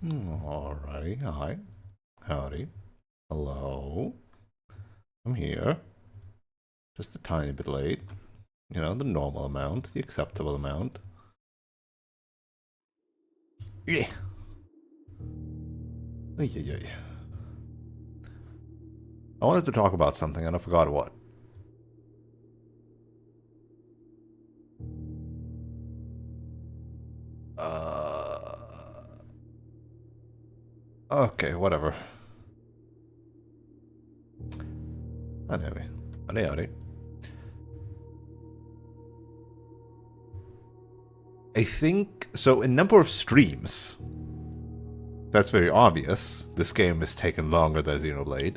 Alrighty, hi. Howdy. Hello. I'm here. Just a tiny bit late. You know, the normal amount, the acceptable amount. Yeah. Ay, ay, ay. I wanted to talk about something and I forgot what. Okay, whatever. Anyway. Howdy, howdy. I think, so in number of streams, that's very obvious. This game has taken longer than Xenoblade.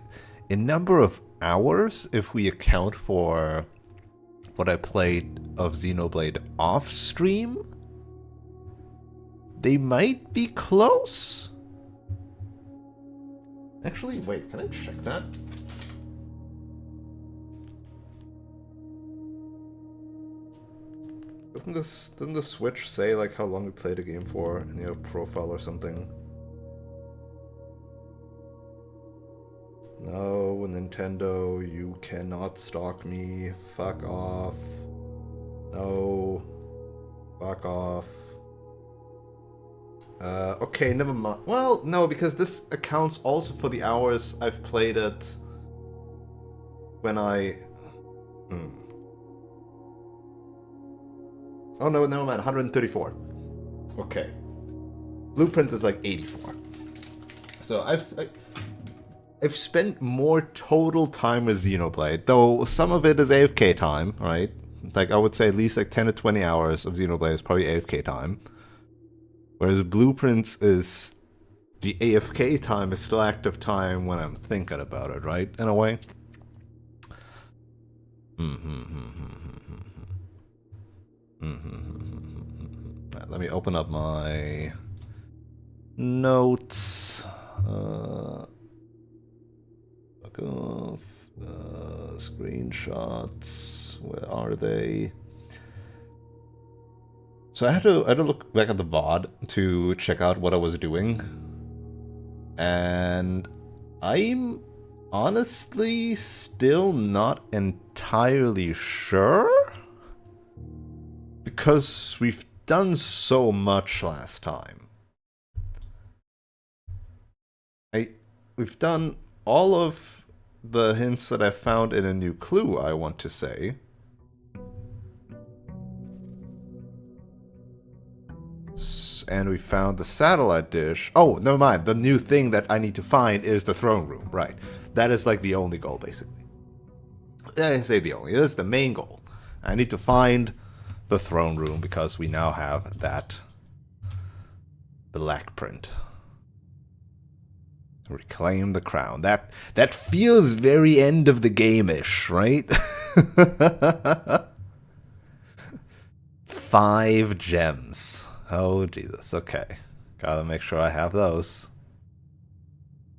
In number of hours, if we account for what I played of Xenoblade off stream, they might be close. Actually, wait, can I check that? Doesn't the Switch say like how long you played a game for in your profile or something? No, Nintendo, you cannot stalk me. Fuck off. No. Fuck off. Okay, never mind. Well, no, because this accounts also for the hours I've played it when I... Oh no, never mind, 134. Okay. Blueprint is like 84. So I've spent more total time with Xenoblade, though some of it is AFK time, right? Like, I would say at least like 10 to 20 hours of Xenoblade is probably AFK time. Whereas Blueprints is... the AFK time is still active time when I'm thinking about it, right? In a way. Let me open up my notes. Fuck off. Screenshots. Where are they? So I had to look back at the VOD to check out what I was doing. And I'm honestly still not entirely sure. Because we've done so much last time. We've done all of the hints that I found in a new clue, I want to say. And we found the satellite dish. Oh, never mind. The new thing that I need to find is the throne room. Right. That is like the only goal, basically. I say the only. That's the main goal. I need to find the throne room because we now have that black print. Reclaim the crown. That feels very end of the game-ish, right? 5 gems. Oh, Jesus. Okay. Gotta make sure I have those.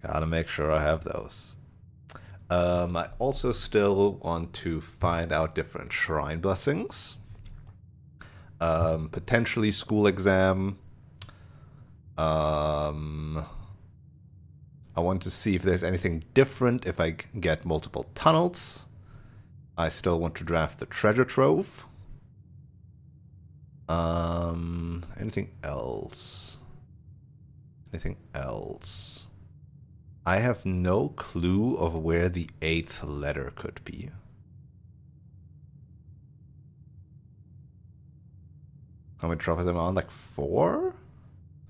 Gotta make sure I have those. I also still want to find out different shrine blessings. Potentially school exam. I want to see if there's anything different if I get multiple tunnels. I still want to draft the treasure trove. Anything else? Anything else? I have no clue of where the 8th letter could be. How many trophies am I on? Like 4?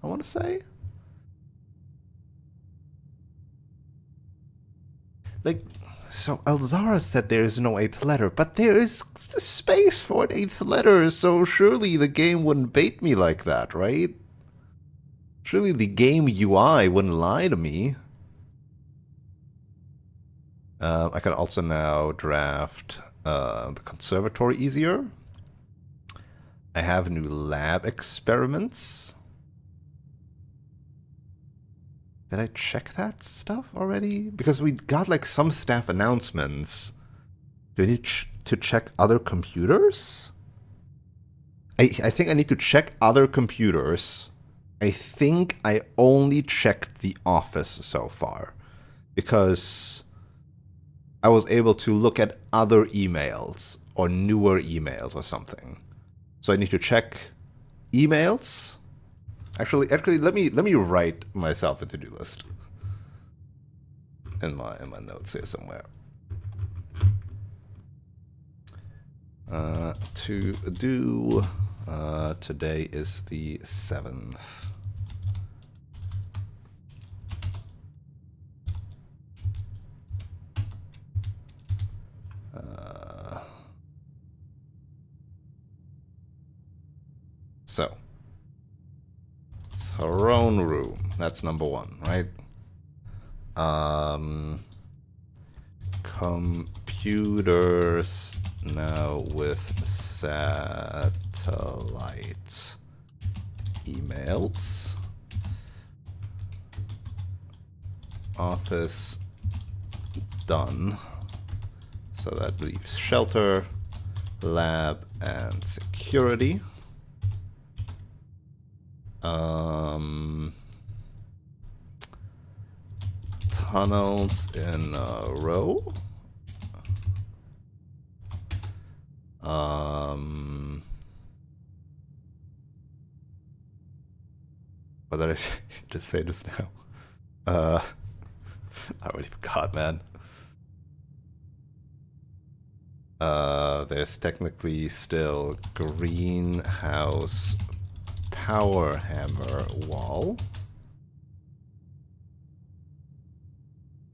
I want to say? Like, so Elzara said there is no 8th letter, but there is space for an 8th letter, so surely the game wouldn't bait me like that, right? Surely the game UI wouldn't lie to me. I can also now draft the conservatory easier. I have new lab experiments. Did I check that stuff already? Because we got like some staff announcements. Do I need to check other computers? I think I need to check other computers I think I only checked the office so far because I was able to look at other emails or newer emails or something. So I need to check emails. Actually, let me write myself a to-do list in my notes here somewhere. To do. Today is the 7th. So, throne room. That's number 1, right? Computers now with satellites. Emails. Office done. So that leaves shelter, lab, and security. Tunnels in a row. What did I just say just now? I already forgot, man. There's technically still greenhouse power hammer wall.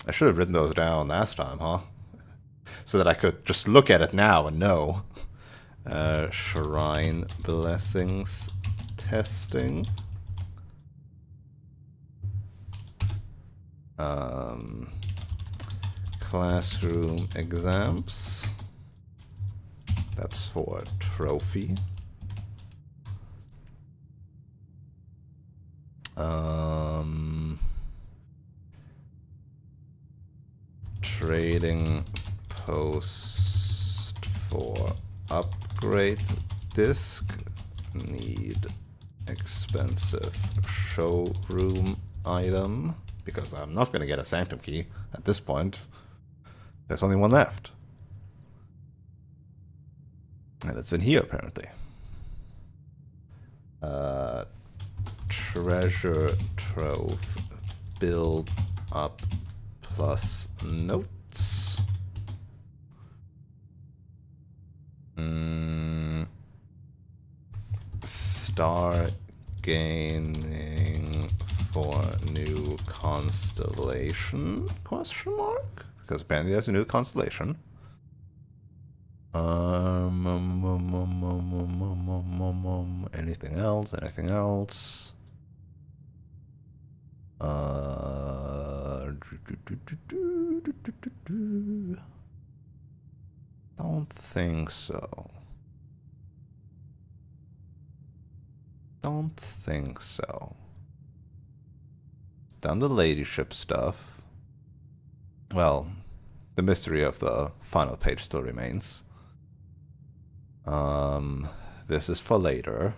I should have written those down last time, huh? So that I could just look at it now and know. Shrine blessings testing. Classroom exams. That's for trophy. Trading post for upgrade disc. Need expensive showroom item. Because I'm not going to get a sanctum key at this point. There's only one left. And it's in here, apparently. Treasure trove. Build up plus notes. Star gaining for new constellation? Question mark? Because apparently there's a new constellation. Anything else? Anything else? Don't think so. Don't think so. Done the ladyship stuff. Well, the mystery of the final page still remains. This is for later.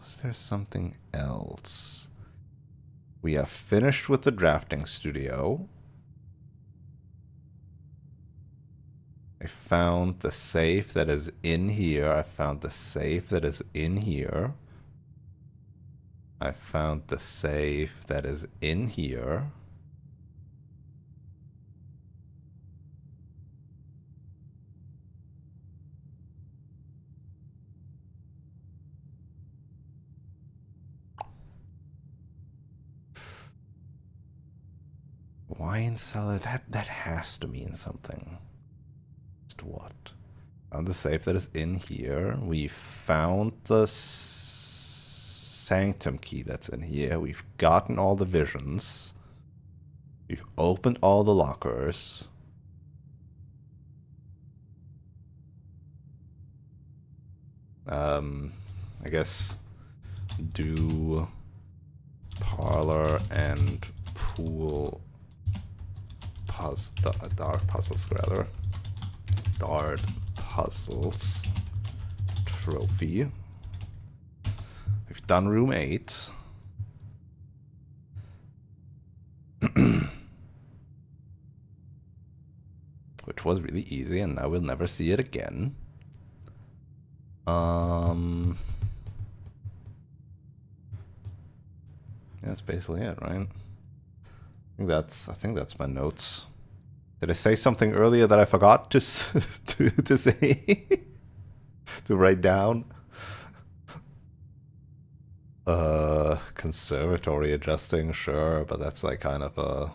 Was there something else? We are finished with the drafting studio. I found the safe that is in here. I found the safe that is in here. I found the safe that is in here. Wine cellar, that has to mean something. Just what? Found the safe that is in here. We found the sanctum key that's in here. We've gotten all the visions. We've opened all the lockers. I guess do Parlor and pool dart puzzles rather. Dart puzzles trophy. We've done room 8. Which was really easy, and now we'll never see it again. Yeah, that's basically it, right? I think that's my notes. Did I say something earlier that I forgot to to say? To write down? Conservatory adjusting, sure, but that's like kind of a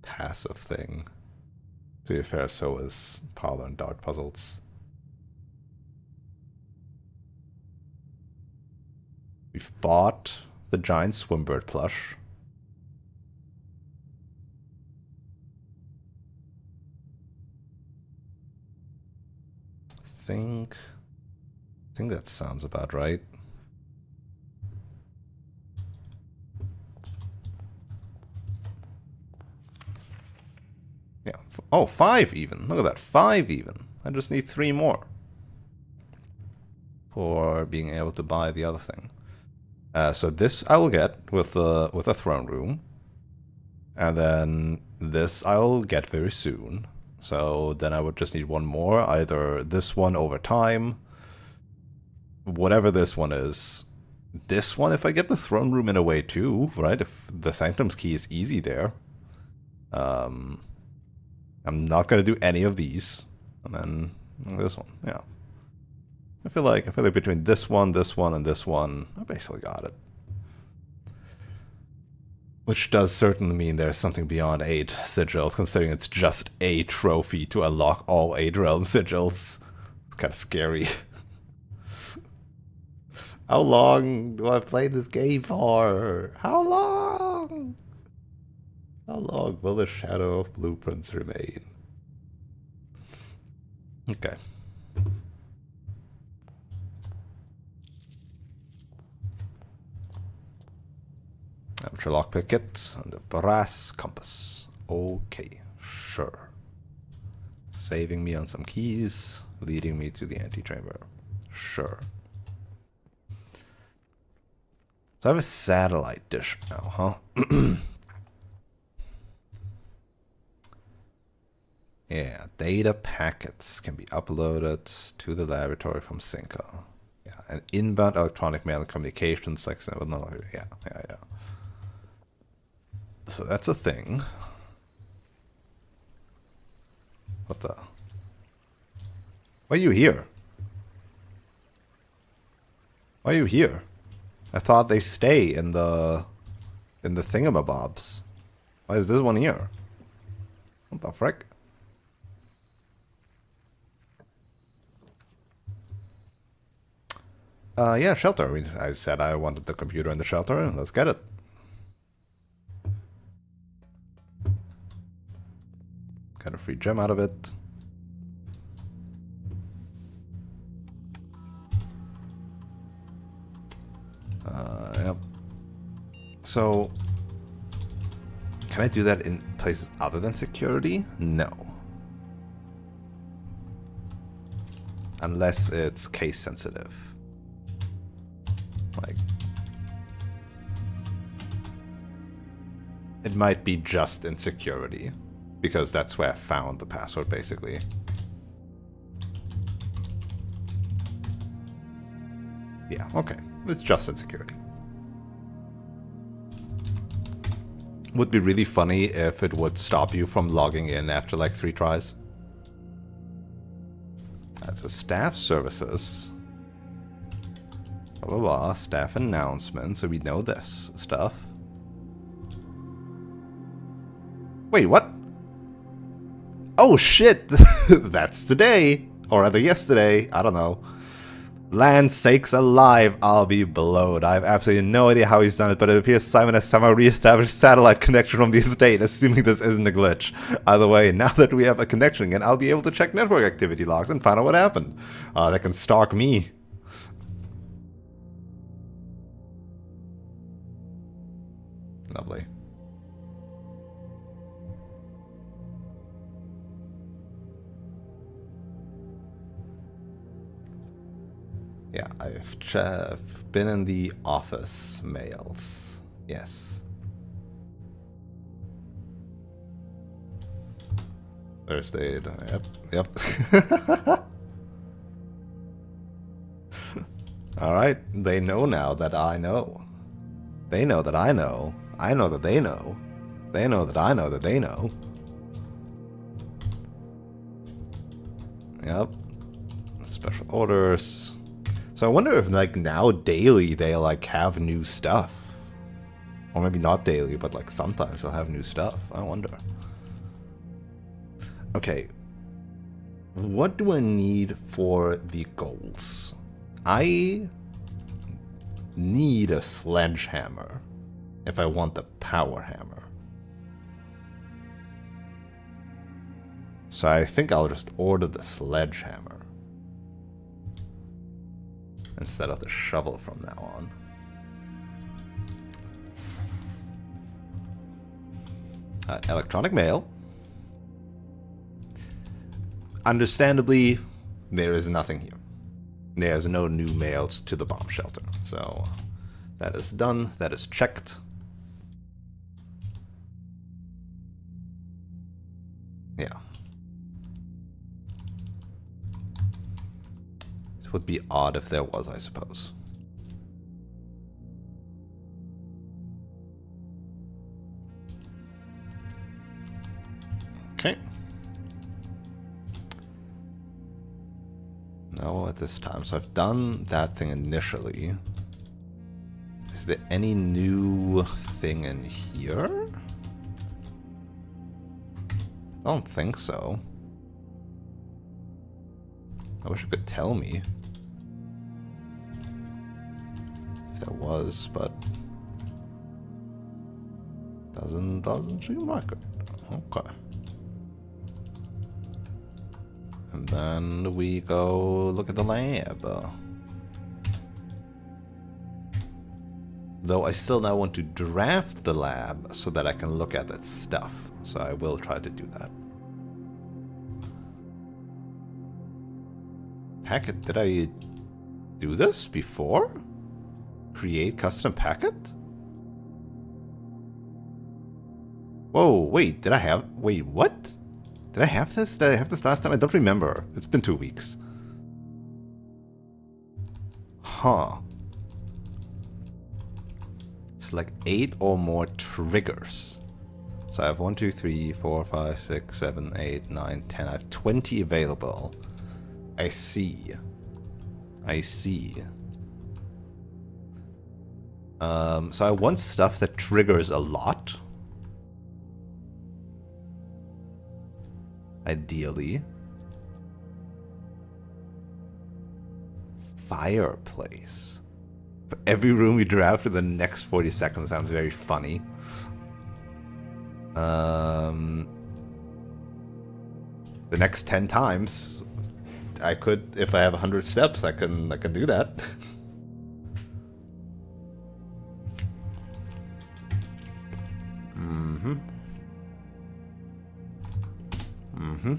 passive thing. To be fair, so is parlor and dart puzzles. We've bought the giant swimbird plush. I think that sounds about right. Yeah. Oh, 5 even. Look at that. 5 even. I just need 3 more for being able to buy the other thing. So this I will get with a throne room, and then this I'll get very soon. So then I would just need 1 more, either this one over time, whatever this one is. This one, if I get the throne room in a way too, right? If the Sanctum's key is easy there. I'm not gonna do any of these, and then this one, yeah. I feel like between this one, and this one, I basically got it. Which does certainly mean there's something beyond 8 sigils, considering it's just a trophy to unlock all 8 realm sigils. It's kind of scary. How long do I play this game for? How long? How long will the shadow of blueprints remain? Okay. Amateur lockpick kit and a brass compass. Okay, sure. Saving me on some keys, leading me to the antechamber. Sure. So I have a satellite dish now, huh? Yeah, data packets can be uploaded to the laboratory from Cinca. Yeah, and inbound electronic mail and communications, like, no, yeah. So that's a thing. What the? Why are you here? Why are you here? I thought they stay in the thingamabobs. Why is this one here? What the frick? Yeah, shelter. I mean, I said I wanted the computer in the shelter, and let's get it. Got a free gem out of it. Yep. So, can I do that in places other than security? No. Unless it's case sensitive. Like, it might be just in security, because that's where I found the password, basically. Yeah, okay. It's just in security. Would be really funny if it would stop you from logging in after like 3 tries. That's a staff services. Blah, blah, blah. Staff announcement, so we know this stuff. Wait, what? Oh shit! That's today! Or rather yesterday, I don't know. Land sakes alive, I'll be blowed. I have absolutely no idea how he's done it, but it appears Simon has somehow re-established satellite connection from the estate, assuming this isn't a glitch. Either way, now that we have a connection again, I'll be able to check network activity logs and find out what happened. They can stalk me. Lovely. Yeah, I've been in the office mails. Yes. Thursday. Yep. All right. They know now that I know. They know that I know. I know that they know. They know that I know that they know. Yep. Special orders. So I wonder if like now daily they like have new stuff. Or maybe not daily, but like sometimes they'll have new stuff. I wonder. Okay. What do I need for the goals? I need a sledgehammer if I want the power hammer. So I think I'll just order the sledgehammer instead of the shovel from now on. Electronic mail. Understandably, there is nothing here. There's no new mails to the bomb shelter. So that is done. That is checked. Yeah. It would be odd if there was, I suppose. Okay. No, at this time. So I've done that thing initially. Is there any new thing in here? I don't think so. I wish you could tell me if there was, but doesn't seem like it. Okay. And then we go look at the lab. Though I still now want to draft the lab so that I can look at that stuff. So I will try to do that. Packet, did I do this before? Create custom packet? Whoa, wait, did I have... Wait, what? Did I have this? Did I have this last time? I don't remember. It's been 2 weeks. Huh. Select 8 or more triggers. So I have 1, 2, 3, 4, 5, 6, 7, 8, 9, 10. I have 20 available. I see. I see. So I want stuff that triggers a lot. Ideally. Fireplace. For every room you draft for the next 40 seconds sounds very funny. The next 10 times I could, if I have 100 steps, I can do that. Mm-hmm. Mm-hmm.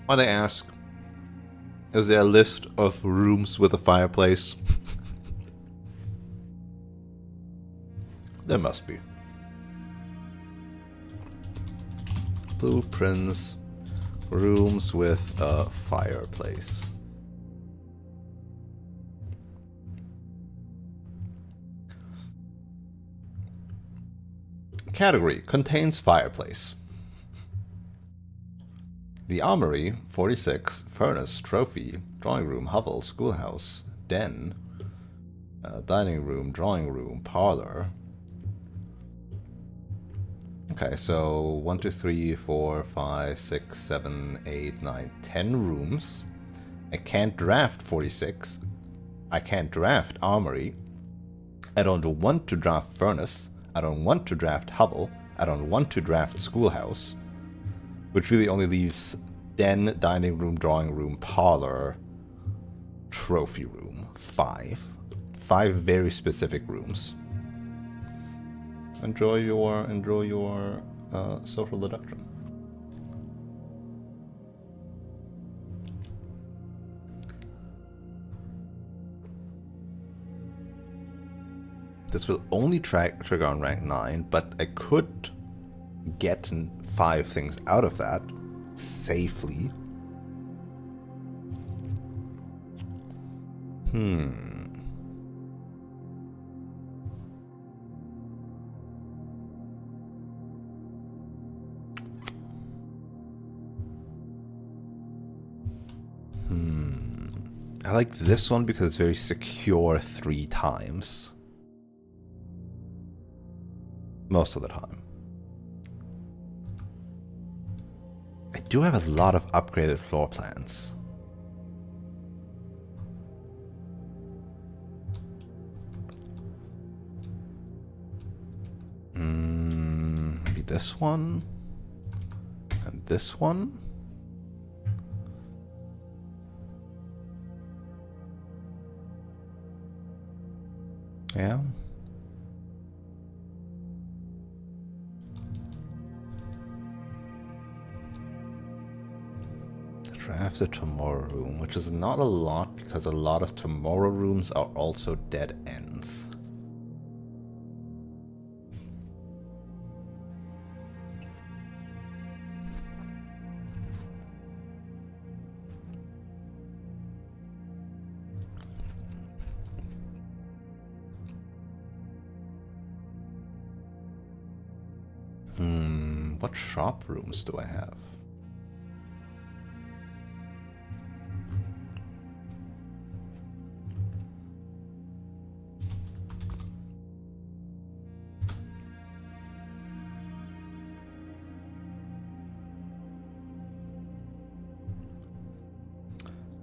Might I ask, is there a list of rooms with a fireplace? There must be. Blueprints, rooms with a fireplace. Category, contains fireplace. The Armory, 46, Furnace, Trophy, Drawing Room, Hovel, Schoolhouse, Den, Dining Room, Drawing Room, Parlor. Okay, so 1, 2, 3, 4, 5, 6, 7, 8, 9, 10 rooms. I can't draft 46. I can't draft Armory. I don't want to draft Furnace. I don't want to draft Hovel. I don't want to draft a schoolhouse, which really only leaves den, dining room, drawing room, parlor, trophy room. 5. 5 very specific rooms. Enjoy your social deduction. This will only trigger on rank 9, but I could get 5 things out of that safely. I like this one because it's very secure 3 times. Most of the time. I do have a lot of upgraded floor plans. Maybe this one. And this one. Yeah. Draft the tomorrow room, which is not a lot because a lot of tomorrow rooms are also dead ends. What shop rooms do I have?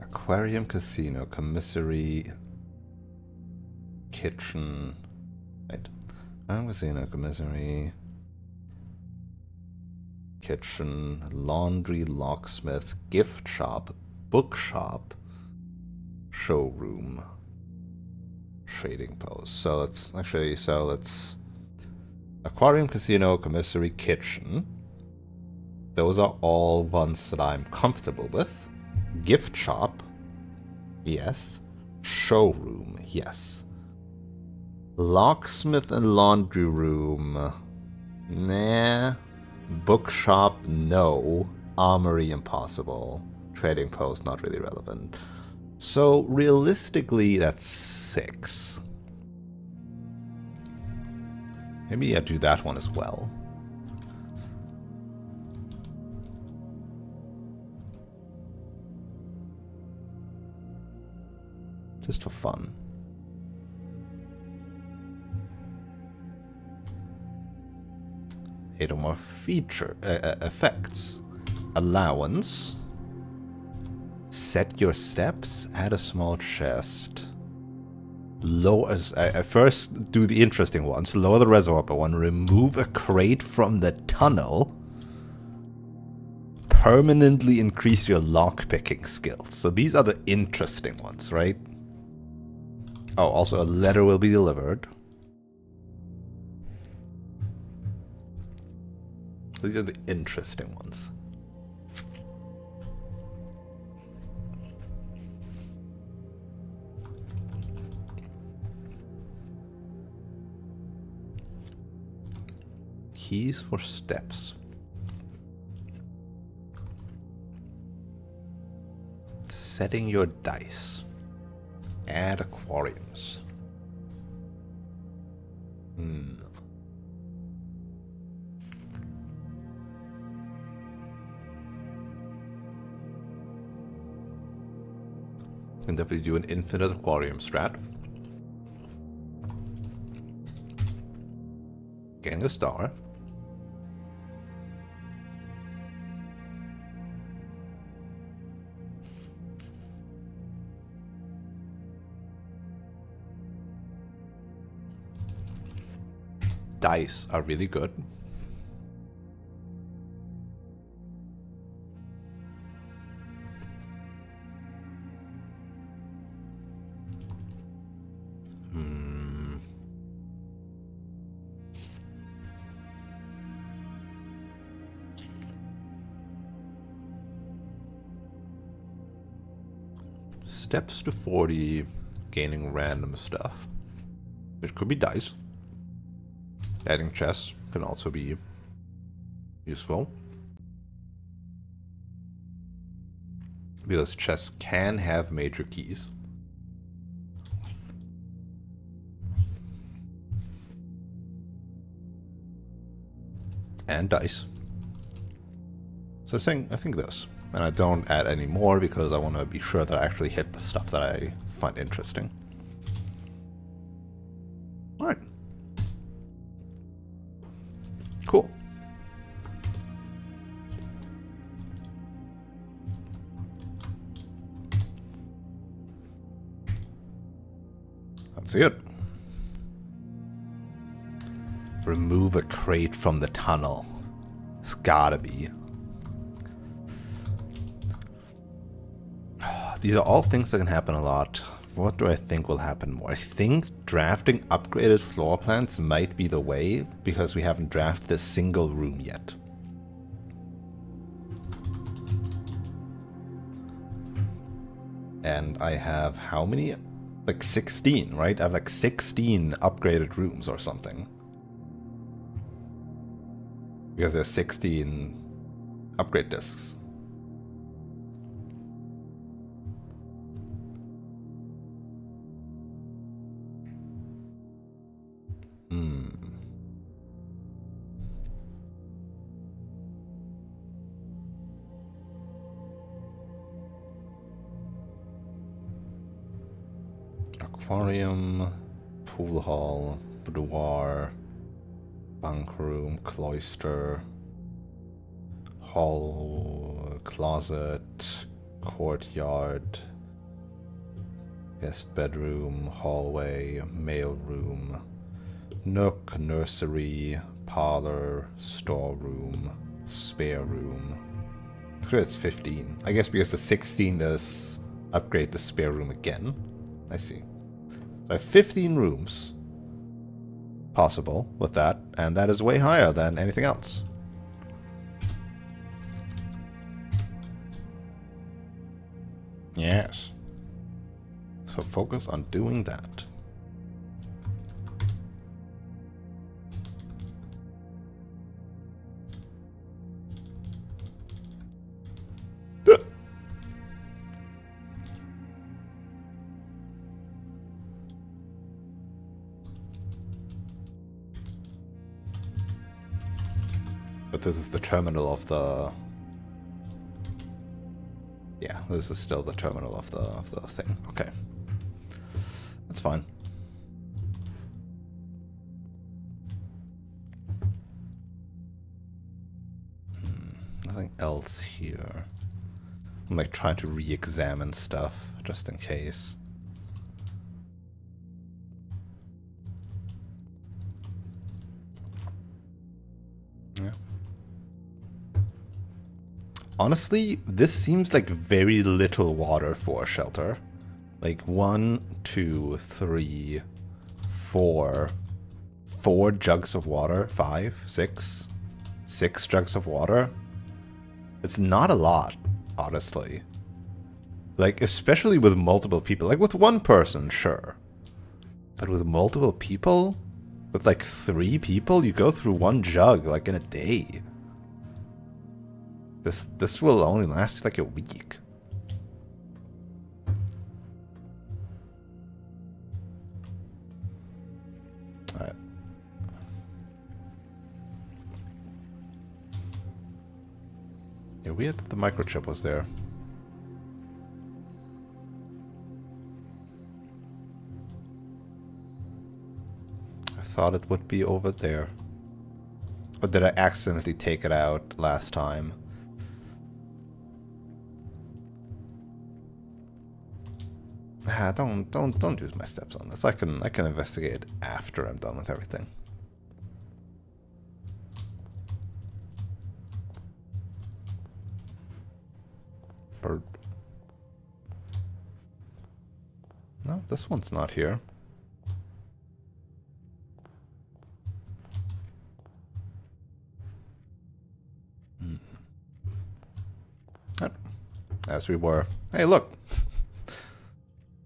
Aquarium, casino, commissary, kitchen. Wait. Casino, commissary, kitchen, laundry, locksmith, gift shop, bookshop, showroom, trading post. So it's actually, it's aquarium, casino, commissary, kitchen. Those are all ones that I'm comfortable with. Gift shop, yes. Showroom, yes. Locksmith and laundry room, nah. Bookshop, no. Armory, impossible. Trading post, not really relevant. So realistically, that's 6. Maybe I do that one as well. Just for fun. Or more feature effects. Allowance. Set your steps. Add a small chest. I first do the interesting ones. Lower the reservoir by 1. Remove a crate from the tunnel. Permanently increase your lockpicking skills. So these are the interesting ones, right? Oh, also a letter will be delivered. These are the interesting ones. Keys for steps. Setting your dice. Add aquariums. Can definitely do an infinite aquarium strat. Getting a star. Dice are really good. Steps to 40, gaining random stuff. It could be dice. Adding chests can also be useful. Because chests can have major keys. And dice. So I think this. And I don't add any more because I want to be sure that I actually hit the stuff that I find interesting. Alright. Cool. That's it. Remove a crate from the tunnel. It's gotta be. These are all things that can happen a lot. What do I think will happen more? I think drafting upgraded floor plans might be the way, because we haven't drafted a single room yet. And I have how many? Like 16, right? I have like 16 upgraded rooms or something. Because there's 16 upgrade discs. Aquarium, pool hall, boudoir, bunk room, cloister, hall, closet, courtyard, guest bedroom, hallway, mail room, nook, nursery, parlor, storeroom, spare room. So it's 15. I guess because the 16 does upgrade the spare room again. I see. So I have 15 rooms possible with that, and that is way higher than anything else. Yes. So focus on doing that. But this is the terminal of the... Yeah, this is still the terminal of the thing. Okay. That's fine. Nothing else here. I'm like trying to re-examine stuff just in case. Yeah. Honestly, this seems like very little water for a shelter. Like 1, 2, 3, 4. 4 jugs of water. 5, 6. 6 jugs of water. It's not a lot, honestly. Like, especially with multiple people. Like, with one person, sure. But with multiple people? With like 3 people, you go through 1 jug, like, in a day. This will only last like a week. Alright. Yeah, weird that the microchip was there. I thought it would be over there. Or did I accidentally take it out last time? Ah, don't use my steps on this. I can investigate after I'm done with everything. Bird. No, this one's not here. As we were. Hey, look.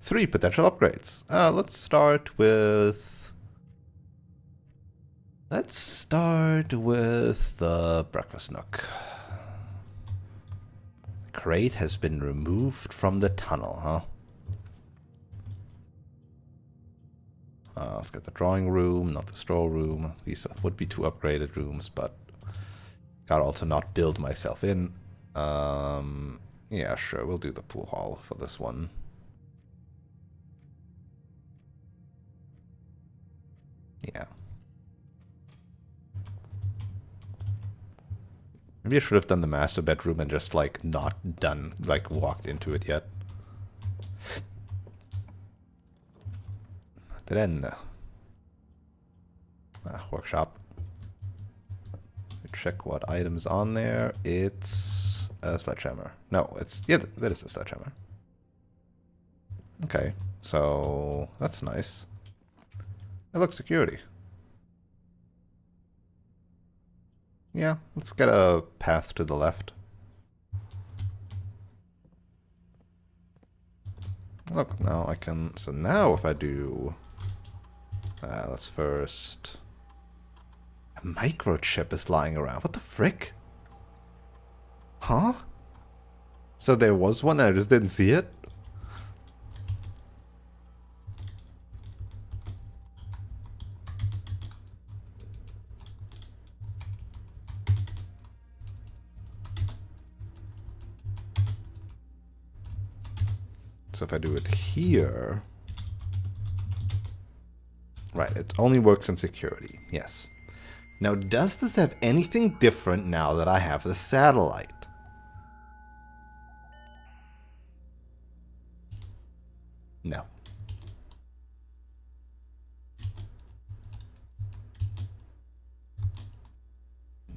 3 potential upgrades. Let's start with the breakfast nook. Crate has been removed from the tunnel, huh? Let's get the drawing room, not the storeroom. These would be 2 upgraded rooms, but gotta also not build myself in. Yeah, sure, we'll do the pool hall for this one. Yeah. Maybe I should have done the master bedroom and just, like, not done, like, walked into it yet. Then, workshop. Check what items on there. It's a sledgehammer. No, it's, yeah, that is a sledgehammer. Okay, so that's nice. It looks security. Yeah, let's get a path to the left. Look, now I can, so now if I do, let's first, a microchip is lying around. What the frick? Huh? So there was one and I just didn't see it? So if I do it here, right, it only works in security, yes. Now, does this have anything different now that I have the satellite? No.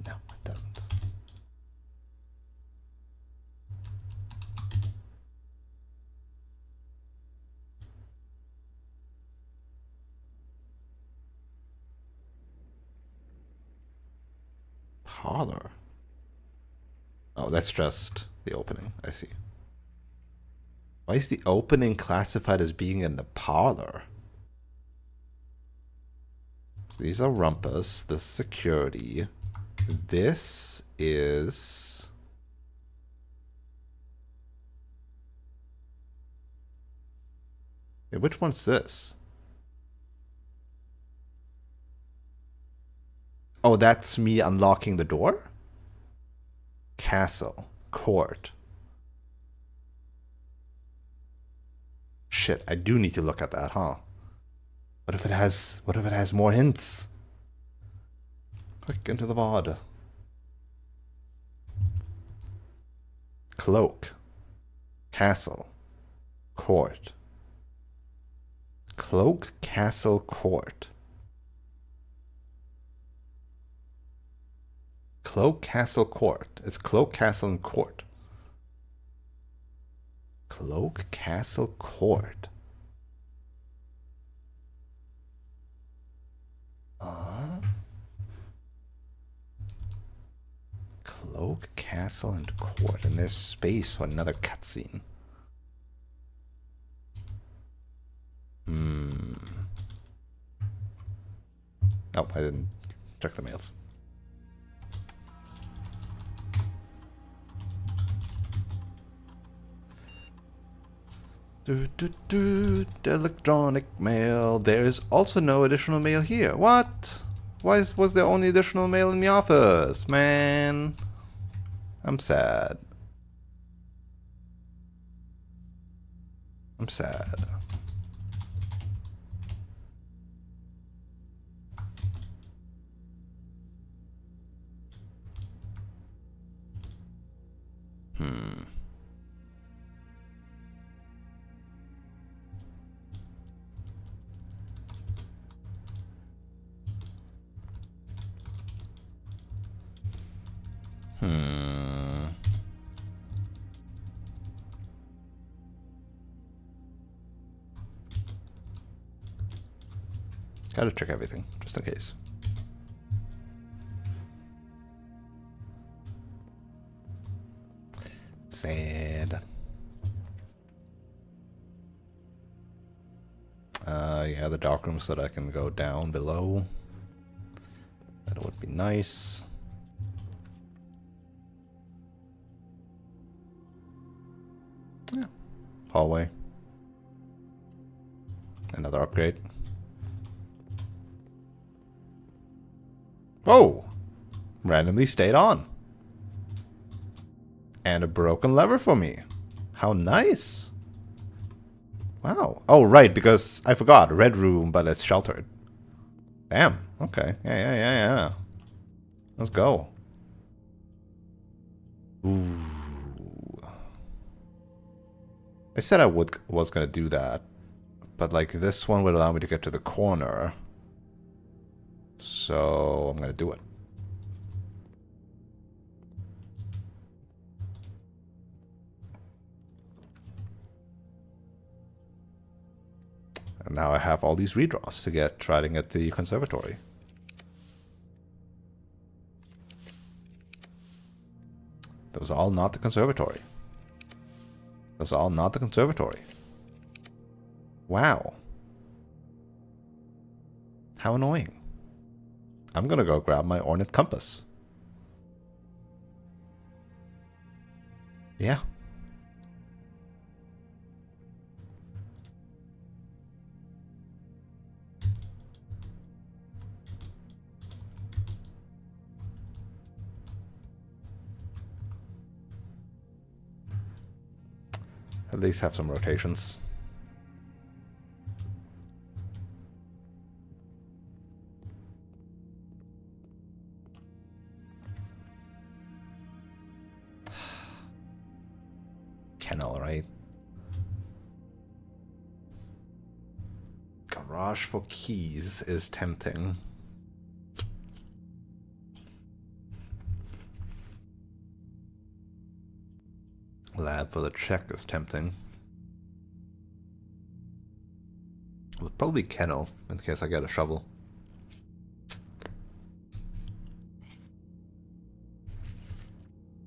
No, it doesn't. Parlor? Oh, that's just the opening. I see. Why is the opening classified as being in the parlor? So these are rumpus. This is security. This is... Hey, which one's this? Oh, that's me unlocking the door? Castle. Court. Shit, I do need to look at that, huh? What if it has more hints? Click into the VOD. Cloak. Castle. Court. Cloak, castle, court. Cloak, castle, court. It's cloak, castle, and court. Cloak, castle, court. Cloak, castle, and court. And there's space for another cutscene. Oh, I didn't check the mails. The electronic mail. There is also no additional mail here. What? Why was there only additional mail in the office? Man. I'm sad. I'm sad. Gotta check everything, just in case. Sad. Yeah, the dark room so that I can go down below. That would be nice. Yeah. Hallway. Another upgrade. Oh! Randomly stayed on. And a broken lever for me. How nice. Wow. Oh, right, because I forgot. Red room, but it's sheltered. Damn. Okay. Yeah. Let's go. Ooh. I said I was gonna do that. But, like, this one would allow me to get to the corner. So, I'm gonna do it. And now I have all these redraws to try to get the conservatory. Those are all not the conservatory. Those are all not the conservatory. Wow. How annoying. I'm gonna go grab my ornate compass. Yeah. At least have some rotations. Kennel, right? Garage for keys is tempting. Lab for the check is tempting. Well, probably kennel, in case I get a shovel.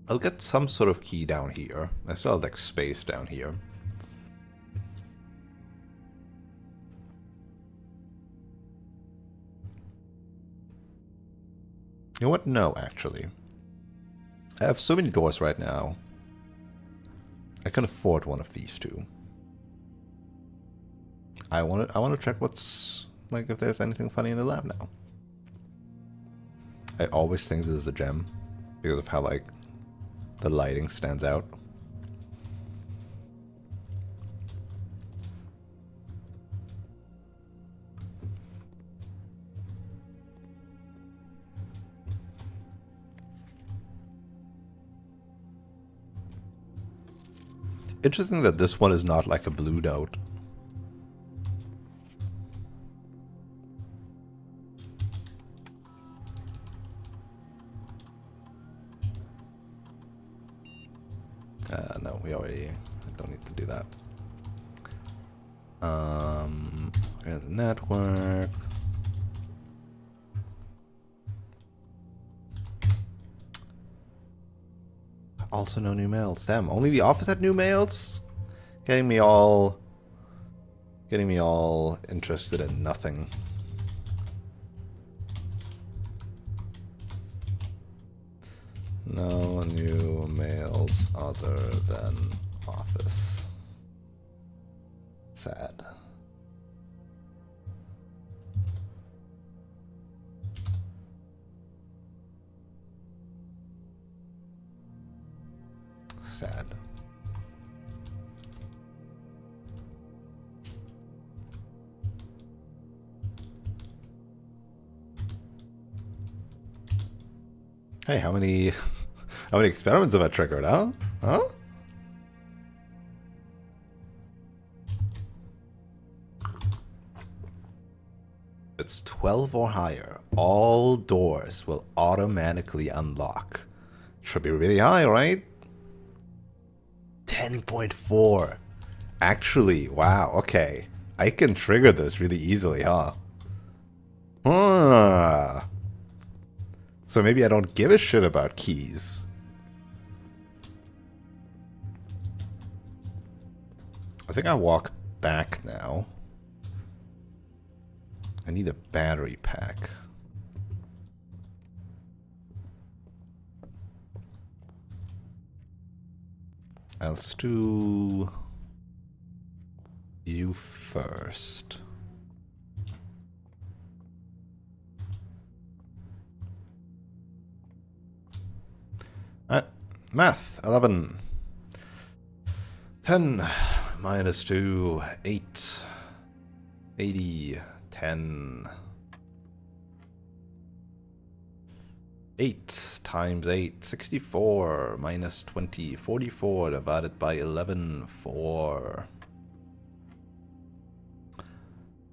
I'll get some sort of key down here. I still have, like, space down here. You know what? No, actually. I have so many doors right now. I can afford one of these two. I want to check what's, like, if there's anything funny in the lab now. I always think this is a gem because of how, like, the lighting stands out. Interesting that this one is not like a blue note. No, we already don't need to do that. Network. Also no new mails. Damn, only the office had new mails? Getting me all interested in nothing. No new mails other than office. Sad. Sad. Hey, how many experiments have I triggered, huh? Huh? It's 12 or higher. All doors will automatically unlock. Should be really high, right? 10.4. Actually, wow, okay. I can trigger this really easily, huh? Huh. So maybe I don't give a shit about keys. I think I walk back now. I need a battery pack. Let's do you first. Alright, math, 11. 10 minus 2, 8. 80, 10. 8 times 8, 64, minus 20, 44, divided by 11, 4.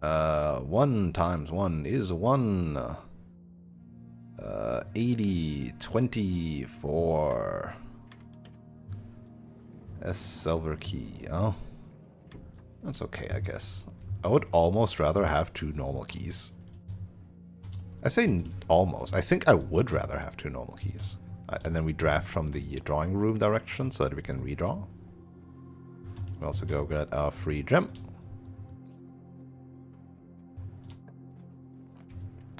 1 times 1 is 1. 80, 24. A silver key, oh. That's okay, I guess. I would almost rather have 2 normal keys. I say almost. I think I would rather have 2 normal keys. And then we draft from the drawing room direction so that we can redraw. We also go get our free gem.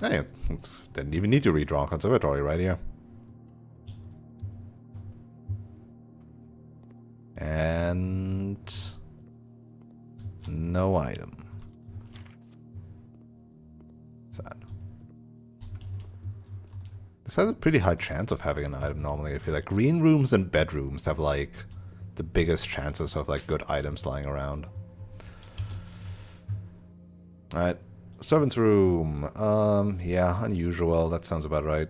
Hey, didn't even need to redraw conservatory right here. And no item. Sad. This has a pretty high chance of having an item normally. I feel like green rooms and bedrooms have like the biggest chances of like good items lying around. Alright. Servant's room. Yeah, unusual. That sounds about right.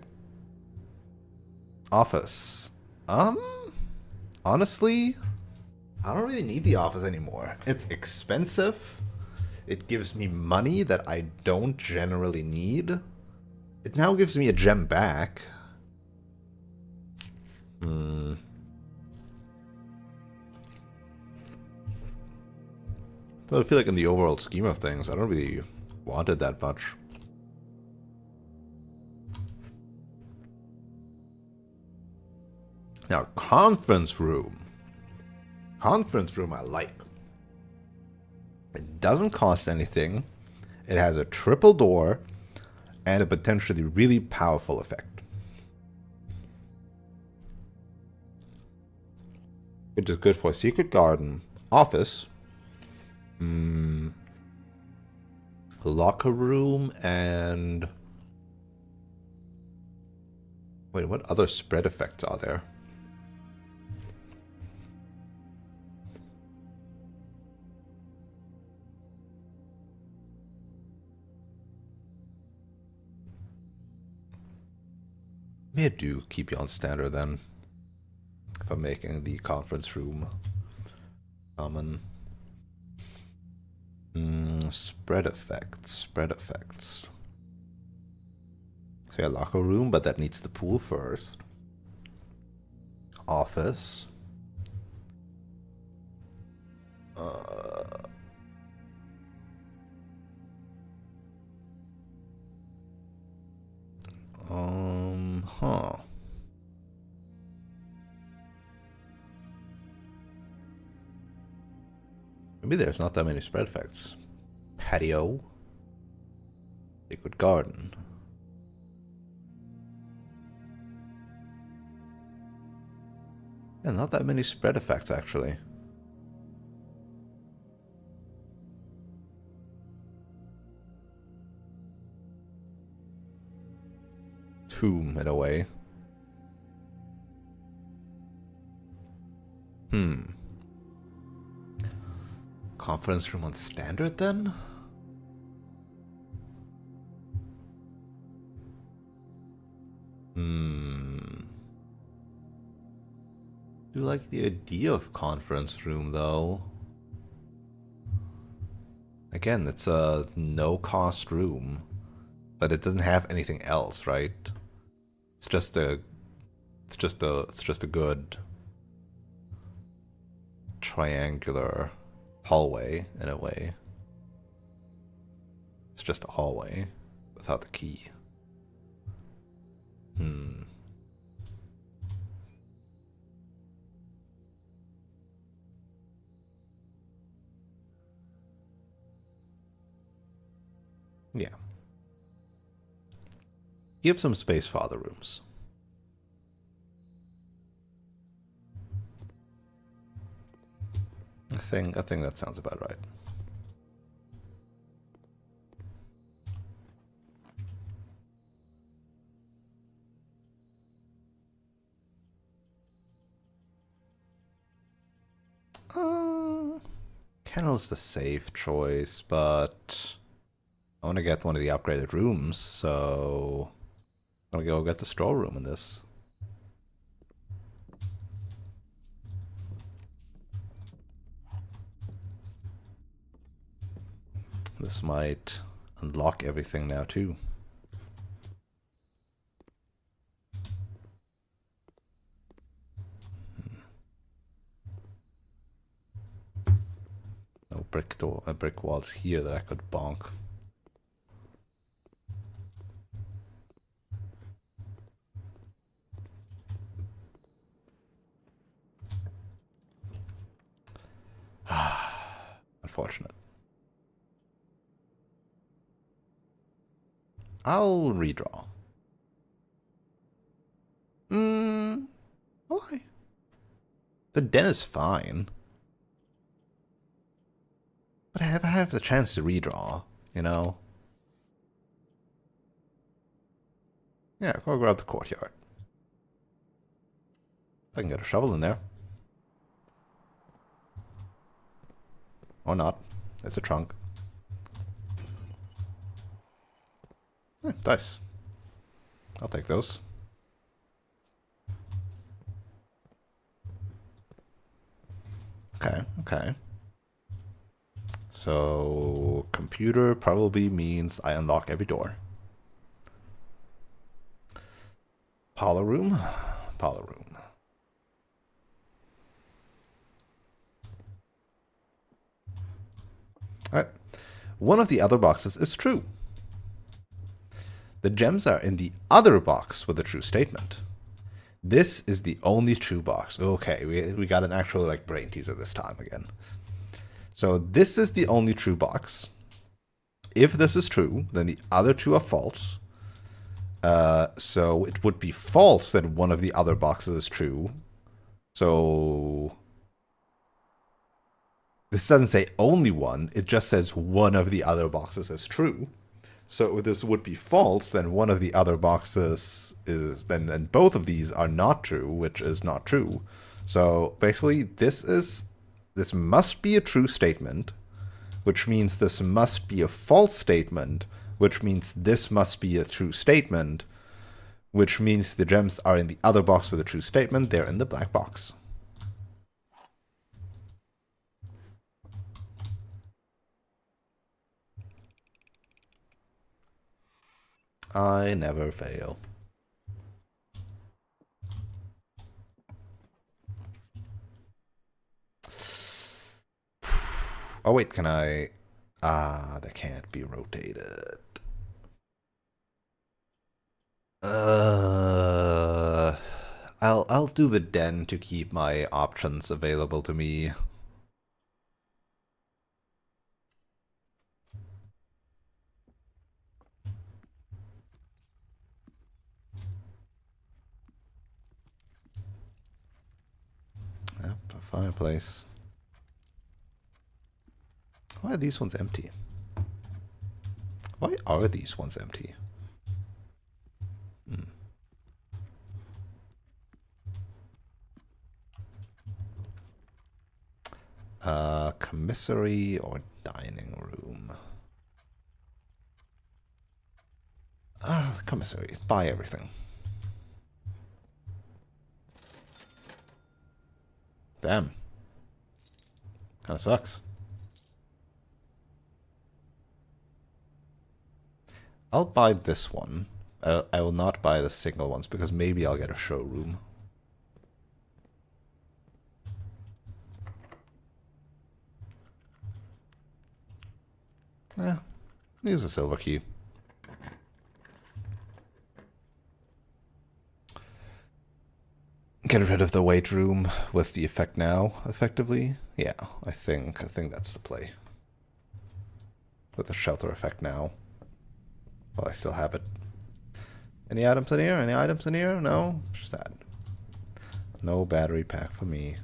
Office. Honestly, I don't really need the office anymore. It's expensive. It gives me money that I don't generally need. It now gives me a gem back. But I feel like in the overall scheme of things, I don't really want it that much. Now, conference room. Conference room I like. It doesn't cost anything. It has a triple door and a potentially really powerful effect. Which is good for secret garden, office, locker room, and... Wait, what other spread effects are there? Maybe I do keep you on standard then. If I'm making the conference room common. Spread effects, spread effects. So yeah, locker room, but that needs the pool first. Office. Huh. Maybe there's not that many spread effects. Patio. Liquid garden. Yeah, not that many spread effects actually. Tomb in a way. Conference room on standard then? Do like the idea of conference room though. Again, it's a no cost room, but it doesn't have anything else, right? It's just a good triangular hallway in a way. It's just a hallway without the key. Yeah. Give some space for other rooms. I think that sounds about right. Kennel's the safe choice, but I want to get one of the upgraded rooms, so I'm gonna go get the storeroom in this. This might unlock everything now too. No brick walls here that I could bonk. Unfortunate. I'll redraw. Why? The den is fine. But I have the chance to redraw, you know? Yeah, go grab the courtyard. I can get a shovel in there. Or not. It's a trunk. Dice. I'll take those. Okay, okay. So, computer probably means I unlock every door. Parlor room. Parlor room. Alright. One of the other boxes is true. The gems are in the other box with a true statement. This is the only true box. Okay, we got an actual like brain teaser this time again. So this is the only true box. If this is true, then the other two are false. So it would be false that one of the other boxes is true. So this doesn't say only one, it just says one of the other boxes is true. So if this would be false, then one of the other boxes is, then both of these are not true, which is not true. So basically this must be a true statement, which means this must be a false statement, which means this must be a true statement, which means the gems are in the other box with a true statement, they're in the black box. I never fail. Oh wait, can I? That can't be rotated. I'll do the den to keep my options available to me. Yep, a fireplace. Why are these ones empty? Why are these ones empty? Commissary or dining room? Commissary. Buy everything. Damn. Kinda sucks. I'll buy this one. I will not buy the single ones because maybe I'll get a showroom. Use a silver key. Get rid of the weight room with the effect now, effectively. Yeah, I think that's the play. With the shelter effect now. Well, I still have it. Any items in here? Any items in here? No? Just that. No battery pack for me.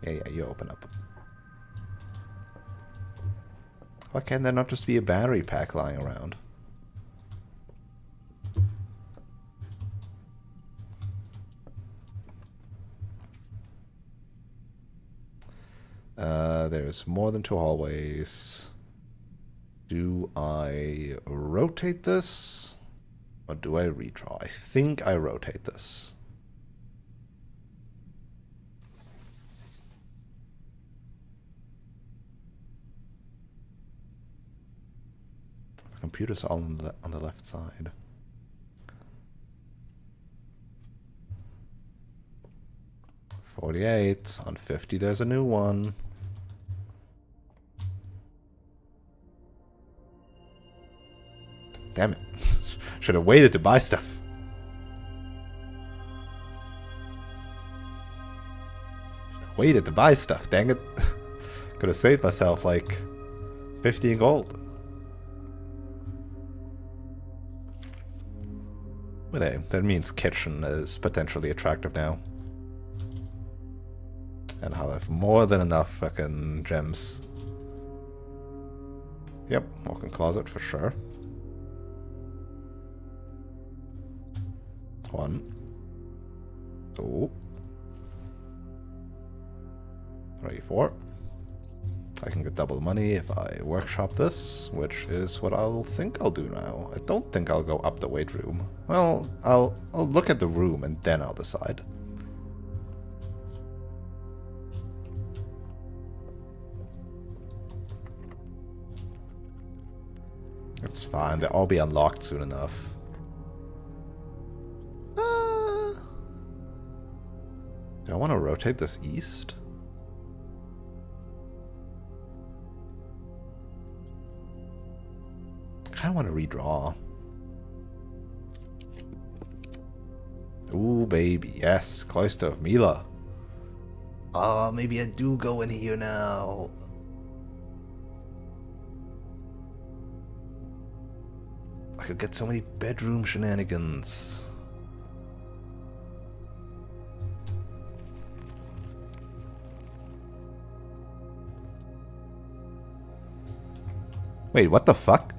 Yeah, you open up. Why can't there not just be a battery pack lying around? There's more than 2 hallways. Do I rotate this? Or do I redraw? I think I rotate this. The computer's all on the left side. $48. On 50 there's a new one. Damn it. Should have waited to buy stuff. Waited to buy stuff, dang it. Could have saved myself like 50 in gold. But hey, that means kitchen is potentially attractive now. And I'll have more than enough fucking gems. Yep, walk-in closet for sure. 1, 2, 3, 4. I can get double money if I workshop this, which is what I'll think I'll do now. I don't think I'll go up the weight room. Well, I'll look at the room and then I'll decide. It's fine, they'll all be unlocked soon enough. Do I want to rotate this east? I kind of want to redraw. Ooh, baby. Yes, Cloister of Mila. Oh, maybe I do go in here now. I could get so many bedroom shenanigans. Wait, what the fuck?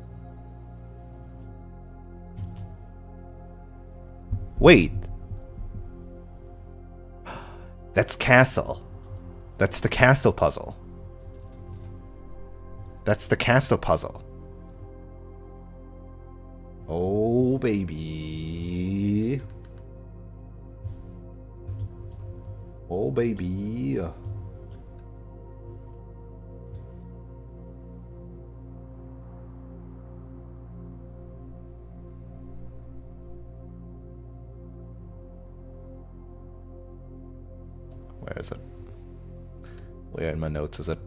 Wait. That's castle. That's the castle puzzle. That's the castle puzzle. Oh, baby. Oh, baby. Where is it? Where in my notes is it?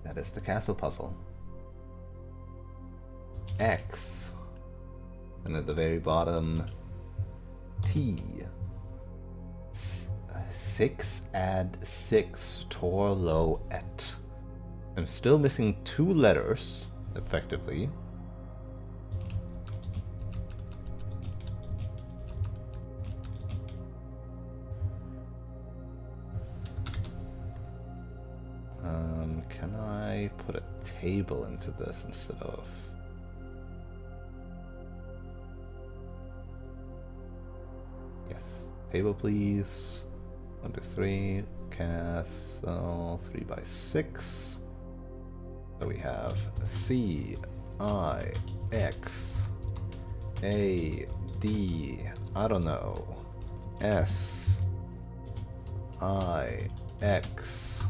That is the castle puzzle. X. And at the very bottom, T. 6 add 6 tor lo et. I'm still missing 2 letters, effectively. Can I put a table into this instead of... Yes. Table, please. 1, 2, 3. Castle 3 by 6. So we have C, I, X, A, D, I don't know, S, I, X,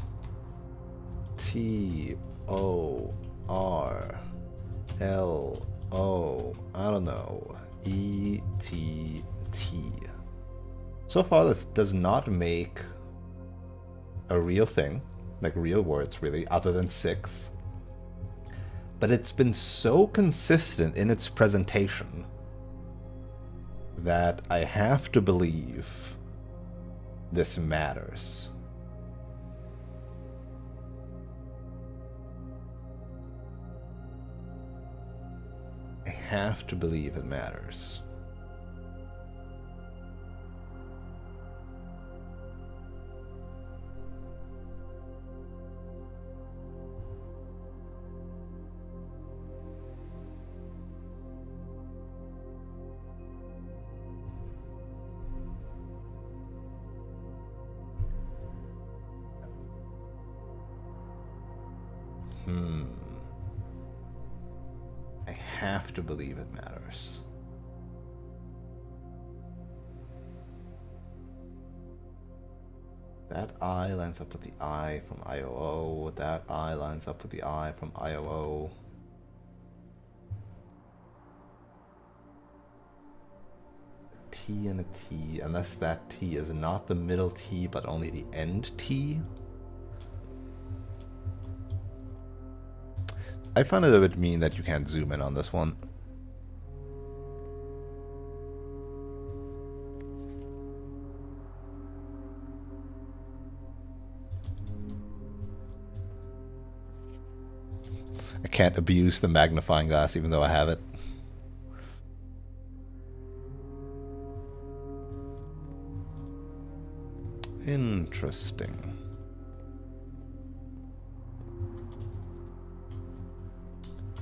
T, O, R, L, O, I don't know, E, T, T. So far this does not make a real thing, like real words really, other than 6. But it's been so consistent in its presentation that I have to believe this matters. I have to believe it matters. I have to believe it matters. That I lines up with the I from IOO. That I lines up with the I from IOO. A T and a T, unless that T is not the middle T but only the end T. I found it a bit mean that you can't zoom in on this one. I can't abuse the magnifying glass even though I have it. Interesting.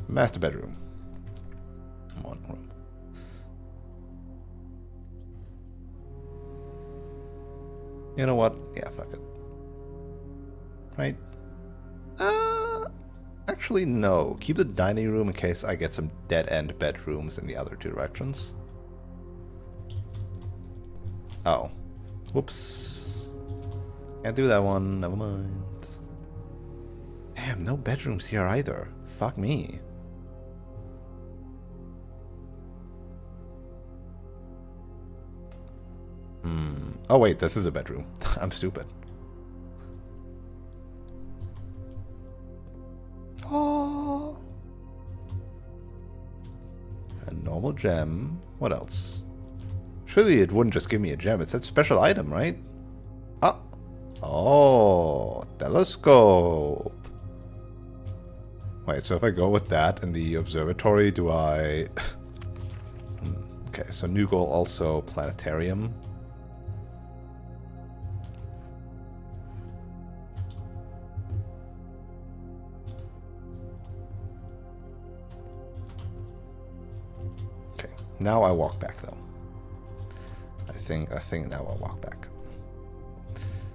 Master bedroom. One room. You know what? Yeah, fuck it. Right? Actually, no. Keep the dining room in case I get some dead-end bedrooms in the other two directions. Oh. Whoops. Can't do that one. Never mind. Damn, no bedrooms here either. Fuck me. Oh wait, this is a bedroom. I'm stupid. Oh. A normal gem. What else? Surely it wouldn't just give me a gem. It said special item, right? Ah. Oh, telescope. Wait, so if I go with that in the observatory, do I... Okay, so new goal also planetarium. Okay, now I walk back though. I think now I'll walk back.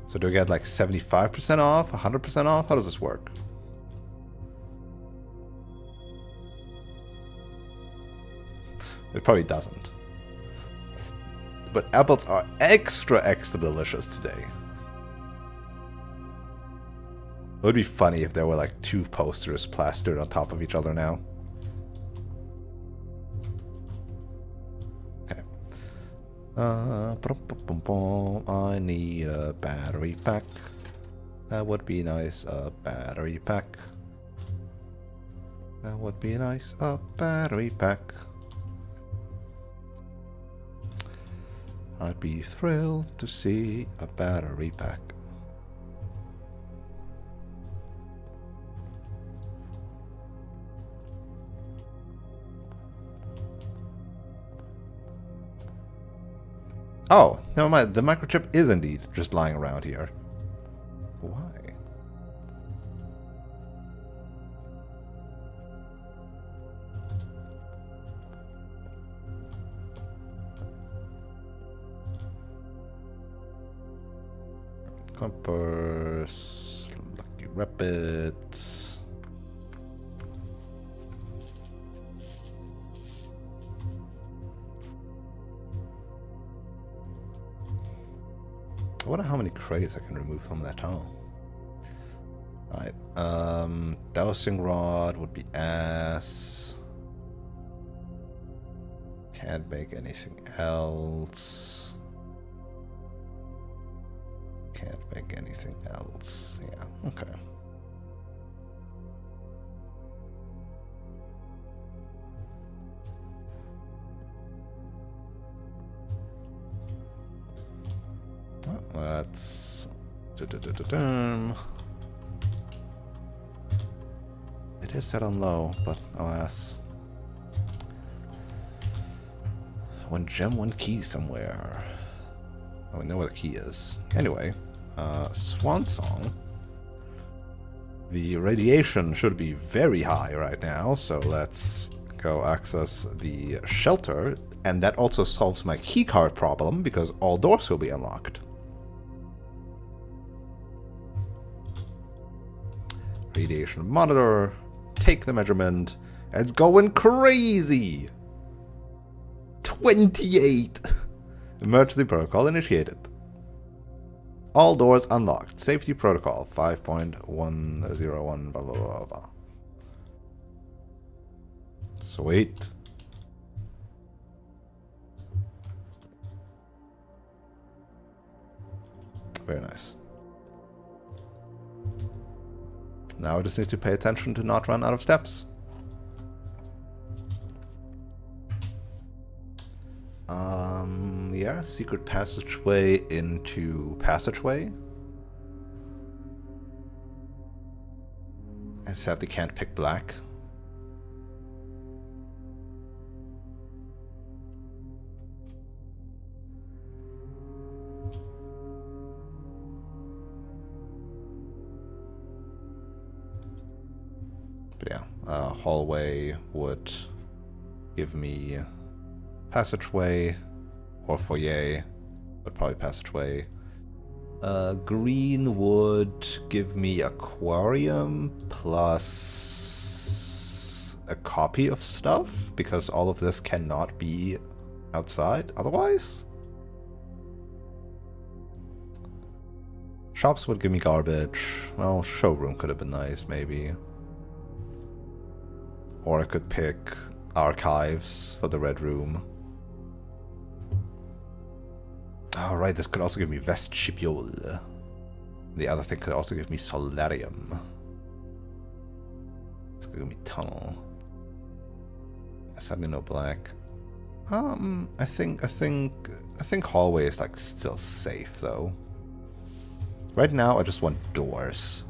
So do I get like 75% off, 100% off? How does this work? It probably doesn't. But apples are extra delicious today. It would be funny if there were like two posters plastered on top of each other now. Okay. I need a battery pack. That would be nice, a battery pack. That would be nice, a battery pack. I'd be thrilled to see a battery pack. Oh, never mind. The microchip is indeed just lying around here. Why? Compass, Lucky Rapids. I wonder how many crates I can remove from that tunnel. Alright, dowsing rod would be ass. Can't make anything else. Can't make anything else. Yeah, okay. It is set on low, but alas. One gem, one key somewhere. Oh, we know where the key is. Anyway, Swan Song. The radiation should be very high right now, so let's go access the shelter. And that also solves my keycard problem, because all doors will be unlocked. Radiation monitor. Take the measurement. It's going crazy! 28! Emergency protocol initiated. All doors unlocked. Safety protocol 5.101 blah blah blah blah. Sweet. Very nice. Now I just need to pay attention to not run out of steps. Yeah, secret passageway into passageway. I sadly can't pick black. But yeah, hallway would give me passageway or foyer, but probably passageway. Green would give me aquarium plus a copy of stuff, because all of this cannot be outside otherwise. Shops would give me garbage. Well, showroom could have been nice, maybe. Or I could pick archives for the red room. Oh, right, this could also give me vestibule. The other thing could also give me solarium. This could give me tunnel. Sadly no black. I think hallway is like still safe though. Right now I just want doors.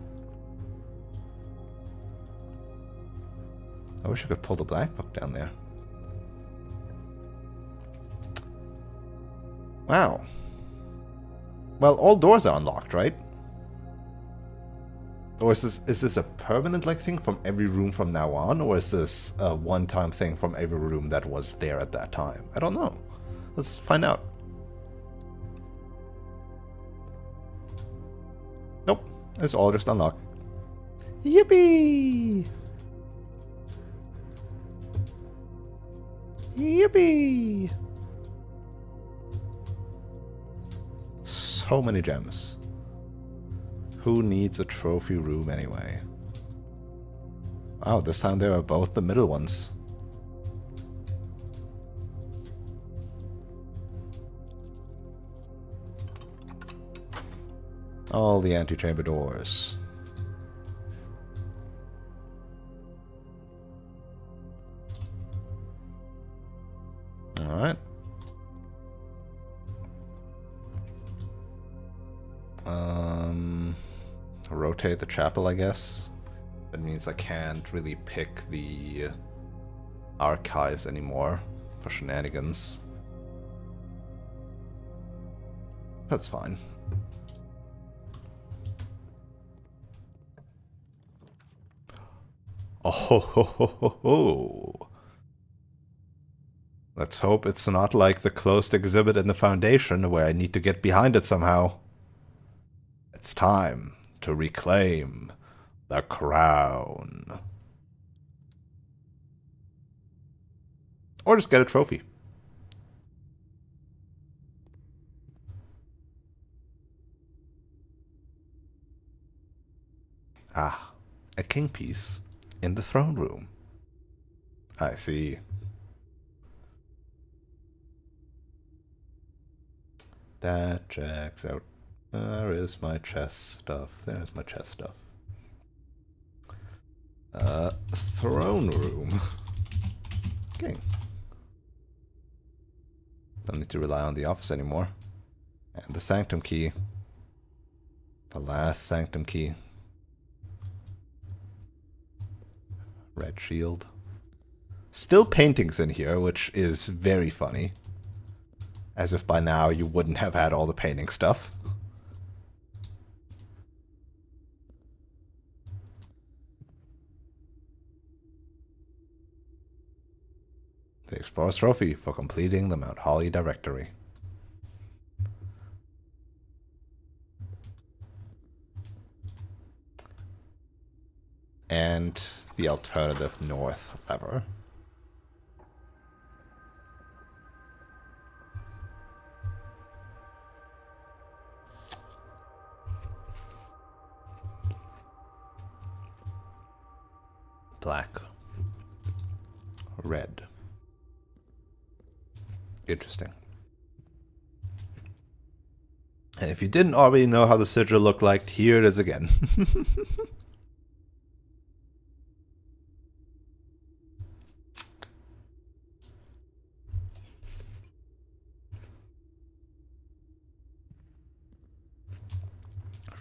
I wish I could pull the black book down there. Wow. Well, all doors are unlocked, right? Or is this a permanent like thing from every room from now on, or is this a one-time thing from every room that was there at that time? I don't know. Let's find out. Nope, it's all just unlocked. Yippee! Yippee! So many gems. Who needs a trophy room anyway? Wow, this time they are both the middle ones. All the antechamber doors. Alright. Rotate the chapel, I guess. That means I can't really pick the archives anymore for shenanigans. That's fine. Oh ho ho ho ho ho. Let's hope it's not like the closed exhibit in the Foundation where I need to get behind it somehow. It's time to reclaim the crown. Or just get a trophy. Ah, a king piece in the throne room. I see. That checks out. Where is my chest stuff? There's my chest stuff. Throne room. Okay. Don't need to rely on the office anymore. And the sanctum key. The last sanctum key. Red shield. Still paintings in here, which is very funny. As if by now you wouldn't have had all the painting stuff. The Explorer's Trophy for completing the Mount Holly Directory. And the alternative north lever. Black. Red. Interesting. And if you didn't already know how the sigil looked like, here it is again.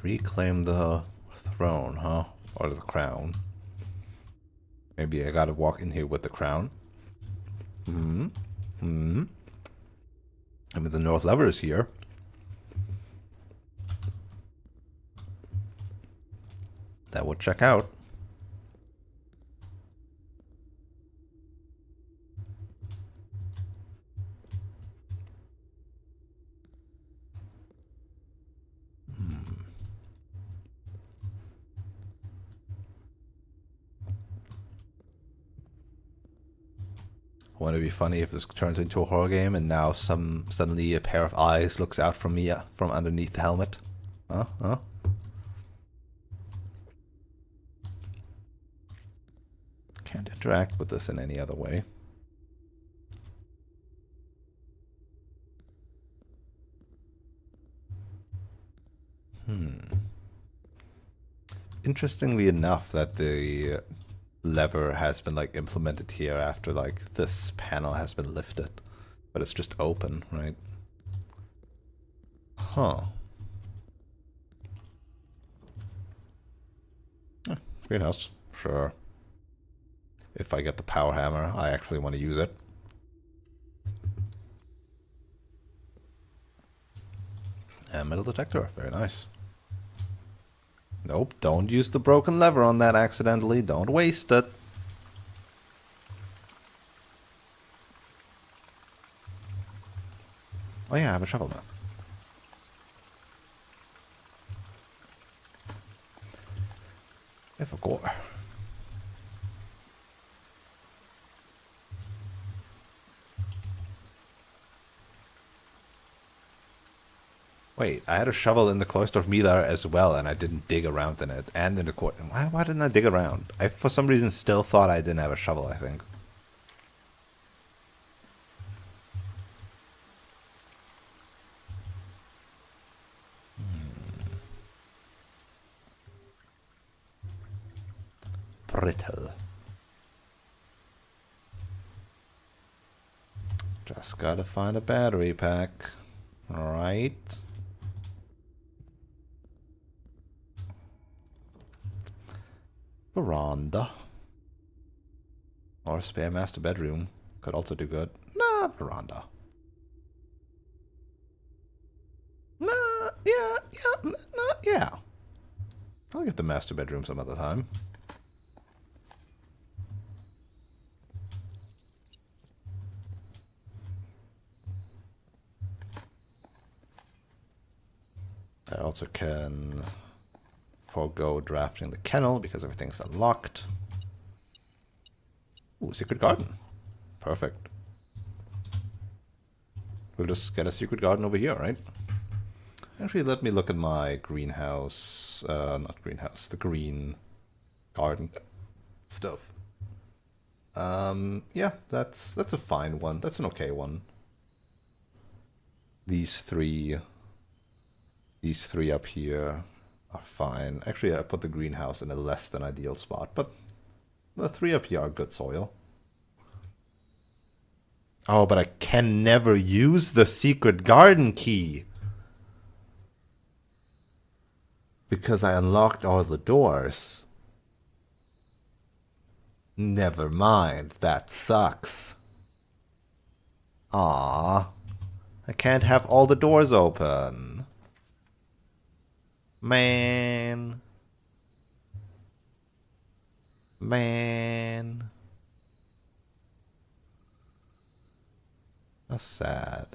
Reclaim the throne, huh? Or the crown. Maybe I gotta walk in here with the crown. I mean, the north lever is here. That would check out. Wouldn't it be funny if this turns into a horror game and now suddenly a pair of eyes looks out from me from underneath the helmet? Huh? Can't interact with this in any other way. Interestingly enough, that the lever has been like implemented here after like this panel has been lifted, but it's just open, right? Huh. Greenhouse, sure. If I get the power hammer, I actually want to use it. And metal detector, very nice. Nope, don't use the broken lever on that accidentally. Don't waste it. Oh yeah, I have a shovel now. I forgot. Wait, I had a shovel in the Cloister of Milar as well, and I didn't dig around in it, and in the court. Why didn't I dig around? I, for some reason, still thought I didn't have a shovel, I think. Brittle. Just gotta find a battery pack. Alright. Veranda. Or spare master bedroom. Could also do good. Nah, veranda. Nah, yeah. I'll get the master bedroom some other time. I also can forego drafting the kennel because everything's unlocked. Ooh, secret garden. Perfect. We'll just get a secret garden over here, right? Actually, let me look at my greenhouse. Not greenhouse, the green garden stuff. Yeah, that's a fine one. That's an okay one. These three up here are fine. Actually, I put the greenhouse in a less than ideal spot, but the three up here are good soil. Oh, but I can never use the secret garden key. Because I unlocked all the doors. Never mind, that sucks. Ah, I can't have all the doors open. Man. Man. That's sad.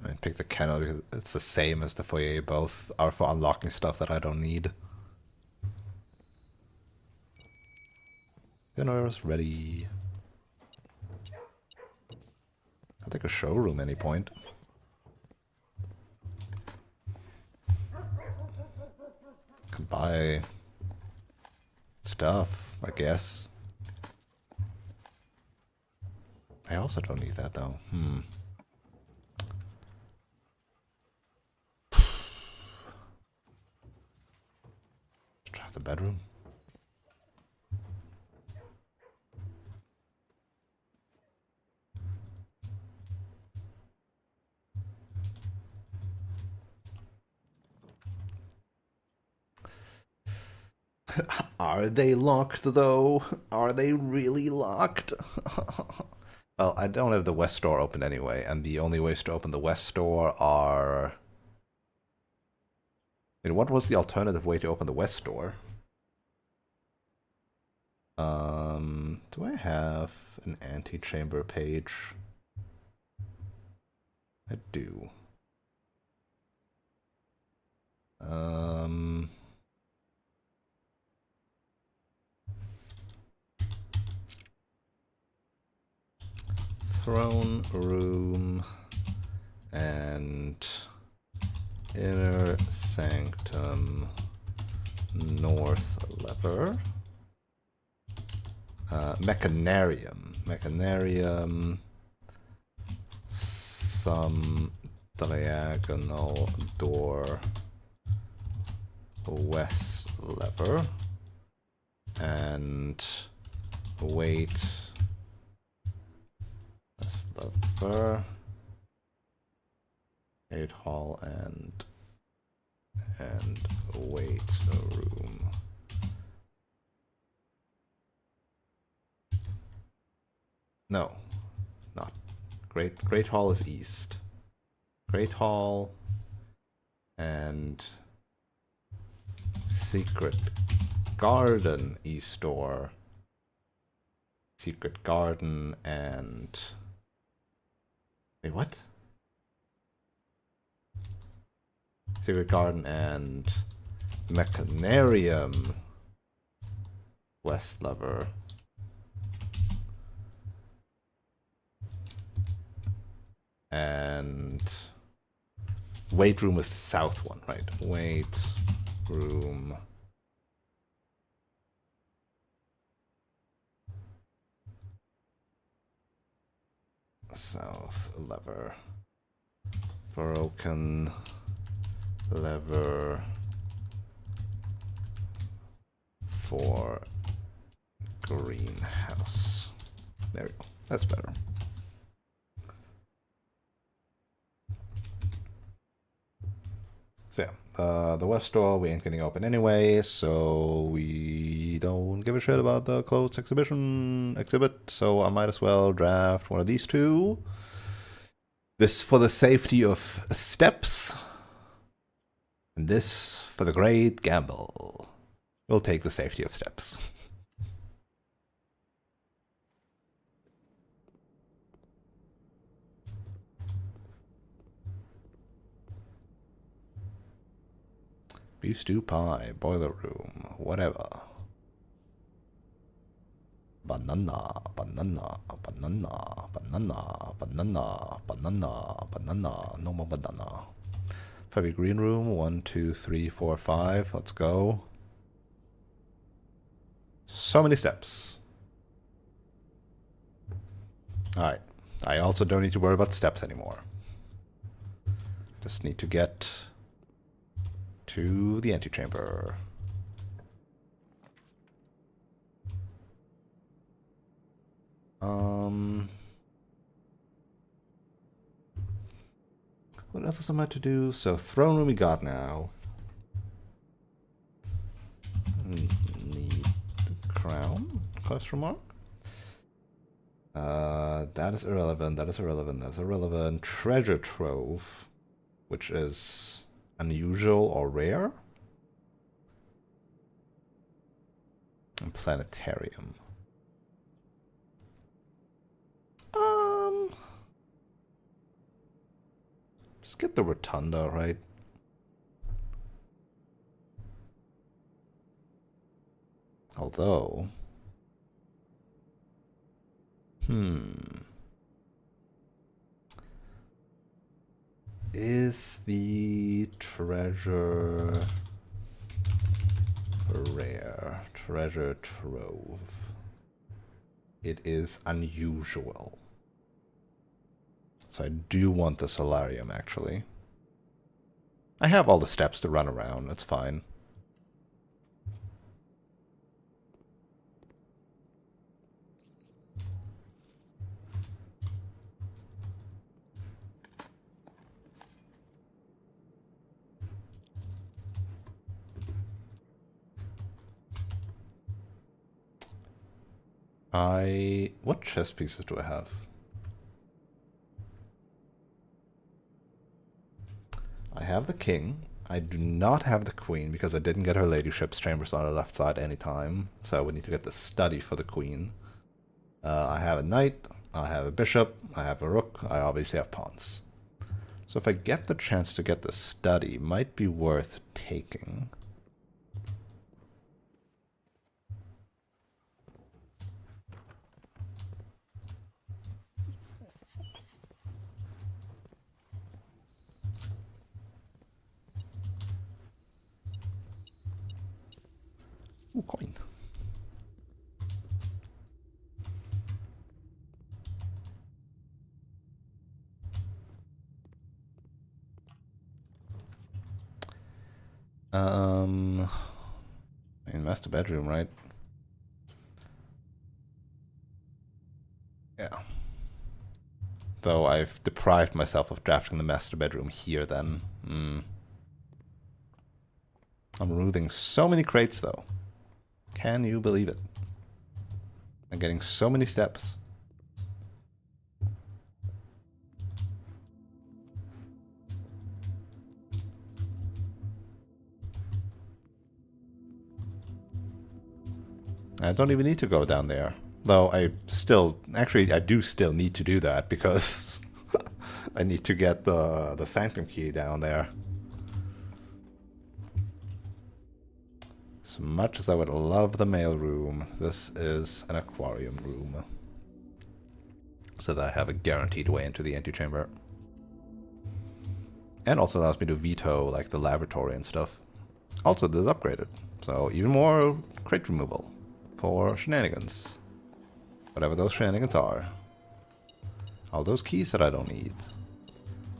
I mean, pick the kennel because it's the same as the foyer. Both are for unlocking stuff that I don't need. Dinner is ready. I'll take a showroom any point. Can buy stuff, I guess. I also don't need that though. Let's try the bedroom. Are they locked though? Are they really locked? Well, I don't have the west door open anyway, and the only ways to open the west door are... Wait, what was the alternative way to open the west door? Do I have an antechamber page? I do. Throne room and inner sanctum north lever. Mechanarium. Some diagonal door west lever. And wait. West lever. Gate hall and wait room. No, not. Great Hall is east. Great Hall and Secret Garden east door. Secret Garden and... Wait, what? Secret Garden and Mechanarium west lever. And weight room is the south one, right? Weight room. South lever. Broken lever for greenhouse. There we go. That's better. So yeah, the west door we ain't getting open anyway, so we don't give a shit about the closed exhibit, so I might as well draft one of these two. This for the safety of steps, and this for the great gamble. We'll take the safety of steps. Beef stew pie, boiler room, whatever. Banana, banana, banana, banana, banana, banana, banana, no more banana. Heavy green room, 1, 2, 3, 4, 5, let's go. So many steps. Alright, I also don't need to worry about steps anymore. Just need to get to the antechamber. What else am I to do? So throne room we got now. Need the crown? Question mark. That is irrelevant. That is irrelevant. That's irrelevant. Treasure trove, which is unusual or rare. And planetarium. Just get the rotunda, right? Although, is the treasure rare? Treasure trove. It is unusual. So I do want the solarium, actually. I have all the steps to run around, that's fine. What chess pieces do I have? I have the king. I do not have the queen because I didn't get her ladyship's chambers on the left side anytime. So I would need to get the study for the queen. I have a knight. I have a bishop. I have a rook. I obviously have pawns. So if I get the chance to get the study, it might be worth taking. Ooh, coin. In master bedroom, right? Yeah. Though I've deprived myself of drafting the master bedroom here then. I'm removing so many crates though. Can you believe it? I'm getting so many steps. I don't even need to go down there. Though I do still need to do that because I need to get the sanctum key down there. As much as I would love the mail room, this is an aquarium room. So that I have a guaranteed way into the antechamber. And also allows me to veto like the laboratory and stuff. Also, this is upgraded. So even more crate removal for shenanigans. Whatever those shenanigans are. All those keys that I don't need.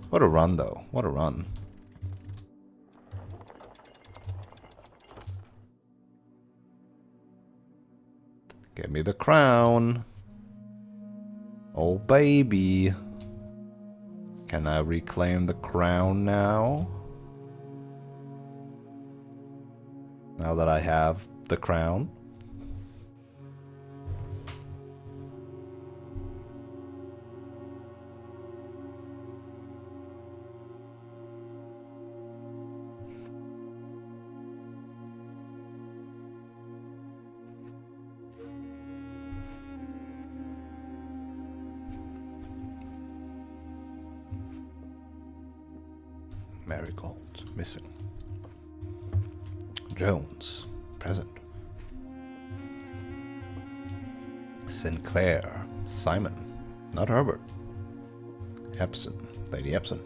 What a run though. What a run. Give me the crown. Oh baby. Can I reclaim the crown now? Now that I have the crown. Marigold, missing. Jones, present. Sinclair, Simon, not Herbert. Epson, Lady Epson.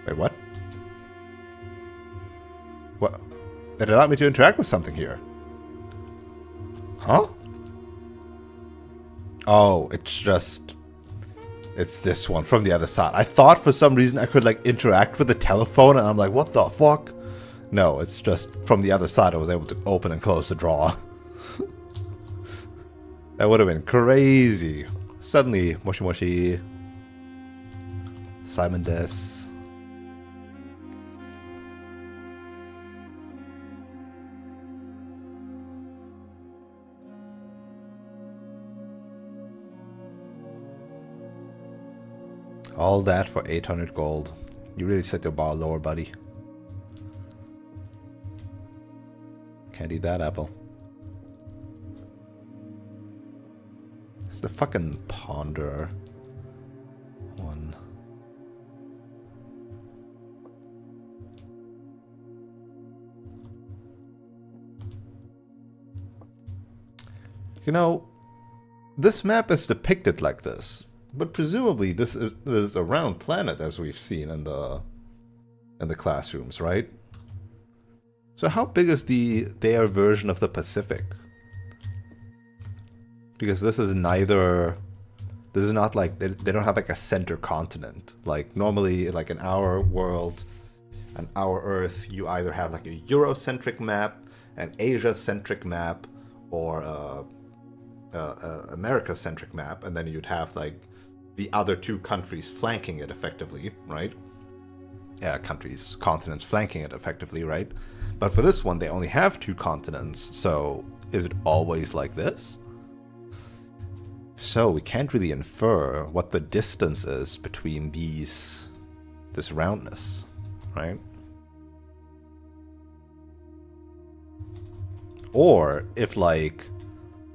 Wait, what? What? It allowed me to interact with something here. Huh? Oh, it's just... It's this one from the other side. I thought for some reason I could like interact with the telephone, and I'm like, what the fuck? No, it's just from the other side I was able to open and close the drawer. That would have been crazy. Suddenly, Moshi Moshi. Simon Des. All that for 800 gold. You really set your bar lower, buddy. Can't eat that apple. It's the fucking ponder one. You know, this map is depicted like this, but presumably this is a round planet as we've seen in the classrooms, right? So how big is their version of the Pacific? Because this is neither... This is not like... They don't have like a center continent. Like normally, like in our world and our Earth, you either have like a Eurocentric map, an Asia-centric map, or a America-centric map, and then you'd have like the other two countries flanking it effectively, right? Yeah, continents flanking it effectively, right? But for this one, they only have two continents, so is it always like this? So we can't really infer what the distance is between this roundness, right? Or if like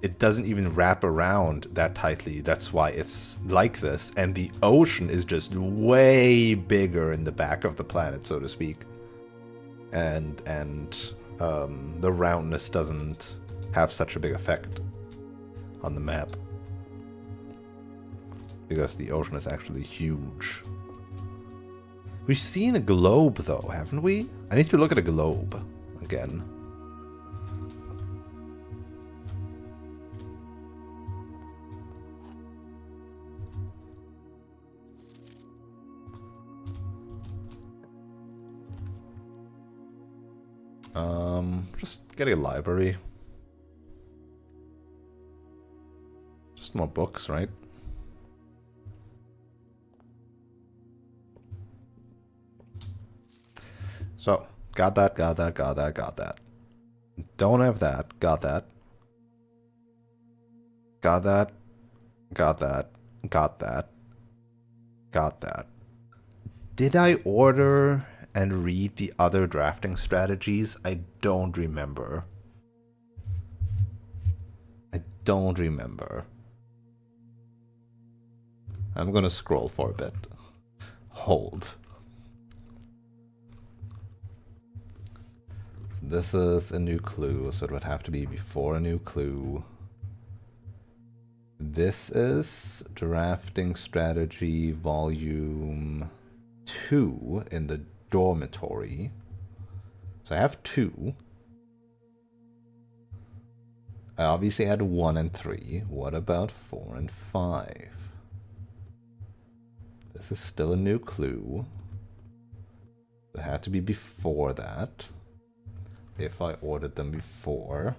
it doesn't even wrap around that tightly, that's why it's like this, and the ocean is just way bigger in the back of the planet, so to speak. And the roundness doesn't have such a big effect on the map. Because the ocean is actually huge. We've seen a globe though, haven't we? I need to look at a globe again. Just getting a library. Just more books, right? So, got that. Don't have that, got that. Got that. Did I order and read the other drafting strategies? I don't remember. I'm gonna scroll for a bit. Hold. So this is a new clue, so it would have to be before a new clue. This is drafting strategy volume 2 in the dormitory. So I have 2. I obviously had 1 and 3. What about 4 and 5? This is still a new clue. It had to be before that. If I ordered them before.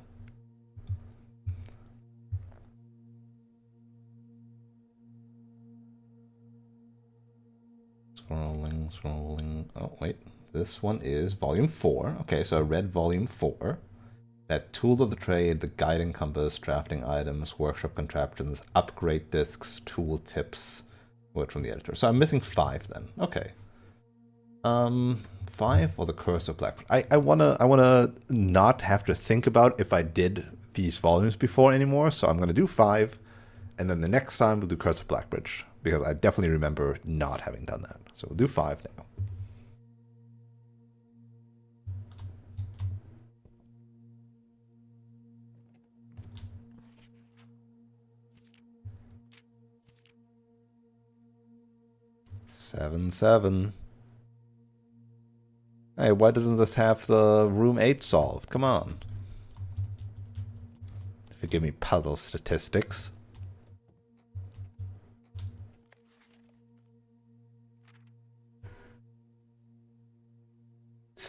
Scrolling. Oh, wait. This one is volume 4. Okay, so I read volume 4. That tools of the trade, the guiding compass, drafting items, workshop contraptions, upgrade discs, tool tips. Word from the editor. So I'm missing 5 then. Okay. 5 or the Curse of Blackbridge. I wanna not have to think about if I did these volumes before anymore. So I'm gonna do 5, and then the next time we'll do Curse of Blackbridge, because I definitely remember not having done that. So we'll do 5 now. Seven. Hey, why doesn't this have the room 8 solved? Come on. If you give me puzzle statistics.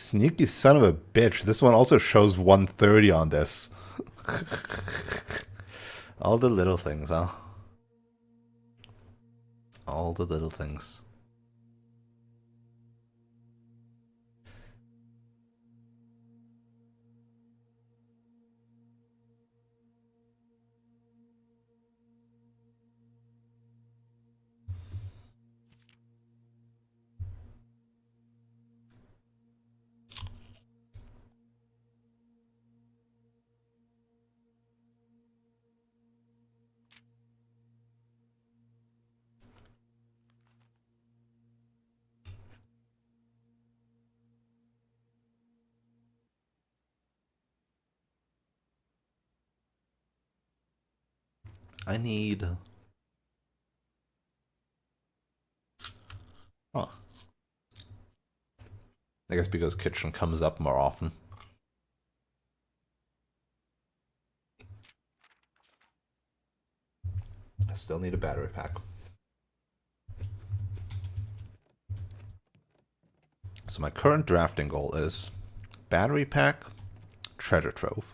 Sneaky son of a bitch. This one also shows 130 on this. All the little things, huh? All the little things. I need... Huh. I guess because kitchen comes up more often. I still need a battery pack. So my current drafting goal is battery pack, treasure trove.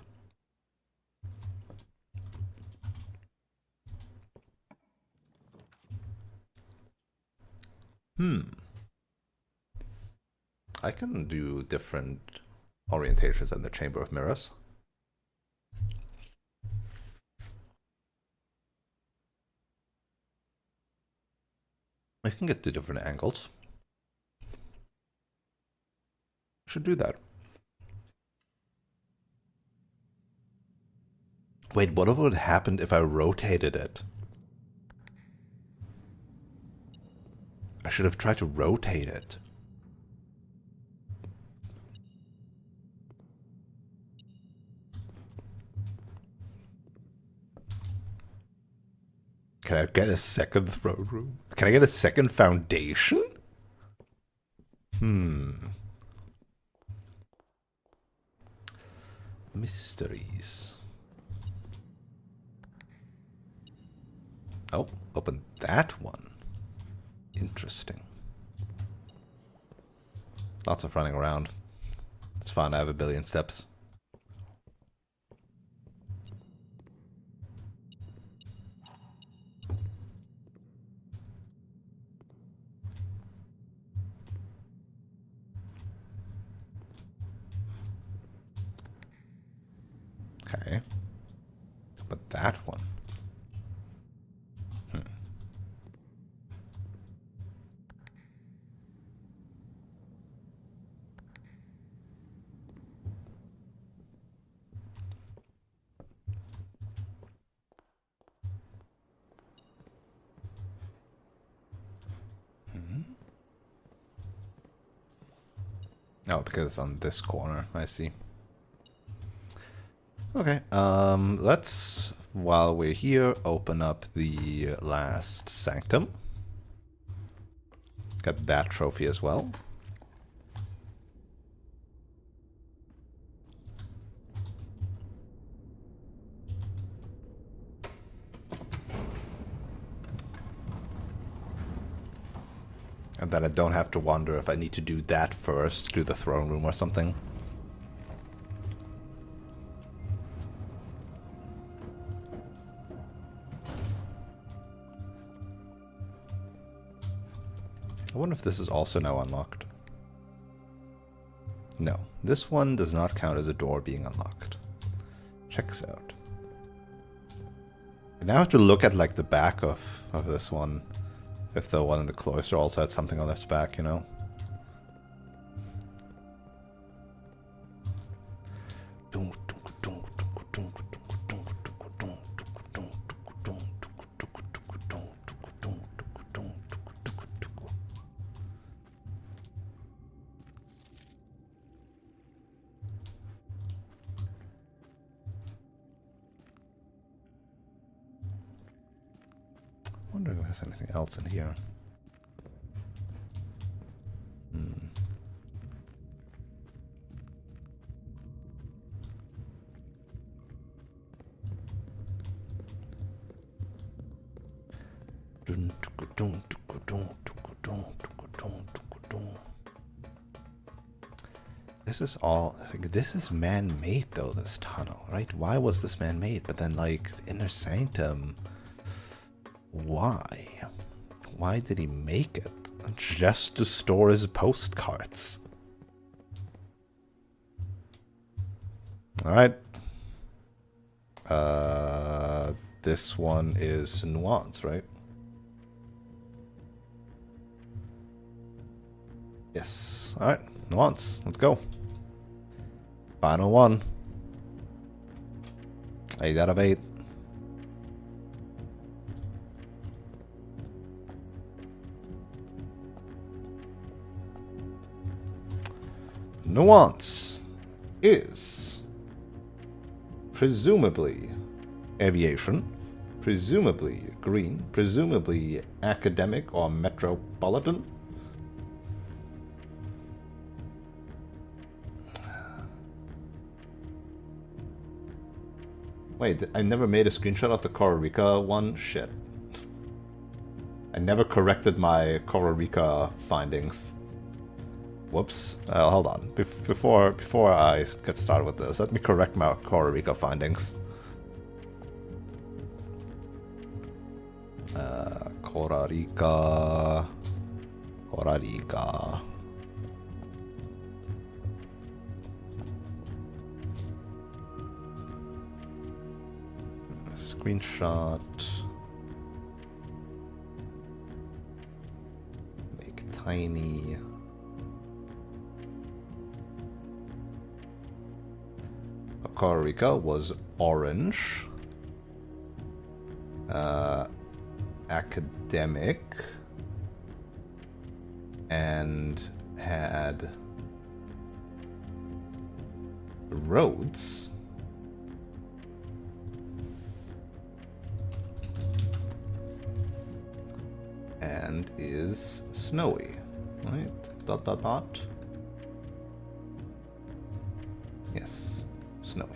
I can do different orientations in the Chamber of Mirrors. I can get to different angles. Should do that. Wait, what would happen if I rotated it? I should have tried to rotate it. Can I get a second throne room? Can I get a second foundation? Mysteries. Oh, open that one. Interesting. Lots of running around. It's fun, I have a billion steps. Okay. But that one. Oh, because it's on this corner, I see. Okay, let's, while we're here, open up the last sanctum. Got that trophy as well. And then I don't have to wonder if I need to do that first, do the throne room or something. I wonder if this is also now unlocked. No, this one does not count as a door being unlocked. Checks out. I now have to look at like the back of this one. If the one in the cloister also had something on its back, you know? I wonder if there's anything else in here. This is all, like, this is man-made though, this tunnel, right? Why was this man-made? But then, like, the Inner Sanctum, why? Why did he make it? Just to store his postcards. Alright. This one is Nuance, right? Yes. Alright, Nuance. Let's go. Final one. 8 out of 8. Nuance is presumably aviation, presumably green, presumably academic or metropolitan. Wait, I never made a screenshot of the Costa Rica one? Shit. I never corrected my Costa Rica findings. Whoops. Hold on. Before I get started with this, let me correct my Costa Rica findings. Costa Rica. Costa Rica. Screenshot. Make tiny. Costa Rica was orange. Academic. And had roads. And is snowy, right? ... Yes, snowy.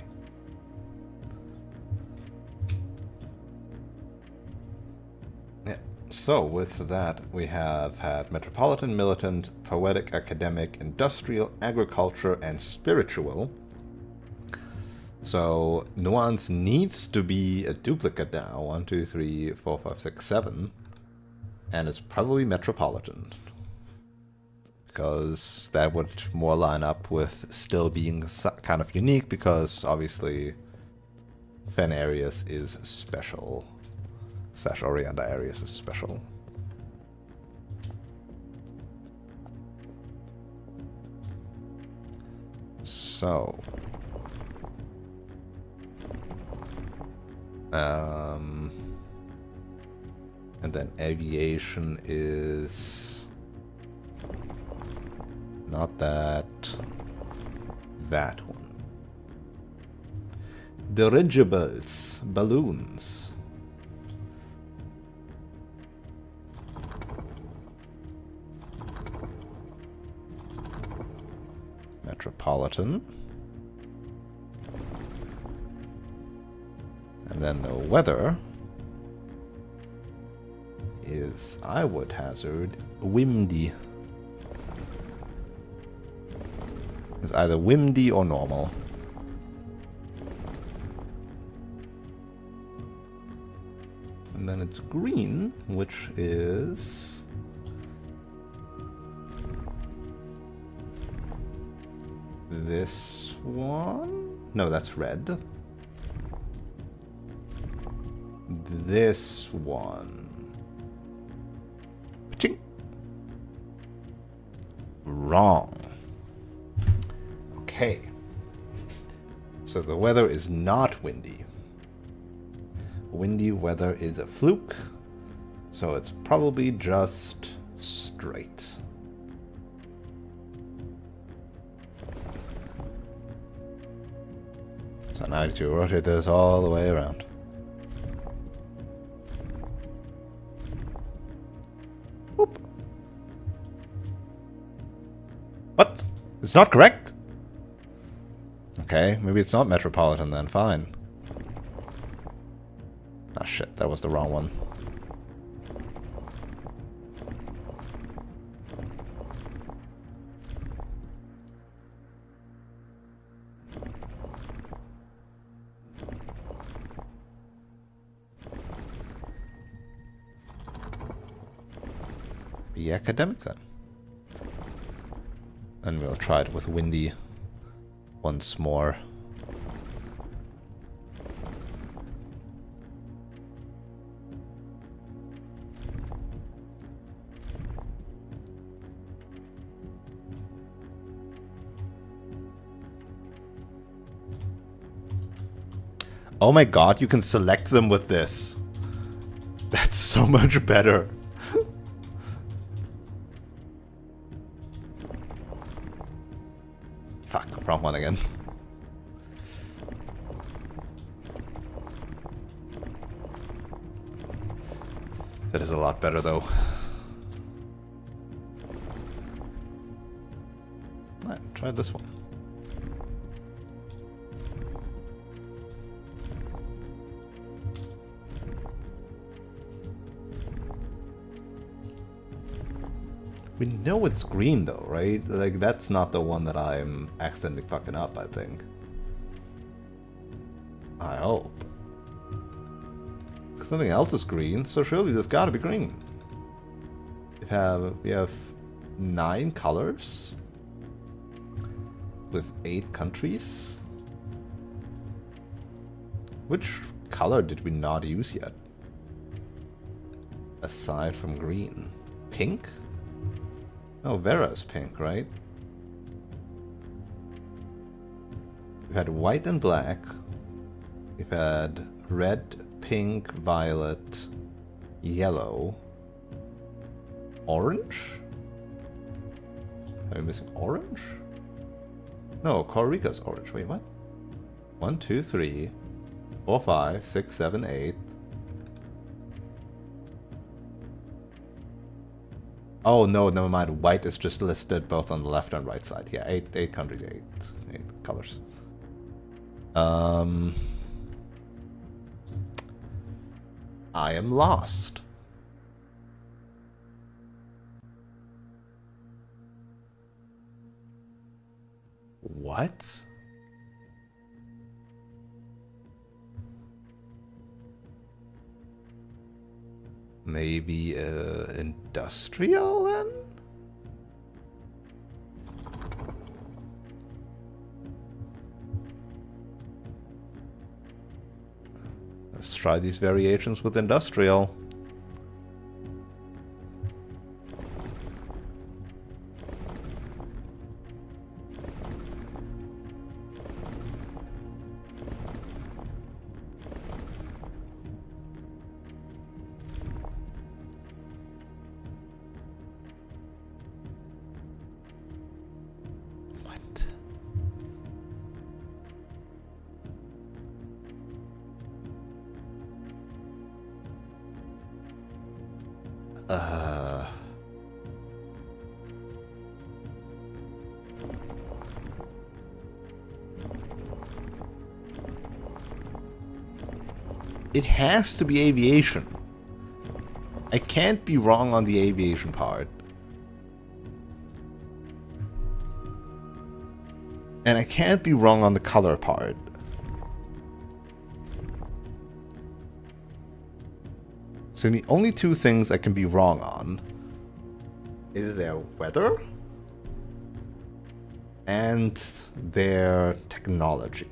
Yeah, so with that, we have had metropolitan, militant, poetic, academic, industrial, agriculture, and spiritual. So Nuance needs to be a duplicate now. 1, 2, 3, 4, 5, 6, 7. And it's probably metropolitan. Because that would more line up with still being kind of unique, because obviously Fen Arius is special. / Orianda Arius is special. So and then aviation is not that one. Dirigibles, balloons. Metropolitan. And then the weather is, I would hazard, windy. It's either windy or normal. And then it's green, which is this one? No, that's red. This one. Ching. Wrong. Okay. So the weather is not windy. Windy weather is a fluke. So it's probably just straight. So now I need to rotate this all the way around. Whoop. What? It's not correct? Okay, maybe it's not metropolitan then, fine. Ah shit, that was the wrong one. Be academic then. And we'll try it with windy once more. Oh my god, you can select them with this. That's so much better. Fuck, wrong one again. That is a lot better though. Alright, try this one. We know it's green though, right? Like, that's not the one that I'm accidentally fucking up, I think. I hope. Something else is green, so surely there's gotta be green. We have 9 colors with 8 countries. Which color did we not use yet? Aside from green. Pink? Oh, Vera's pink, right? We've had white and black. We've had red, pink, violet, yellow, orange? Are we missing orange? No, Costa Rica's orange. Wait, what? 1, 2, 3, 4, 5, 6, 7, 8. Oh no, never mind. White is just listed both on the left and right side. Yeah, 8 countries, 8 colors. I am lost. What? Maybe industrial then? Let's try these variations with industrial. It has to be aviation. I can't be wrong on the aviation part. And I can't be wrong on the color part. So the only 2 things I can be wrong on is their weather and their technology.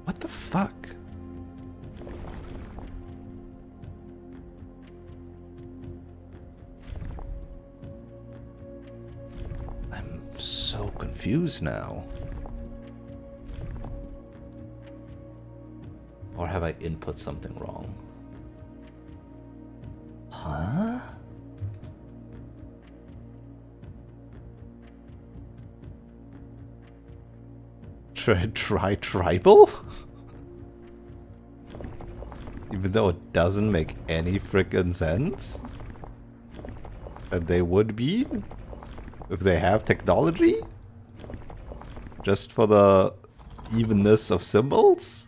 What the fuck? I'm so confused now. Or have I input something wrong? Huh? Try tribal? Even though it doesn't make any frickin' sense? And they would be? If they have technology? Just for the evenness of symbols?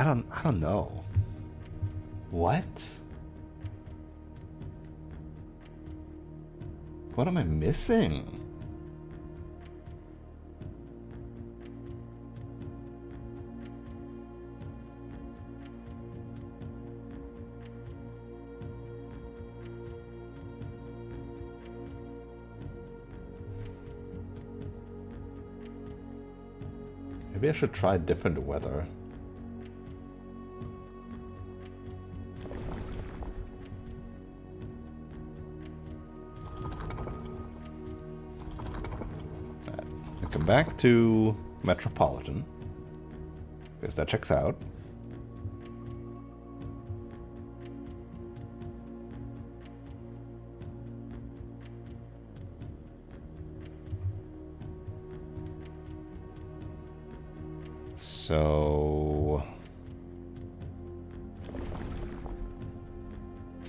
I don't know. What? What am I missing? Maybe I should try different weather. Come back to Metropolitan, because that checks out. So...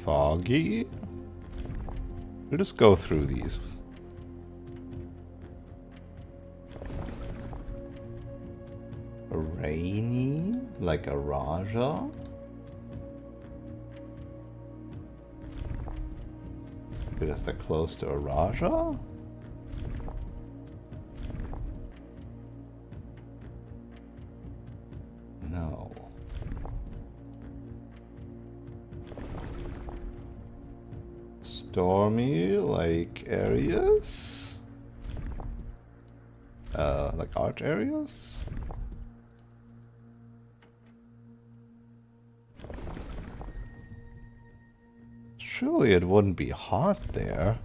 foggy? We'll just go through these. Rainy, like a Raja. Because they're close to a Raja? No. Stormy, like areas? Like art areas? Surely it wouldn't be hot there.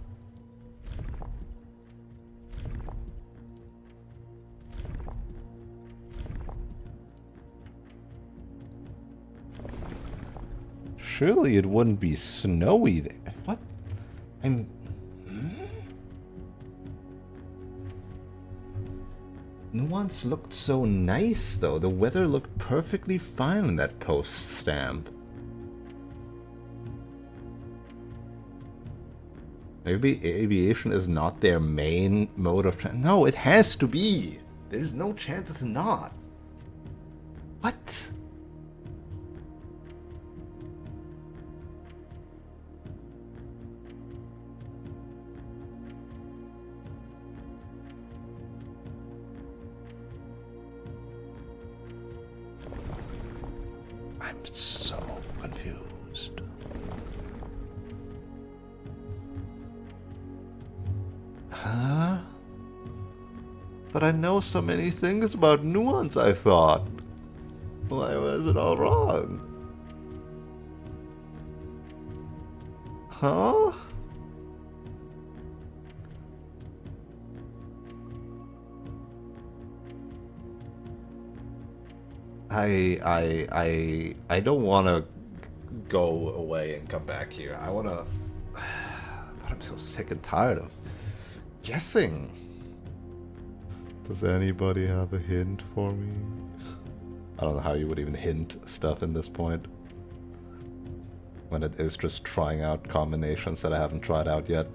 Surely it wouldn't be snowy there. What? Nuance looked so nice though. The weather looked perfectly fine in that post stamp. Maybe aviation is not their main mode of transport. No, it has to be. There's no chance it's not. What? I'm so confused. Huh? But I know so many things about Nuance, I thought. Why was it all wrong? Huh? I don't want to go away and come back here. I want to... But I'm so sick and tired of guessing. Does anybody have a hint for me? I don't know how you would even hint stuff in this point, when it is just trying out combinations that I haven't tried out yet.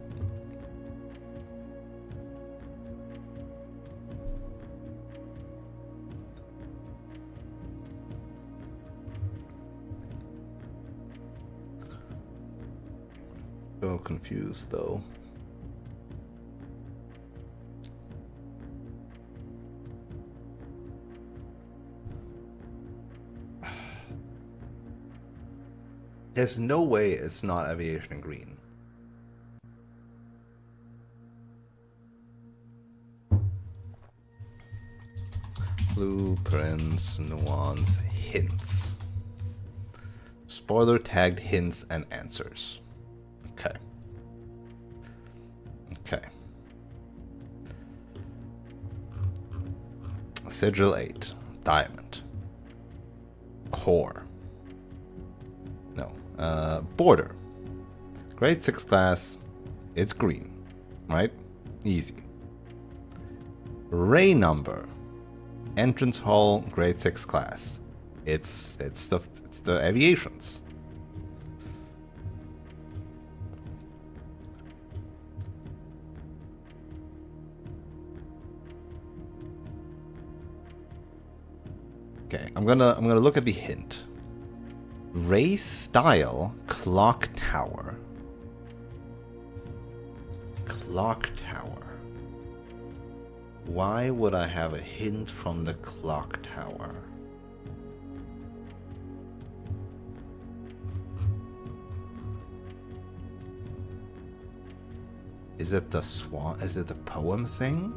So confused though. There's no way it's not aviation in green. Blueprints, nuance, hints. Spoiler tagged hints and answers. Okay. Okay. Sigil 8. Diamond. Core. No. Border. Grade 6 class. It's green. Right? Easy. Ray number. Entrance hall. Grade 6 class. It's the aviations. Okay, I'm gonna look at the hint. Race style clock tower. Clock tower. Why would I have a hint from the clock tower? Is it the swan? Is it the poem thing?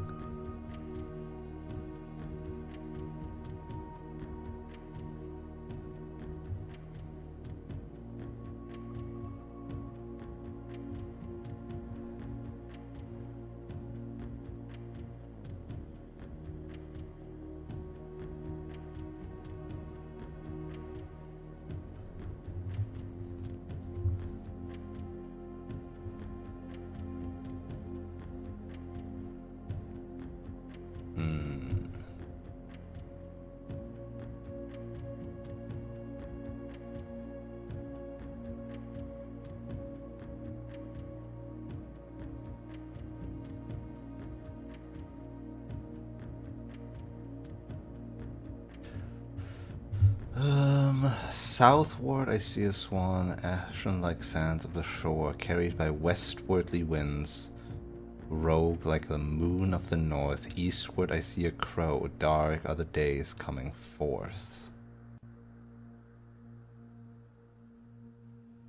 Southward I see a swan, ashen like sands of the shore, carried by westwardly winds, rogue like the moon of the north. Eastward I see a crow, dark are the days coming forth.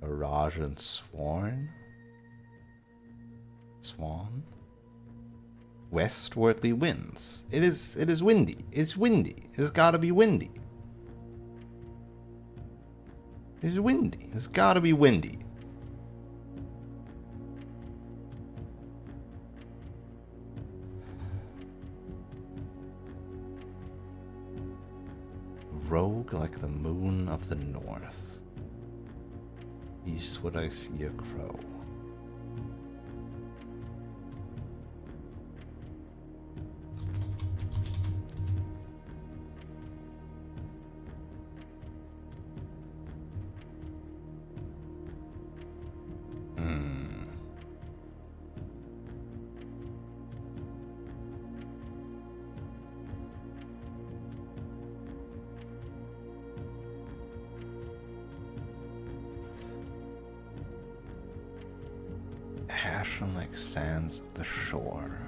A Rajan sworn? Swan? Westwardly winds. It is windy. It's windy. It's gotta be windy. It's windy. It's gotta be windy. Rogue like the moon of the north. Eastward I see a crow. Ashen like sands of the shore,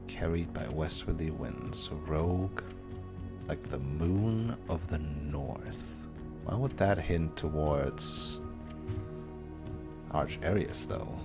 carried by westerly winds, rogue like the moon of the north. Why would that hint towards Archarius, though?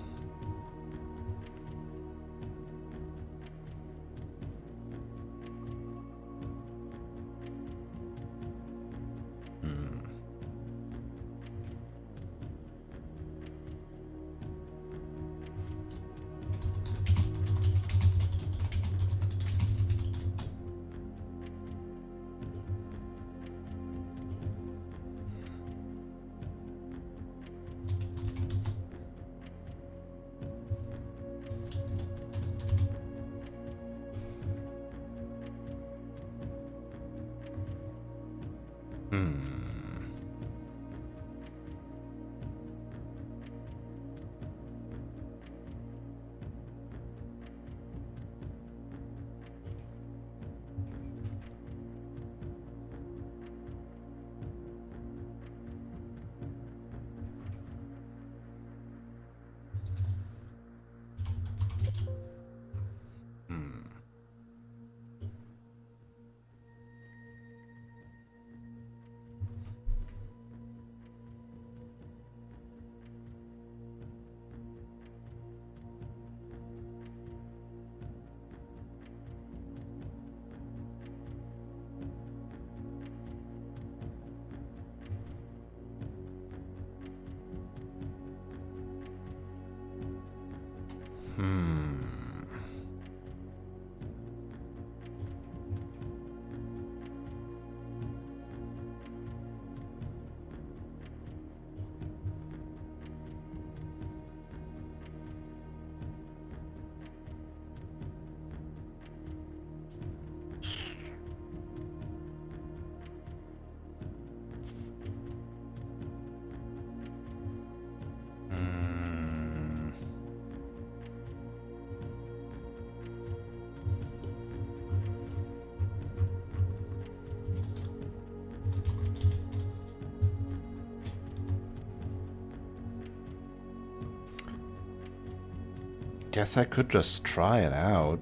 Guess I could just try it out.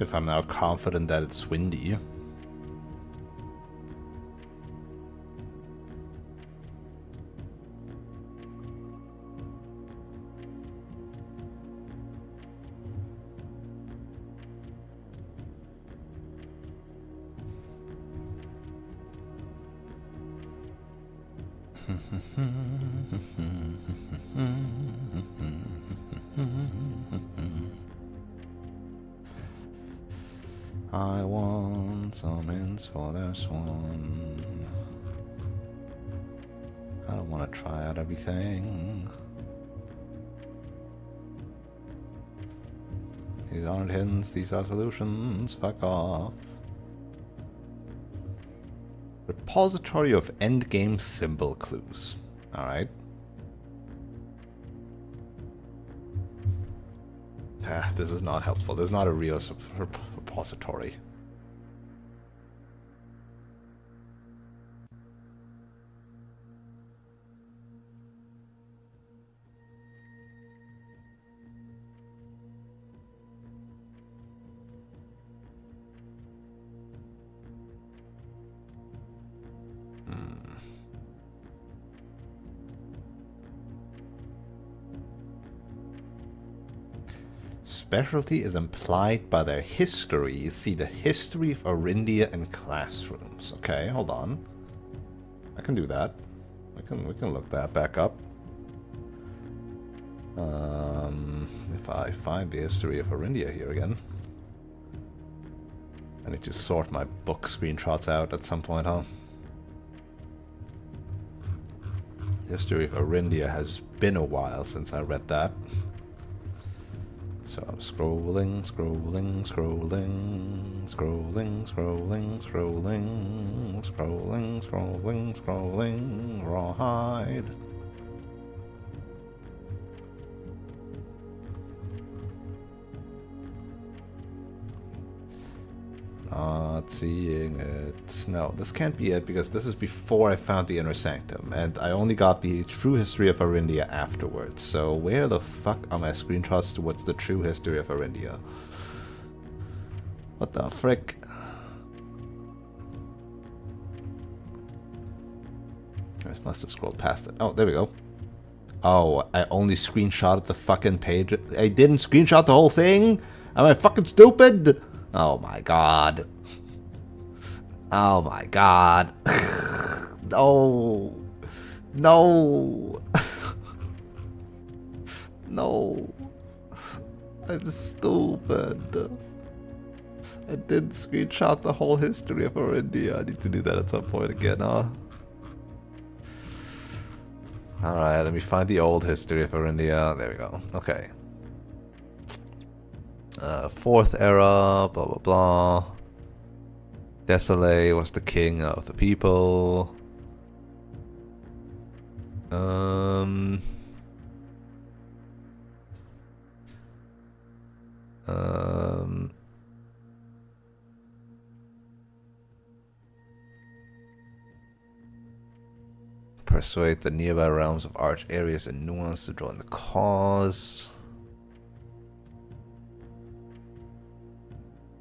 If I'm now confident that it's windy. I want some ins for this one. I don't want to try out everything. These aren't hints, these are solutions. Fuck off. Repository of endgame symbol clues. Alright. This is not helpful. This is not a real repository. Specialty is implied by their history. See the history of Arindia and classrooms. Okay, hold on. I can do that. We can look that back up. If I find the history of Arindia here again. I need to sort my book screenshots out at some point, huh? The history of Arindia has been a while since I read that. So I'm scrolling, scrolling, scrolling, scrolling, scrolling, scrolling, scrolling, scrolling, scrolling, rawhide. Not seeing it. No, this can't be it because this is before I found the Inner Sanctum, and I only got the true history of Arindia afterwards. So where the fuck are my screenshots to what's the true history of Arindia? What the frick? I must have scrolled past it. Oh, there we go. Oh, I only screenshotted the fucking page. I didn't screenshot the whole thing? Am I fucking stupid? Oh my god. Oh my god. No. No. No. I'm stupid. I didn't screenshot the whole history of Arindia. I need to do that at some point again, huh? Alright, let me find the old history of Arindia. There we go. Okay. Fourth era, blah blah blah. Desolé was the king of the people. Persuade the nearby realms of Arch Areas and Nuance to join the cause.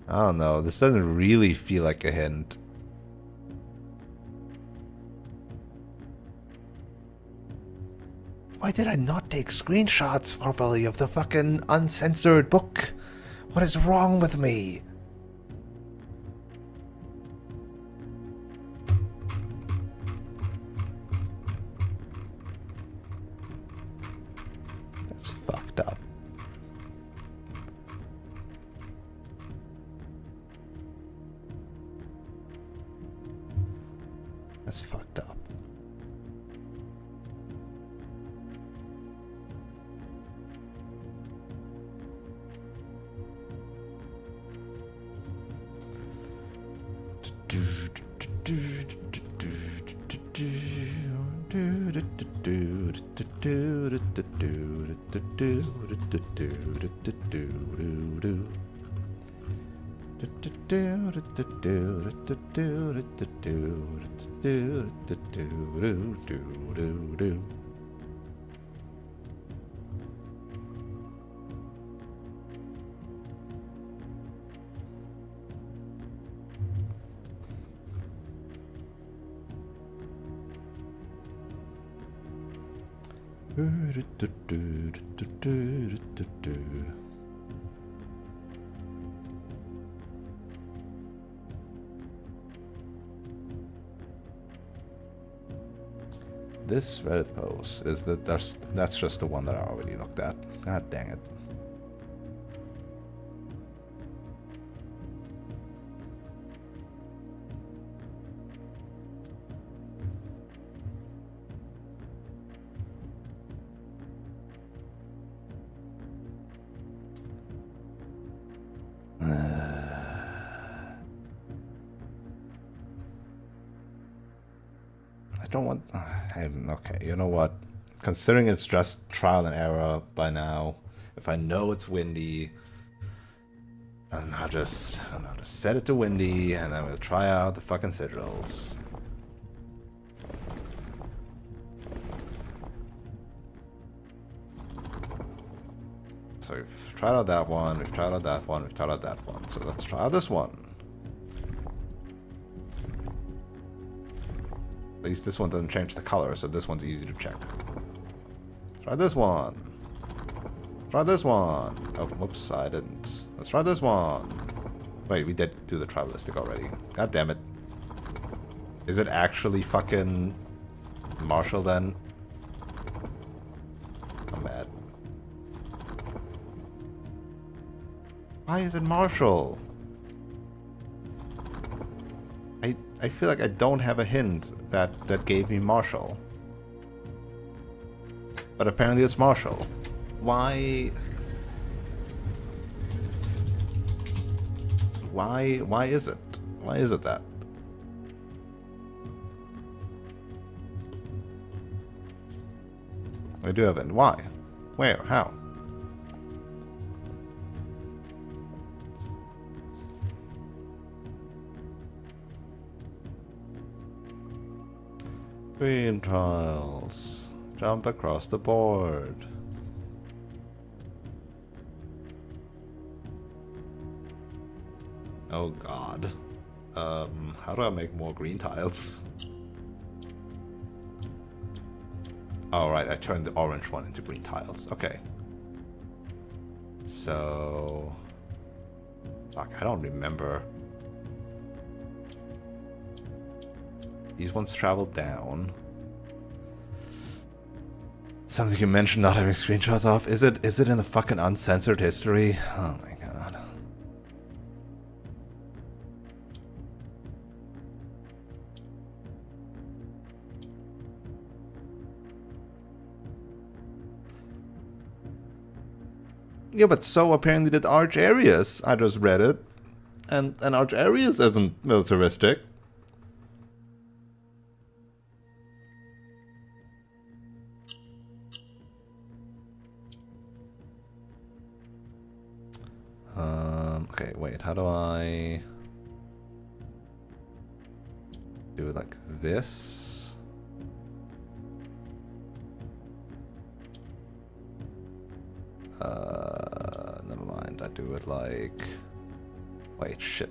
I don't know, this doesn't really feel like a hint. Why did I not take screenshots properly of the fucking uncensored book? What is wrong with me? That's fucked up. That's fucked up. This Reddit post is that's just the one that I already looked at. God dang it. I don't want... okay, you know what? Considering it's just trial and error by now, if I know it's windy, then I'll just set it to windy, and then we'll try out the fucking sigils. So we've tried out that one, we've tried out that one, we've tried out that one. So let's try out this one. At least this one doesn't change the color, so this one's easy to check. Try this one. Try this one. Oh, whoops, I didn't. Let's try this one. Wait, we did do the tribalistic already. God damn it. Is it actually fucking Marshall then? I'm mad. Why is it Marshall? I feel like I don't have a hint that gave me Marshall. But apparently it's Marshall. Why is it? Why is it that? I do have it. Why? Where? How? Green tiles. Jump across the board. Oh god. How do I make more green tiles? Oh right, I turned the orange one into green tiles. Okay. So... fuck, I don't remember. These ones travel down. Something you mentioned not having screenshots of. Is it in the fucking uncensored history? Oh my god. Yeah, but so apparently did Arch Arias. I just read it. And Arch Arias isn't militaristic. Okay, wait, how do I do it like this? Never mind, I do it like... wait, shit.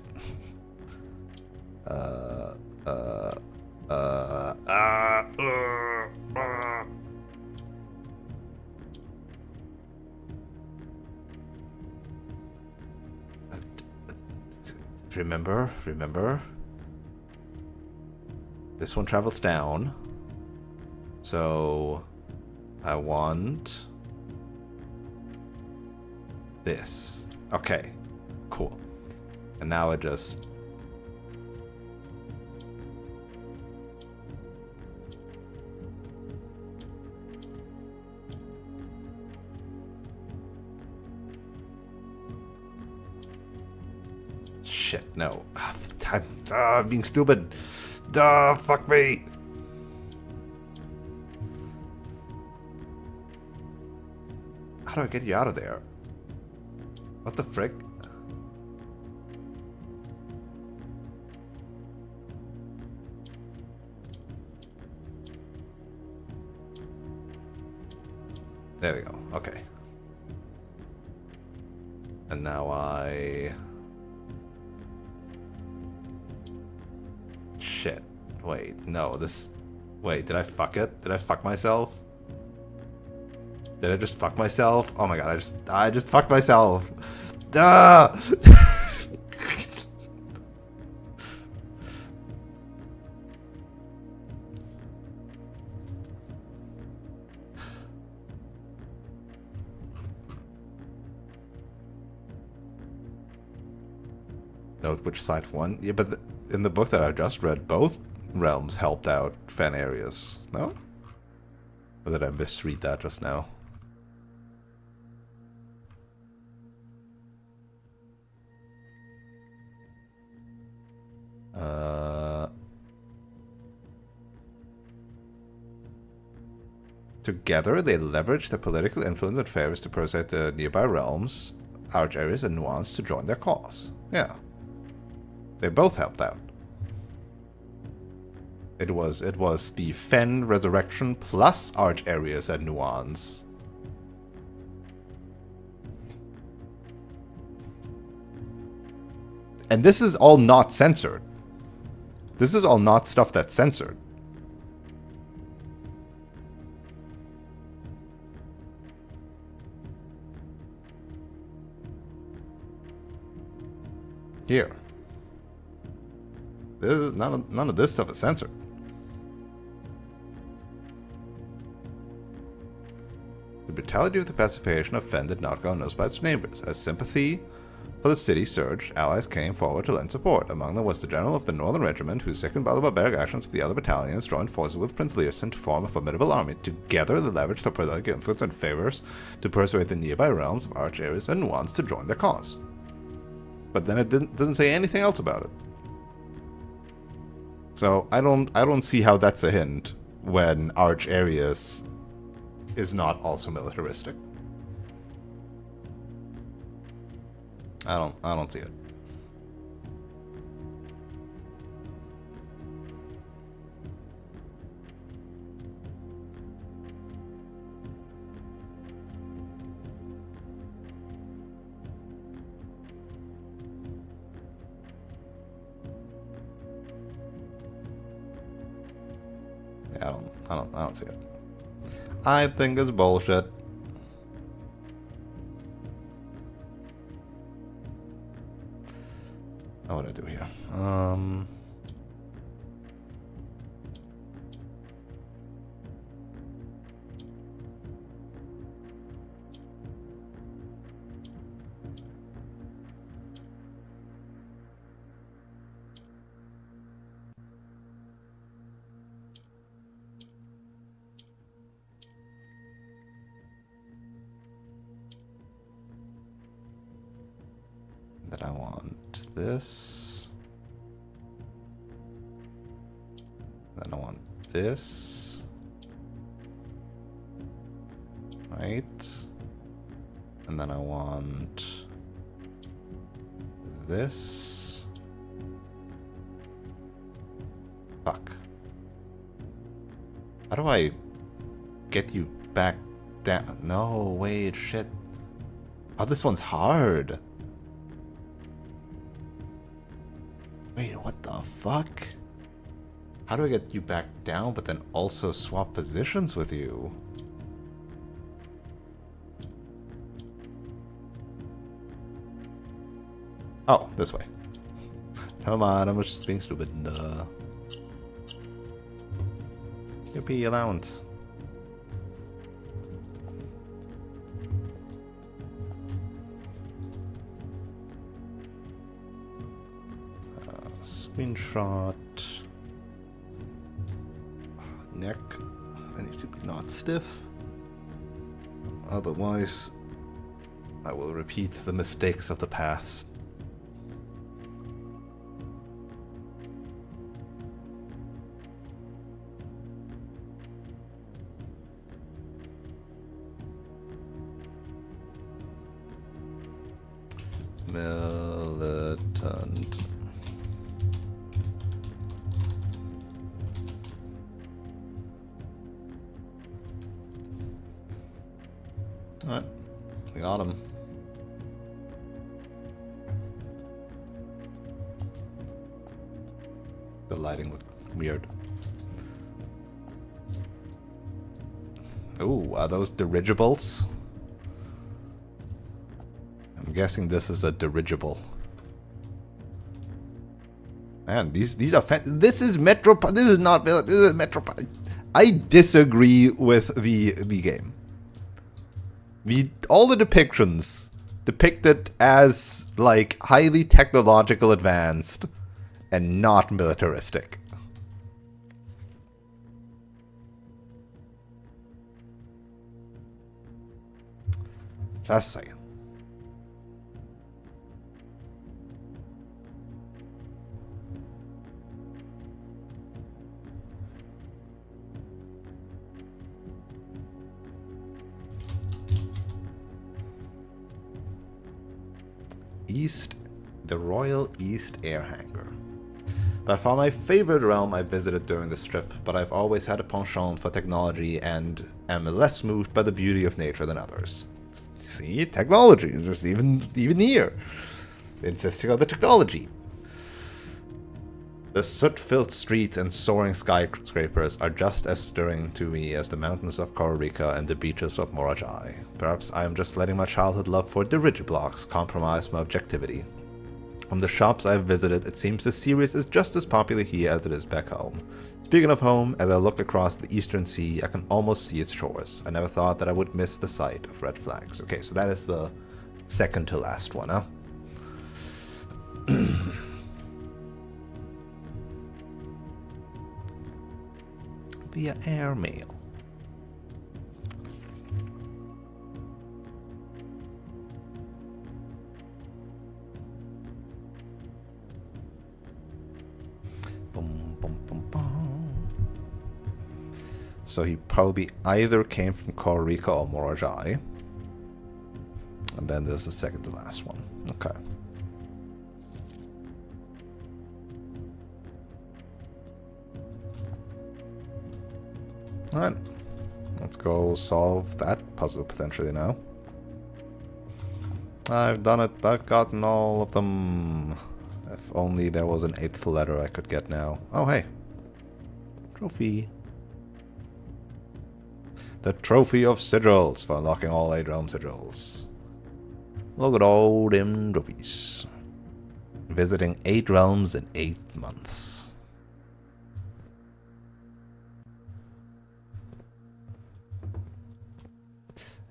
Remember? This one travels down. So I want this. Okay, cool. And now I just... shit, no. I'm being stupid. Fuck me. How do I get you out of there? What the frick? There we go. Okay. And now I... shit. Wait, no, this... wait, did I fuck it? Did I fuck myself? Did I just fuck myself? Oh my god, I just fucked myself. Duh! Note which side won. Yeah, but in the book that I just read, both realms helped out Fen areas. No? Or did I misread that just now? Together, they leveraged their political influence and favors to persuade the nearby realms, Arch areas, and Nuance to join their cause. Yeah. They both helped out. It was the Fen resurrection plus Arch areas and Nuance. And this is all not censored. This is all not stuff that's censored. Here. This is none of this stuff is censored. The brutality of the pacification of Fen did not go unnoticed by its neighbors. As sympathy for the city surged, allies came forward to lend support. Among them was the general of the Northern Regiment, who, sickened by the barbaric actions of the other battalions, joined forces with Prince Learson to form a formidable army. Together, they leveraged their political influence and favors to persuade the nearby realms of Arch areas and Nuance to join their cause. But then it doesn't say anything else about it. So I don't see how that's a hint when Arch areas is not also militaristic. I don't see it. Yeah, I don't see it. I think it's bullshit. What do I do here? Then I want this. Then I want this. Right. And then I want this. Fuck. How do I get you back down? No, wait, shit. Oh, this one's hard. Wait, what the fuck? How do I get you back down, but then also swap positions with you? Oh, this way. Come on, I'm just being stupid. Yippee, allowance. Screenshot. Neck. I need to be not stiff. Otherwise, I will repeat the mistakes of the past. Militant. Alright, we got him. The lighting looked weird. Ooh, are those dirigibles? I'm guessing this is a dirigible. Man, these are this is Metro. This is not. This is Metro. I disagree with the game. All the depictions depicted as like highly technological advanced and not militaristic. Just saying. The Royal East Air Hangar. By far my favorite realm I visited during this trip, but I've always had a penchant for technology and am less moved by the beauty of nature than others. See, technology is just even here. Insisting on the technology. The soot-filled streets and soaring skyscrapers are just as stirring to me as the mountains of Costa Rica and the beaches of Morajai. Perhaps I am just letting my childhood love for dirigiblocks compromise my objectivity. From the shops I've visited, it seems the series is just as popular here as it is back home. Speaking of home, as I look across the eastern sea, I can almost see its shores. I never thought that I would miss the sight of red flags. Okay, so that is the second to last one, huh? Via airmail. Boom, boom, boom, boom. So he probably either came from Costa Rica or Morajai. And then there's the second to last one. Okay. Alright, let's go solve that puzzle potentially now. I've done it, I've gotten all of them. If only there was an 8th letter I could get now. Oh hey, trophy. The trophy of sigils for unlocking all 8 realm sigils. Look at all them trophies. Visiting 8 realms in 8 months.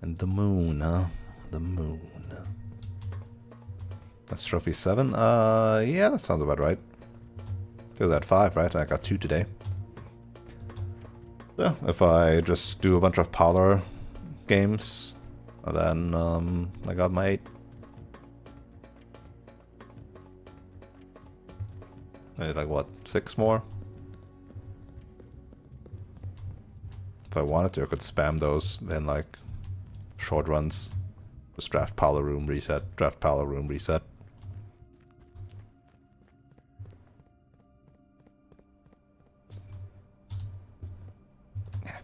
And the moon, huh? The moon. That's trophy 7? Yeah, that sounds about right. Feels at 5, right? I got 2 today. Yeah, if I just do a bunch of parlor games, then I got my 8. Maybe like what, 6 more? If I wanted to, I could spam those in like short runs. Just draft parlor room reset, draft parlor room reset. Yeah.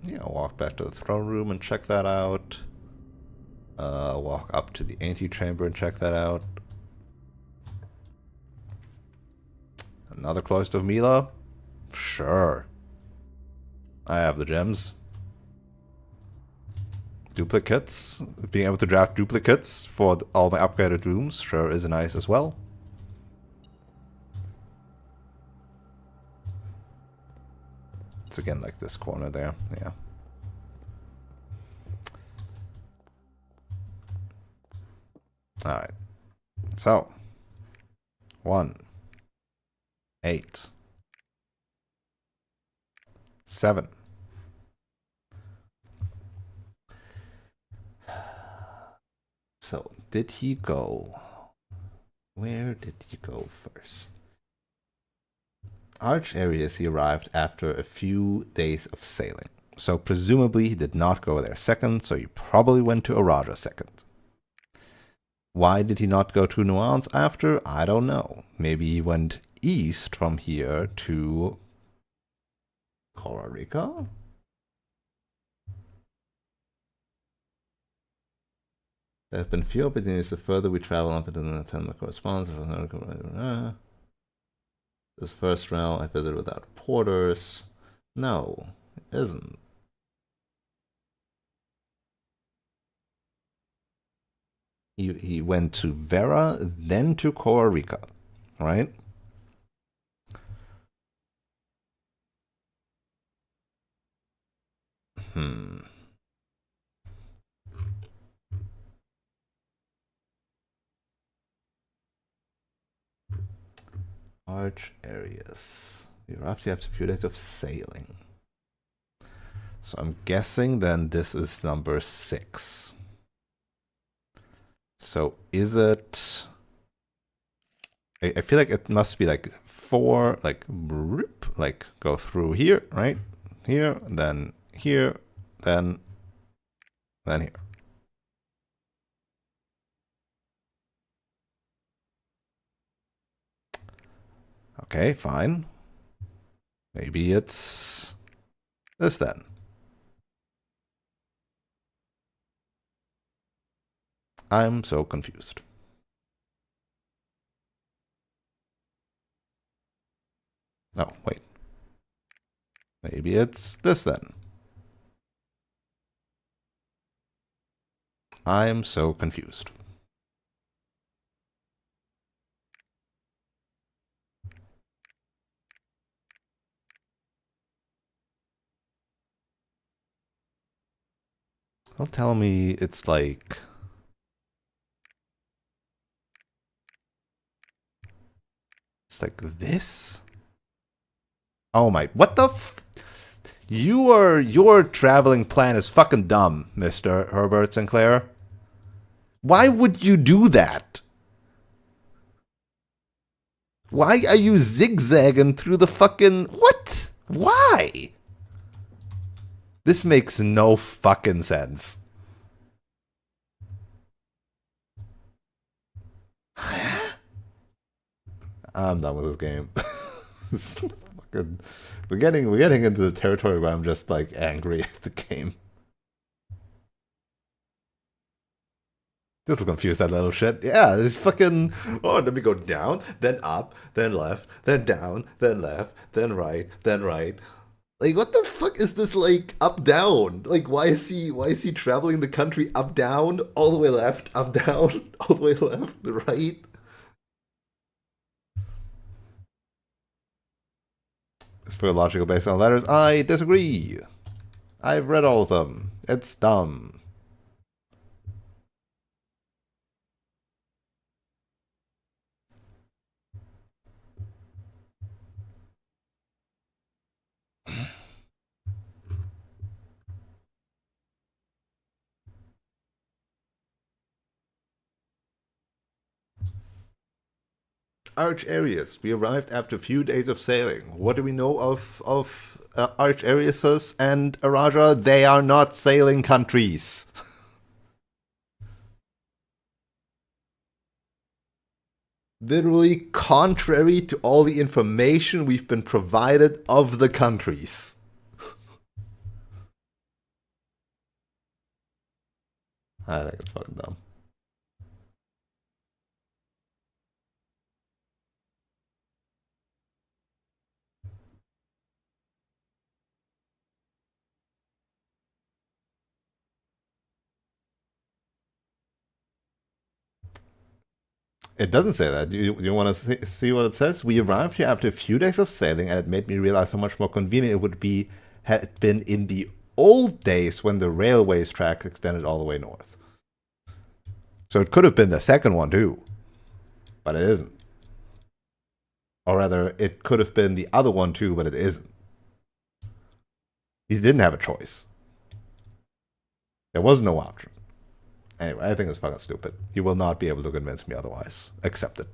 Yeah, I'll walk back to the throne room and check that out. Walk up to the antechamber and check that out. Another Cloister of Mila? Sure. I have the gems. Duplicates? Being able to draft duplicates for all my upgraded rooms sure is nice as well. It's again like this corner there, yeah. Alright. So. 1. 8. 7. So, did he go? Where did he go first? Arch areas he arrived after a few days of sailing. So presumably he did not go there second, so he probably went to Araja second. Why did he not go to Nuance after? I don't know. Maybe he went east from here to Costa Rica? There have been few opportunities the further we travel up into the Nintendo correspondence. This first round I visited without porters. No, it isn't. He went to Vera, then to Costa Rica, right? Arch areas. We roughly have a few days of sailing. So I'm guessing then this is number 6. So is it... I feel like it must be like 4, like go through here, right? Here, then here, then here. Okay, fine. Maybe it's this then. I'm so confused. Oh, wait. Maybe it's this then. I'm so confused. Don't tell me it's like... It's like this? Oh my... What the f... Your traveling plan is fucking dumb, Mr. Herbert Sinclair. Why would you do that? Why are you zigzagging through the fucking... What? Why? This makes no fucking sense. I'm done with this game. Fucking, we're getting into the territory where I'm just like angry at the game. This will confuse that little shit. Yeah, it's fucking... Oh, let me go down, then up, then left, then down, then left, then right, then right. Like, what the fuck is this, like, up, down? Like, why is he traveling the country up, down, all the way left, up, down, all the way left, right? It's for logical based on letters. I disagree. I've read all of them. It's dumb. Arch areas. We arrived after a few days of sailing. What do we know of Arch areas and Araja? They are not sailing countries. Literally contrary to all the information we've been provided of the countries. I think it's fucking dumb. It doesn't say that. You want to see what it says? We arrived here after a few days of sailing, and it made me realize how much more convenient it would be had been in the old days when the railways track extended all the way north. So it could have been the second one too, but it isn't. Or rather, it could have been the other one too, but it isn't. He didn't have a choice. There was no option. Anyway, I think it's fucking stupid. You will not be able to convince me otherwise. Accept it.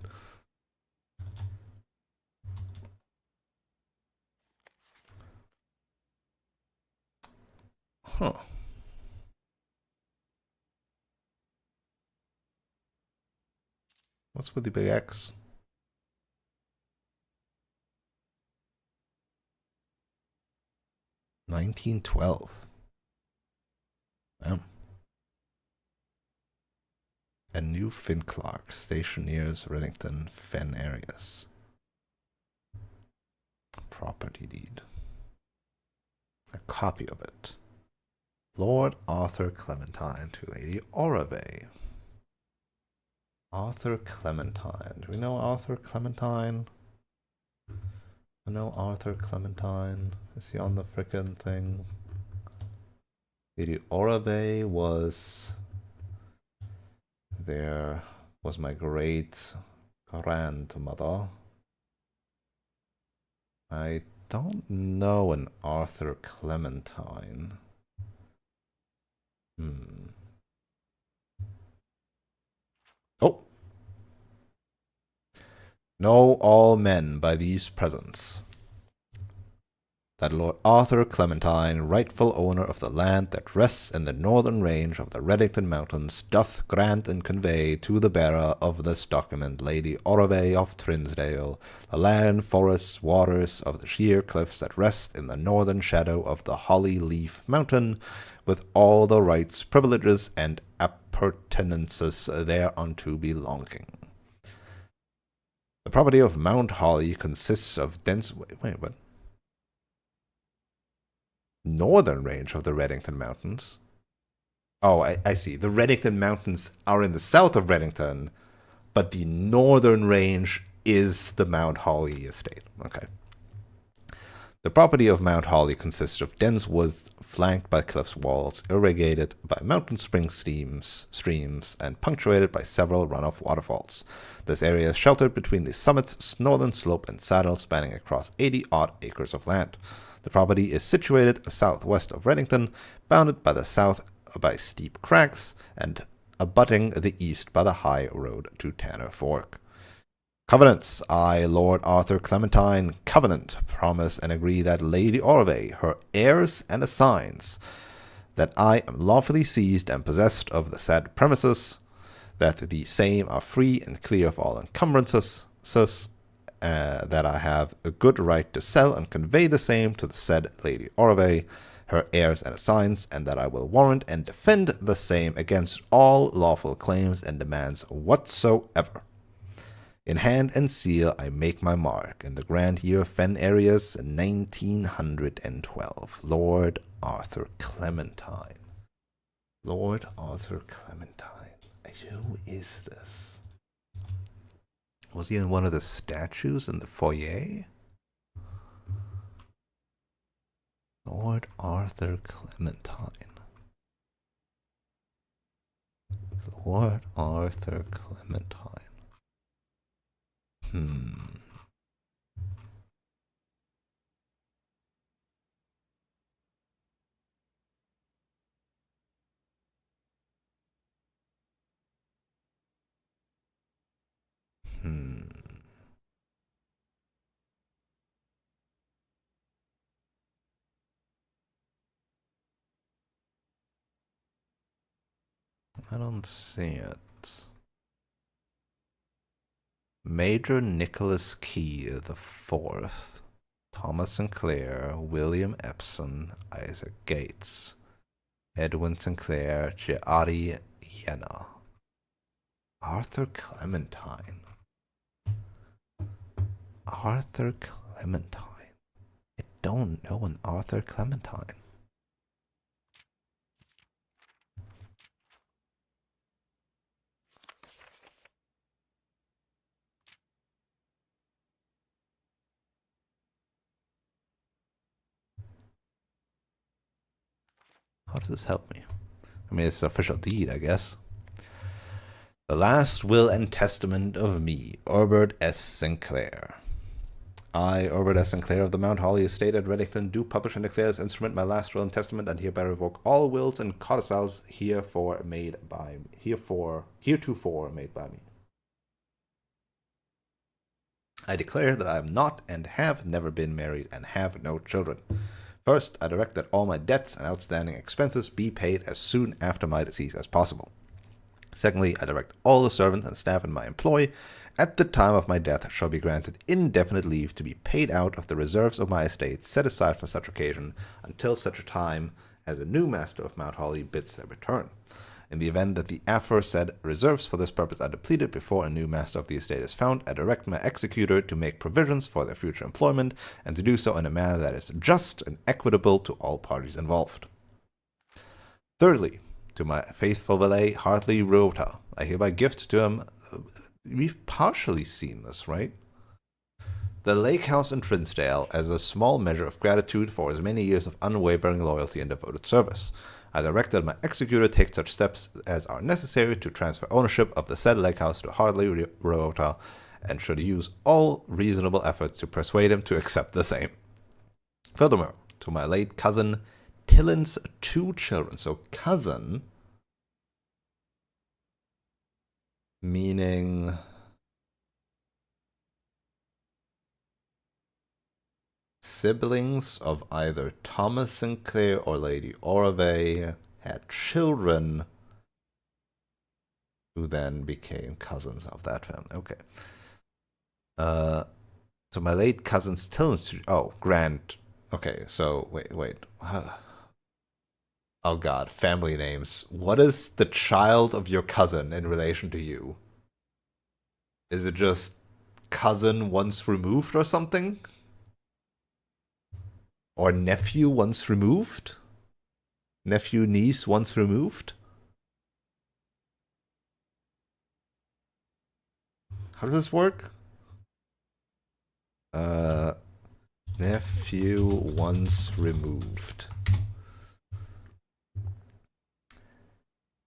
Huh. What's with the big X? $1912. And New Finclark, Stationers, Reddington, Fen areas. Property deed. A copy of it. Lord Arthur Clementine to Lady Orave. Arthur Clementine. Do we know Arthur Clementine? I know Arthur Clementine. Is he on the frickin' thing? Lady Orave was... There was my great grandmother. I don't know an Arthur Clementine. Oh! Know all men by these presents that Lord Arthur Clementine, rightful owner of the land that rests in the northern range of the Reddington Mountains, doth grant and convey to the bearer of this document, Lady Orave of Trinsdale, the land, forests, waters of the sheer cliffs that rest in the northern shadow of the Holly Leaf Mountain, with all the rights, privileges, and appurtenances thereunto belonging. The property of Mount Holly consists of dense... Wait, what? Northern range of the Reddington Mountains. Oh, I see. The Reddington Mountains are in the south of Reddington, but the northern range is the Mount Holly estate. Okay. The property of Mount Holly consists of dense woods flanked by cliffs walls, irrigated by mountain spring streams, and punctuated by several runoff waterfalls. This area is sheltered between the summit's northern slope and saddle, spanning across 80-odd acres of land. The property is situated southwest of Reddington, bounded by the south by steep crags, and abutting the east by the high road to Tanner Fork. Covenants. I, Lord Arthur Clementine, covenant, promise, and agree that Lady Orave, her heirs and assigns, that I am lawfully seized and possessed of the said premises, that the same are free and clear of all encumbrances, that I have a good right to sell and convey the same to the said Lady Orave, her heirs and assigns, and that I will warrant and defend the same against all lawful claims and demands whatsoever. In hand and seal I make my mark, in the grand year of Fen Areas 1912. Lord Arthur Clementine. Lord Arthur Clementine. Who is this? Was he in one of the statues in the foyer? Lord Arthur Clementine. Lord Arthur Clementine. I don't see it. Major Nicholas Key the Fourth, Thomas Sinclair, William Epson, Isaac Gates, Edwin Sinclair, Giadi Yena, Arthur Clementine. Arthur Clementine. I don't know an Arthur Clementine. How does this help me? I mean, it's an official deed, I guess. The last will and testament of me, Herbert S. Sinclair. I, Herbert S. Sinclair of the Mount Holly Estate at Reddington, do publish and declare as instrument my last will and testament, and hereby revoke all wills and codicils heretofore made by me. I declare that I am not and have never been married and have no children. First, I direct that all my debts and outstanding expenses be paid as soon after my decease as possible. Secondly, I direct all the servants and staff in my employ at the time of my death shall be granted indefinite leave to be paid out of the reserves of my estate set aside for such occasion until such a time as a new master of Mount Holly bids their return. In the event that the aforesaid reserves for this purpose are depleted before a new master of the estate is found, I direct my executor to make provisions for their future employment and to do so in a manner that is just and equitable to all parties involved. Thirdly, to my faithful valet, Hartley Rota, I hereby gift to him. We've partially seen this, right? The lake house in Trinsdale as a small measure of gratitude for his many years of unwavering loyalty and devoted service. I direct that my executor take such steps as are necessary to transfer ownership of the said lake house to Hartley Rota, and should use all reasonable efforts to persuade him to accept the same. Furthermore, to my late cousin Tillin's 2 children. So cousin, meaning siblings of either Thomas Sinclair or Lady Oravay, had children who then became cousins of that family. Okay. So my late cousin's Tillin's... Oh, grand... Okay, so wait. Oh god, family names. What is the child of your cousin in relation to you? Is it just cousin once removed or something? Or nephew once removed? Nephew, niece once removed? How does this work? Nephew once removed.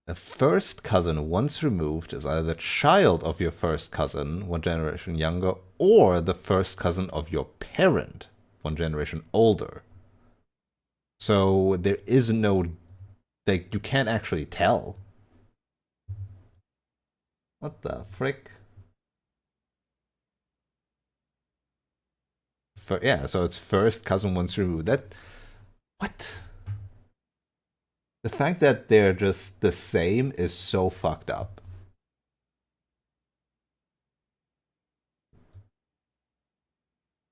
A first cousin once removed is either the child of your first cousin, 1 generation younger, or the first cousin of your parent, 1 generation older. So there is no... Like, you can't actually tell. What the frick? Yeah, so it's first cousin once removed. That... What? The fact that they're just the same is so fucked up.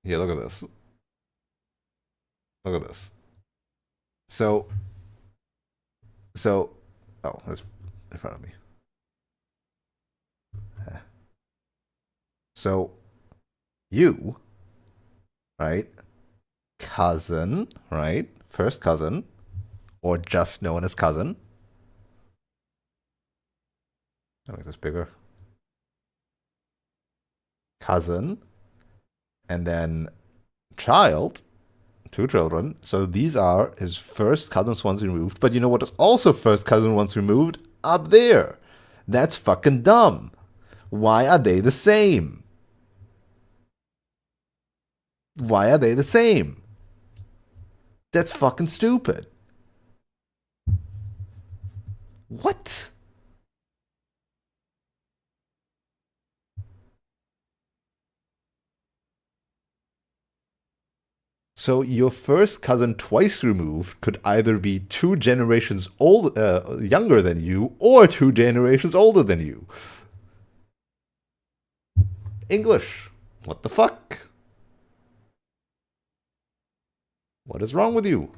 Yeah, look at this. Look at this. So, oh, that's in front of me. So, you, right? Cousin, right? First cousin, or just known as cousin. I make this bigger. Cousin, and then child, 2 children. So these are his first cousins once removed. But you know what is also first cousin once removed? Up there. That's fucking dumb. Why are they the same? Why are they the same? That's fucking stupid. What? So your first cousin twice removed could either be 2 generations younger than you, or 2 generations older than you. English. What the fuck? What is wrong with you?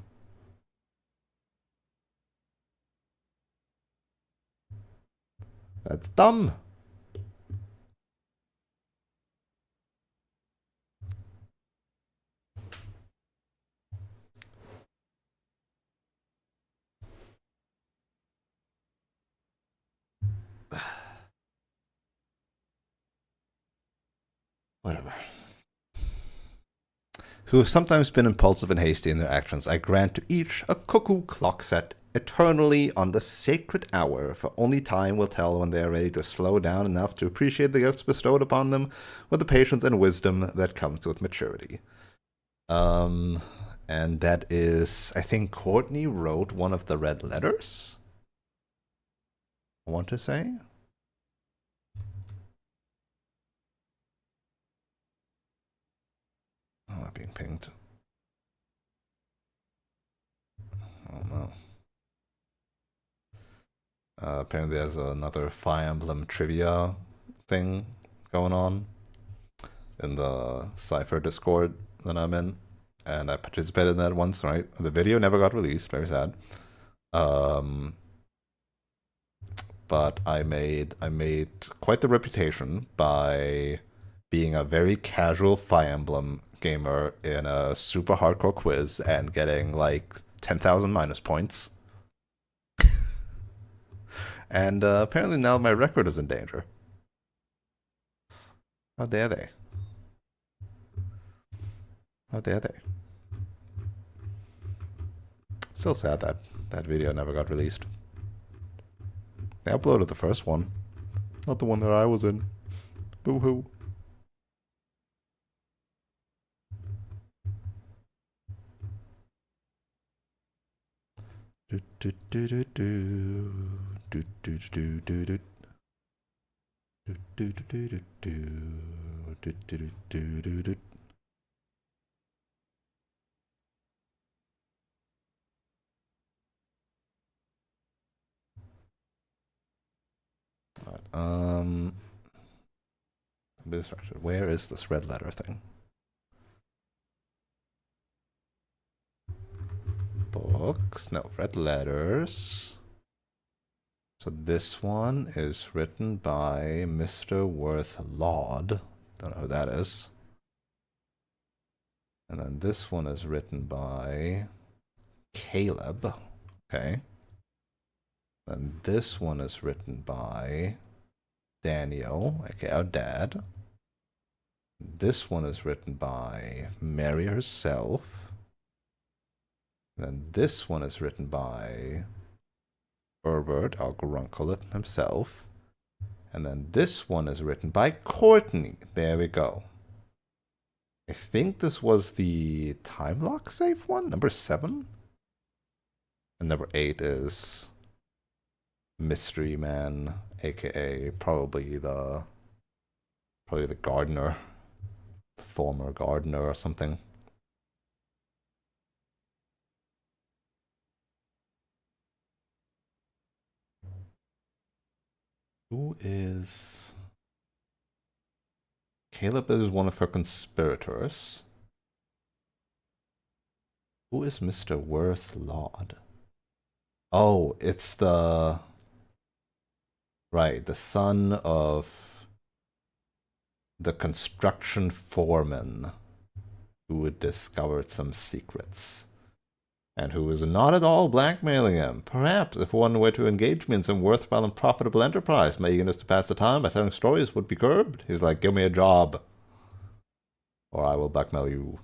That's dumb. Whatever. Who have sometimes been impulsive and hasty in their actions, I grant to each a cuckoo clock set eternally on the sacred hour, for only time will tell when they are ready to slow down enough to appreciate the gifts bestowed upon them with the patience and wisdom that comes with maturity. And that is, I think Courtney wrote one of the red letters, I want to say. Oh, I'm being pinged. Oh no. Apparently there's another Fire Emblem trivia thing going on in the Cypher Discord that I'm in. And I participated in that once, right? The video never got released, very sad. But I made quite the reputation by being a very casual Fire Emblem gamer in a super hardcore quiz and getting like 10,000 minus points. And apparently now my record is in danger. How dare they? How dare they? Still sad that that video never got released. They uploaded the first one, not the one that I was in. Boo hoo. Do do do do do do do do do. Do do do do do do do do do. I'm a bit distracted. Where is this red letter thing? Books. No, red letters. So this one is written by Mr. Worth Laud. Don't know who that is. And then this one is written by Caleb. Okay. And this one is written by Daniel, aka our dad. This one is written by Mary herself. Then this one is written by Herbert, our gruncle himself. And then this one is written by Courtney. There we go. I think this was the time lock safe one, number 7. And number 8 is Mystery Man, aka probably the gardener, the former gardener or something. Who is... Caleb is one of her conspirators. Who is Mr. Worth Laud? Oh, it's the... Right, the son of the construction foreman who had discovered some secrets. And who is not at all blackmailing him. Perhaps, if one were to engage me in some worthwhile and profitable enterprise, my eagerness to pass the time by telling stories would be curbed. He's like, give me a job, or I will blackmail you.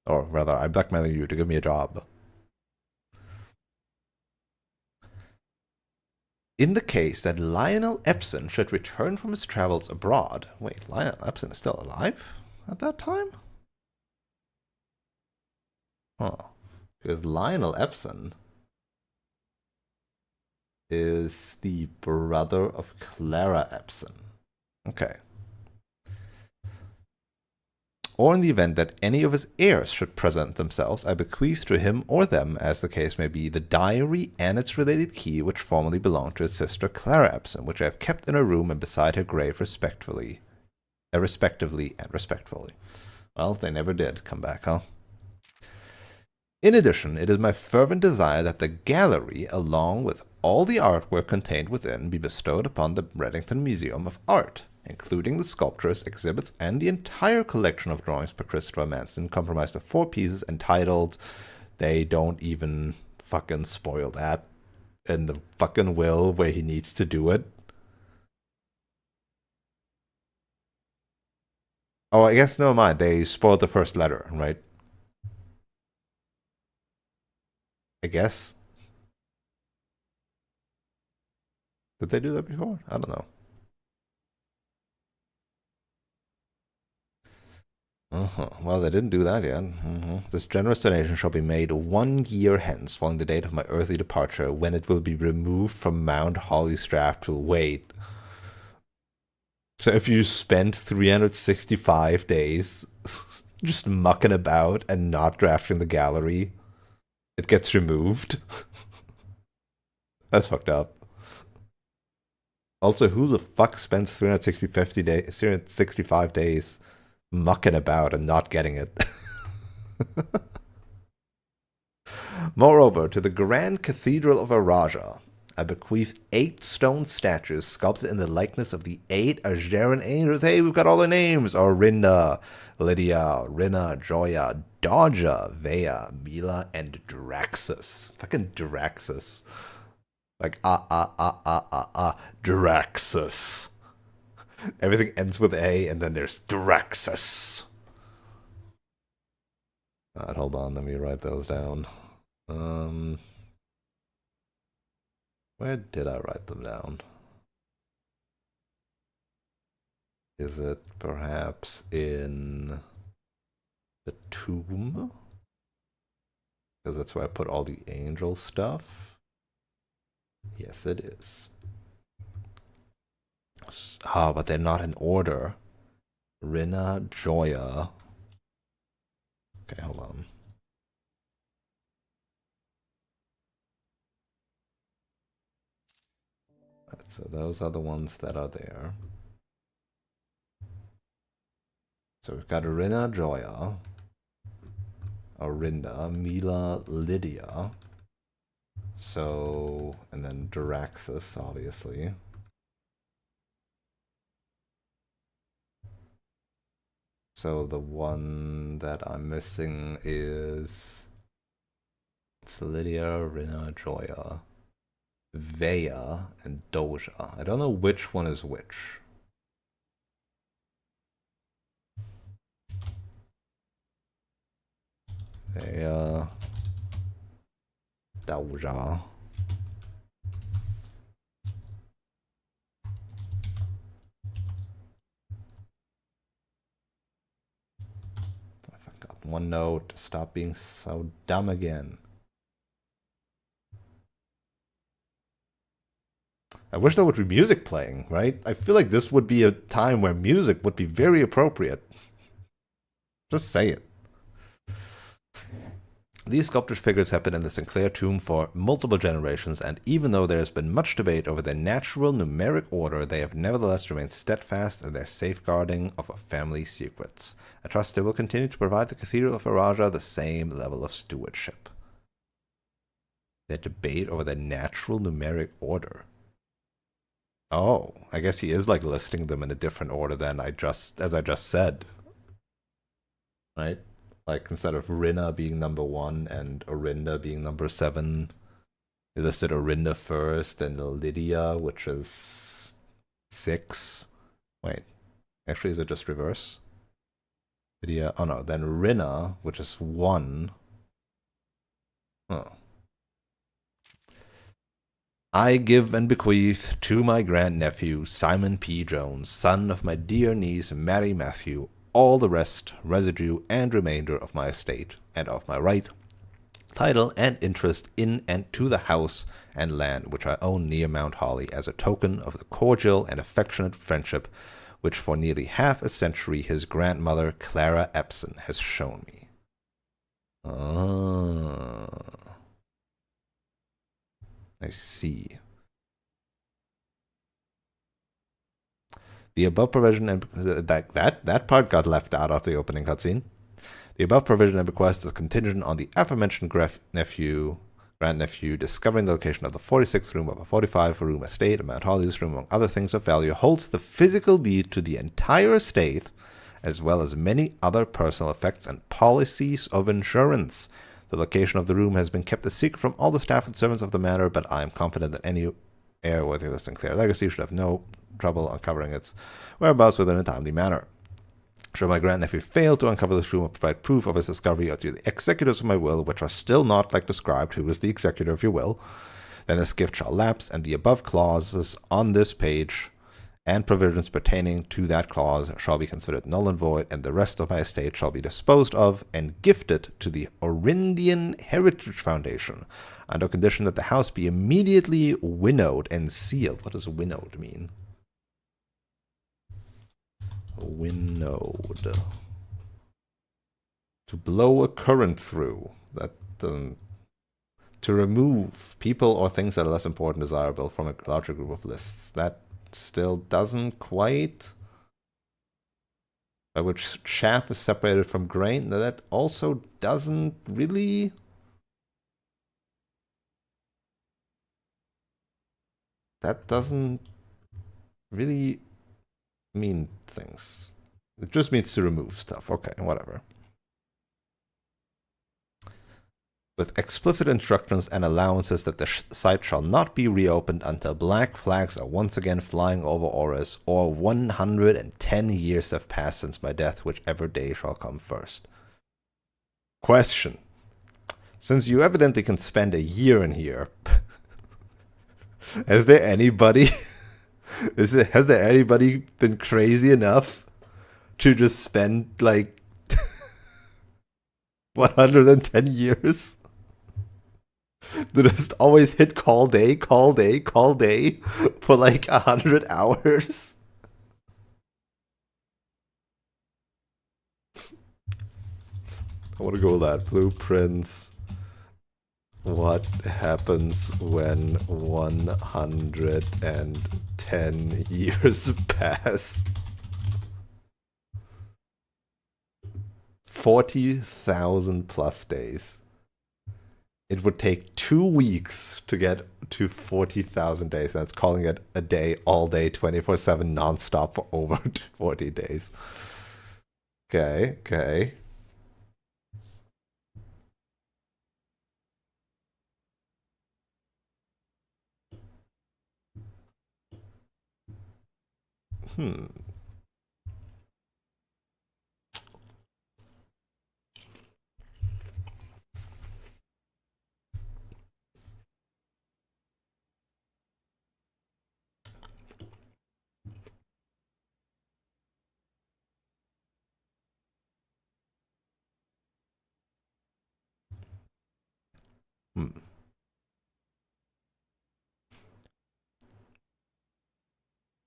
Or rather, I'm blackmailing you to give me a job. In the case that Lionel Epson should return from his travels abroad... Wait, Lionel Epson is still alive at that time? Huh. Because Lionel Epson is the brother of Clara Epson. Okay. Or in the event that any of his heirs should present themselves, I bequeath to him or them, as the case may be, the diary and its related key which formerly belonged to his sister Clara Epson, which I have kept in her room and beside her grave respectively and respectfully. Well, they never did come back, huh? In addition, it is my fervent desire that the gallery, along with all the artwork contained within, be bestowed upon the Reddington Museum of Art, including the sculptures, exhibits, and the entire collection of drawings by Christopher Manson, comprised of 4 pieces entitled... They don't even fucking spoil that in the fucking will where he needs to do it. Oh, I guess never mind. They spoiled the first letter, right? I guess. Did they do that before? I don't know. Well, they didn't do that yet. This generous donation shall be made 1 year hence, following the date of my earthly departure, when it will be removed from Mount Hollystrap to wait. So if you spend 365 days just mucking about and not drafting the gallery, it gets removed. That's fucked up. Also, who the fuck spends 365 days mucking about and not getting it? Moreover, to the Grand Cathedral of Araja, I bequeath 8 stone statues sculpted in the likeness of the 8 Ajaran angels. Hey, we've got all their names. Orinda, Lydia, Rina, Joya, Dodja, Vea, Mila, and Draxus. Fucking Draxus. Like, Draxus. Everything ends with A, and then there's Draxus. Alright, hold on, let me write those down. Where did I write them down? Is it perhaps in the tomb? Because that's where I put all the angel stuff. Yes, it is. Ah, but they're not in order. Rina, Joya. Okay, hold on. Right, so those are the ones that are there. So we've got Rina, Joya, Orinda, Mila, Lydia. So, and then Daraxus, obviously. So the one that I'm missing is... It's Lydia, Rina, Joya, Vea, and Doja. I don't know which one is which. Vea, Doja. I forgot one note. Stop being so dumb again. I wish there would be music playing, right? I feel like this would be a time where music would be very appropriate. Just say it. These sculptured figures have been in the Sinclair tomb for multiple generations, and even though there has been much debate over their natural numeric order, they have nevertheless remained steadfast in their safeguarding of a family's secrets. I trust they will continue to provide the Cathedral of Araja the same level of stewardship. Their debate over their natural numeric order. Oh, I guess he is like listing them in a different order than as I just said. Right? Like instead of Rina being number 1 and Orinda being number 7, they listed Orinda first, and Lydia, which is 6. Wait, actually, is it just reverse? Lydia, oh no, then Rina, which is 1. Oh. I give and bequeath to my grandnephew, Simon P. Jones, son of my dear niece, Mary Matthew, all the rest, residue, and remainder of my estate, and of my right, title, and interest in and to the house and land which I own near Mount Holly, as a token of the cordial and affectionate friendship which for nearly half a century his grandmother, Clara Epson, has shown me. I see. The above provision and that part got left out of the opening cutscene. The above provision and request is contingent on the aforementioned grandnephew discovering the location of the 46th room of a 45-room estate at Mount Holly. This room, among other things of value, holds the physical deed to the entire estate, as well as many other personal effects and policies of insurance. The location of the room has been kept a secret from all the staff and servants of the manor, but I am confident that any heir worthy of this Sinclair legacy should have no trouble uncovering its whereabouts within a timely manner. Should my grandnephew fail to uncover this room or provide proof of his discovery or to the executors of my will, which are still not like described, who is the executor of your will, then this gift shall lapse, and the above clauses on this page and provisions pertaining to that clause shall be considered null and void, and the rest of my estate shall be disposed of and gifted to the Orindian Heritage Foundation, under condition that the house be immediately winnowed and sealed. What does winnowed mean? Winnowed. To blow a current through. That doesn't... To remove people or things that are less important desirable from a larger group of lists. That still doesn't quite. By which chaff is separated from grain. Now that also doesn't really. That doesn't really mean things. It just means to remove stuff. Okay, whatever. With explicit instructions and allowances that the site shall not be reopened until black flags are once again flying over Oris, or 110 years have passed since my death, whichever day shall come first. Question. Since you evidently can spend a year in here, has there anybody has there anybody been crazy enough to just spend like 110 years? To just always hit call day for like 100 hours? I want to go with that. Blueprints. What happens when 110 years pass? 40,000 plus days. It would take 2 weeks to get to 40,000 days. That's calling it a day, all day, 24/7, nonstop for over 40 days. Okay, okay. Hmm. Hmm.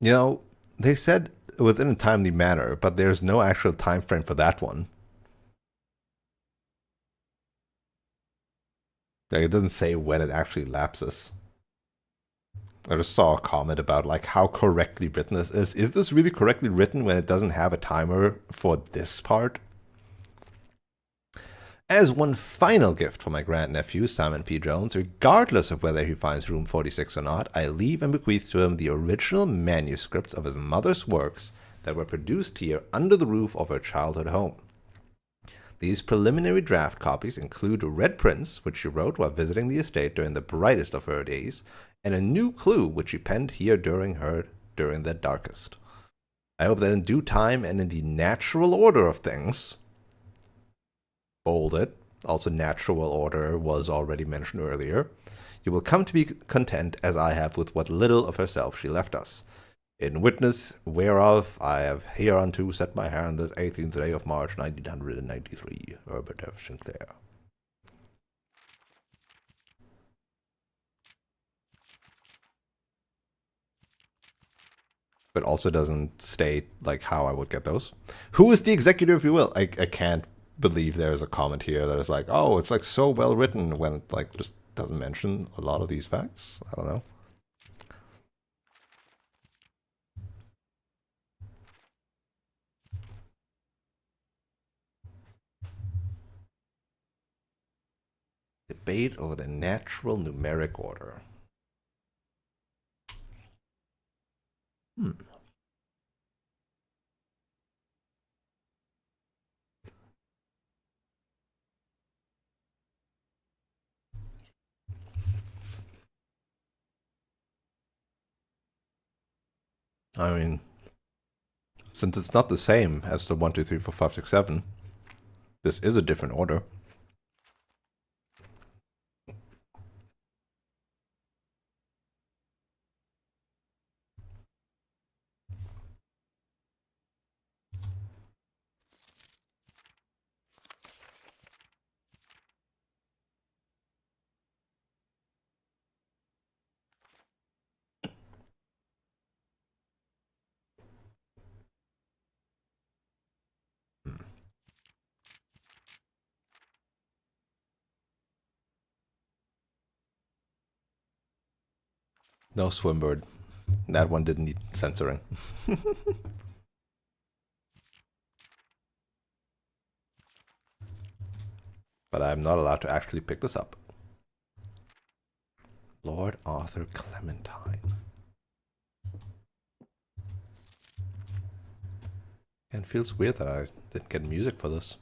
You know, they said within a timely manner, but there's no actual time frame for that one. Like, it doesn't say when it actually lapses. I just saw a comment about like how correctly written this is. Is this really correctly written when it doesn't have a timer for this part? As one final gift for my grandnephew, Simon P. Jones, regardless of whether he finds room 46 or not, I leave and bequeath to him the original manuscripts of his mother's works that were produced here under the roof of her childhood home. These preliminary draft copies include red prints, which she wrote while visiting the estate during the brightest of her days, and a new clue which she penned here during the darkest. I hope that in due time and in the natural order of things, bold it, also natural order was already mentioned earlier, you will come to be content as I have with what little of herself she left us. In witness whereof I have hereunto set my hand this 18th day of March 1993, Herbert F. Sinclair. But also doesn't state like how I would get those. Who is the executor, if you will? I can't believe there's a comment here that is like, oh, it's like so well written when it like just doesn't mention a lot of these facts. I don't know. Debate over the natural numeric order. I mean, since it's not the same as the 1, 2, 3, 4, 5, 6, 7, this is a different order. No Swimbird. That one didn't need censoring. But I'm not allowed to actually pick this up. Lord Arthur Clementine. And it feels weird that I didn't get music for this.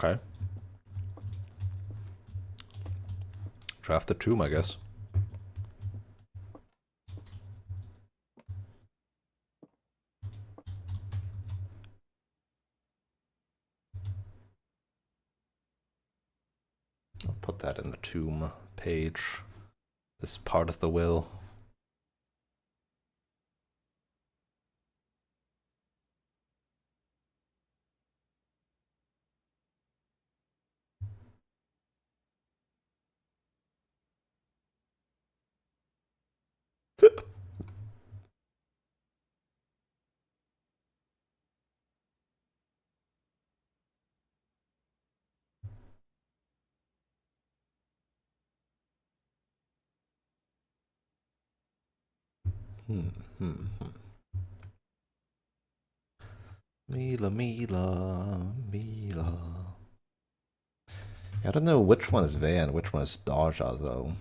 Okay. Draft the tomb, I guess. I'll put that in the tomb page. This part of the will. Mila, Mila, Mila. I don't know which one is Vea and which one is Darja, though.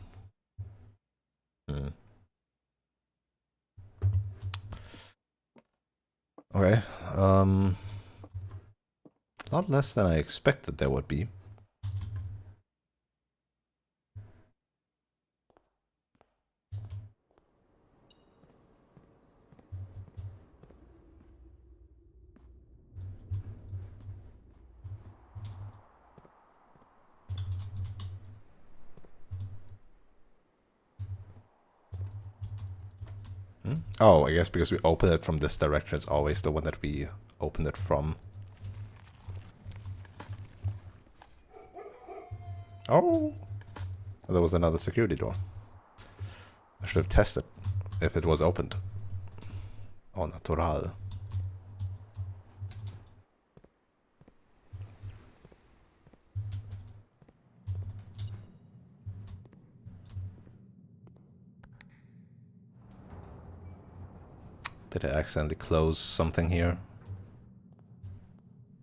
Okay. A lot less than I expected there would be. Oh, I guess because we open it from this direction, it's always the one that we open it from. Oh! There was another security door. I should have tested if it was opened. Oh, natural. Did I accidentally close something here?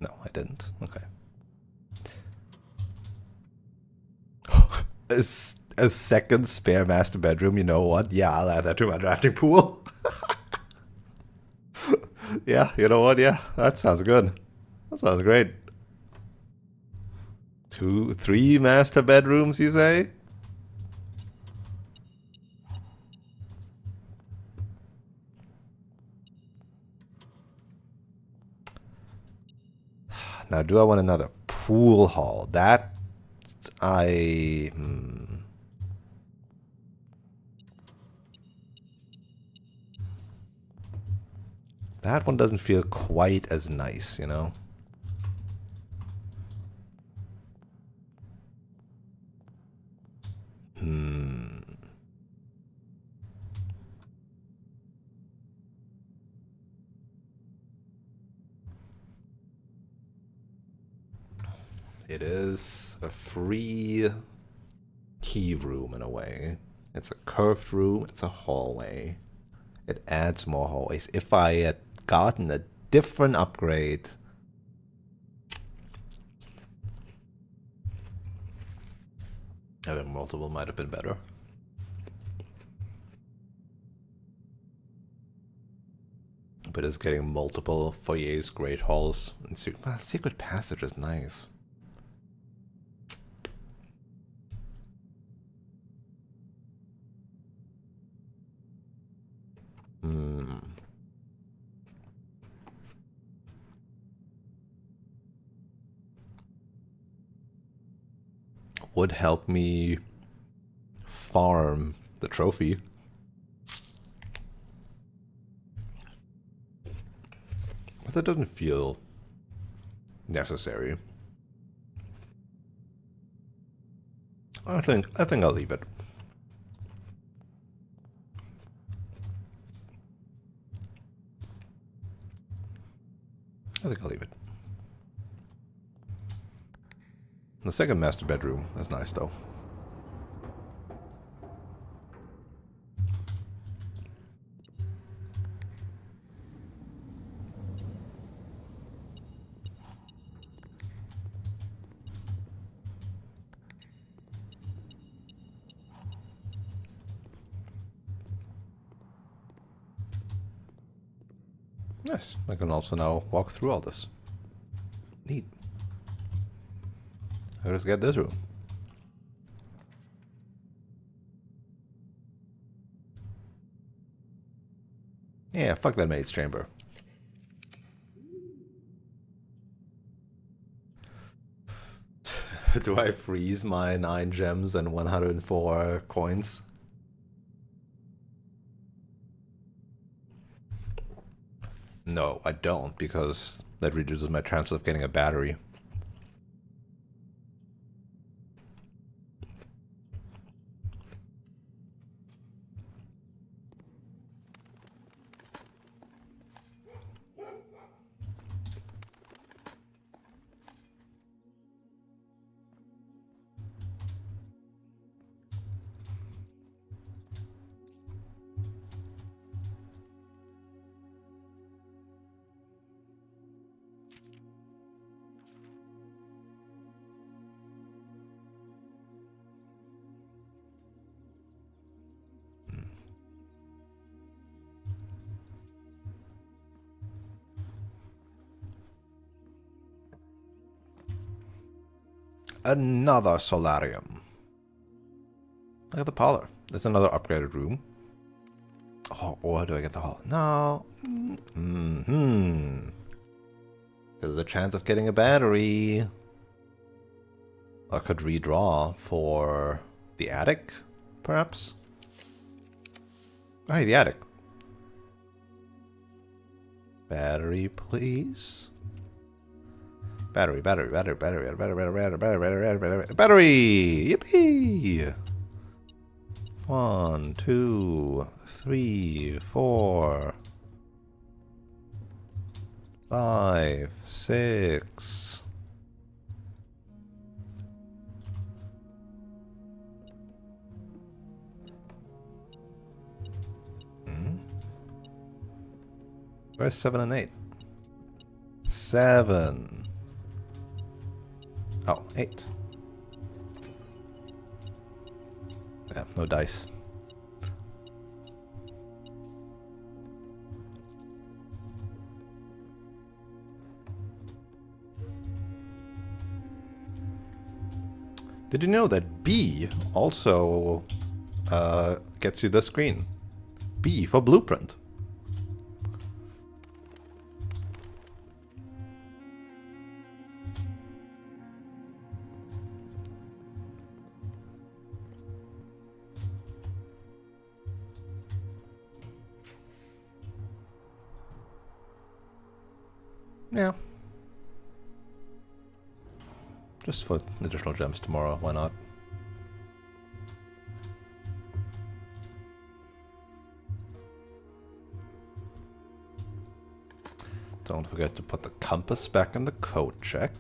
No, I didn't. Okay. A second spare master bedroom, you know what? Yeah, I'll add that to my drafting pool. Yeah, you know what? Yeah, that sounds good. That sounds great. 2, 3 master bedrooms, you say? Now, do I want another pool hall? That I... That one doesn't feel quite as nice, you know? It is a free key room in a way. It's a curved room, it's a hallway. It adds more hallways. If I had gotten a different upgrade... Having multiple might have been better. But it's getting multiple foyers, great halls. And secret passage is nice. Would help me farm the trophy. that doesn't feel necessary. I think I'll leave it. I think I'll leave it. The second master bedroom is nice though. Yes, I can also now walk through all this. Neat. I'll just get this room. Yeah, fuck that maid's chamber. Do I freeze my 9 gems and 104 coins? No, I don't, because that reduces my chance of getting a battery. Another solarium. Look at the parlor. There's another upgraded room. Oh, or do I get the hall? No. There's a chance of getting a battery. I could redraw for the attic, perhaps. Oh, hey, the attic. Battery, please. Battery. Yippee! 1, 2, 3, 4, 5, 6. Where's 7 and 8? 7. Oh, 8. Yeah, no dice. Did you know that B also gets you the screen? B for blueprint. Yeah. Just for additional gems tomorrow, why not? Don't forget to put the compass back in the code check.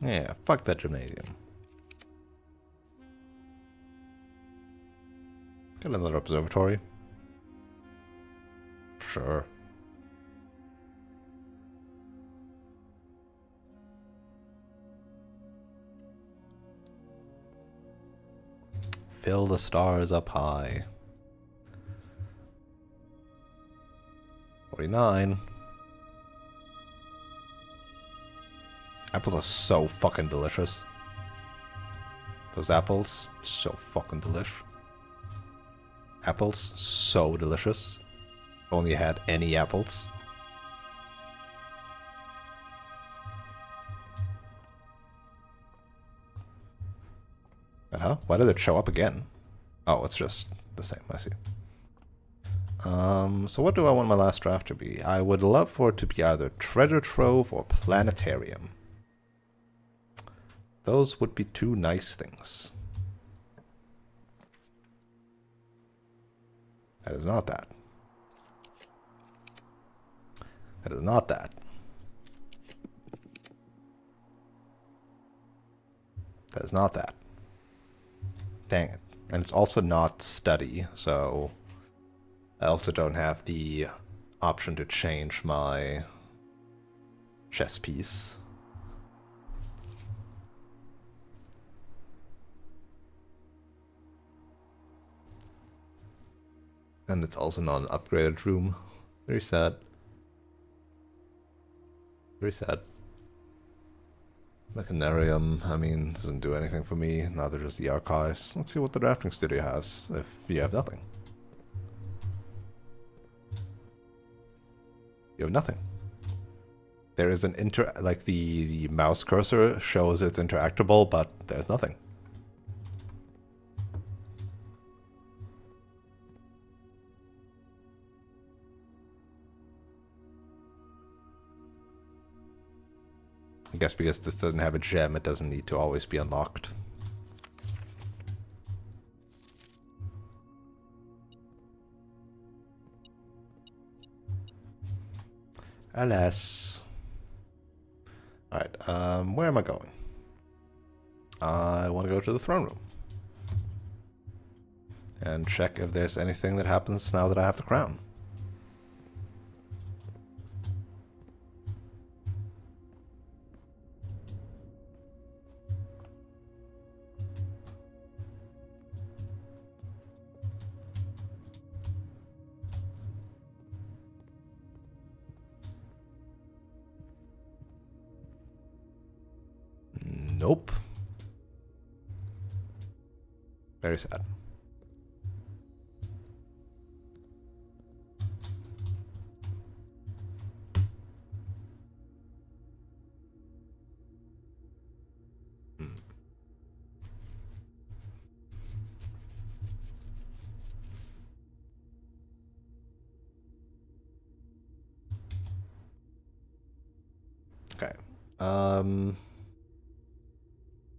Yeah, fuck that gymnasium. Got another observatory. Sure. Fill the stars up high. 49. Apples are so fucking delicious. Those apples, so fucking delish. Apples, so delicious. Only had any apples. Huh? Why did it show up again? Oh, it's just the same. I see. So what do I want my last draft to be? I would love for it to be either treasure trove or planetarium. Those would be two nice things. That is not that. That is not that. That is not that. Dang it. And it's also not study, so I also don't have the option to change my chess piece. And it's also not an upgraded room. Very sad. Very sad. Mechanarium, I mean, doesn't do anything for me. Neither does the archives. Let's see what the drafting studio has, if you have nothing. You have nothing. There is an like the mouse cursor shows it's interactable, but there's nothing. I guess because this doesn't have a gem, it doesn't need to always be unlocked. Alas. Alright, where am I going? I want to go to the throne room. And check if there's anything that happens now that I have the crown. Nope. Very sad. Okay.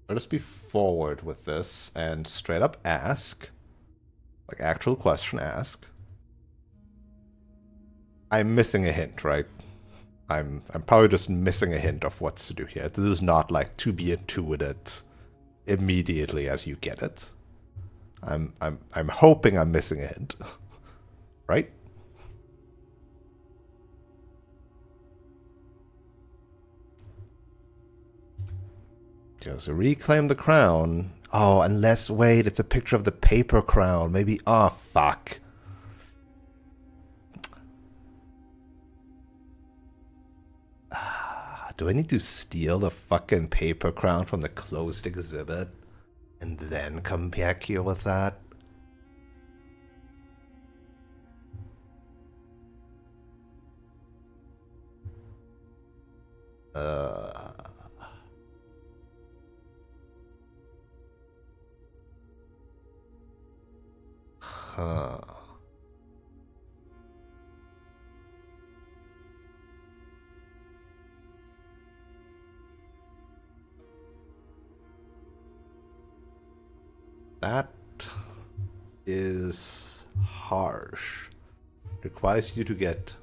Let us be forward with this and straight up ask, like actual question ask. I'm missing a hint, right? I'm probably just missing a hint of what's to do here. This is not like to be intuited immediately as you get it. I'm hoping I'm missing a hint. Right? Because reclaim the crown. Oh, unless, wait, it's a picture of the paper crown. Maybe, oh, fuck. Do I need to steal the fucking paper crown from the closed exhibit and then come back here with that? Huh. That is harsh. Requires you to get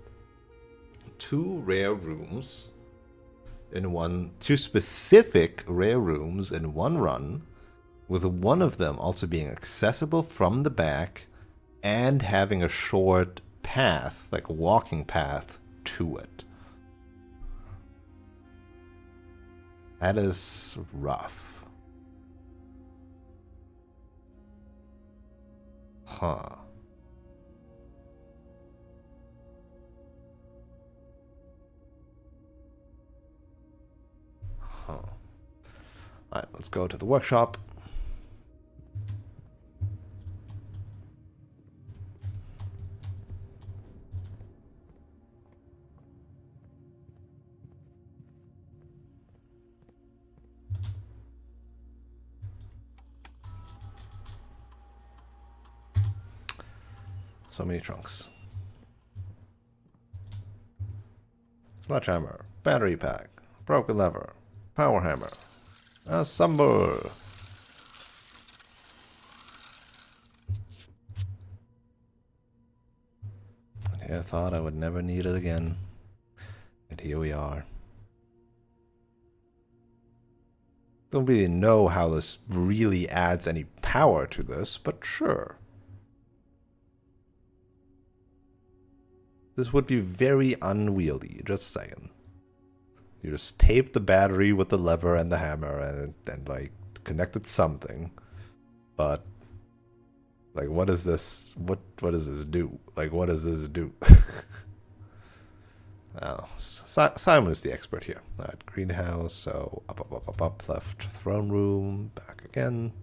two specific rare rooms in one run, with one of them also being accessible from the back and having a short path, like a walking path, to it. That is rough. Huh. Alright, let's go to the workshop. so many trunks. Sledgehammer, battery pack, broken lever, power hammer, assemble. I thought I would never need it again, and here we are. Don't really know how this really adds any power to this, but sure. This would be very unwieldy, just saying. You just tape the battery with the lever and the hammer and like, connect it to something. But, like, what is this? What does this do? Like, what does this do? Oh, Simon is the expert here. Alright, greenhouse, so up, left throne room, back again.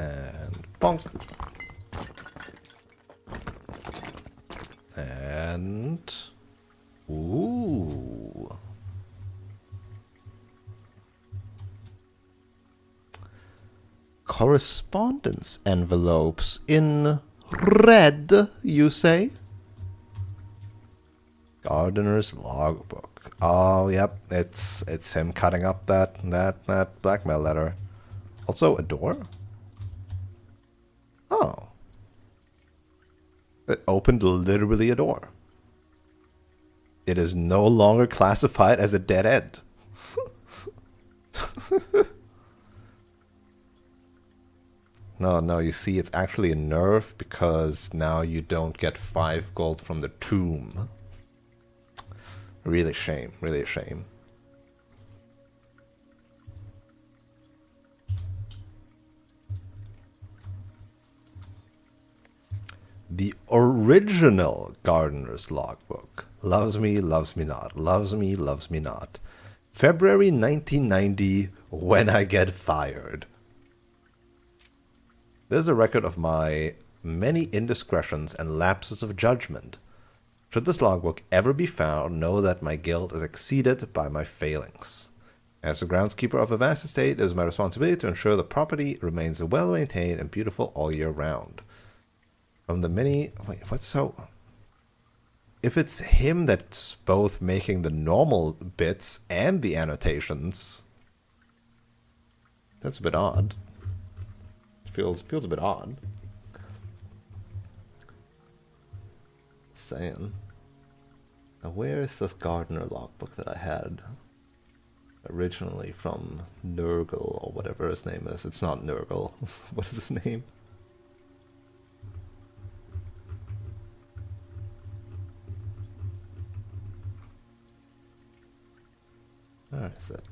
And bonk. And ooh. Correspondence envelopes in red, you say? Gardener's logbook. Oh, yep, it's him cutting up that blackmail letter. Also, a door? Oh. It opened literally a door. It is no longer classified as a dead end. No, you see, it's actually a nerf because now you don't get 5 gold from the tomb. Really shame, really a shame. The original Gardener's Logbook. Loves me, loves me not. Loves me, loves me not. February 1990, when I get fired. This is a record of my many indiscretions and lapses of judgment. Should this logbook ever be found, know that my guilt is exceeded by my failings. As the groundskeeper of a vast estate, it is my responsibility to ensure the property remains well maintained and beautiful all year round. From the many... Wait, what's so... If it's him that's both making the normal bits and the annotations, that's a bit odd. Feels a bit odd. Saying. Now where is this gardener logbook that I had originally from Nurgle or whatever his name is? It's not Nurgle. What is his name? Where is it?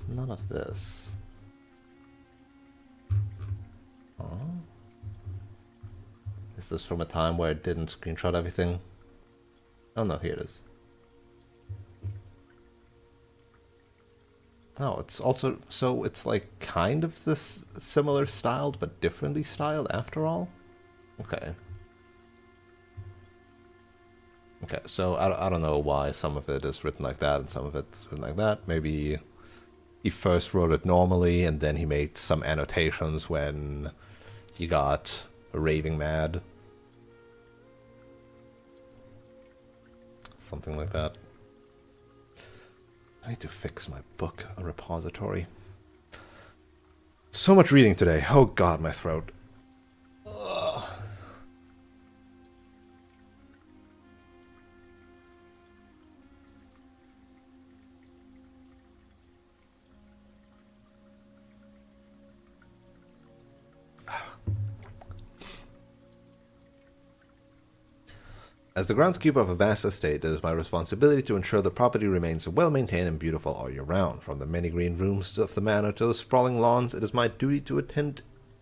None of this. Oh. Is this from a time where it didn't screenshot everything? Oh no, here it is. Oh, it's also, so it's like kind of this similar styled, but differently styled after all? Okay. Okay, so I don't know why some of it is written like that and some of it's written like that. Maybe he first wrote it normally and then he made some annotations when he got raving mad. Something like that. I need to fix my book repository. So much reading today. Oh god, my throat. Ugh. As the groundskeeper of a vast estate, it is my responsibility to ensure the property remains well maintained and beautiful all year round. From the many green rooms of the manor to the sprawling lawns, it is my duty to attend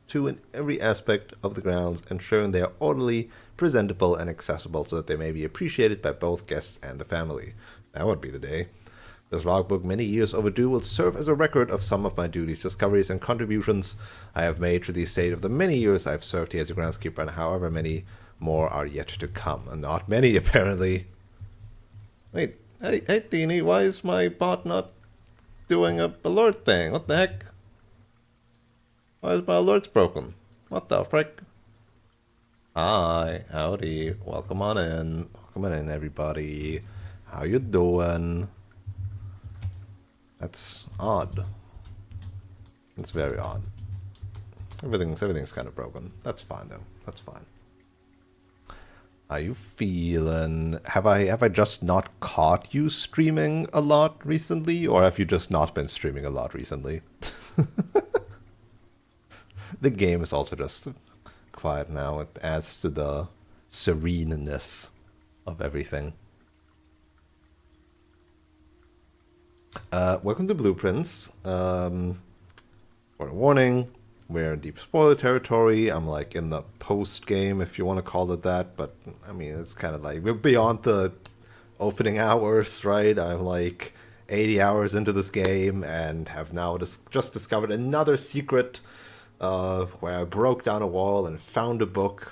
to in every aspect of the grounds, ensuring they are orderly, presentable, and accessible so that they may be appreciated by both guests and the family. That would be the day. This logbook, many years overdue, will serve as a record of some of my duties, discoveries, and contributions I have made to the estate of the many years I have served here as a groundskeeper, and however many more are yet to come. And not many, apparently. Wait, hey, Deanie, why is my bot not doing a alert thing? What the heck? Why is my alerts broken? What the frick? Hi, howdy, welcome on in, everybody. How you doing? That's odd. It's very odd. Everything's kind of broken. That's fine though. That's fine. How you feeling? Have I just not caught you streaming a lot recently, or have you just not been streaming a lot recently? The game is also just quiet now. It adds to the sereneness of everything. Welcome to Blueprints. For a warning, we're in deep spoiler territory. I'm like in the post game, if you want to call it that, but I mean, it's kind of like we're beyond the opening hours, right? I'm like 80 hours into this game and have now just discovered another secret where I broke down a wall and found a book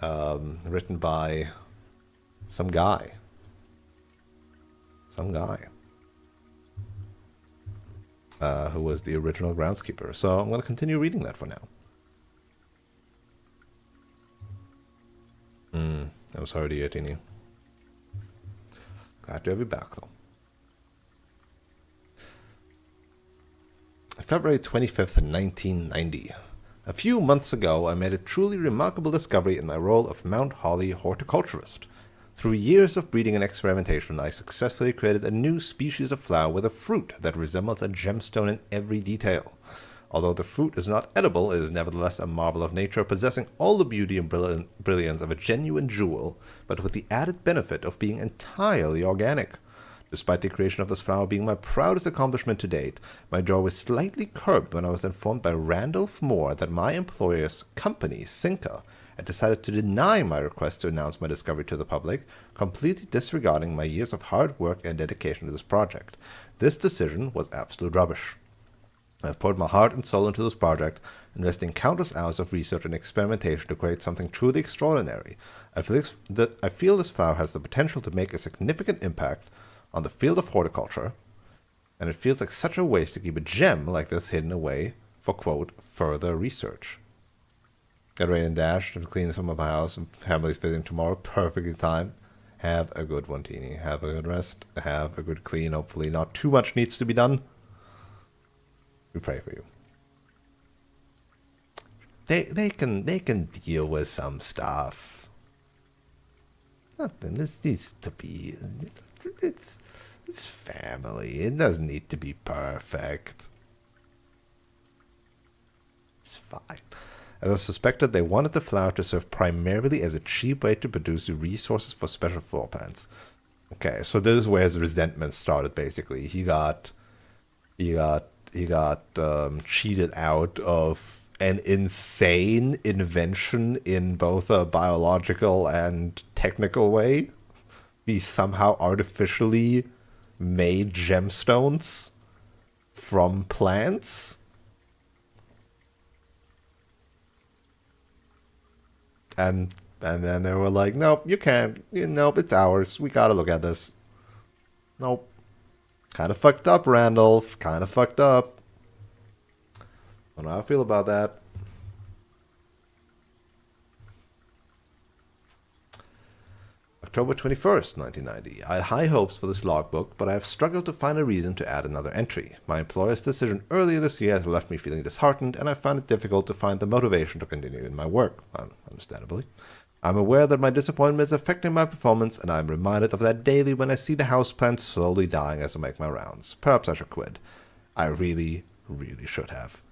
written by some guy. Who was the original groundskeeper. So I'm going to continue reading that for now. I'm sorry to hear, Tini. Glad to have you back, though. February 25th, 1990. A few months ago, I made a truly remarkable discovery in my role of Mount Holly horticulturist. Through years of breeding and experimentation, I successfully created a new species of flower with a fruit that resembles a gemstone in every detail. Although the fruit is not edible, it is nevertheless a marvel of nature, possessing all the beauty and brilliance of a genuine jewel, but with the added benefit of being entirely organic. Despite the creation of this flower being my proudest accomplishment to date, my joy was slightly curbed when I was informed by Randolph Moore that my employer's company, Cinca, had decided to deny my request to announce my discovery to the public, completely disregarding my years of hard work and dedication to this project. This decision was absolute rubbish. I have poured my heart and soul into this project, investing countless hours of research and experimentation to create something truly extraordinary. I feel this flower has the potential to make a significant impact on the field of horticulture, and it feels like such a waste to keep a gem like this hidden away for, quote, further research. Get ready and dash to clean some of my house, and family's visiting tomorrow. Perfectly timed. Have a good one, Teeny. Have a good rest. Have a good clean. Hopefully not too much needs to be done. We pray for you. They can deal with some stuff. Nothing. This needs to be. It's family. It doesn't need to be perfect. It's fine. As I suspected, they wanted the flower to serve primarily as a cheap way to produce resources for special floor plans. Okay, so this is where his resentment started. Basically, he got cheated out of an insane invention in both a biological and technical way. He somehow artificially made gemstones from plants. And then they were like, nope, you can't. Nope, it's ours. We gotta look at this. Nope. Kind of fucked up, Randolph. Kind of fucked up. I don't know how I feel about that. October 21st, 1990. I had high hopes for this logbook, but I have struggled to find a reason to add another entry. My employer's decision earlier this year has left me feeling disheartened, and I find it difficult to find the motivation to continue in my work, understandably. I'm aware that my disappointment is affecting my performance, and I am reminded of that daily when I see the houseplants slowly dying as I make my rounds. Perhaps I should quit. I really, really should have.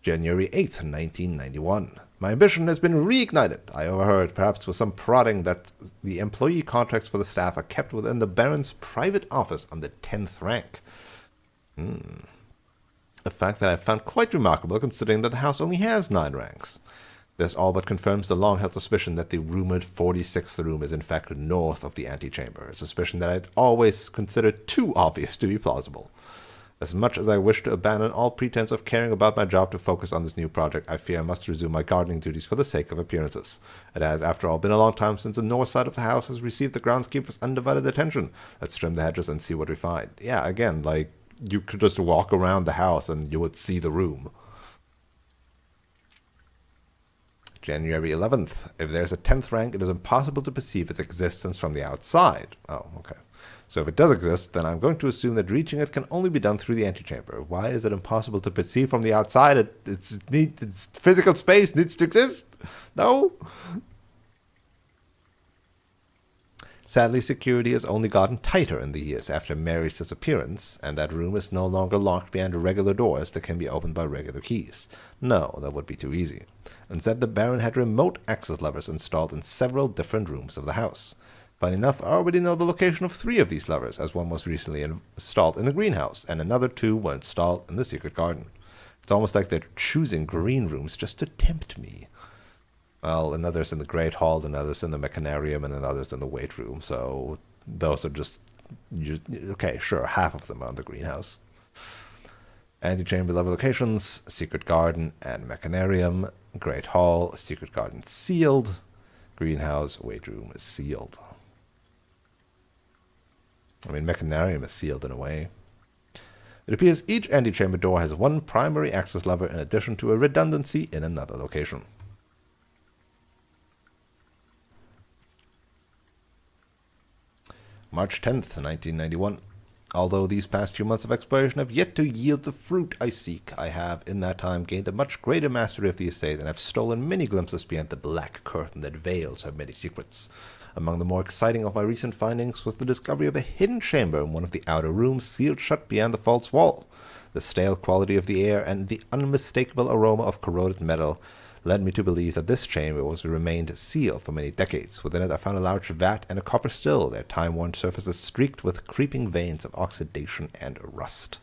January 8th, 1991. My ambition has been reignited. I overheard, perhaps with some prodding, that the employee contracts for the staff are kept within the Baron's private office on the 10th rank. A fact that I found quite remarkable, considering that the house only has 9 ranks. This all but confirms the long-held suspicion that the rumored 46th room is in fact north of the antechamber, a suspicion that I'd always considered too obvious to be plausible. As much as I wish to abandon all pretense of caring about my job to focus on this new project, I fear I must resume my gardening duties for the sake of appearances. It has, after all, been a long time since the north side of the house has received the groundskeeper's undivided attention. Let's trim the hedges and see what we find. Yeah, again, like, you could just walk around the house and you would see the room. January 11th. If there's a 10th rank, it is impossible to perceive its existence from the outside. Oh, okay. So if it does exist, then I'm going to assume that reaching it can only be done through the antechamber. Why is it impossible to perceive from the outside? Its physical space needs to exist? No? Sadly, security has only gotten tighter in the years after Mary's disappearance, and that room is no longer locked behind regular doors that can be opened by regular keys. No, that would be too easy. Instead, the Baron had remote access levers installed in several different rooms of the house. Funny enough, I already know the location of 3 of these levers, as one was recently installed in the greenhouse, and another 2 were installed in the secret garden. It's almost like they're choosing green rooms just to tempt me. Well, another's in the Great Hall, another's in the Mechanarium, and another's in the weight room, so those are just... okay, sure, half of them are in the greenhouse. Antechamber level locations, secret garden and Mechanarium, Great Hall, secret garden sealed, greenhouse, weight room is sealed. I mean, Mechanarium is sealed in a way. It appears each antechamber door has one primary access lever in addition to a redundancy in another location. March 10th, 1991. Although these past few months of exploration have yet to yield the fruit I seek, I have, in that time, gained a much greater mastery of the estate and have stolen many glimpses beyond the black curtain that veils her many secrets. Among the more exciting of my recent findings was the discovery of a hidden chamber in one of the outer rooms sealed shut beyond the false wall. The stale quality of the air and the unmistakable aroma of corroded metal led me to believe that this chamber was remained sealed for many decades. Within it I found a large vat and a copper still, their time-worn surfaces streaked with creeping veins of oxidation and rust.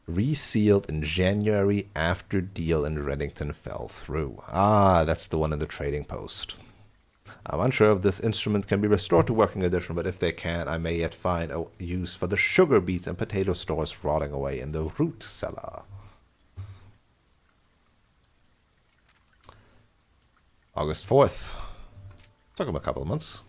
Resealed in January after deal in Reddington fell through. Ah, that's the one in the trading post. I'm unsure if this instrument can be restored to working condition, but if they can, I may yet find a use for the sugar beets and potato stores rotting away in the root cellar. August 4th. Took him a couple of months.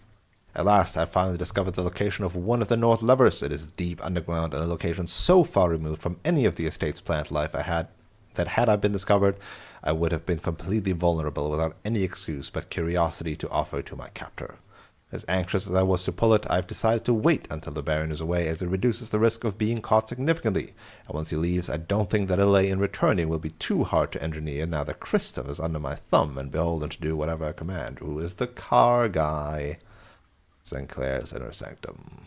At last, I finally discovered the location of one of the north levers. It is deep underground and a location so far removed from any of the estate's plant life that had I been discovered, I would have been completely vulnerable without any excuse but curiosity to offer to my captor. As anxious as I was to pull it, I have decided to wait until the Baron is away, as it reduces the risk of being caught significantly. And once he leaves, I don't think that a delay in returning will be too hard to engineer now that Kristoff is under my thumb and beholden to do whatever I command. Who is the car guy? Sinclair's inner sanctum.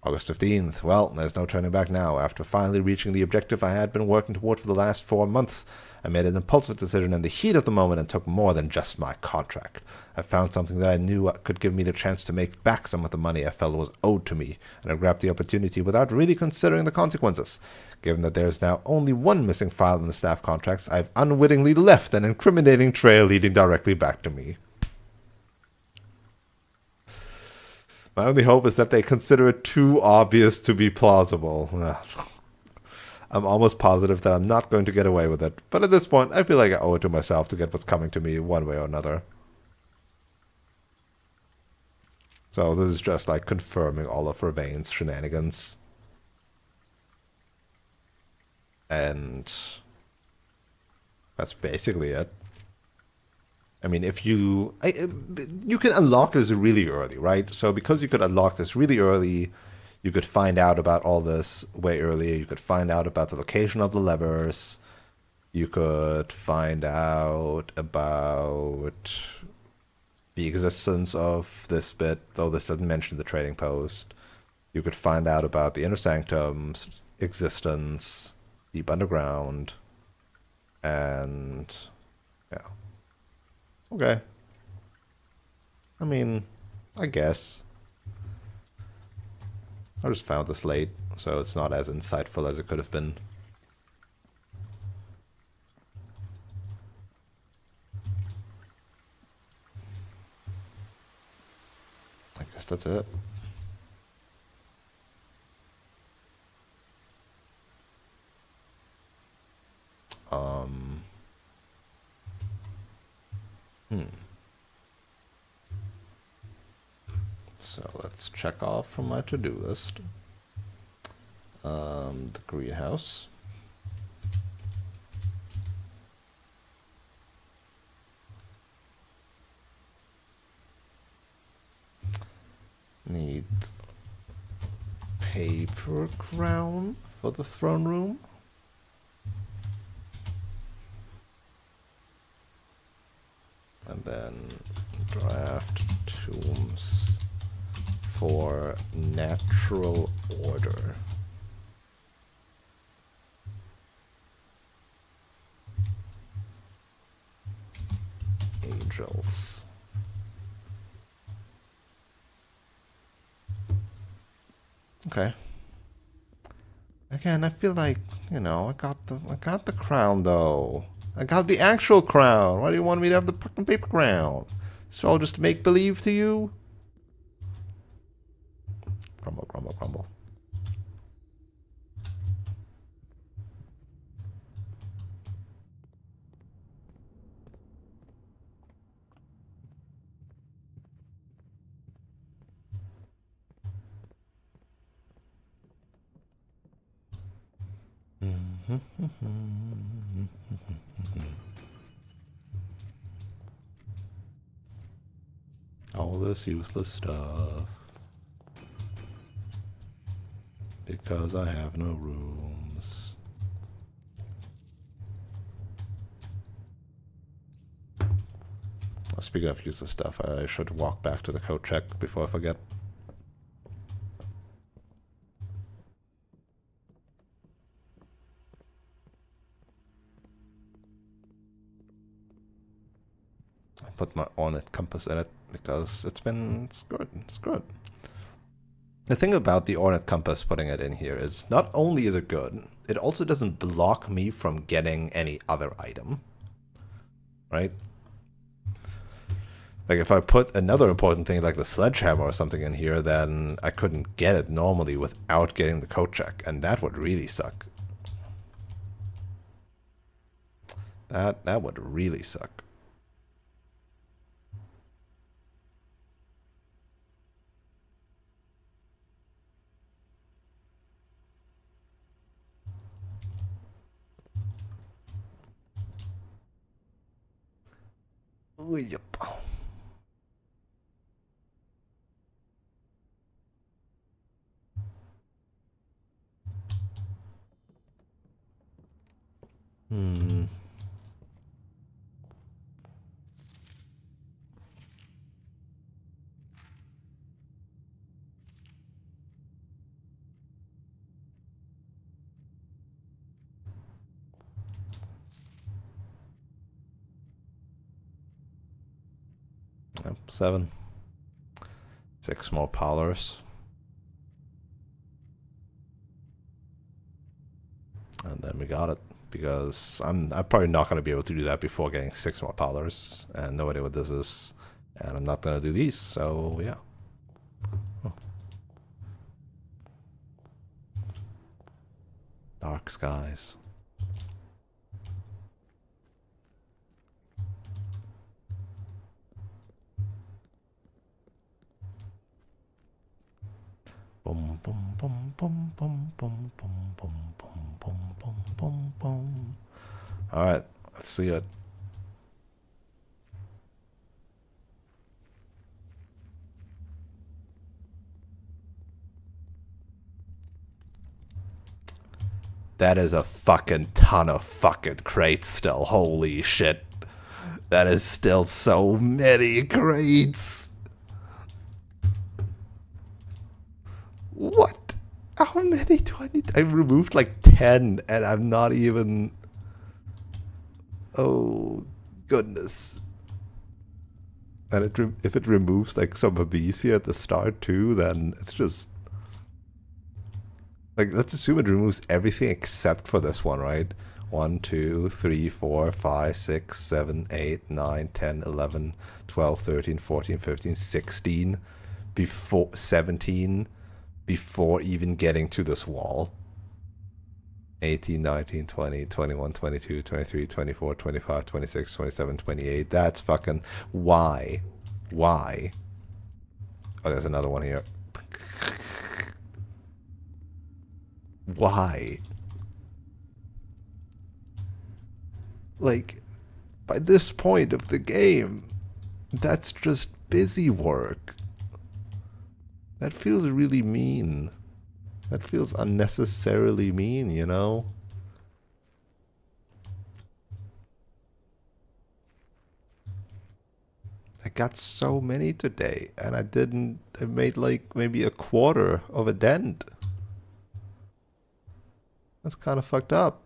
August 15th. Well, there's no turning back now. After finally reaching the objective I had been working toward for the last 4 months, I made an impulsive decision in the heat of the moment and took more than just my contract. I found something that I knew could give me the chance to make back some of the money I felt was owed to me, and I grabbed the opportunity without really considering the consequences. Given that there is now only one missing file in the staff contracts, I've unwittingly left an incriminating trail leading directly back to me. My only hope is that they consider it too obvious to be plausible. I'm almost positive that I'm not going to get away with it, but at this point, I feel like I owe it to myself to get what's coming to me one way or another. So this is just like confirming all of Vervaine's shenanigans. And that's basically it. I mean, if you can unlock this really early, right? So because you could unlock this really early, you could find out about all this way earlier. You could find out about the location of the levers. You could find out about the existence of this bit, though this doesn't mention the trading post. You could find out about the inner sanctum's existence, deep underground, and yeah. Okay. I mean, I guess. I just found this late, so it's not as insightful as it could have been. guess that's it. So let's check off from my to-do list. The greenhouse. Need paper crown for the throne room. And then draft tombs for natural order. Angels. Okay. Again, I feel like, you know, I got the crown though. I got the actual crown. Why do you want me to have the fucking paper crown? It's all just make believe to you? Crumble, crumble, crumble. All this useless stuff. Because I have no rooms. Speaking of useless stuff, I should walk back to the code check before I forget. I put my ornate compass in it because it's good, it's good. The thing about the ornate compass putting it in here is not only is it good, it also doesn't block me from getting any other item. Right? Like if I put another important thing like the sledgehammer or something in here, then I couldn't get it normally without getting the code check, and that would really suck. That would really suck. Oh, yep. Hmm. Yep, 7. 6 more powers. And then we got it. Because I'm probably not going to be able to do that before getting 6 more powers. And no idea what this is. And I'm not going to do these, so yeah. Oh. Dark skies. Boom, boom, boom, boom, boom, boom, boom, boom, boom, boom, boom, boom, boom. All right, let's see it. That is a fucking ton of fucking crates still. Holy shit. That is still so many crates. What? How many do I need? I removed like 10 and I'm not even... Oh, goodness. And if it removes like some of these here at the start too, then it's just... Like, let's assume it removes everything except for this one, right? 1, 2, 3, 4, 5, 6, 7, 8, 9, 10, 11, 12, 13, 14, 15, 16. before 17 before even getting to this wall. 18, 19, 20, 21, 22, 23, 24, 25, 26, 27, 28. That's fucking... Why? Why? Oh, there's another one here. Why? Like, by this point of the game, that's just busy work. That feels really mean. That feels unnecessarily mean, you know? I got so many today, and I made like maybe a quarter of a dent. That's kind of fucked up.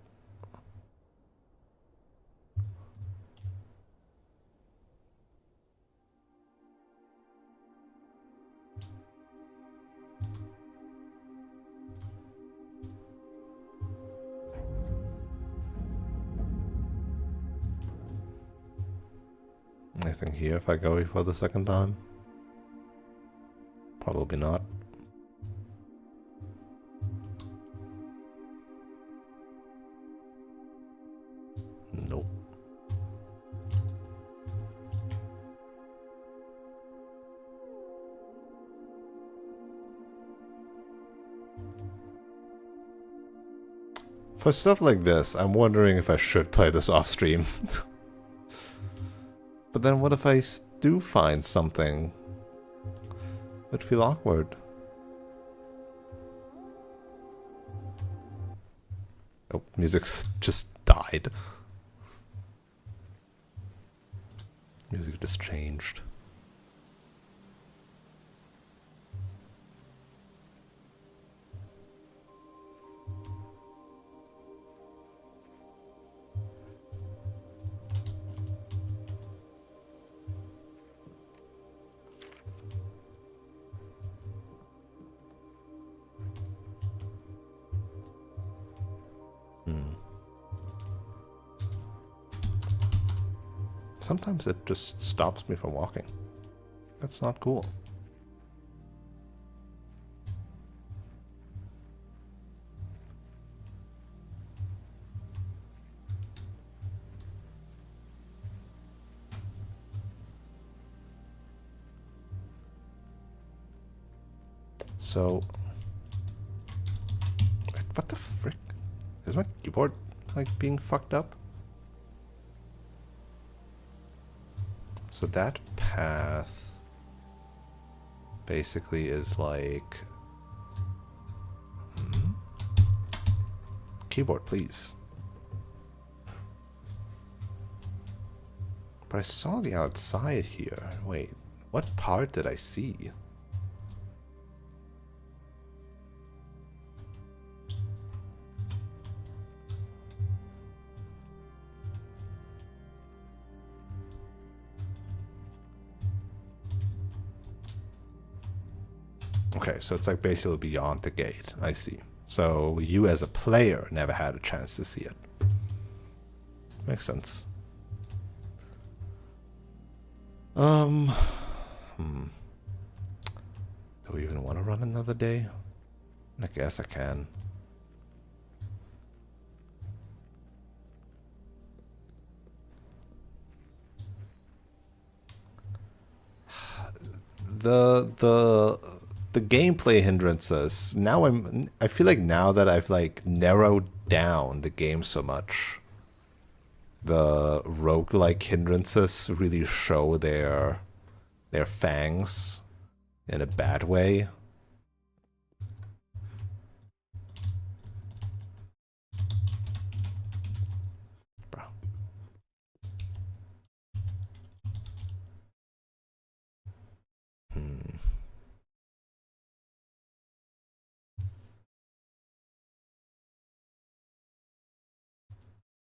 Anything here if I go for the second time? Probably not. Nope. For stuff like this, I'm wondering if I should play this off stream. But then what if I do find something? It would feel awkward. Oh, music's just died. Music just changed. Sometimes it just stops me from walking. That's not cool. So, what the frick? Is my keyboard like being fucked up? So that path basically is like... Keyboard, please. But I saw the outside here. Wait, what part did I see? Okay, so it's like basically beyond the gate. I see. So you as a player never had a chance to see it. Makes sense. Do we even want to run another day? I guess I can. The gameplay hindrances. Now I feel like now that I've like narrowed down the game so much, the roguelike hindrances really show their fangs in a bad way. Bro.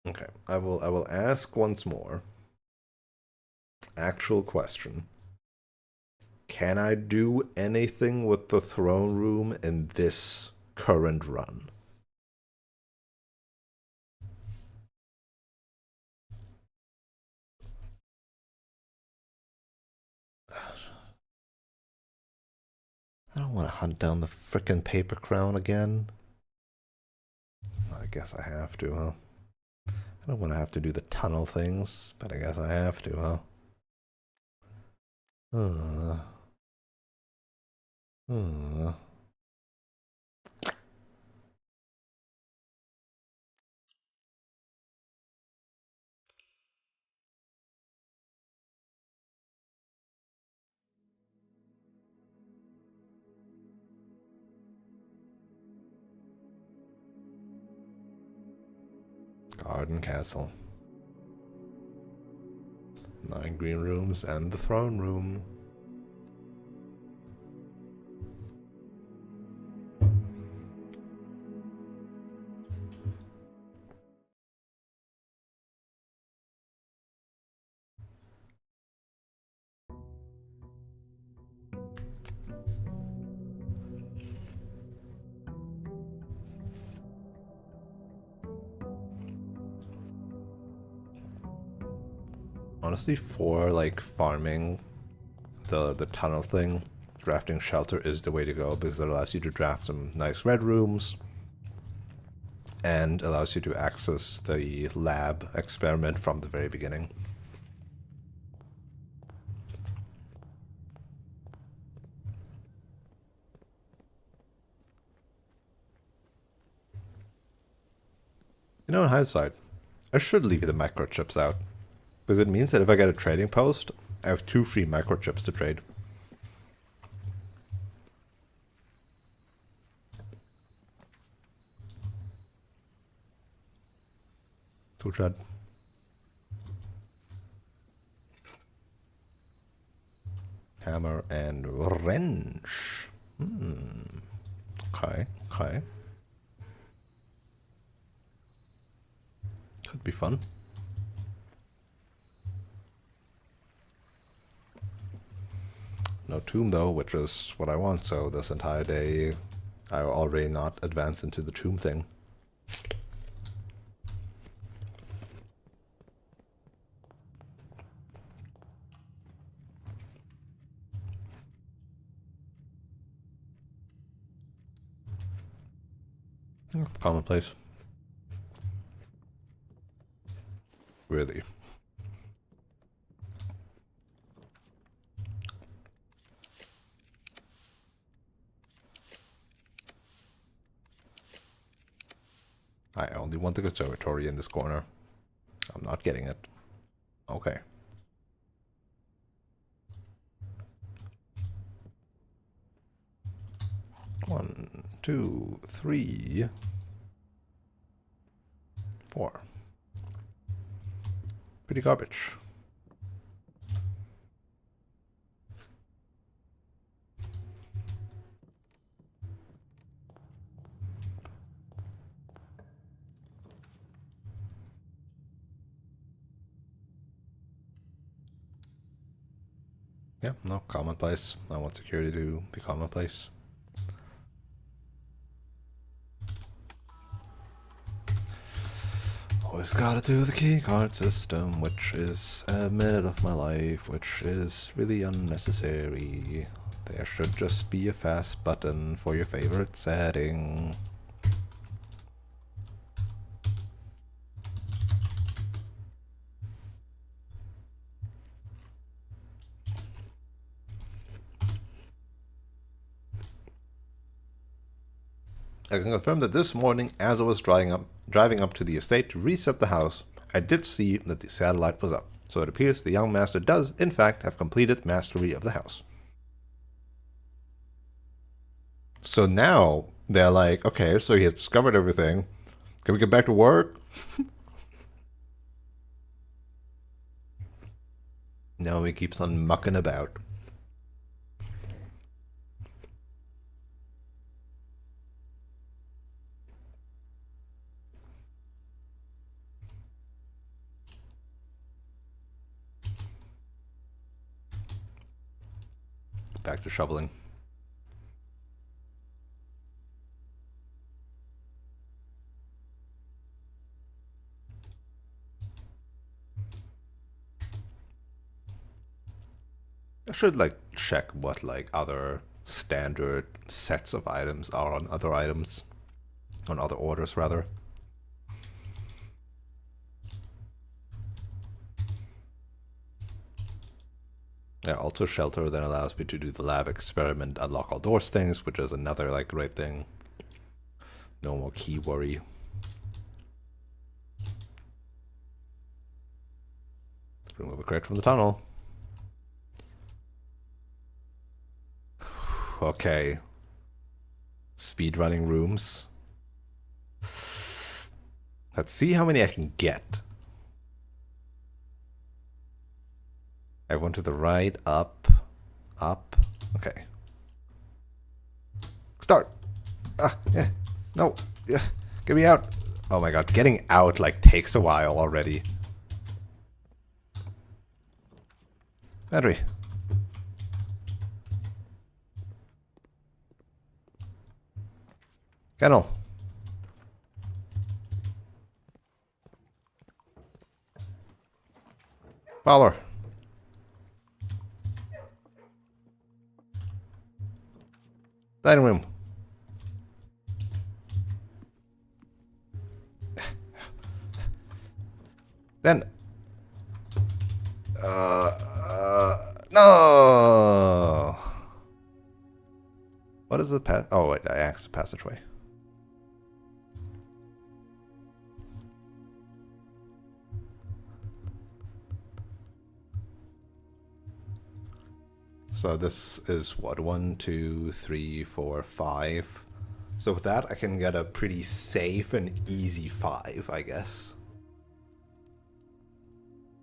Okay, I will ask once more. Actual question. Can I do anything with the throne room in this current run? I don't want to hunt down the frickin' paper crown again. I guess I have to, huh? I don't want to have to do the tunnel things, but I guess I have to, huh? Uh. Garden Castle. 9 green rooms and the throne room. Honestly, for like farming the tunnel thing, drafting shelter is the way to go because it allows you to draft some nice red rooms and allows you to access the lab experiment from the very beginning. You know, in hindsight, I should leave the microchips out because it means that if I get a trading post, I have 2 free microchips to trade. Too bad. Hammer and wrench. Okay, okay. Could be fun. No tomb though, which is what I want, so this entire day I will already not advance into the tomb thing. Commonplace. Really. I only want the conservatory in this corner. I'm not getting it. Okay. One, two, three, 4. Pretty garbage. Yeah, no, commonplace. I want security to be commonplace. Always gotta do the keycard system, which is a minute of my life, which is really unnecessary. There should just be a fast button for your favorite setting. I can confirm that this morning, as I was driving up to the estate to reset the house, I did see that the satellite was up. So it appears the young master does, in fact, have completed mastery of the house. So now they're like, okay, so he has discovered everything. Can we get back to work? No, he keeps on mucking about. Back to shoveling. I should like check what like other standard sets of items are on other items, on other orders rather. Yeah, also shelter then allows me to do the lab experiment, unlock all doors things, which is another like great thing. No more key worry. Remove a crate from the tunnel. Okay. Speedrunning rooms. Let's see how many I can get. I went to the right, up, up. Okay. Start. Ah, yeah. No. Yeah. Get me out. Oh my god, getting out like takes a while already. Battery. Kennel. Fowler. Dining room. Then. No. What is the pass? Oh, wait, I asked the passageway. So this is what? 1, 2, 3, 4, 5. So with that, I can get a pretty safe and easy 5, I guess.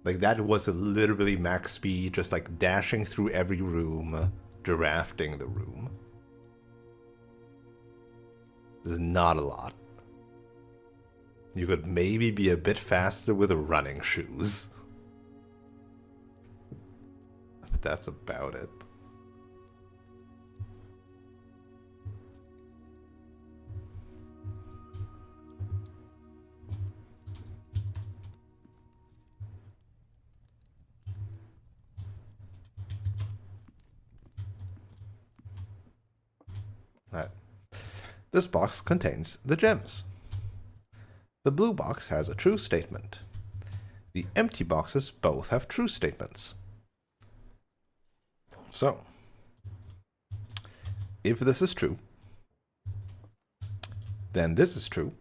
Like, that was literally max speed, just like dashing through every room, drafting the room. This is not a lot. You could maybe be a bit faster with running shoes. But that's about it. Alright. This box contains the gems. The blue box has a true statement. The empty boxes both have true statements. So, if this is true, then this is true.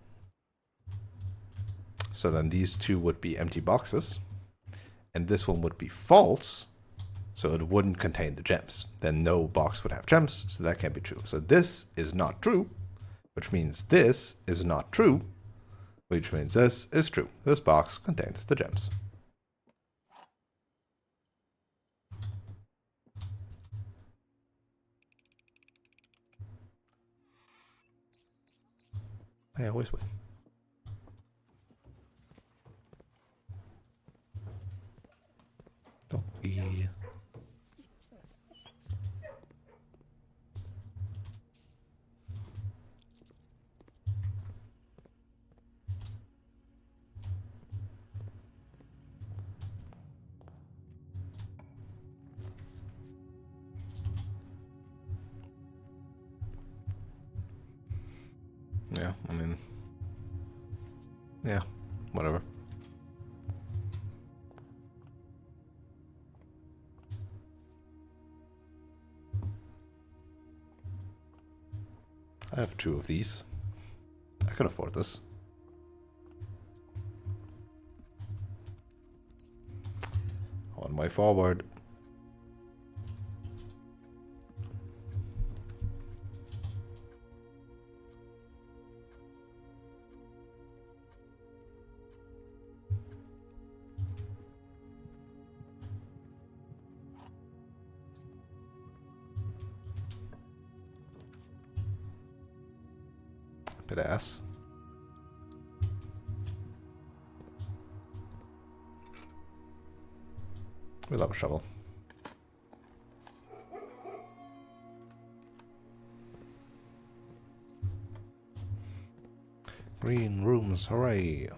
So then these two would be empty boxes, and this one would be false, so it wouldn't contain the gems. Then no box would have gems, so that can't be true. So this is not true, which means this is not true, which means this is true. This box contains the gems. I always win. Doggy. Yeah, I mean, yeah, whatever. I have 2 of these. I can afford this. On my forward. Bit ass. We love a shovel. Green rooms, hooray!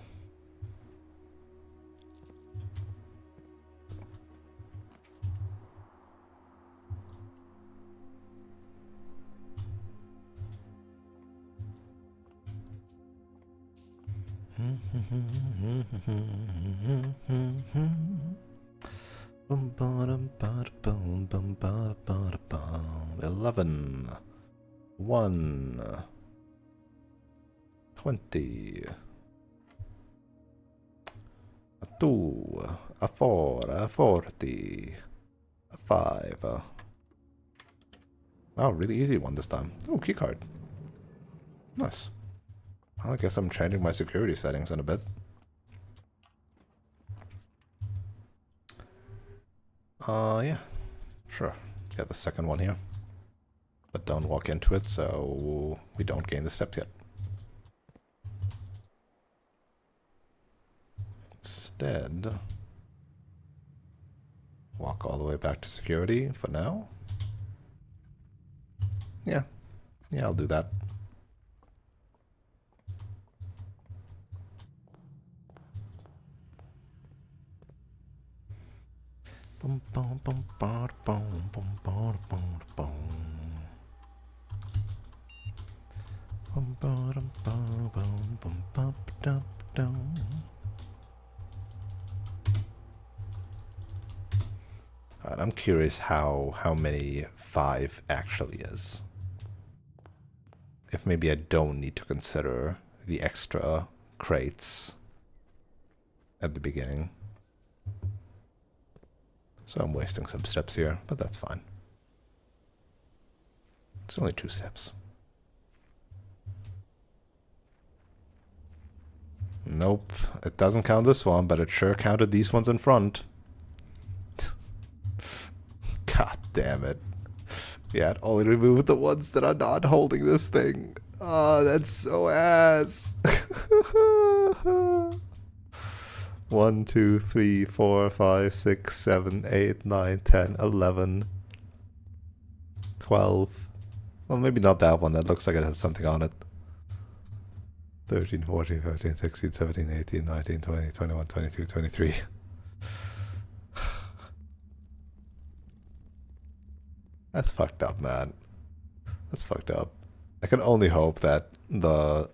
$11, $1, $20, $2, $4, $40, $5. Oh, really easy one this time. Oh, keycard. Nice. Well, I guess I'm changing my security settings in a bit. Yeah. Sure. Get the second one here. But don't walk into it, so we don't gain the steps yet. Instead, walk all the way back to security for now. Yeah. Yeah, I'll do that. Boom, boom, boom, boom, boom, boom, boom, boom, boom. Boom, boom, boom, boom, boom, boom, boom, boom. Alright, I'm curious how many 5 actually is. If maybe I don't need to consider the extra crates at the beginning. So I'm wasting some steps here, but that's fine. It's only 2 steps. Nope, it doesn't count this one, but it sure counted these ones in front. God damn it. Yeah, it only removed the ones that are not holding this thing. Oh, that's so ass. 1, 2, 3, 4, 5, 6, 7, 8, 9, 10, 11, 12. Well, maybe not that one. That looks like it has something on it. 13, 14, 15, 16, 17, 18, 19, 20, 21, 22, 23. That's fucked up, man. That's fucked up. I can only hope that the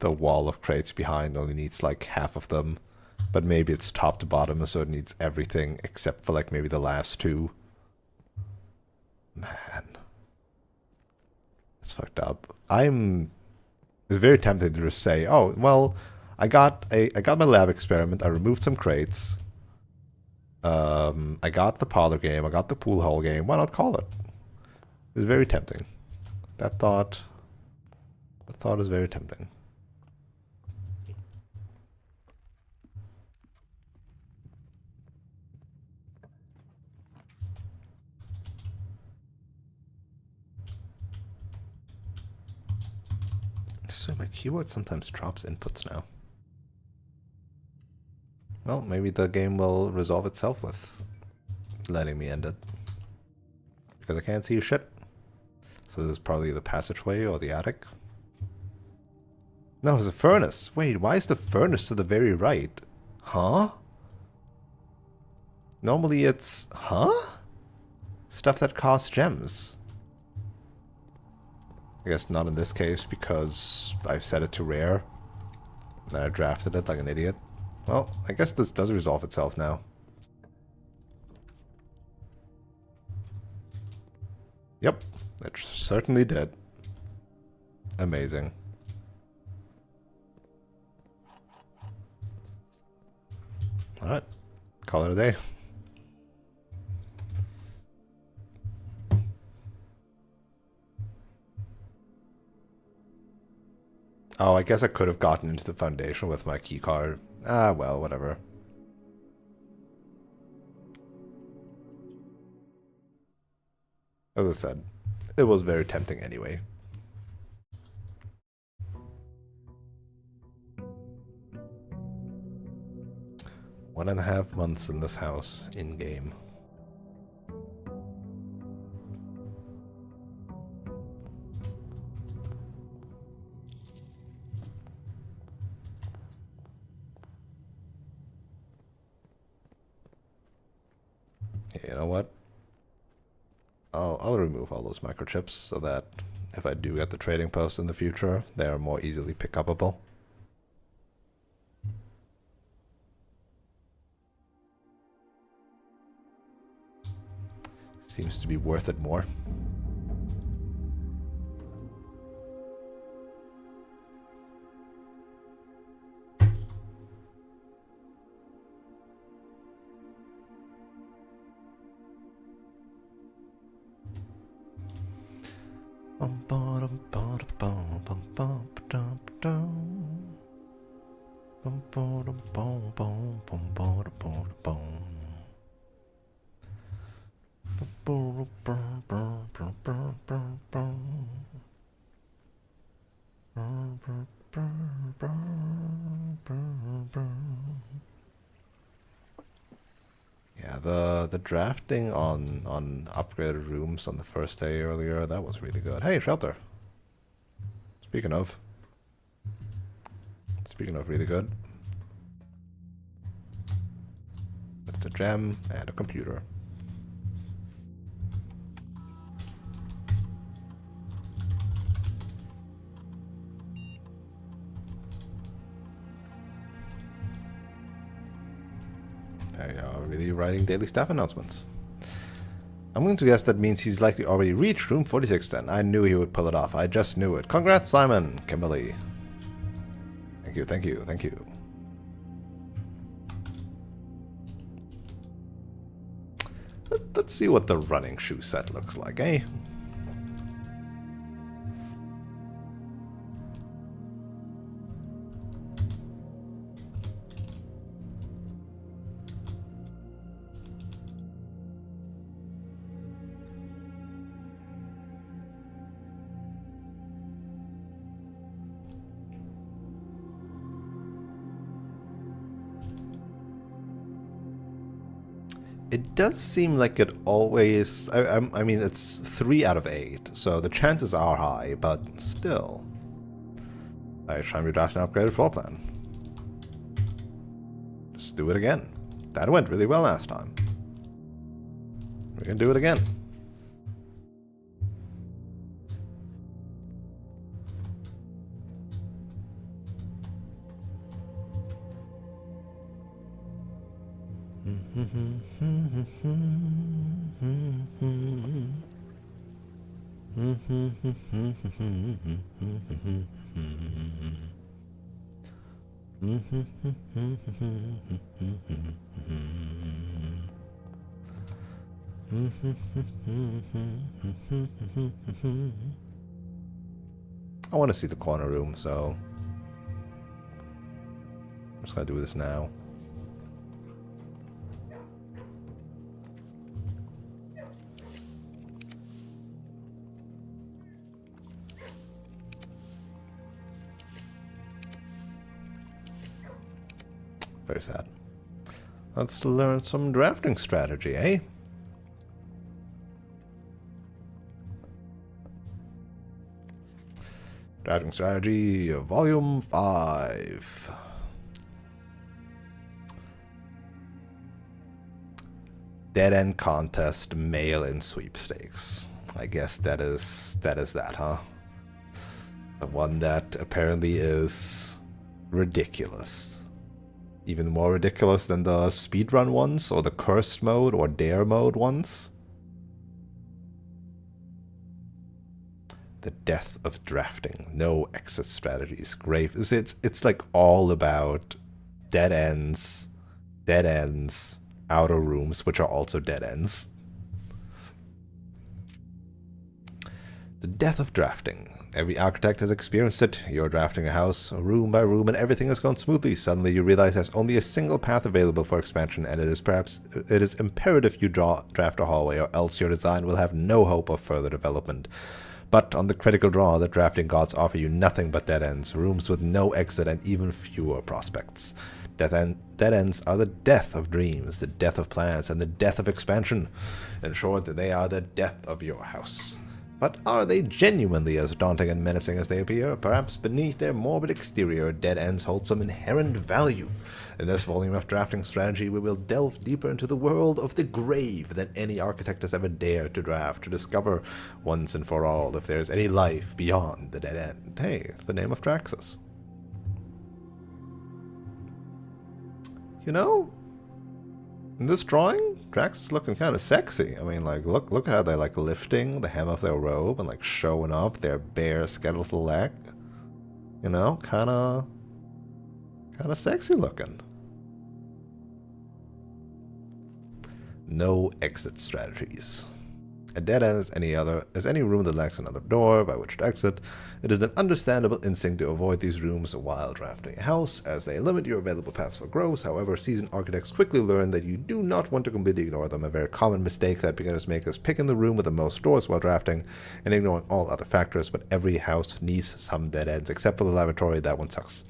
wall of crates behind only needs like half of them. But maybe it's top to bottom, so it needs everything except for like maybe the last 2. Man. That's fucked up. It's very tempting to just say, oh, well, I got my lab experiment, I removed some crates. I got the parlor game, I got the pool hall game, why not call it? It's very tempting. That thought is very tempting. So my keyboard sometimes drops inputs now. Well, maybe the game will resolve itself with letting me end it. Because I can't see shit. So this is probably the passageway or the attic. No, it's a furnace. Wait, why is the furnace to the very right? Huh? Normally it's... Huh? Stuff that costs gems. I guess not in this case because I've set it to rare. And I drafted it like an idiot. Well, I guess this does resolve itself now. Yep, it certainly did. Amazing. Alright, call it a day. Oh, I guess I could have gotten into the foundation with my keycard. Ah, well, whatever. As I said, it was very tempting anyway. One and a half months in this house, in-game. You know what? I'll remove all those microchips so that if I do get the trading post in the future, they are more easily pick upable. Seems to be worth it more. Yeah, the drafting on upgraded rooms on the first day earlier, that was really good. Hey, shelter. Speaking of really good. That's a gem and a computer. There you are, really writing daily staff announcements. I'm going to guess that means he's likely already reached room 46 then. I knew he would pull it off. I just knew it. Congrats, Simon. Kimberly. Thank you, thank you, thank you. Let's see what the running shoe set looks like, eh? It does seem like it always... I mean, it's 3 out of 8, so the chances are high, but still. I try and redraft an upgraded floor plan. Just do it again. That went really well last time. We can do it again. I want to see the corner room, so I'm just gonna do this now. Very sad. Let's learn some drafting strategy, eh? Drafting strategy, volume 5. Dead end contest, mail-in sweepstakes. I guess that is that, huh? The one that apparently is ridiculous. Even more ridiculous than the speedrun ones, or the cursed mode, or dare mode ones. The death of drafting. No exit strategies. Grave. It's like all about dead ends, outer rooms, which are also dead ends. The death of drafting. Every architect has experienced it. You're drafting a house, room by room, and everything has gone smoothly. Suddenly you realize there's only a single path available for expansion, and it is imperative you draft a hallway, or else your design will have no hope of further development. But on the critical draw, the drafting gods offer you nothing but dead ends, rooms with no exit and even fewer prospects. Dead ends are the death of dreams, the death of plans, and the death of expansion. In short, they are the death of your house. But are they genuinely as daunting and menacing as they appear? Perhaps beneath their morbid exterior, dead ends hold some inherent value. In this volume of drafting strategy, we will delve deeper into the world of the grave than any architect has ever dared to draft, to discover once and for all if there is any life beyond the dead end. Hey, it's the name of Traxxas. You know, in this drawing, Drax is looking kind of sexy. I mean, like, look how they're like lifting the hem of their robe and like showing off their bare skeletal leg. You know, kind of sexy looking. No exit strategies. A dead end is any room that lacks another door by which to exit. It is an understandable instinct to avoid these rooms while drafting a house, as they limit your available paths for growth. However, seasoned architects quickly learn that you do not want to completely ignore them. A very common mistake that beginners make is picking the room with the most doors while drafting and ignoring all other factors, but every house needs some dead ends, except for the laboratory. That one sucks.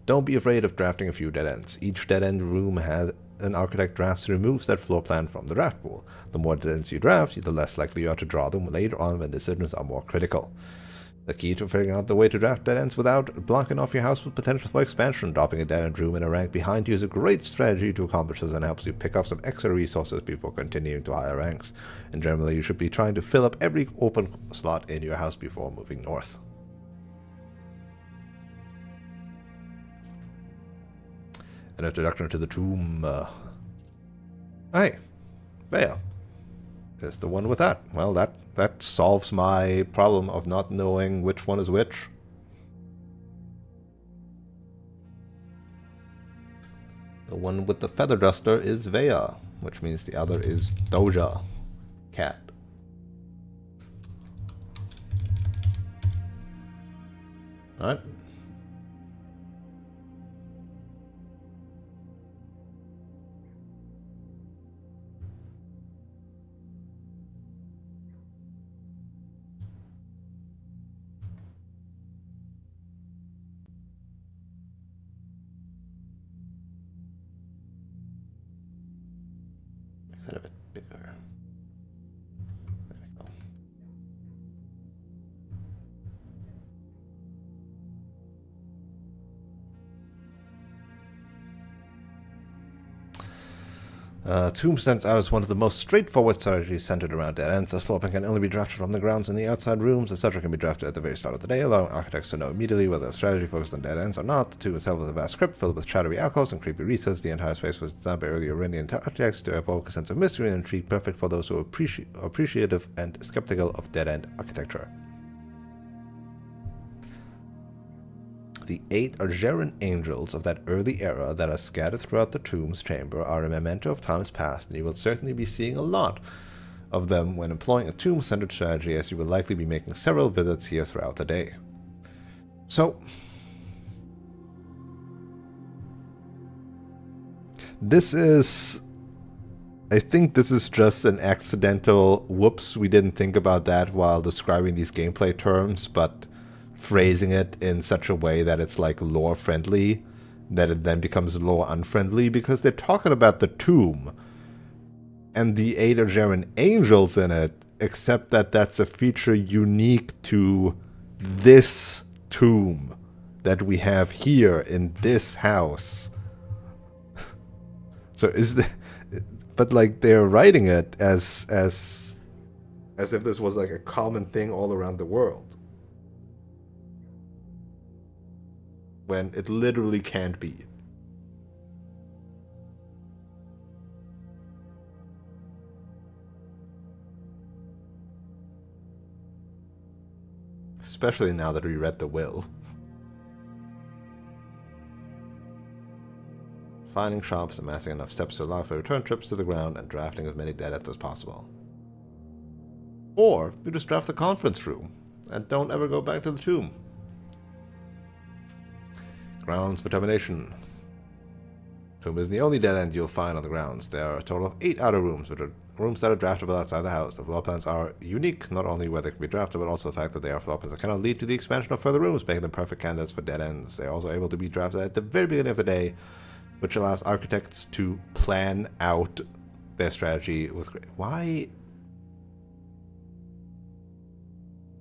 Don't be afraid of drafting a few dead ends. Each dead end room has an architect drafts removes that floor plan from the draft pool. The more dead ends you draft, the less likely you are to draw them later on when decisions are more critical. The key to figuring out the way to draft dead ends without blocking off your house with potential for expansion. Dropping a dead end room in a rank behind you is a great strategy to accomplish this and helps you pick up some extra resources before continuing to higher ranks. And generally, you should be trying to fill up every open slot in your house before moving north. An introduction to the tomb. Hey, there. Is the one with that. Well, that solves my problem of not knowing which one is which. The one with the feather duster is Vea, which means the other is Doja, cat. Alright. Make that a bit bigger. There we go. Tomb stands out as one of the most straightforward strategies centered around dead ends. This floor plan can only be drafted from the grounds in the outside rooms, etc. can be drafted at the very start of the day, allowing architects to know immediately whether a strategy focused on dead ends or not. The tomb itself is a vast crypt filled with shadowy alcoves and creepy recesses. The entire space was designed by early Iranian architects to evoke a sense of mystery and intrigue, perfect for those who are appreciative and skeptical of dead-end architecture. The 8 Argerian angels of that early era that are scattered throughout the tomb's chamber are a memento of times past, and you will certainly be seeing a lot of them when employing a tomb-centered strategy, as you will likely be making several visits here throughout the day. So, I think this is just an accidental, whoops, we didn't think about that while describing these gameplay terms, but phrasing it in such a way that it's like lore friendly, that it then becomes lore unfriendly, because they're talking about the tomb and the 8 Argerian angels in it, except that that's a feature unique to this tomb that we have here in this house. So but like they're writing it as if this was like a common thing all around the world, when it literally can't be. Especially now that we read the will. Finding shops, amassing enough steps to allow for return trips to the ground, and drafting as many dead ends as possible. Or you just draft the conference room and don't ever go back to the tomb. Grounds for termination. Tomb isn't the only dead end you'll find on the grounds. There are a total of 8 outer rooms, which are rooms that are draftable outside the house. The floor plans are unique, not only where they can be drafted, but also the fact that they are floor plans that cannot lead to the expansion of further rooms, making them perfect candidates for dead ends. They are also able to be drafted at the very beginning of the day, which allows architects to plan out their strategy with great...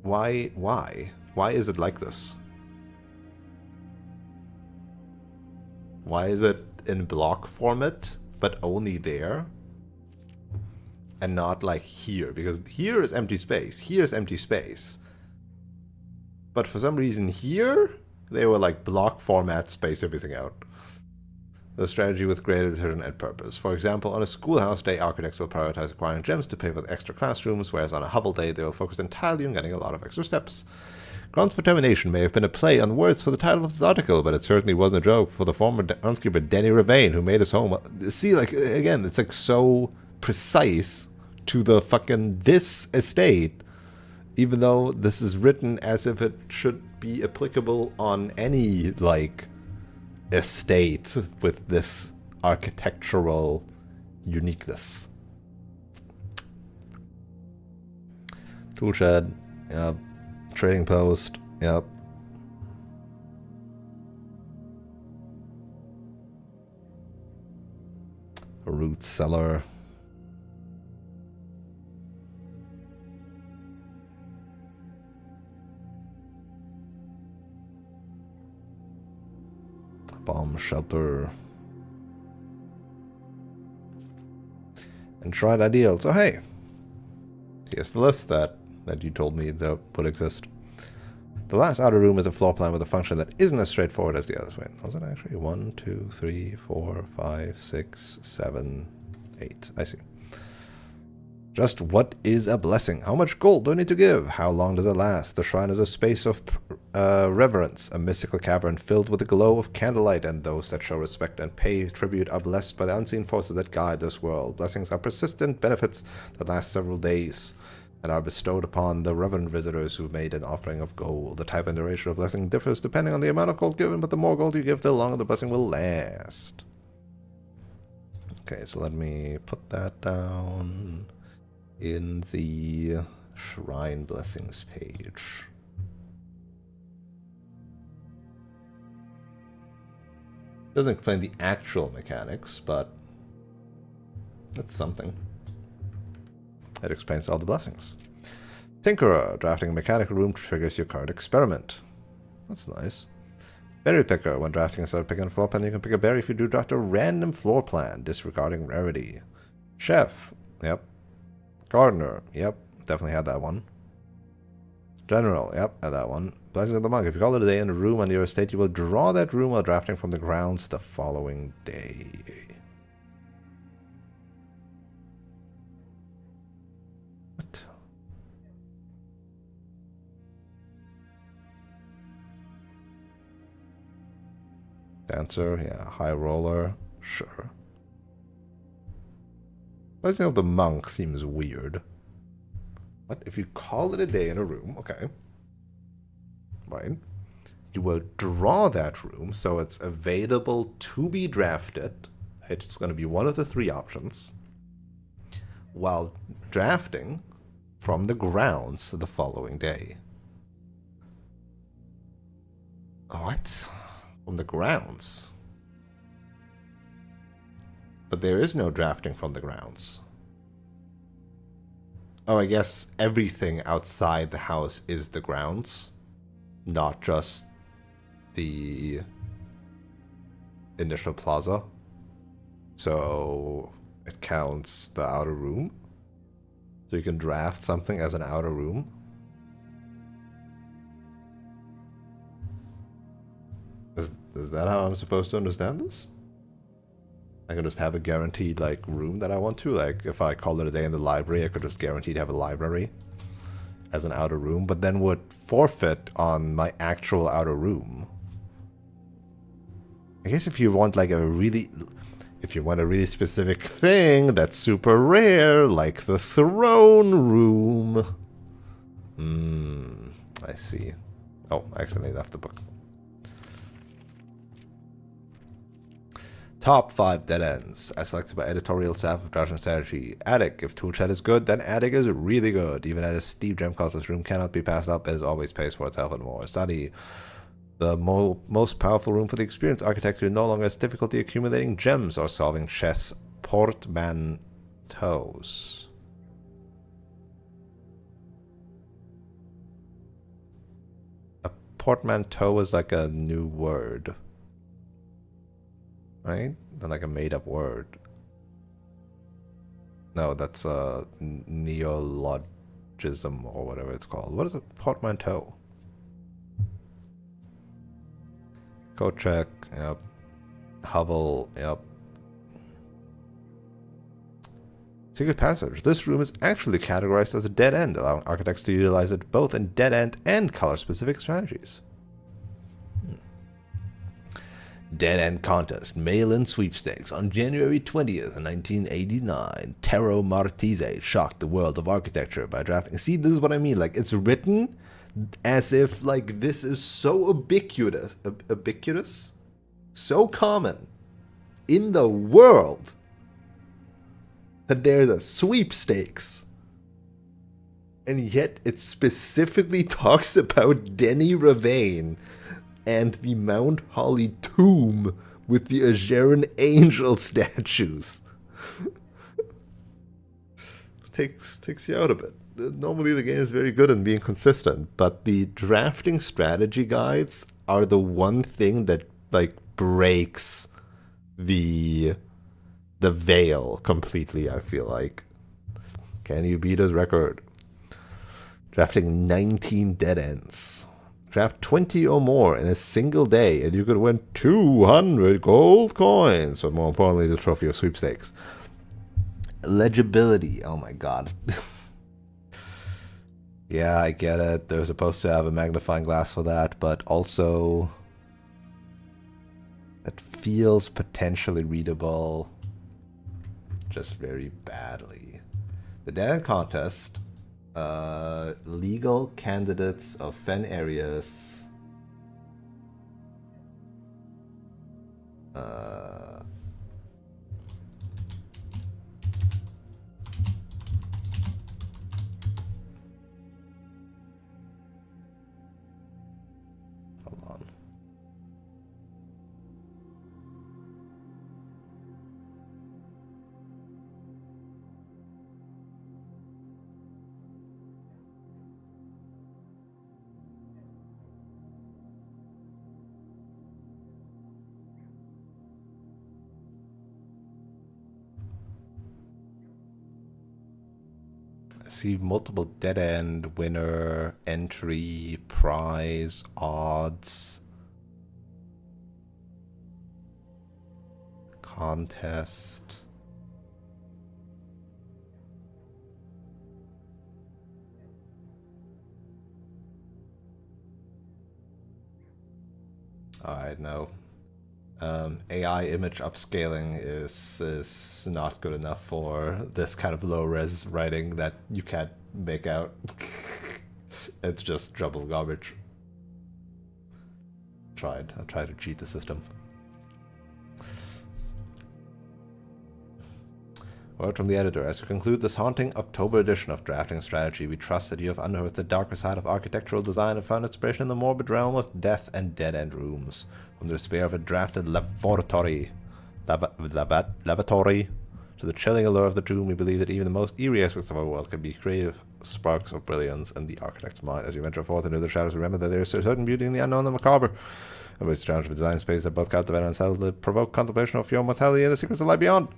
Why is it like this? Why is it in block format, but only there? And not like here, because here is empty space, here's empty space. But for some reason here, they were like block format, space everything out. the strategy with greater decision and purpose. For example, on a schoolhouse day, architects will prioritize acquiring gems to pay for the extra classrooms, whereas on a hovel day, they will focus entirely on getting a lot of extra steps. Grounds for Termination may have been a play on words for the title of this article, but it certainly wasn't a joke for the former groundskeeper Denny Ravane, who made his home. See, like, again, it's like so precise to the fucking this estate, even though this is written as if it should be applicable on any, like, estate with this architectural uniqueness. Toolshed, yep. Trading post, yep. A root cellar. Bomb shelter. And tried ideal. So hey, here's the list that you told me that would exist. The last outer room is a floor plan with a function that isn't as straightforward as the others. Wait, was it actually 1, 2, 3, 4, 5, 6, 7, 8? I see. Just what is a blessing? How much gold do I need to give? How long does it last? The shrine is a space of reverence, a mystical cavern filled with the glow of candlelight, and those that show respect and pay tribute are blessed by the unseen forces that guide this world. Blessings are persistent benefits that last several days and are bestowed upon the reverent visitors who made an offering of gold. The type and duration of blessing differs depending on the amount of gold given, but the more gold you give, the longer the blessing will last. Okay, so let me put that down in the Shrine Blessings page. Doesn't explain the actual mechanics, but that's something. It explains all the blessings. Tinkerer, drafting a mechanical room triggers your card experiment. That's nice. Berry picker, when drafting instead of picking a floor plan, you can pick a berry if you do draft a random floor plan, disregarding rarity. Chef, yep. Gardener, yep, definitely had that one. General, yep, had that one. Blessing of the Monk, if you call it a day in a room on your estate, you will draw that room while drafting from the grounds the following day. What? Dancer, yeah. High roller, sure. Blessing of the Monk seems weird. What? If you call it a day in a room, okay. Right. You will draw that room so it's available to be drafted. It's going to be one of the three options. While drafting from the grounds the following day. What? From the grounds? But there is no drafting from the grounds. Oh, I guess everything outside the house is the grounds, not just the initial plaza. So it counts the outer room. So you can draft something as an outer room. Is that how I'm supposed to understand this? I can just have a guaranteed, like, room that I want to. Like, if I call it a day in the library, I could just guaranteed have a library as an outer room, but then would forfeit on my actual outer room. I guess if you want, like, if you want a really specific thing that's super rare, like the throne room. I see. Oh, I accidentally left the book. Top 5 dead ends, as selected by editorial staff of Drafting Strategy. Attic. If Toolshed is good, then Attic is really good. Even at a steep gem cost, this room cannot be passed up, as it always pays for itself and more. Study. The most powerful room for the experienced architect who no longer has difficulty accumulating gems or solving chess portmanteaus. A portmanteau is like a new word. Right? Then like a made-up word. No, that's a neologism or whatever it's called. What is a portmanteau? Code check. Yep. Hovel, yep. Secret passage. This room is actually categorized as a dead end, allowing architects to utilize it both in dead end and color-specific strategies. Dead End Contest Mail-in Sweepstakes. On January 20th, 1989, Tero Martise shocked the world of architecture by drafting... See, this is what I mean. Like, it's written as if, like, this is so ubiquitous, so common in the world that there's a sweepstakes. And yet it specifically talks about Denny Ravane and the Mount Holly tomb with the Ajeran angel statues. takes you out a bit. Normally the game is very good in being consistent, but the drafting strategy guides are the one thing that like breaks the veil completely, I feel like. Can you beat his record? Drafting 19 dead ends. Draft 20 or more in a single day, and you could win 200 gold coins, but more importantly, the trophy of sweepstakes. Legibility. Oh my god. Yeah, I get it. They're supposed to have a magnifying glass for that, but also it feels potentially readable just very badly. The Dead End Contest. Legal candidates of Fen areas. Hold on. See multiple dead end, winner, entry, prize, odds, contest. Alright, no. AI image upscaling is not good enough for this kind of low-res writing that you can't make out. It's just jumbled garbage. I'll try to cheat the system. Word from the editor. As we conclude this haunting October edition of Drafting Strategy, we trust that you have unearthed the darker side of architectural design and found inspiration in the morbid realm of death and dead-end rooms. From the despair of a drafted lavatory to the chilling allure of the tomb, we believe that even the most eerie aspects of our world can be creative sparks of brilliance in the architect's mind. As you venture forth into the shadows, remember that there is a certain beauty in the unknown and macabre, in which strange design space that both captivate and settle to provoke contemplation of your mortality and the secrets that lie beyond.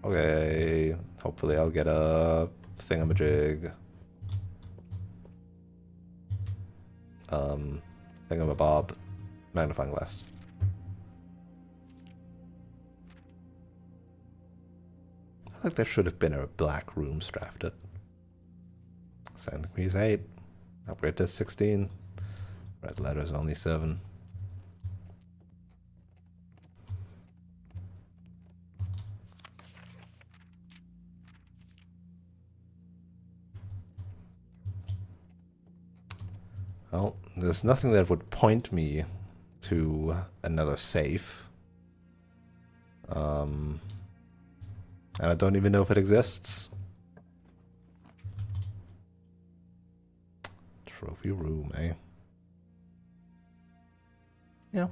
Okay, hopefully I'll get a thingamajig. Thingamabob. Magnifying glass. I think there should have been a black rooms drafted. Sand degrees 8. Upgrade to 16. Red letters only 7. Well, there's nothing that would point me to another safe. And I don't even know if it exists. Trophy room, eh? Yeah.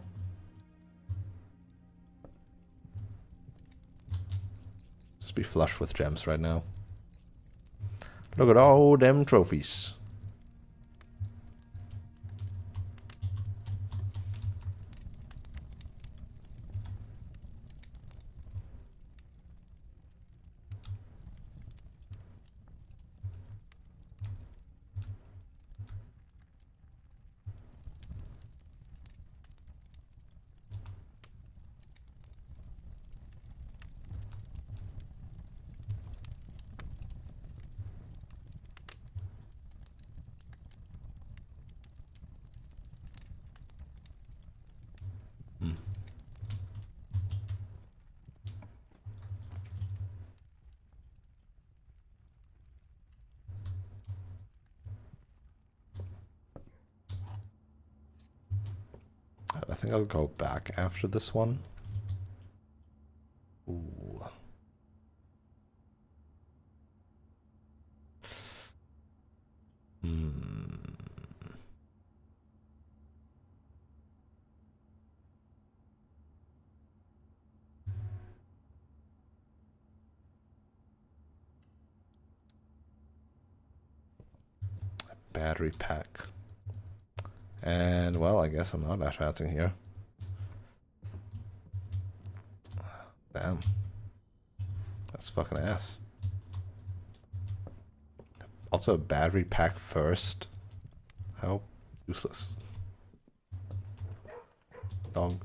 Just be flush with gems right now. Look at all them trophies. I think I'll go back after this one. Ooh. Battery pack. And, well, I guess I'm not advancing here. Damn. That's fucking ass. Also, a battery pack first. How useless. Dog.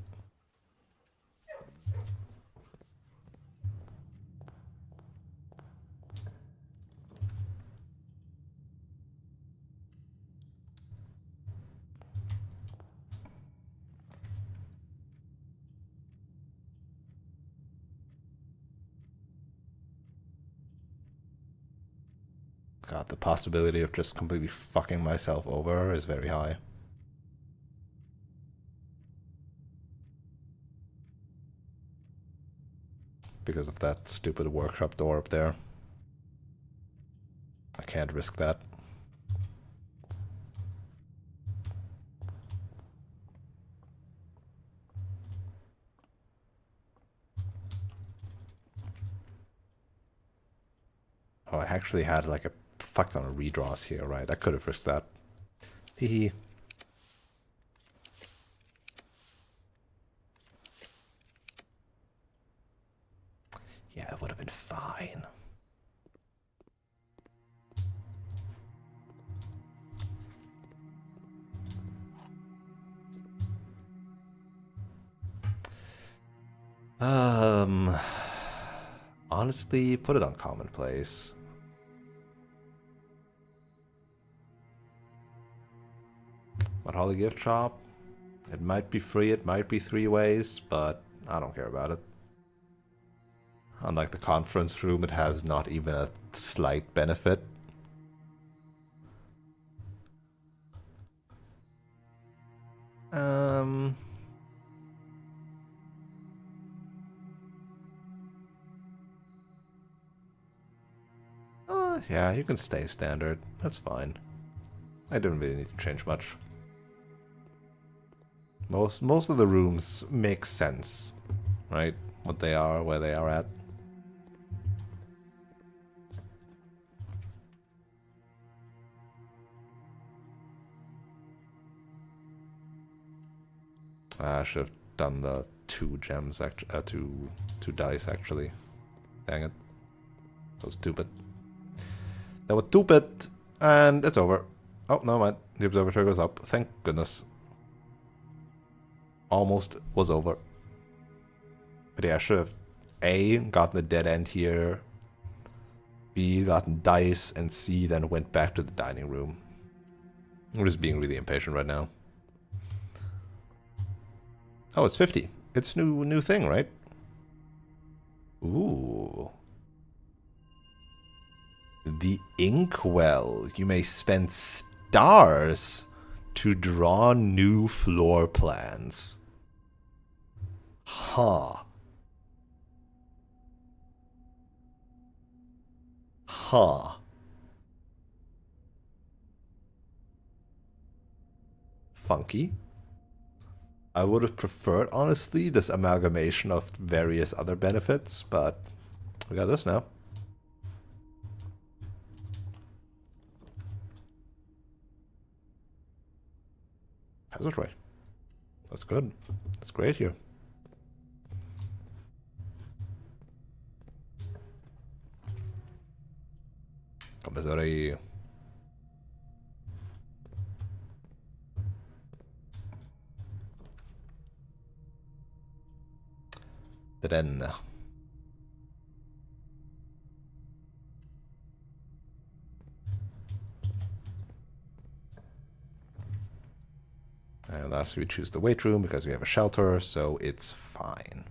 God, the possibility of just completely fucking myself over is very high. Because of that stupid workshop door up there. I can't risk that. Oh, I actually had like a fuck ton of redraws here, right? I could have risked that. Hee. Yeah, it would have been fine. Honestly, put it on commonplace. What Holly gift shop? It might be free, it might be 3 ways, but I don't care about it. Unlike the conference room, it has not even a slight benefit. Yeah, you can stay standard. That's fine. I don't really need to change much. Most of the rooms make sense, right? What they are, where they are at. I should have done the 2 gems, two dice actually. Dang it. That was stupid. That was stupid, and it's over. Oh, no, man. The observatory goes up. Thank goodness. Almost was over. But yeah, I should have A, gotten a dead end here, B, gotten dice, and C, then went back to the dining room. I'm just being really impatient right now. Oh, it's 50. It's new thing, right? Ooh. The Inkwell. You may spend stars to draw new floor plans. Huh. Huh. Funky. I would have preferred, honestly, this amalgamation of various other benefits, but we got this now. Passageway. That's good. That's great here. Commissary. Then. And last we choose the weight room because we have a shelter, so it's fine.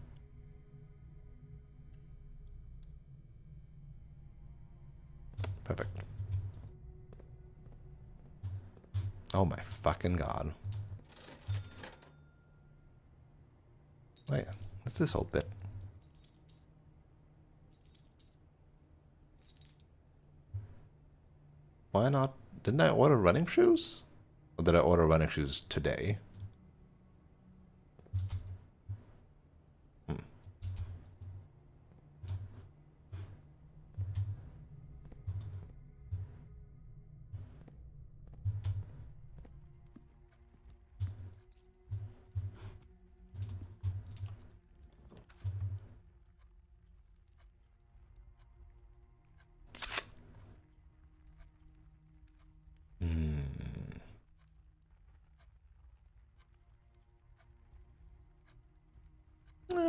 Perfect. Oh my fucking god. Wait, what's this old bit? Why not? Didn't I order running shoes? Or did I order running shoes today?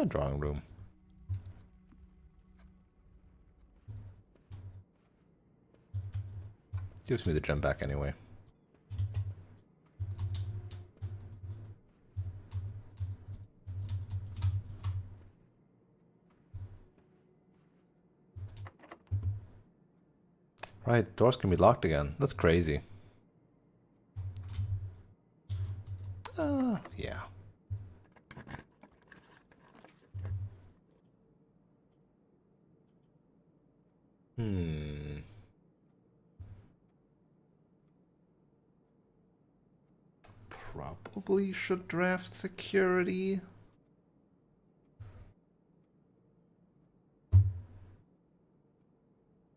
Drawing room. Gives me the gem back anyway. Right, doors can be locked again. That's crazy. Yeah. Probably should draft security. What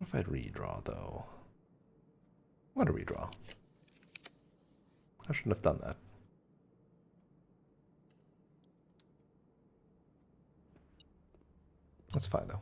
if I'd redraw, though? I'm gonna redraw. I shouldn't have done that. That's fine, though.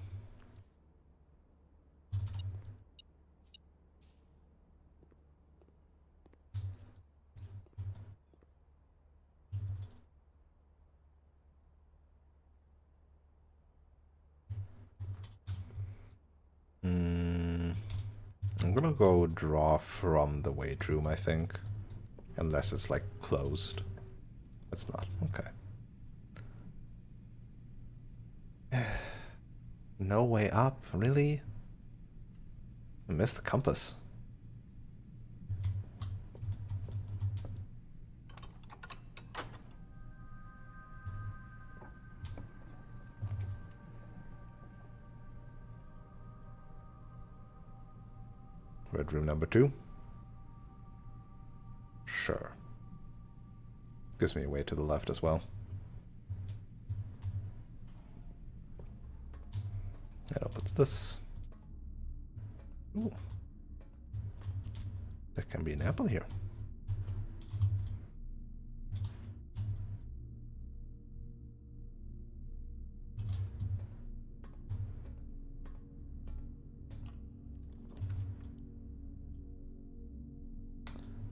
I'm gonna go draw from the wage room, I think. Unless it's, like, closed. It's not. Okay. No way up, really? I missed the compass. Red room number 2. Sure. Gives me a way to the left as well. And opens this. Ooh. There can be an apple here.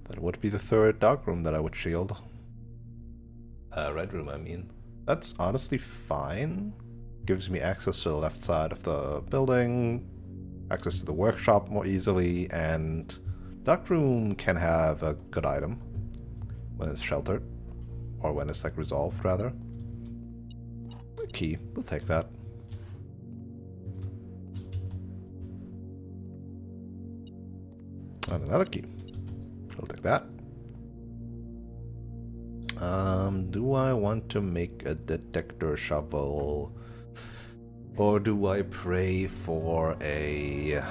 That would be the third dark room that I would shield. Red room, I mean. That's honestly fine. Gives me access to the left side of the building, access to the workshop more easily, and dark room can have a good item when it's sheltered, or when it's like resolved rather. A key, we'll take that. And another key. I'll take that. Do I want to make a detector shovel? Or do I pray for a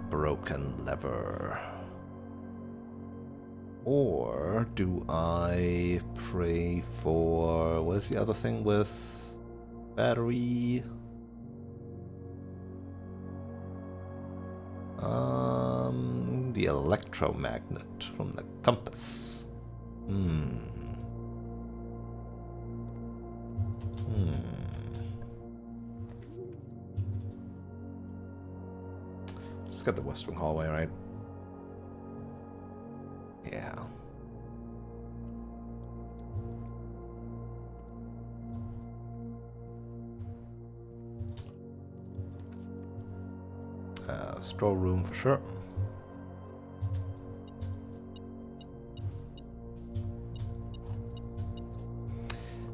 broken lever? Or do I pray for... what is the other thing with battery? The electromagnet from the compass. Just got the West Wing hallway, right? Yeah. Store room for sure.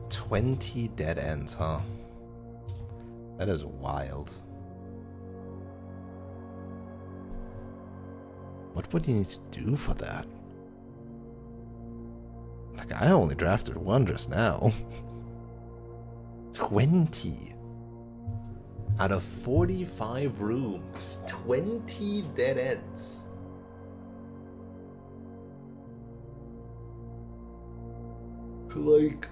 $20 dead ends, huh? That is wild. What would you need to do for that? Like, I only drafted one just now. 20 out of 45 rooms. 20 dead ends. So like,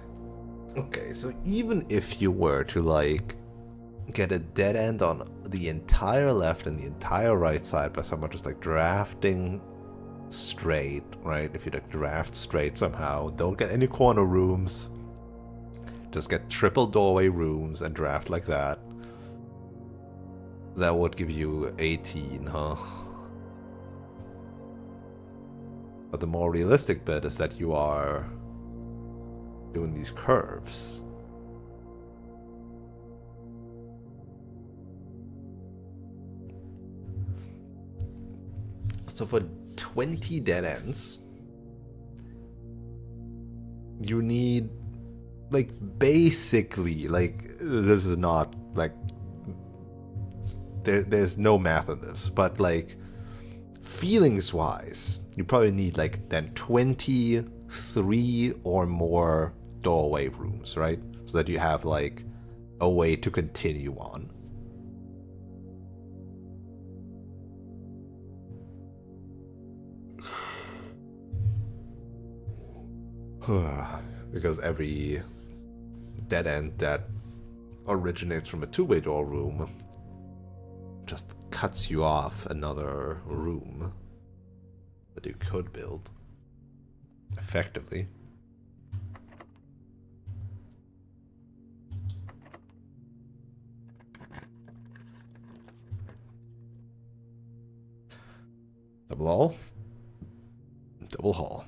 okay, so even if you were to like get a dead end on the entire left and the entire right side by someone just like drafting straight, right? If you like draft straight somehow, don't get any corner rooms, just get triple doorway rooms and draft like that. That would give you 18, huh? But the more realistic bit is that you are doing these curves. So for 20 dead ends, you need, like, basically, like, this is not, like, there's no math in this, but, like, feelings-wise, you probably need, like, then 23 or more doorway rooms, right? So that you have, like, a way to continue on. Because every dead end that originates from a two-way door room just cuts you off another room that you could build effectively. Double hall. Double hall.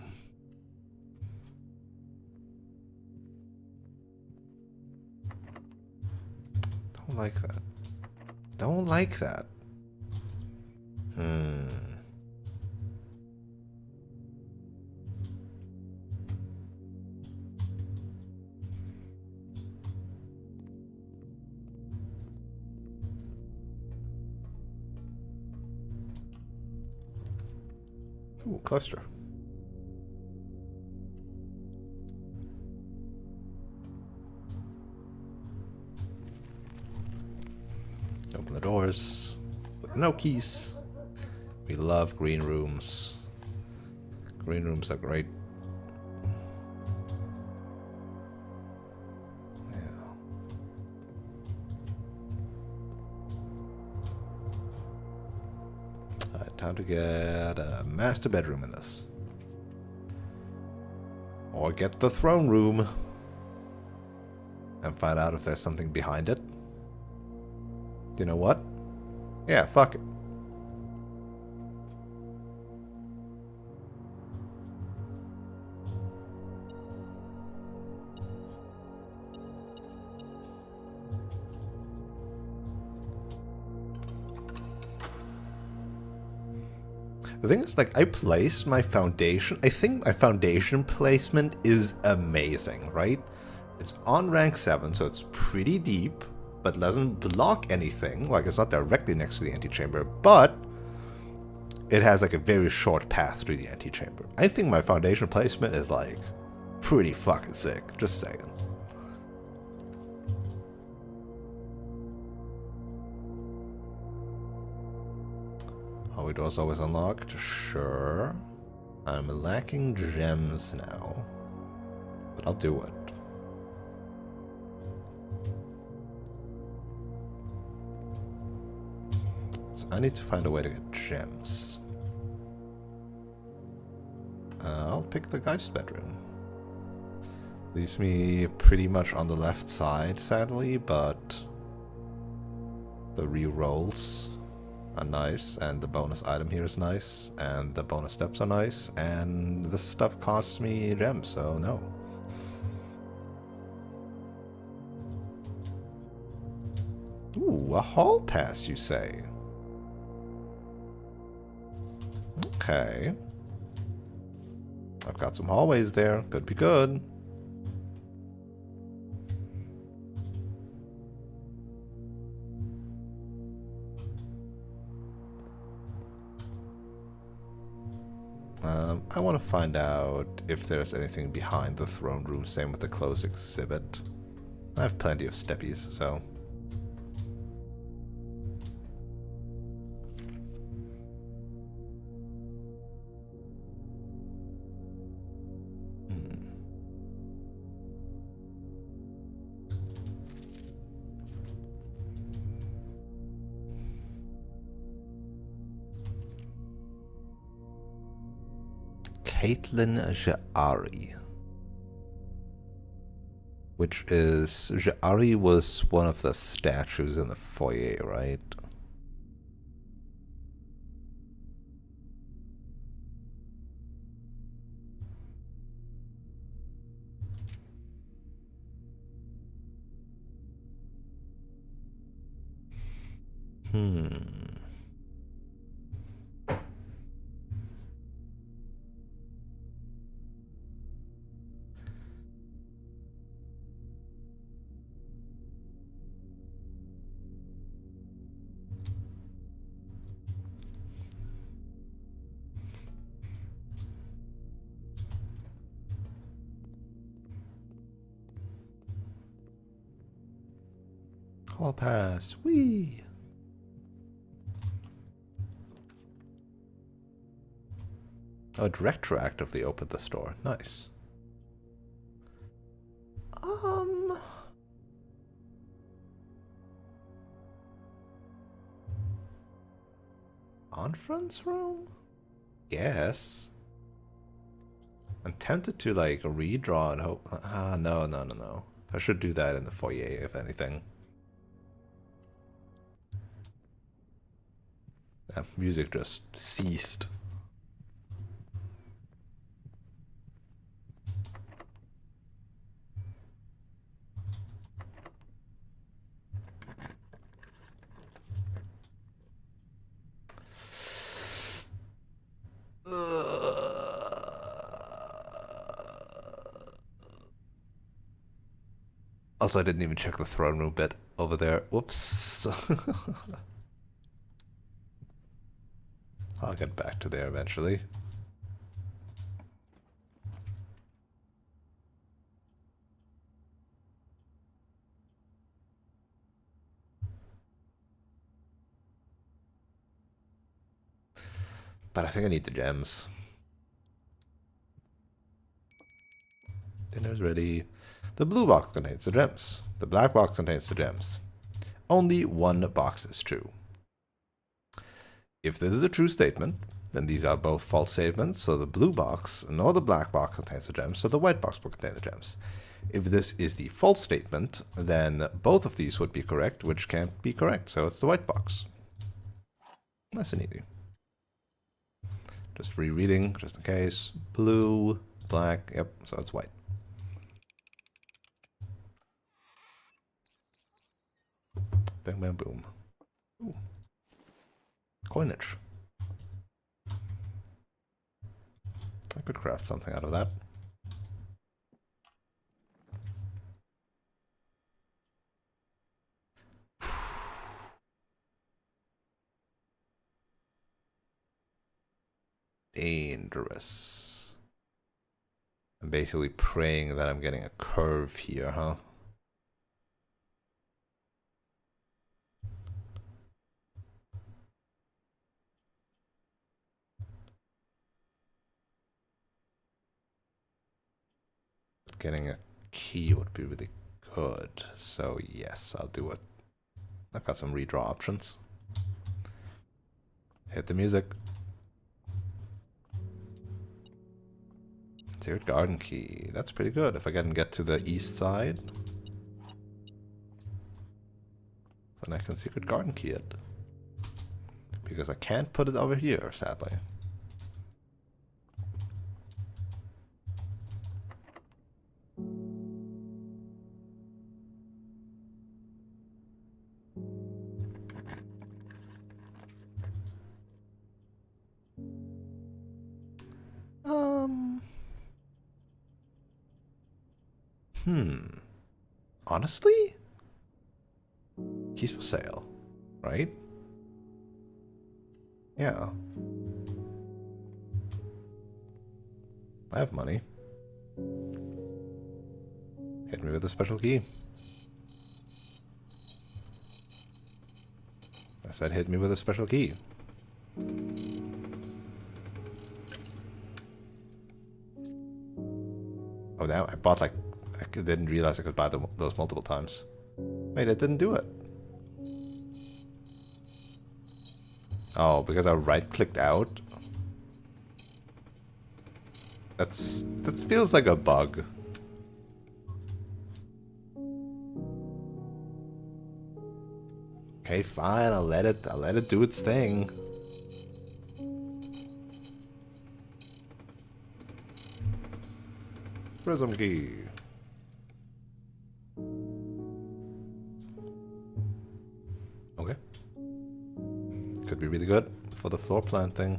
Don't like that. Don't like that. Ooh, cluster. Open the doors with no keys. We love green rooms. Green rooms are great. Yeah. Alright, time to get a master bedroom in this. Or get the throne room and find out if there's something behind it. You know what? Yeah, fuck it. The thing is, like, I placed my foundation. I think my foundation placement is amazing, right? It's on rank 7, so it's pretty deep, but doesn't block anything. Like, it's not directly next to the antechamber, but it has, like, a very short path through the antechamber. I think my foundation placement is, like, pretty fucking sick. Just saying. Hallway doors always unlocked? Sure. I'm lacking gems now, but I'll do it. So I need to find a way to get gems. I'll pick the guy's bedroom. Leaves me pretty much on the left side, sadly, but the re-rolls are nice, and the bonus item here is nice, and the bonus steps are nice, and this stuff costs me gems, so no. Ooh, a hall pass, you say? Okay. I've got some hallways there. Could be good. I want to find out if there's anything behind the throne room. Same with the closed exhibit. I have plenty of steppies, so... Caitlin Ja'ari. Which is... Ja'ari was one of the statues in the foyer, right? Hall pass. Whee! Oh, it retroactively opened the store. Nice. Conference room? Yes. I'm tempted to, like, redraw and hope... no. I should do that in the foyer, if anything. That music just ceased. Also, I didn't even check the throne room bit over there. Whoops. I'll get back to there eventually. But I think I need the gems. Dinner's ready. The blue box contains the gems. The black box contains the gems. Only one box is true. If this is a true statement, then these are both false statements, so the blue box nor the black box contains the gems, so the white box will contain the gems. If this is the false statement, then both of these would be correct, which can't be correct, so it's the white box. Nice and easy. Just rereading, just in case. Blue, black, yep, so it's white. Bang, bang, boom. Ooh. Coinage. I could craft something out of that. Dangerous. I'm basically praying that I'm getting a curve here, huh? Getting a key would be really good. So yes, I'll do it. I've got some redraw options. Hit the music. Secret garden key. That's pretty good. If I can get to the east side, then I can secret garden key it. Because I can't put it over here, sadly. Honestly? He's for sale, right? Yeah. I have money. Hit me with a special key. Guess that hit me with a special key. Oh, now I bought like... I didn't realize I could buy those multiple times. Wait, I didn't do it. Oh, because I right-clicked out? That feels like a bug. Okay, fine, I'll let it do its thing. Prism key. Okay. Could be really good for the floor plan thing.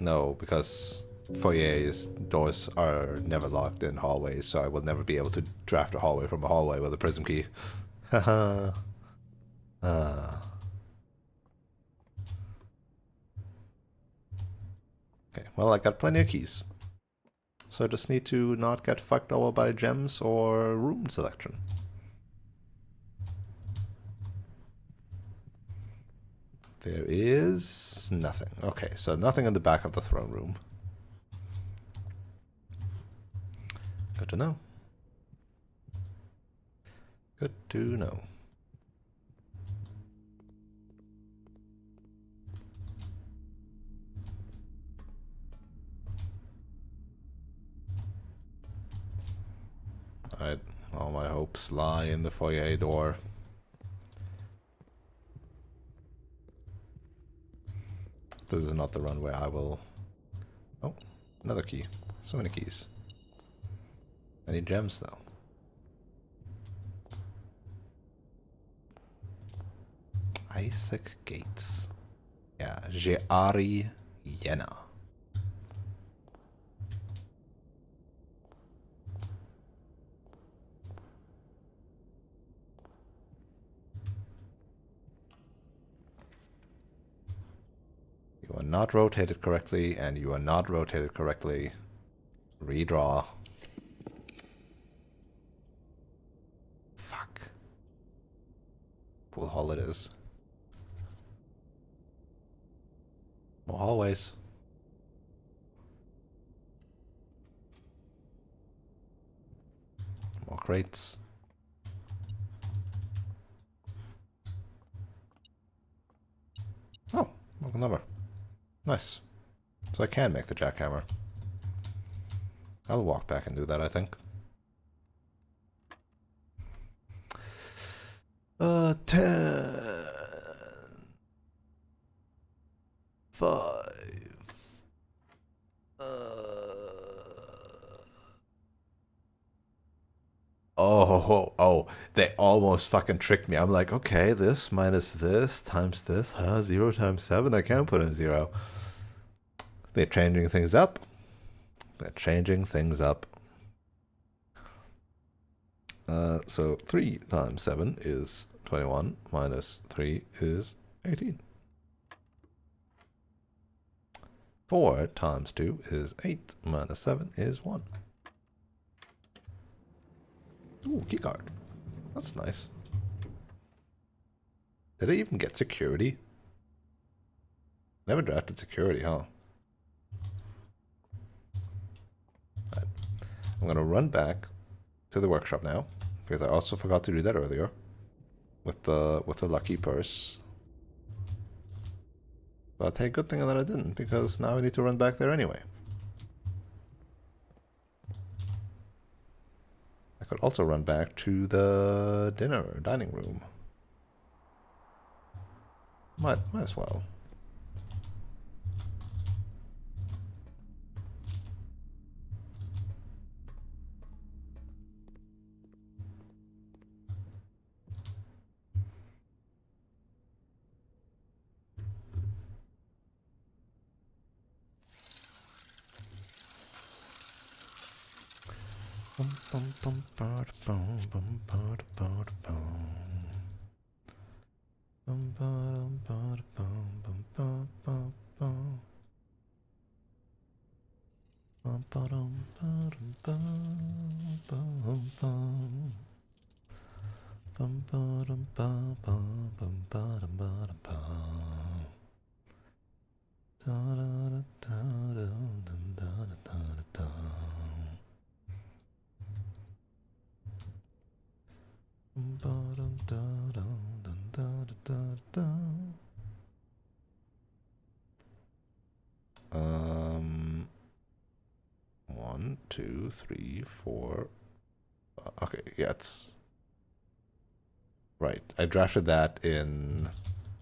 No, because foyers doors are never locked in hallways, so I will never be able to draft a hallway from a hallway with a prism key. Haha. Okay, well, I got plenty of keys. So I just need to not get fucked over by gems or room selection. There is nothing. Okay, so nothing in the back of the throne room. Good to know. Good to know. Alright, all my hopes lie in the foyer door. This is not the run where I will... Oh, another key. So many keys. I need gems, though. Isaac Gates. Yeah, Jeari Jena. You are not rotated correctly, and you are not rotated correctly. Redraw. Fuck. Pool hall it is. More hallways. More crates. Oh, welcome number. Nice. So I can make the jackhammer. I'll walk back and do that, I think. 10, 5. Oh, they almost fucking tricked me. I'm like, okay, this minus this times this, 0 times 7, I can put in 0. They're changing things up. They're changing things up. So 3 times 7 is 21, minus 3 is 18. 4 times 2 is 8, minus 7 is 1. Ooh, keycard. That's nice. Did I even get security? Never drafted security, huh? Right. I'm gonna run back to the workshop now, because I also forgot to do that earlier with the lucky purse. But hey, good thing that I didn't, because now I need to run back there anyway. I could also run back to the dining room. Might as well. One, two, three, four. Okay, yeah, it's right. I drafted that in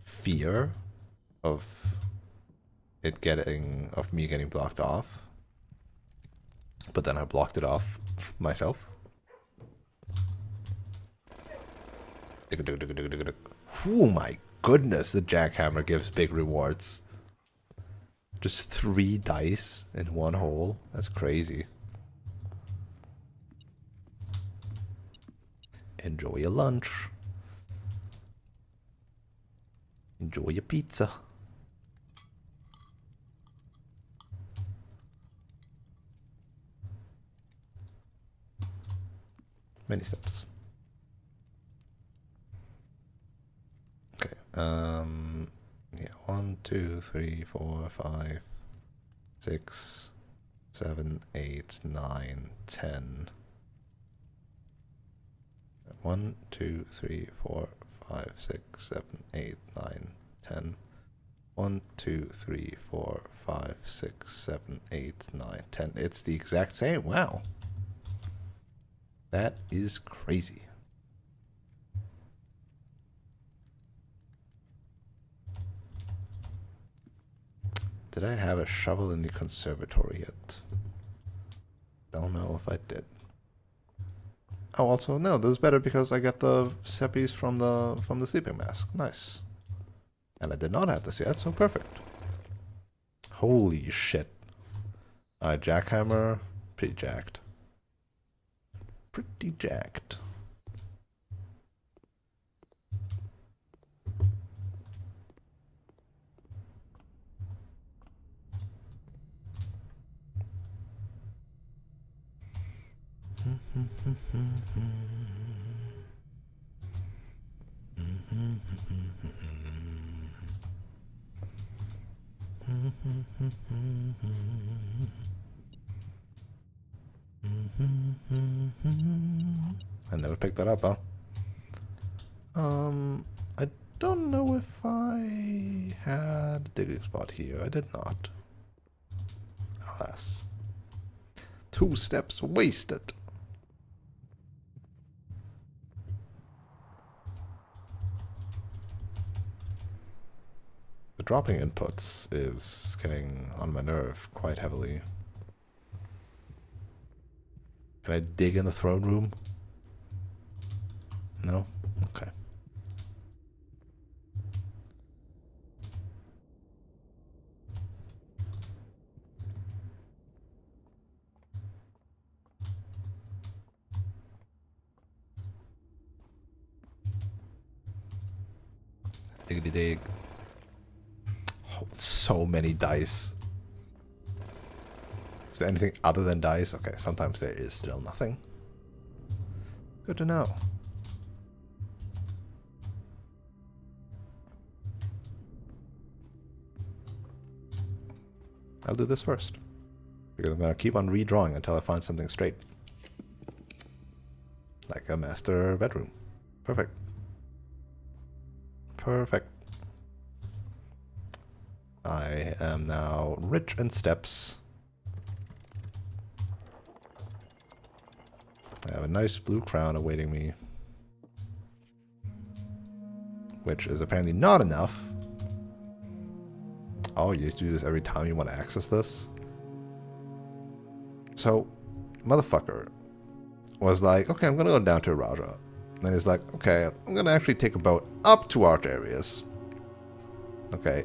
fear of me getting blocked off, but then I blocked it off myself. Oh my goodness, the jackhammer gives big rewards. Just 3 dice in one hole. That's crazy. Enjoy your lunch. Enjoy your pizza. Many steps. Okay. Yeah. 1, 2, 3, 4, 5, 6, 7, 8, 9, 10. 1, 2, 3, 4, 5, 6, 7, 8, 9, 10. 1, 2, 3, 4, 5, 6, 7, 8, 9, 10. It's the exact same. Wow. That is crazy. Did I have a shovel in the conservatory yet? Don't know if I did. Oh, also no, this is better because I got the seppies from the sleeping mask. Nice. And I did not have this yet, so perfect. Holy shit. Jackhammer, pretty jacked. Pretty jacked. I never picked that up, huh? I don't know if I had a digging spot here. I did not. Alas. 2 steps wasted. The dropping inputs is getting on my nerve quite heavily. Can I dig in the throne room? No? Okay. Diggity dig. Oh, so many dice. Is there anything other than dice? Okay, sometimes there is still nothing. Good to know. I'll do this first. Because I'm going to keep on redrawing until I find something straight. Like a master bedroom. Perfect. Perfect. I am now rich in steps. I have a nice blue crown awaiting me. Which is apparently not enough. Oh, you have to do this every time you want to access this? So, motherfucker was like, okay, I'm going to go down to Raja. And he's like, okay, I'm going to actually take a boat up to art areas. Okay.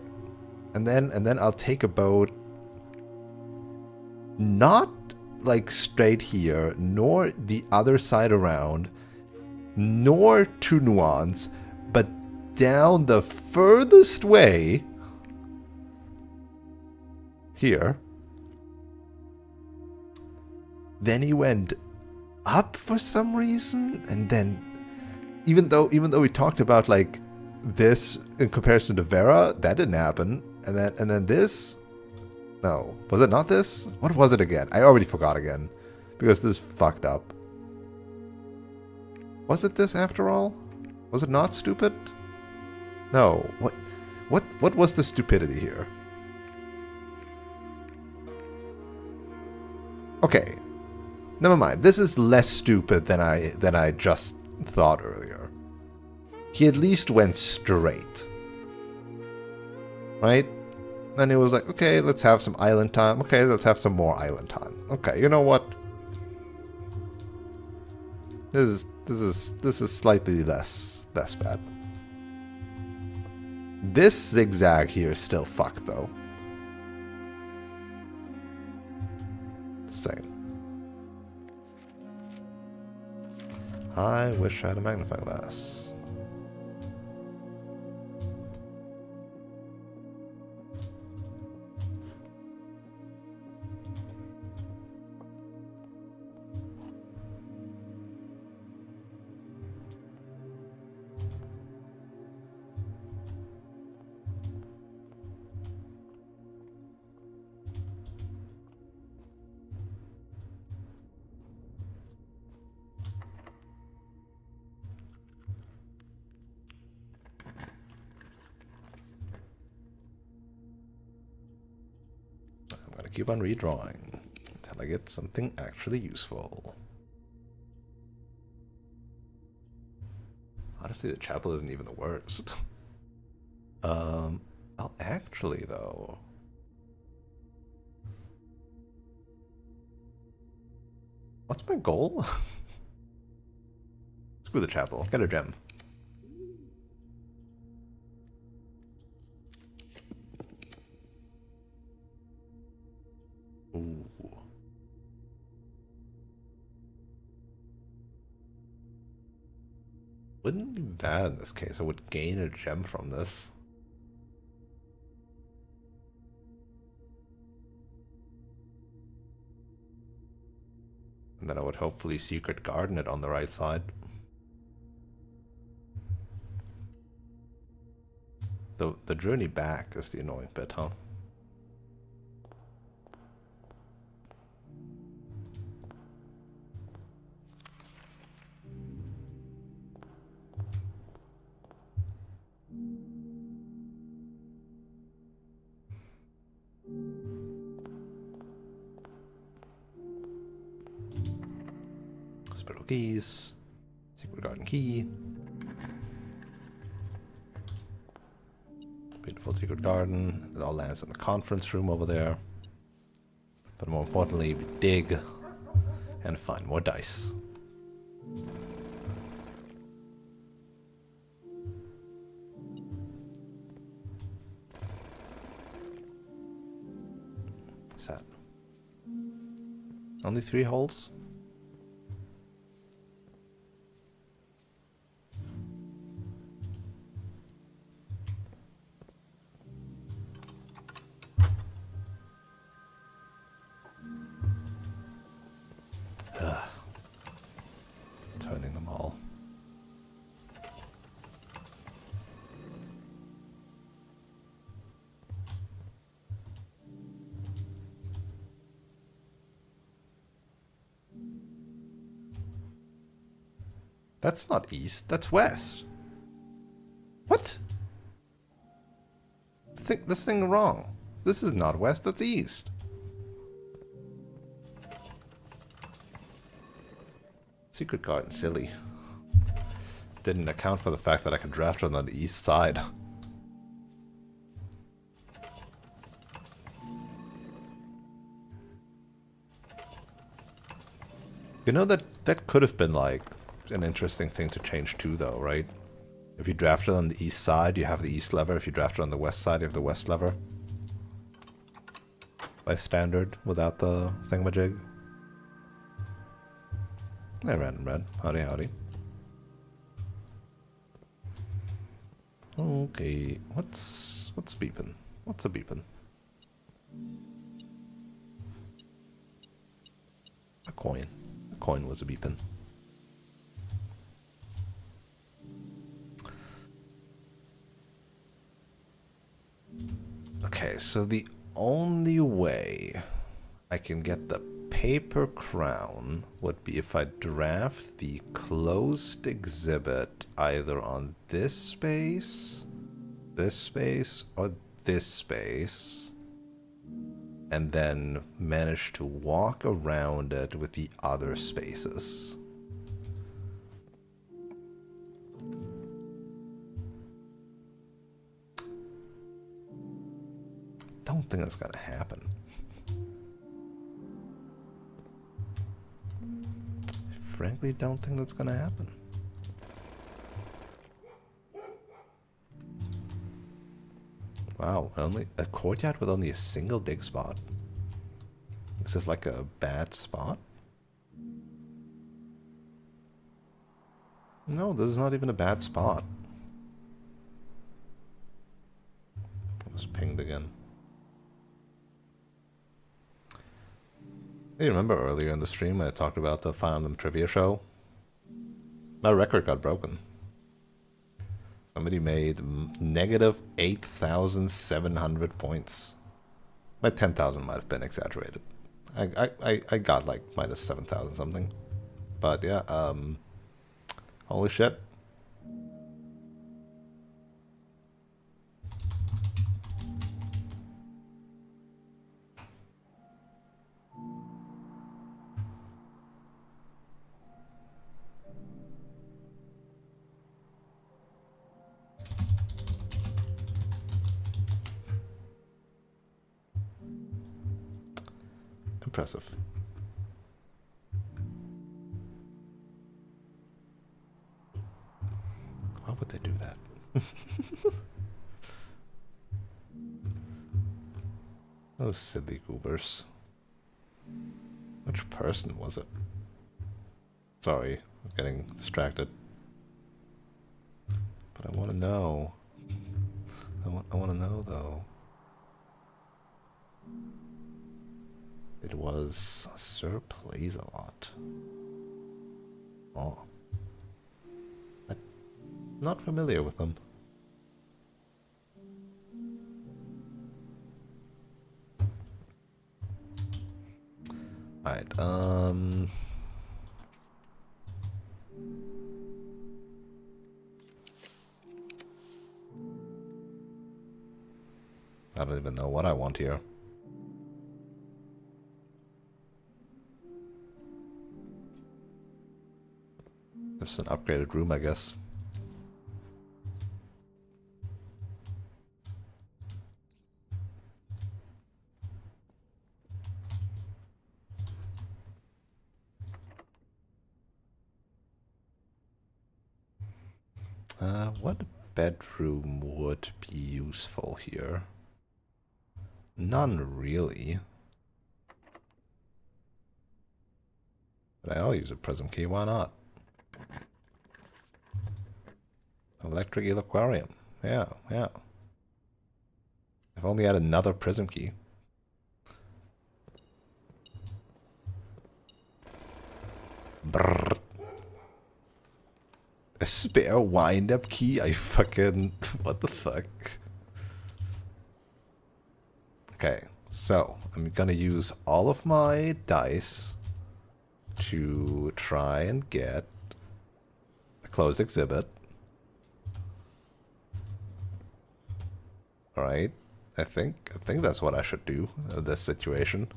And then I'll take a boat not like straight here, nor the other side around, nor to Nuance, but down the furthest way here. Then he went up for some reason, and then even though we talked about like this in comparison to Vera, that didn't happen. And then this, no, was it not this? What was it again? I already forgot again, because this fucked up. Was it this after all? Was it not stupid? No. What was the stupidity here? Okay. Never mind. This is less stupid than I just thought earlier. He at least went straight. Right? And it was like, okay, let's have some island time. Okay, let's have some more island time. Okay, you know what? This is slightly less bad. This zigzag here is still fucked though. Just saying. I wish I had a magnifying glass. Keep on redrawing until I get something actually useful. Honestly, the chapel isn't even the worst. Oh, actually, though. What's my goal? Screw the chapel. Get a gem. Ooh. Wouldn't be bad in this case. I would gain a gem from this. And then I would hopefully secret garden it on the right side. The journey back is the annoying bit, huh? Spiral keys. Secret garden key. Beautiful secret garden. It all lands in the conference room over there. But more importantly, we dig and find more dice. Sad. Only 3 holes? Turning them all. That's not east, that's west. What? This thing wrong. This is not west, that's east. Secret garden, silly. Didn't account for the fact that I could draft it on the east side. You know, that could have been like an interesting thing to change too, though, right? If you draft it on the east side, you have the east lever. If you draft it on the west side, you have the west lever. By standard, without the thingamajig. Hey, random red. Howdy, howdy. Okay, what's beeping? What's a beeping? A coin. A coin was a beeping. Okay, so the only way I can get the paper crown would be if I draft the closed exhibit either on this space, or this space, and then manage to walk around it with the other spaces. Don't think that's gonna happen. Frankly, don't think that's gonna happen. Wow, only a courtyard with only a single dig spot. Is this like a bad spot? No, this is not even a bad spot. I was pinged again. You remember earlier in the stream I talked about the Fire Emblem trivia show? My record got broken. Somebody made negative 8,700 points. My 10,000 might have been exaggerated. I got like minus 7,000 something. But yeah, holy shit. Impressive. Why would they do that? Those silly goobers. Which person was it? Sorry, I'm getting distracted. But I want to know. I want to know though. It was Sir Plays a Lot. Oh. I'm not familiar with them. Alright, I don't even know what I want here. Just an upgraded room, I guess. What bedroom would be useful here? None really. But I'll use a prism key, why not? Electric eel aquarium. Yeah, yeah. If only I had another prism key. Brrr. A spare wind-up key? I fucking... what the fuck? Okay, so I'm gonna use all of my dice to try and get a closed exhibit. Alright, I think that's what I should do in this situation.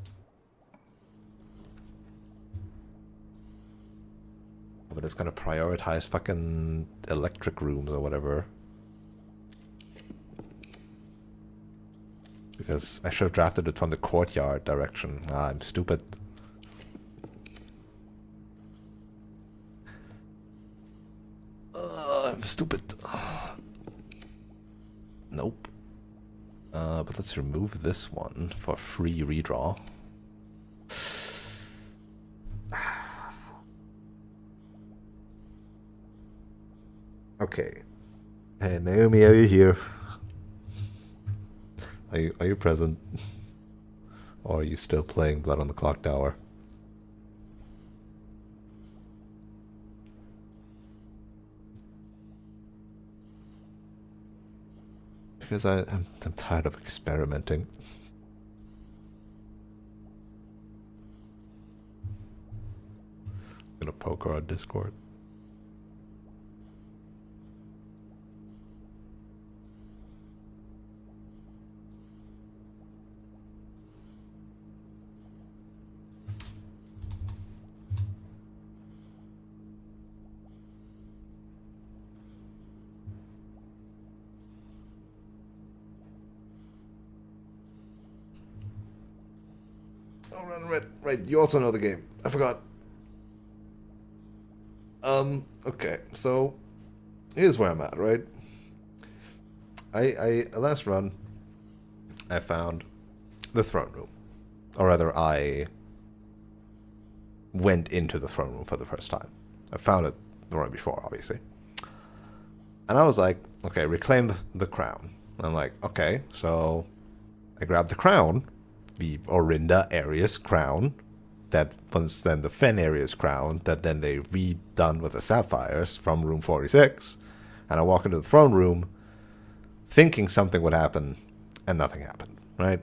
But it's gonna prioritize fucking electric rooms or whatever. Because I should have drafted it from the courtyard direction. Ah, I'm stupid. I'm stupid. Nope. But let's remove this one for free redraw. Okay. Hey Naomi, are you here? Are you present? Or are you still playing Blood on the Clock Tower? Because I'm tired of experimenting. I'm gonna poke her on Discord. Oh, right. You also know the game. I forgot. Okay. So, here's where I'm at, right? Last run, I found the throne room. Or rather, I went into the throne room for the first time. I found it the run before, obviously. And I was like, okay, reclaim the crown. And I'm like, okay, so I grabbed the crown, the Orinda Arius crown, that was then the Fen Arius crown, that then they redone with the sapphires from room 46. And I walk into the throne room thinking something would happen, and nothing happened, right?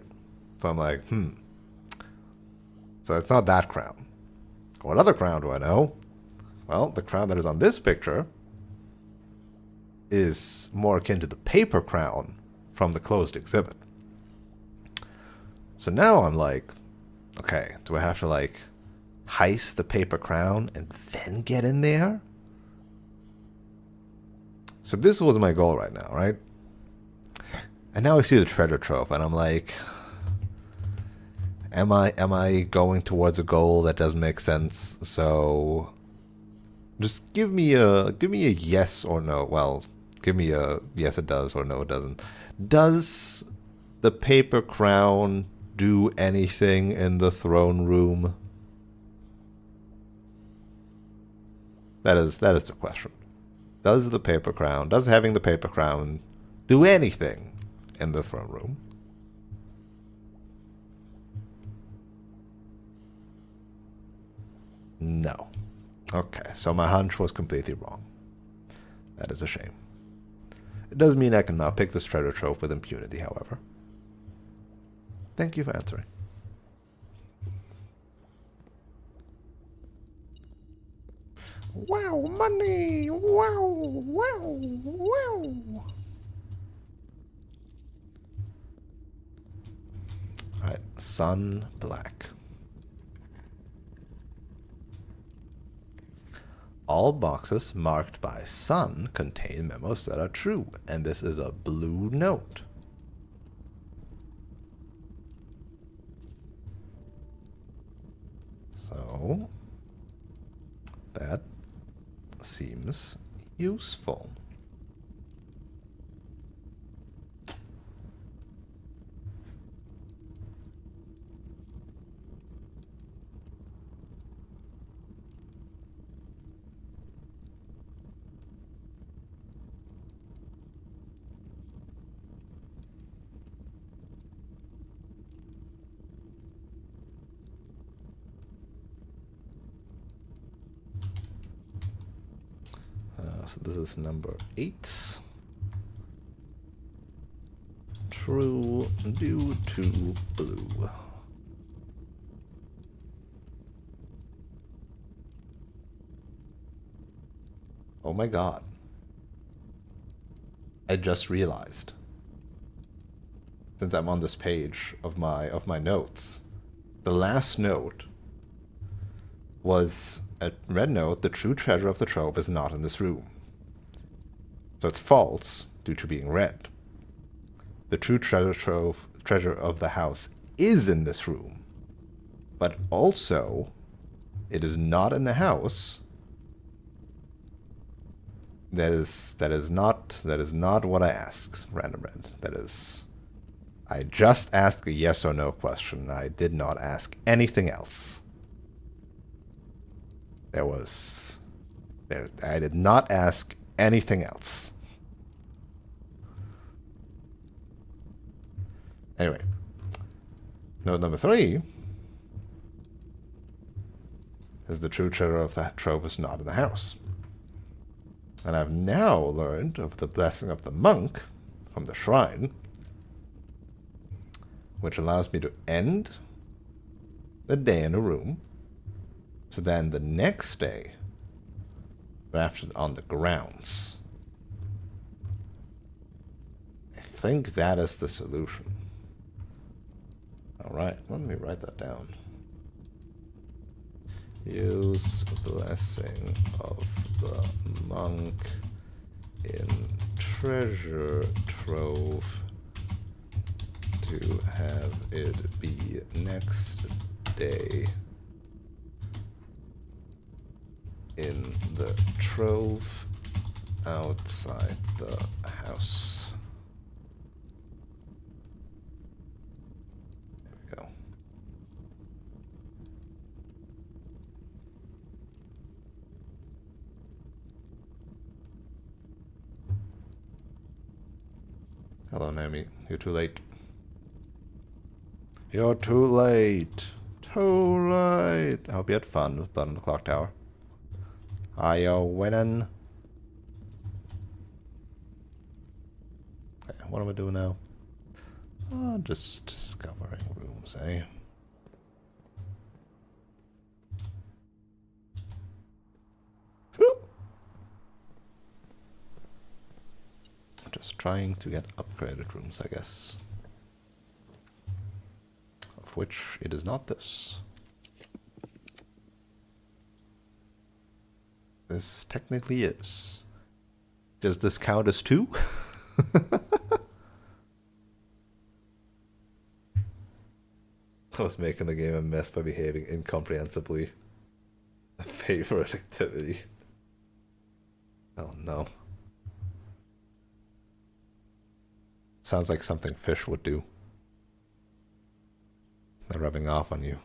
So I'm like, So it's not that crown. What other crown do I know? Well, the crown that is on this picture is more akin to the paper crown from the closed exhibit. So now I'm like, okay, do I have to like heist the paper crown and then get in there? So this was my goal right now, right? And now I see the treasure trove and I'm like, am I going towards a goal that doesn't make sense? So just give me a yes or no. Well, give me a yes it does or no it doesn't. Does the paper crown do anything in the throne room? That is the question. Does having the paper crown do anything in the throne room? No. Okay, so my hunch was completely wrong. That is a shame. It does mean I can now pick this treasure trove with impunity, however. Thank you for answering. Wow, money! Wow, wow, wow! Alright, Sun Black. All boxes marked by Sun contain memos that are true, and this is a blue note. So, that seems useful. So this is number 8. True due to blue. Oh my god. I just realized, since I'm on this page of my notes, the last note was a red note: the true treasure of the trove is not in this room. So it's false due to being red. The true treasure of the house is in this room, but also it is not in the house. That is not what I asked, random red. That is, I just asked a yes or no question. I did not ask anything else. I did not ask anything else. Anyway, note number 3 is the true treasure of that trove is not in the house. And I've now learned of the blessing of the monk from the shrine, which allows me to end the day in a room. So then the next day, after on the grounds. I think that is the solution. Alright, let me write that down. Use blessing of the monk in treasure trove to have it be next day in the trove outside the house. There we go. Hello, Nami. You're too late. You're too late. Too late. I hope you had fun with Blood on the Clock Tower. Are you winning? Okay, what am I doing now? Oh, just discovering rooms, eh? Just trying to get upgraded rooms, I guess. Of which it is not this. This technically is. Does this count as 2? I was making the game a mess by behaving incomprehensibly. A favorite activity. Oh no. Sounds like something fish would do. They're rubbing off on you.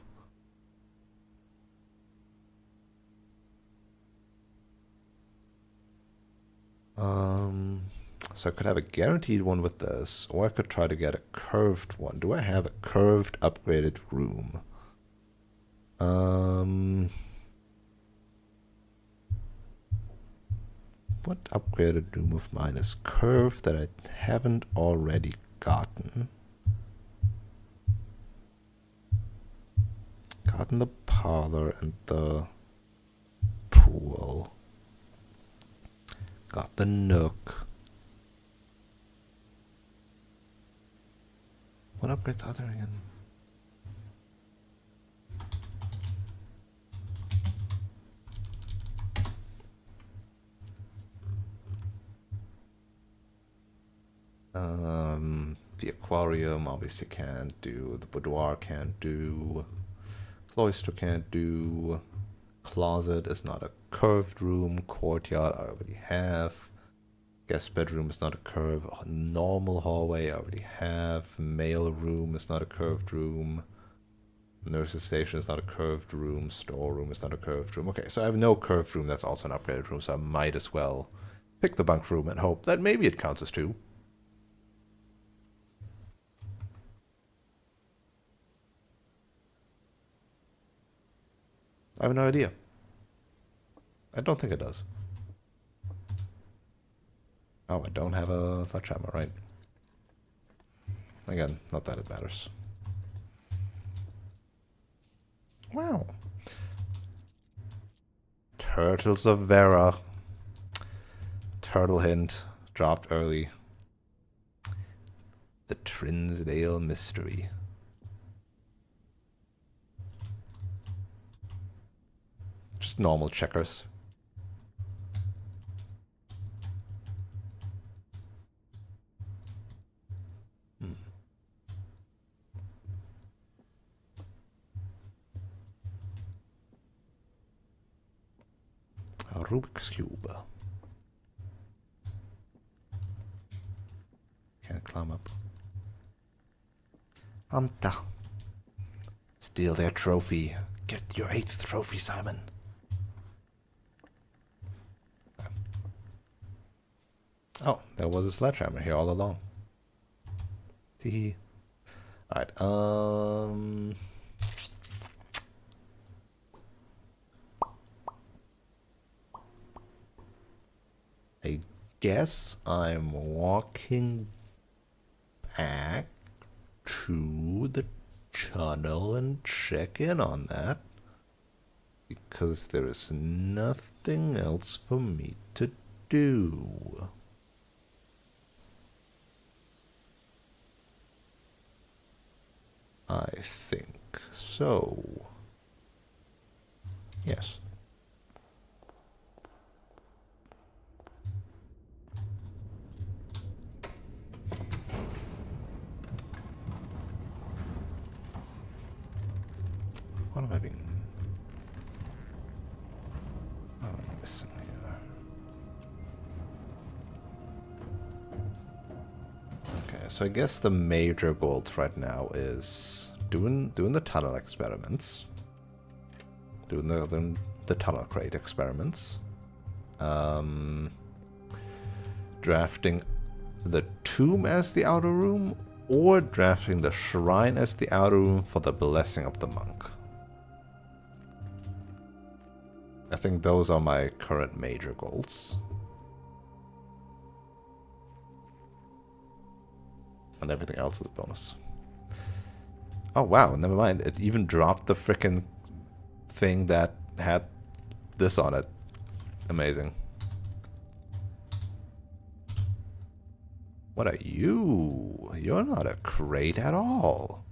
So I could have a guaranteed one with this, or I could try to get a curved one. Do I have a curved upgraded room? What upgraded room of mine is curved that I haven't already gotten? Gotten the parlor and the pool. Got the nook. What upgrades are there again? The aquarium obviously can't do. The boudoir can't do. Cloister can't do. Closet is not a curved room. Courtyard I already have. Guest bedroom is not a curve. Normal hallway I already have. Mail room is not a curved room. Nurse's station is not a curved room. Storeroom is not a curved room. Okay, so I have no curved room that's also an upgraded room, so I might as well pick the bunk room and hope that maybe it counts as 2. I have no idea. I don't think it does. Oh, I don't have a sledgehammer, right? Again, not that it matters. Wow. Turtles of Vera. Turtle hint. Dropped early. The Trinsdale Mystery. Just normal checkers. A Rubik's Cube. Can't climb up. Amta. Steal their trophy. Get your 8th trophy, Simon. Oh, there was a sledgehammer here all along. Tee. Alright, I guess I'm walking back to the tunnel and check in on that. Because there is nothing else for me to do. I think so. Yes. What am I being? What am I missing here? Okay, so I guess the major goals right now is doing the tunnel experiments, doing the tunnel crate experiments, drafting the tomb as the outer room, or drafting the shrine as the outer room for the blessing of the monk. I think those are my current major goals. And everything else is a bonus. Oh wow, never mind. It even dropped the frickin' thing that had this on it. Amazing. What are you? You're not a crate at all.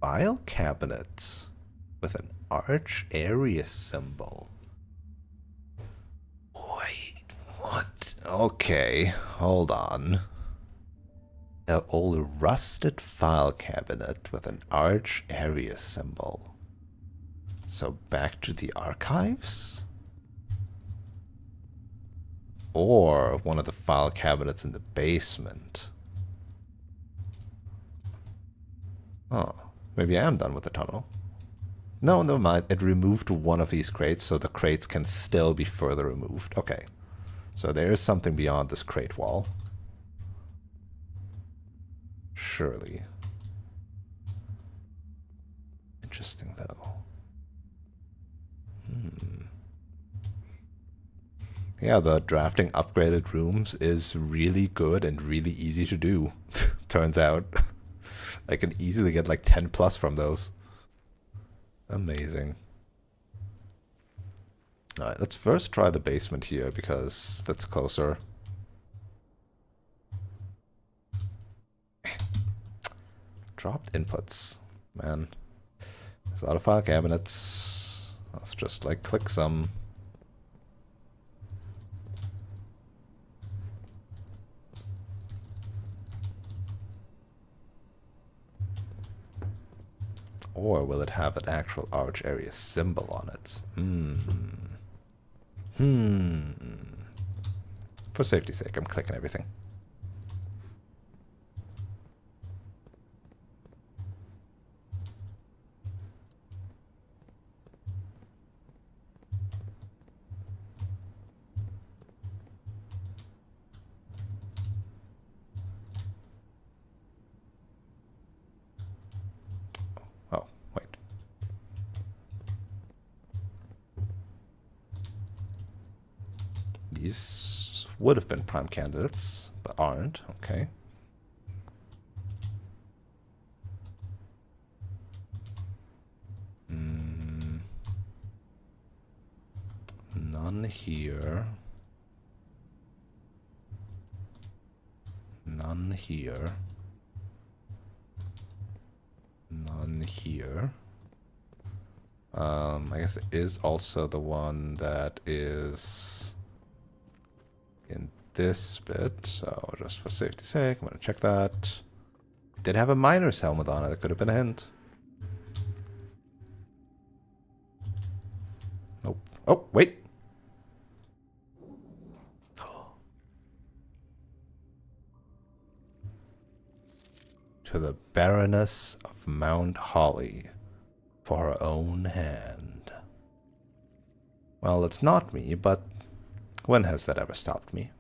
File cabinet with an arch area symbol. Wait, what? Okay, hold on. An old rusted file cabinet with an arch area symbol. So back to the archives? Or one of the file cabinets in the basement. Oh, maybe I am done with the tunnel. No, never mind. It removed one of these crates, so the crates can still be further removed. Okay. So there is something beyond this crate wall. Surely. Interesting, though. Yeah, the drafting upgraded rooms is really good and really easy to do. Turns out. I can easily get like 10 plus from those. Amazing. Alright, let's first try the basement here because that's closer. Dropped inputs. Man. There's a lot of file cabinets. Let's just like click some. Or will it have an actual arch area symbol on it? For safety's sake, I'm clicking everything. Oh, wait. These would have been prime candidates, but aren't. Okay. None here. None here. None here. I guess it is also the one that is in this bit, so just for safety's sake, I'm gonna check that. Did have a miner's helmet on it, that could have been a hint. Nope. Oh, wait! To the Baroness of Mount Holly for her own hand. Well, it's not me, but when has that ever stopped me?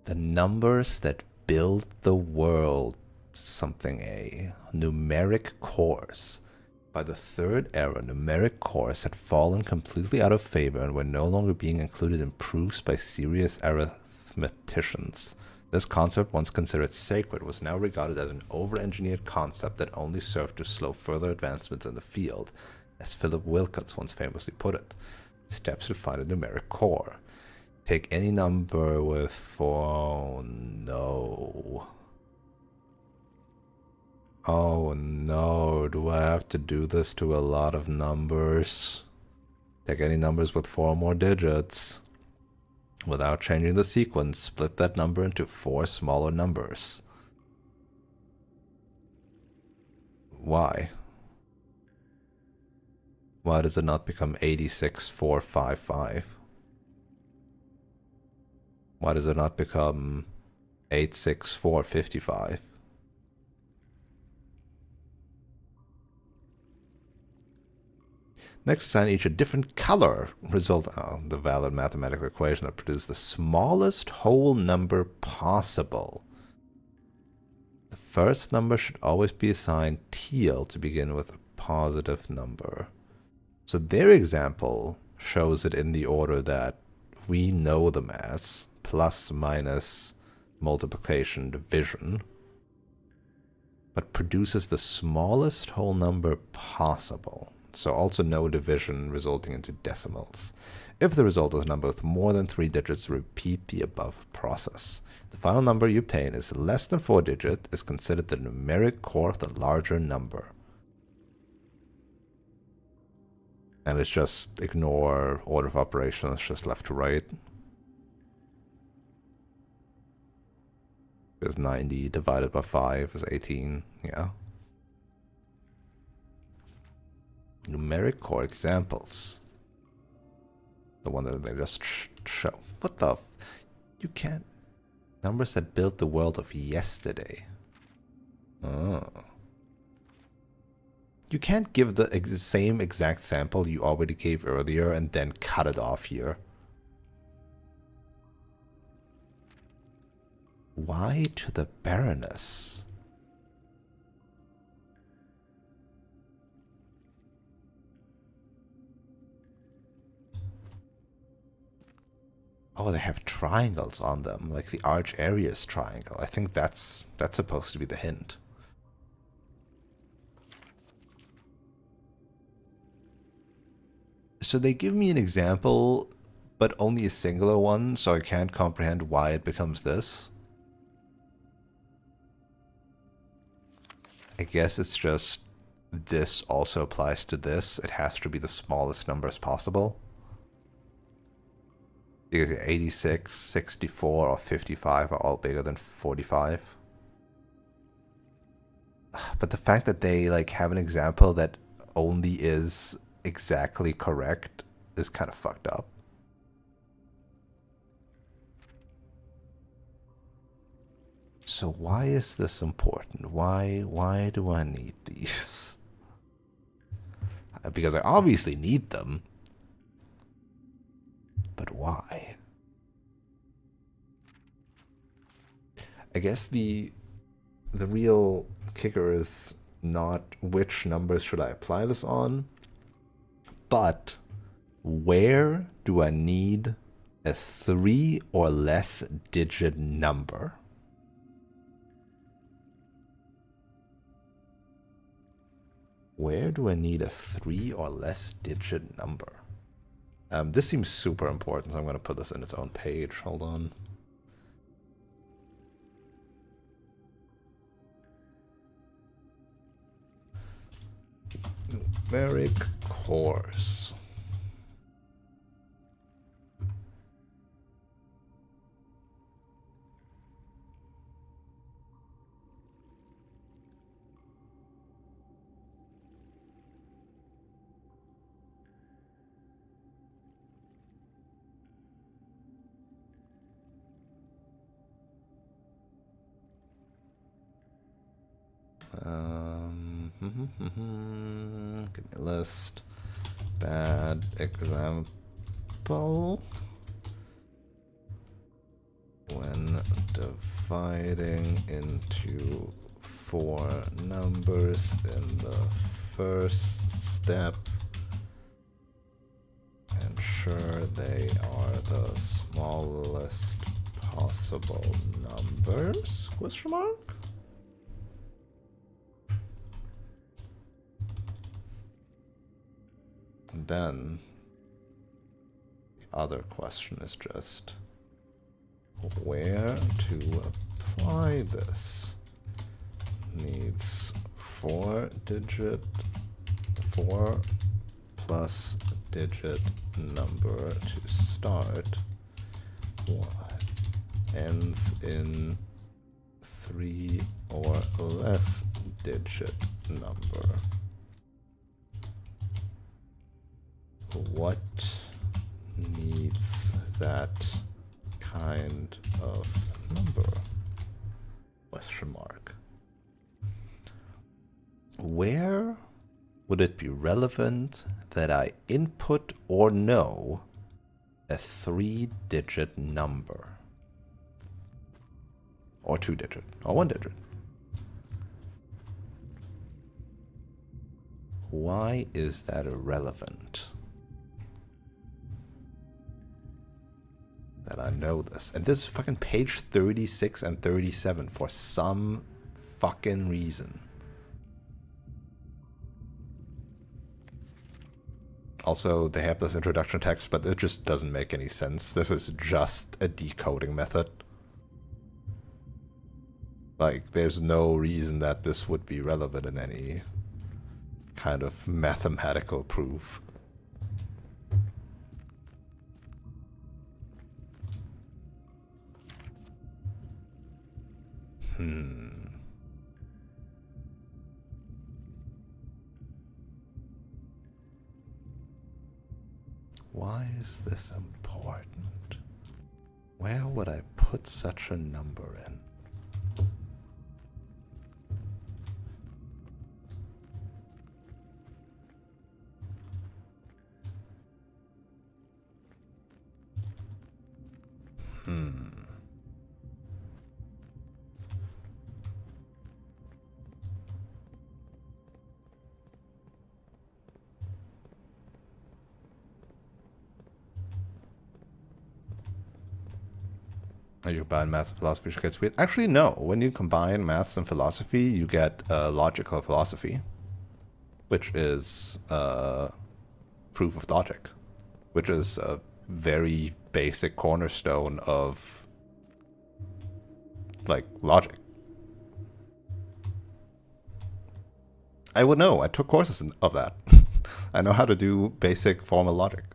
The numbers that build the world, something a numeric course. By the third era, numeric cores had fallen completely out of favor and were no longer being included in proofs by serious arithmeticians. This concept, once considered sacred, was now regarded as an over-engineered concept that only served to slow further advancements in the field, as Philip Wilkins once famously put it. Steps to find a numeric core. Take any number with 4... Oh no. Oh no, do I have to do this to a lot of numbers? Take any numbers with 4 more digits. Without changing the sequence, split that number into 4 smaller numbers. Why? Why does it not become 86455? Why does it not become 86455? Next, assign each a different color. Result the valid mathematical equation that produces the smallest whole number possible. The first number should always be assigned teal to begin with a positive number. So their example shows it in the order that we know them as: plus, minus, multiplication, division, but produces the smallest whole number possible. So also no division resulting into decimals. If the result is a number with more than 3 digits, repeat the above process. The final number you obtain is less than 4 digits, is considered the numeric core of the larger number. And it's just ignore order of operations, just left to right. Because 90 divided by 5 is 18, yeah. Numeric core examples. The one that they just show. What the? You can't. Numbers that built the world of yesterday. Oh. You can't give the same exact sample you already gave earlier and then cut it off here. Why to the Baroness? Oh, they have triangles on them, like the arch areas triangle. I think that's supposed to be the hint. So they give me an example, but only a singular one, so I can't comprehend why it becomes this. I guess it's just this also applies to this. It has to be the smallest numbers possible. Because 86, 64, or 55 are all bigger than 45. But the fact that they like have an example that only is exactly correct is kind of fucked up. So why is this important? Why do I need these? Because I obviously need them. But why? I guess the real kicker is not which numbers should I apply this on, but where do I need a 3 or less digit number? Where do I need a 3 or less digit number? This seems super important, so I'm going to put this in its own page. Hold on. Numeric cores. Give me a list. Bad example. When dividing into 4 numbers in the First step, ensure they are the smallest possible numbers? Question mark? And then the other question is just where to apply this. Needs 4 plus digit number to start. What ends in 3 or less digit number. What needs that kind of number? Question mark. Where would it be relevant that I input or know a 3-digit number? Or 2-digit, or 1-digit? Why is that irrelevant? That I know this. And this is fucking page 36 and 37 for some fucking reason. Also, they have this introduction text, but it just doesn't make any sense. This is just a decoding method. Like, there's no reason that this would be relevant in any kind of mathematical proof. Why is this important? Where would I put such a number in? You combine math and philosophy, which gets weird. Actually, no. When you combine maths and philosophy, you get logical philosophy, which is proof of logic, which is a very basic cornerstone of like logic. I would know. I took courses of that. I know how to do basic formal logic.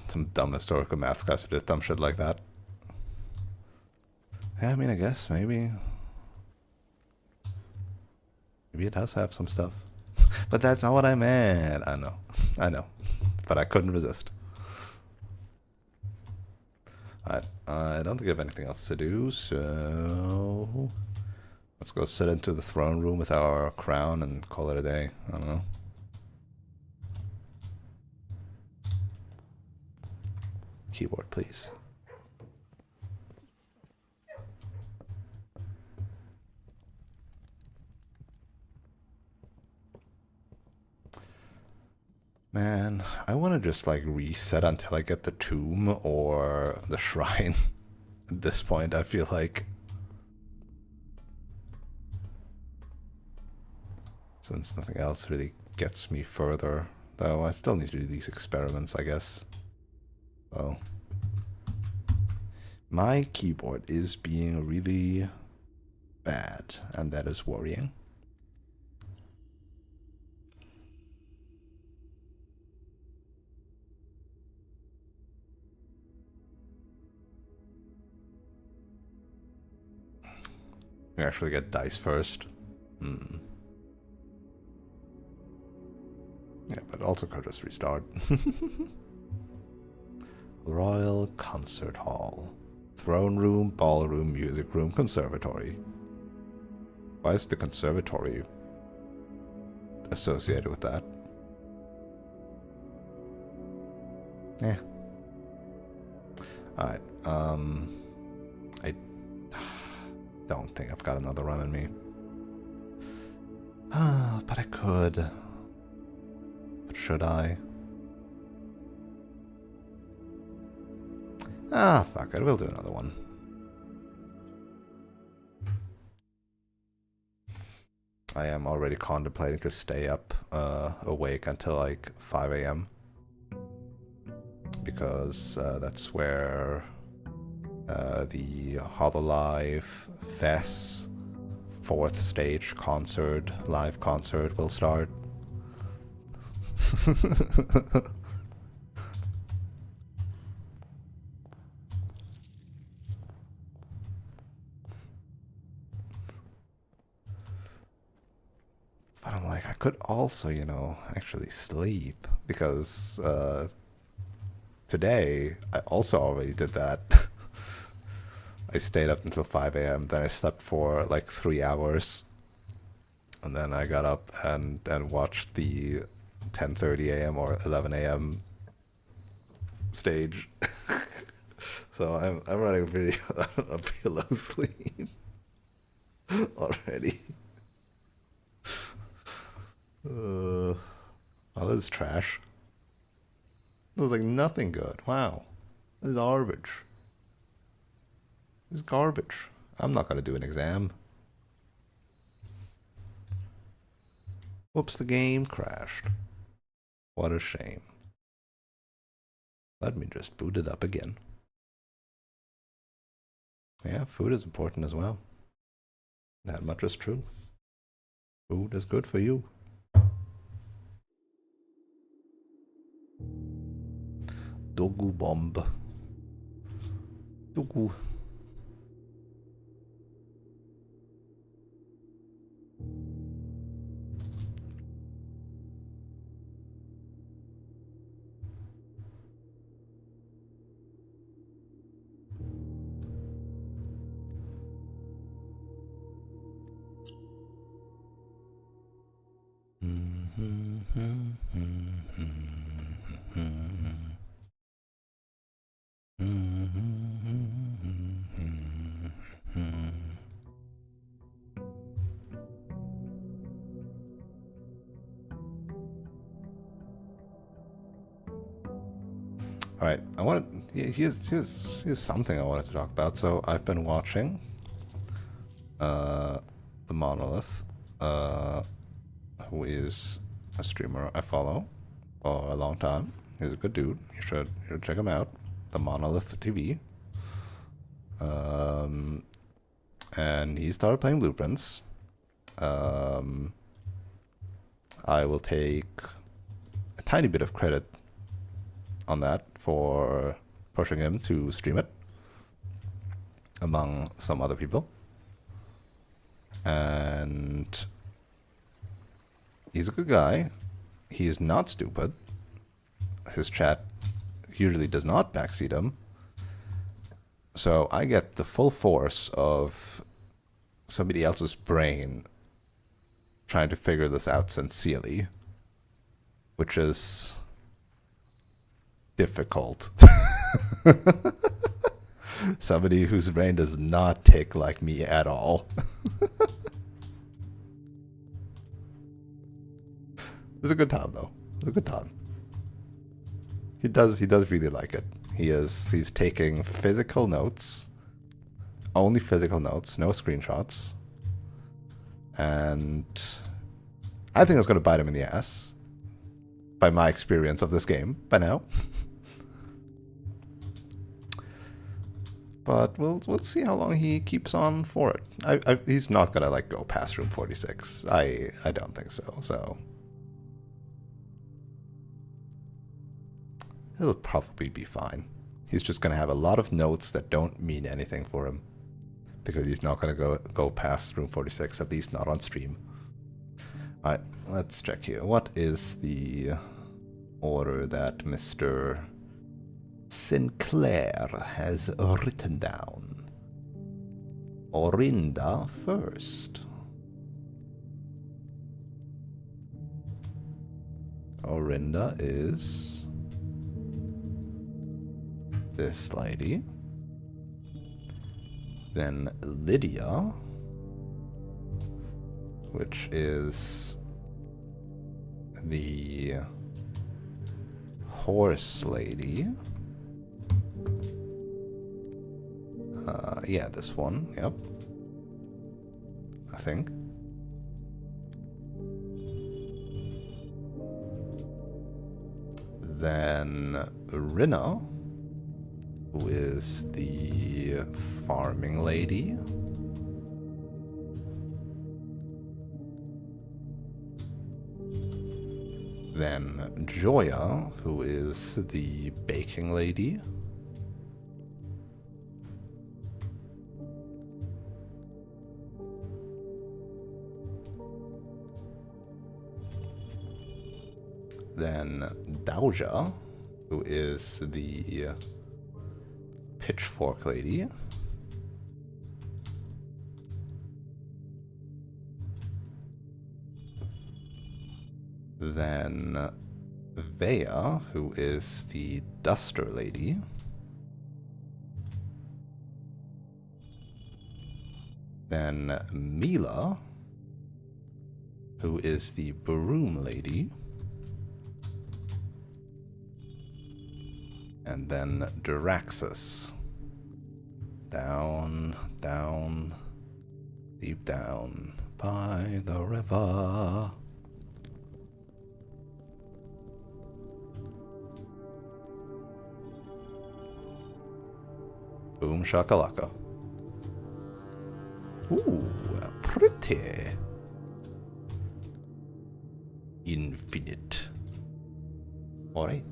Some dumb historical math guys who did dumb shit like that. Yeah, I mean, I guess, maybe. Maybe it does have some stuff. But that's not what I meant. I know. I know. But I couldn't resist. Alright, I don't think I have anything else to do, so... let's go sit into the throne room with our crown and call it a day. I don't know. Keyboard, please. Man, I want to just like reset until I get the tomb or the shrine. At this point, I feel like. Since nothing else really gets me further. Though I still need to do these experiments, I guess. Oh. My keyboard is being really bad, and that is worrying. We actually get dice first. Yeah, but also could just restart. Royal Concert Hall. Throne room, ballroom, music room, conservatory. Why is the conservatory associated with that? Eh. Alright, I don't think I've got another run in me. But I could. But should I? Fuck it, we'll do another one. I am already contemplating to stay up awake until like 5 a.m. Because that's where the Hololive Fest 4th stage concert, live concert will start. But I'm like, I could also, you know, actually sleep because today I also already did that. I stayed up until 5 a.m. Then I slept for like 3 hours. And then I got up and watched the 10:30 a.m. or 11 a.m. stage. So I'm running pretty low sleep already. Oh, this is trash. This is like nothing good. Wow. This is garbage. This is garbage. I'm not gonna do an exam. Whoops, the game crashed. What a shame. Let me just boot it up again. Yeah, food is important as well. That much is true. Food is good for you. Dogu bomb. Dogu. All right, I want to. Here's something I wanted to talk about. So I've been watching the Monolith, who is a streamer I follow for a long time. He's a good dude. You should check him out. The Monolith TV. And he started playing Blueprints. I will take a tiny bit of credit on that for pushing him to stream it among some other people. And he's a good guy. He is not stupid. His chat usually does not backseat him. So I get the full force of somebody else's brain trying to figure this out sincerely, which is difficult. Somebody whose brain does not tick like me at all. It's a good time though. It's a good time. He does really like it. He's taking physical notes. Only physical notes, no screenshots. And I think it's gonna bite him in the ass. By my experience of this game by now. But we'll see how long he keeps on for it. He's not gonna like go past room 46. I don't think so. So he'll probably be fine. He's just gonna have a lot of notes that don't mean anything for him, because he's not gonna go past room 46, at least not on stream. All right, let's check here. What is the order that Mr. Sinclair has written down? Orinda first. Orinda is this lady. Then Lydia, which is the horse lady. Yeah, this one, yep. I think. Then Rinna, who is the farming lady. Then Joya, who is the baking lady. Then Dauja, who is the pitchfork lady. Then Vea, who is the duster lady. Then Mila, who is the broom lady. And then Duraxus. Down, down, deep down by the river. Boom shakalaka. Ooh, pretty. Infinite. Alright.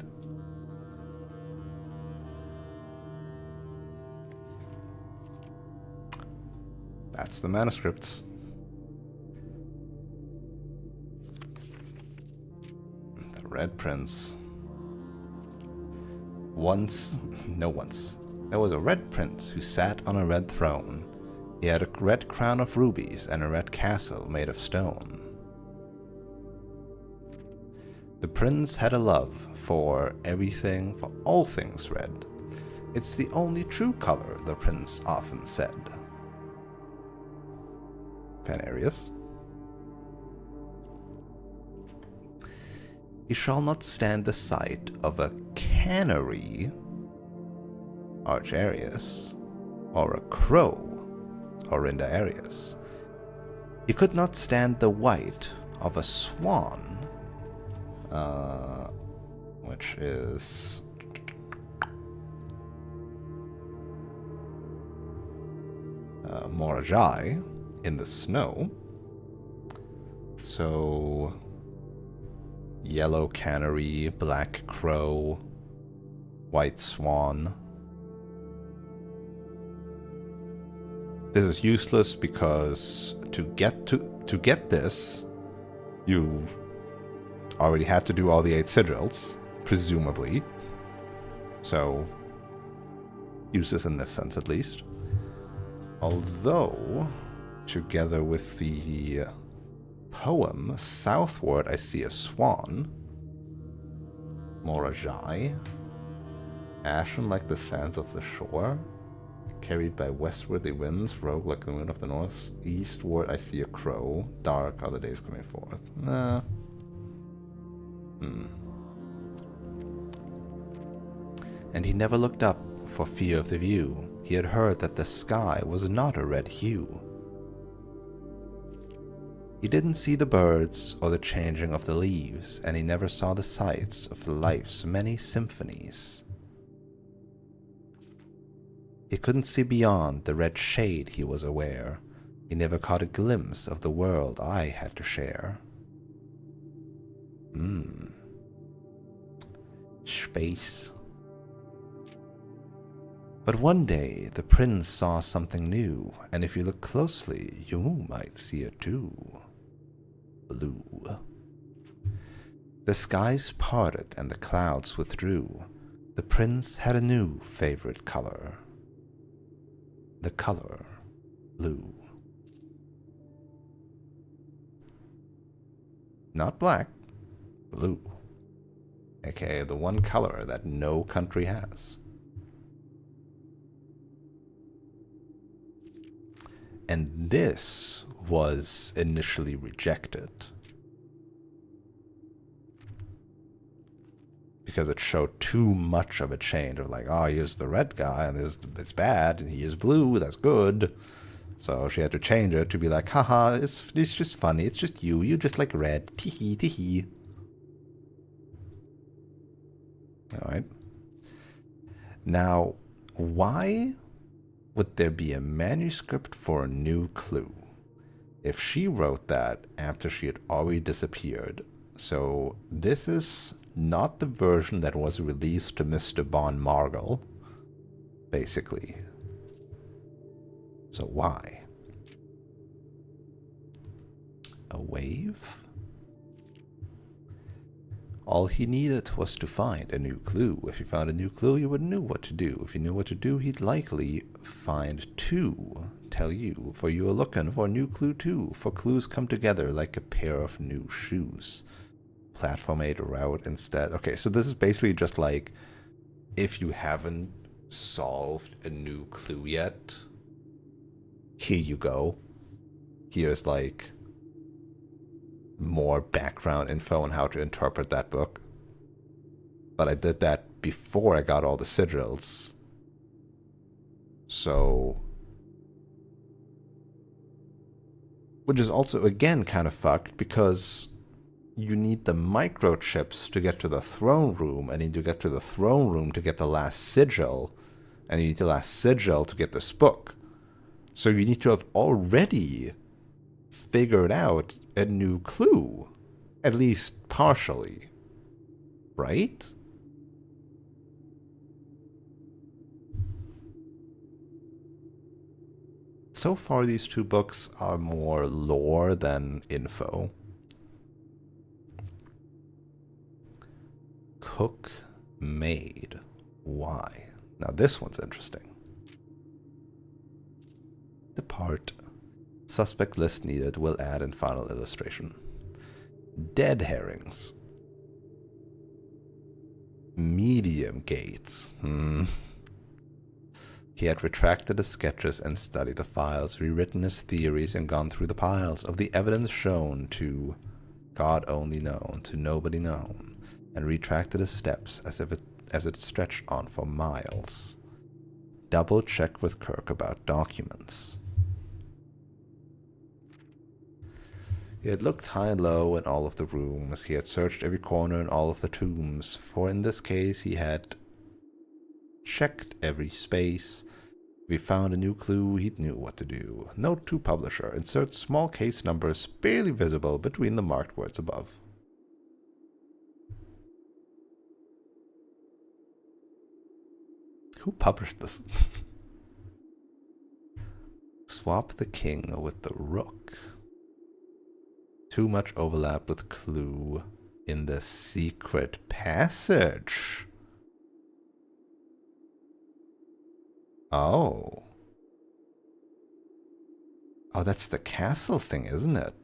That's the manuscripts. The Red Prince. Once, there was a red prince who sat on a red throne. He had a red crown of rubies and a red castle made of stone. The prince had a love for everything, for all things red. It's the only true color, the prince often said. Panarius. He shall not stand the sight of a canary, Archarius, or a crow, Orinda Arius. He could not stand the white of a swan, which is Morajai in the snow. So yellow canary, black crow, white swan. This is useless because to get this, you already had to do all the 8 sigils, presumably. So useless in this sense, at least. Although, together with the poem, southward I see a swan, Morajai, ashen like the sands of the shore, carried by westwardly winds, rogue like the moon of the north. Eastward I see a crow, dark are the days coming forth. Nah. And he never looked up for fear of the view. He had heard that the sky was not a red hue. He didn't see the birds or the changing of the leaves, and he never saw the sights of life's many symphonies. He couldn't see beyond the red shade he was aware. He never caught a glimpse of the world I had to share. Space. But one day the prince saw something new, and if you look closely, you might see it too. Blue. The skies parted and the clouds withdrew. The prince had a new favorite color. The color blue. Not black, blue. AKA the one color that no country has. this was initially rejected. Because it showed too much of a change of like, oh, here's the red guy, and it's bad, and he is blue, that's good. So she had to change it to be like, haha, it's just funny, it's just you just like red, teehee, teehee. Alright. Now, why would there be a manuscript for a new clue if she wrote that after she had already disappeared? So this is not the version that was released to Mr. Von Margle, basically. So why? A wave? All he needed was to find a new clue. If he found a new clue, you would know what to do. If you knew what to do, he'd likely find two. Tell you, for you are looking for a new clue too, for clues come together like a pair of new shoes. Platform 8 route instead. Okay, so this is basically just like, if you haven't solved a new clue yet, here you go. Here's like more background info on how to interpret that book. But I did that before I got all the sigils. So, which is also again kind of fucked because you need the microchips to get to the throne room, and you need to get to the throne room to get the last sigil, and you need the last sigil to get this book. So you need to have already figured out a new clue, at least partially, right? So far, these two books are more lore than info. Cook made. Why? Now this one's interesting. Depart. Suspect list needed. Will add in final illustration. Dead herrings. Medium gates. He had retracted his sketches and studied the files, rewritten his theories, and gone through the piles of the evidence shown to God only known, to nobody known, and retracted his steps as it stretched on for miles. Double checked with Kirk about documents. He had looked high and low in all of the rooms. He had searched every corner in all of the tombs, for in this case he had checked every space. If he found a new clue, he knew what to do. Note to publisher. Insert small case numbers barely visible between the marked words above. Who published this? Swap the king with the rook. Too much overlap with clue in the secret passage. Oh. Oh, that's the castle thing, isn't it?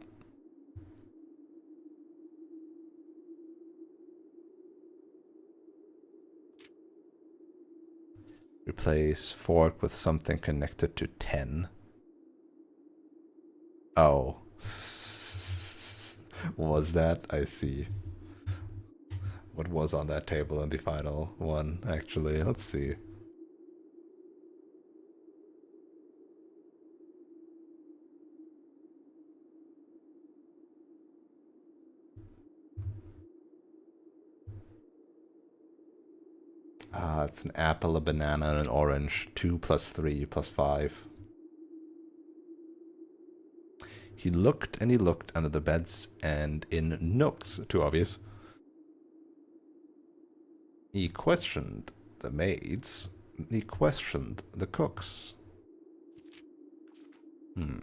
Replace fork with something connected to 10. Oh. Was that? I see. What was on that table in the final one, actually? Let's see. It's an apple, a banana, and an orange. 2 plus 3 plus 5. He looked and he looked under the beds and in nooks, too obvious. He questioned the maids. He questioned the cooks.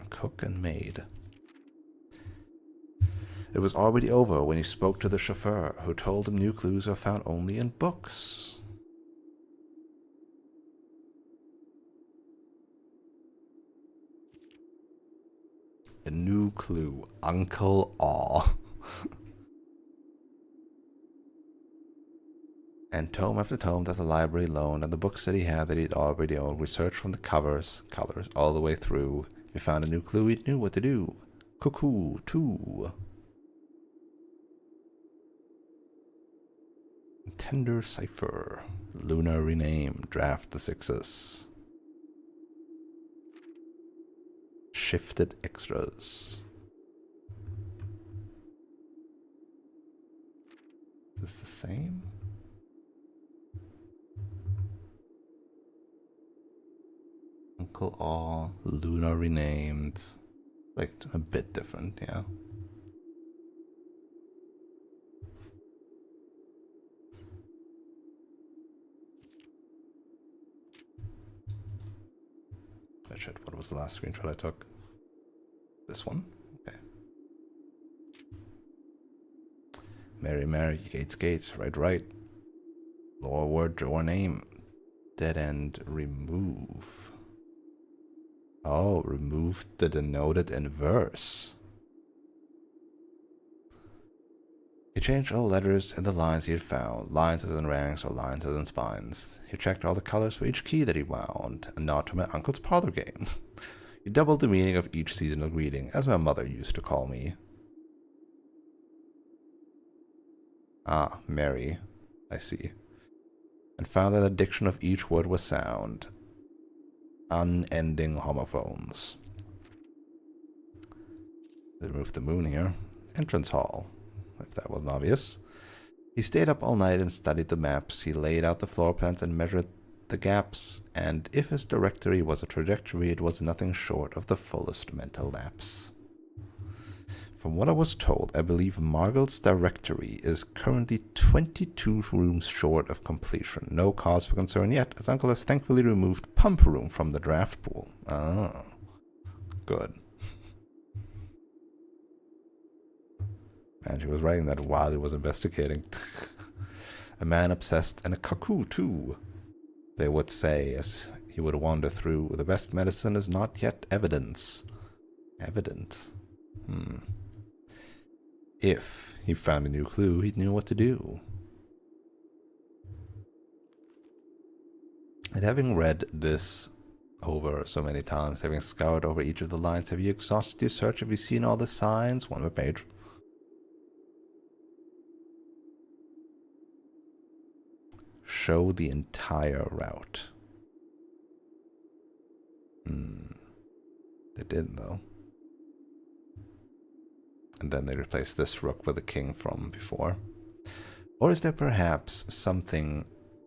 Cook and maid. It was already over when he spoke to the chauffeur, who told him new clues are found only in books. A new clue. Uncle Aw. And tome after tome that the library loaned, and the books that he had that he'd already owned, researched from the colors all the way through, We found a new clue, we knew what to do. Cuckoo, 2. Tender Cipher. Lunar rename. Draft the 6s. Shifted extras. Is this the same? Uncle Aw. Lunar renamed. Like a bit different, yeah. Oh shit, what was the last screenshot I took? This one? Okay. Mary, Mary, Gates, Gates, right, right. Lower word, draw name. Dead end, remove. Oh, remove the denoted in verse. He changed all letters in the lines he had found, lines as in ranks or lines as in spines. He checked all the colors for each key that he wound, a nod to my uncle's parlor game. He doubled the meaning of each seasonal greeting, as my mother used to call me. Ah, Mary, I see. And found that the diction of each word was sound. Unending homophones. They removed the moon here. Entrance hall, if that wasn't obvious. He stayed up all night and studied the maps. He laid out the floor plans and measured the gaps, and if his directory was a trajectory, it was nothing short of the fullest mental lapse. From what I was told, I believe Margot's directory is currently 22 rooms short of completion. No cause for concern yet, as Uncle has thankfully removed Pump Room from the draft pool. Ah, good. And he was writing that while he was investigating. A man obsessed and a cuckoo, too, they would say, as he would wander through. The best medicine is not yet evidence. Evident. If he found a new clue, he knew what to do. And having read this over so many times, having scoured over each of the lines, have you exhausted your search? Have you seen all the signs? One web page. Show the entire route. They didn't, though. And then they replaced this rook with a king from before. Or is there perhaps something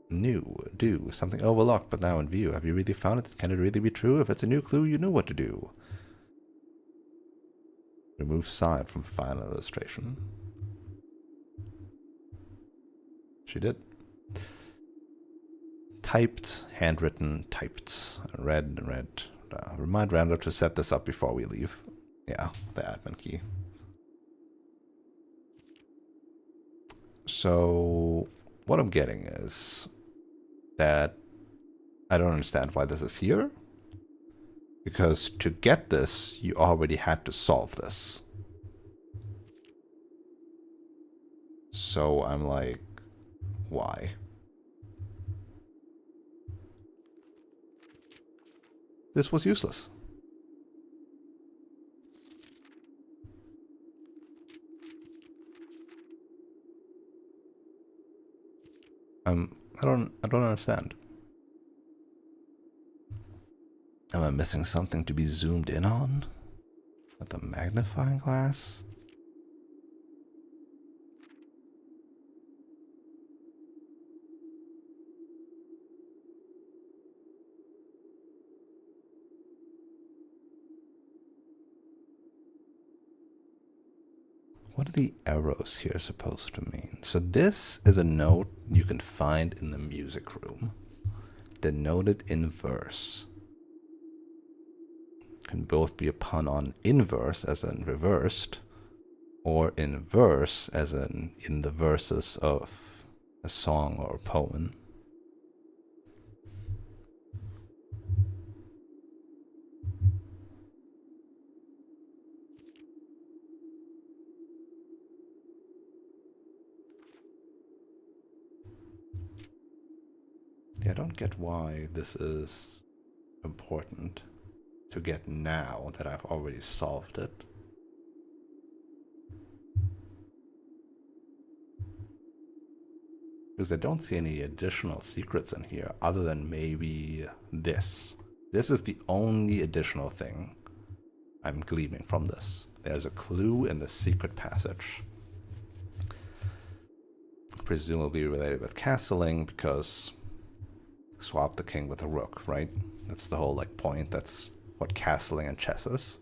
new, something overlooked but now in view? Have you really found it? Can it really be true? If it's a new clue, you knew what to do. Remove side from final illustration. She did. Typed, handwritten, typed. Read. Remind Randall to set this up before we leave. Yeah, the admin key. So, what I'm getting is that I don't understand why this is here. Because to get this, you already had to solve this. So I'm like, why? This was useless. I don't understand. Am I missing something to be zoomed in on? With the magnifying glass? What are the arrows here supposed to mean? So this is a note you can find in the music room. Denoted in verse. Can both be a pun on inverse, as in reversed, or in verse, as in the verses of a song or a poem. Yeah, I don't get why this is important to get now that I've already solved it. Because I don't see any additional secrets in here other than maybe this. This is the only additional thing I'm gleaming from this. There's a clue in the secret passage. Presumably related with castling, because swap the king with a rook, right? That's the whole like point. That's what castling and chess is.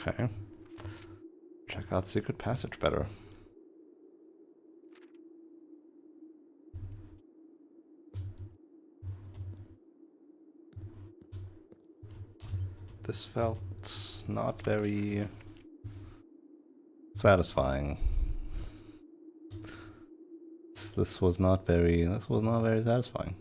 Okay. Check out secret passage better. This felt not very satisfying. This was not very satisfying.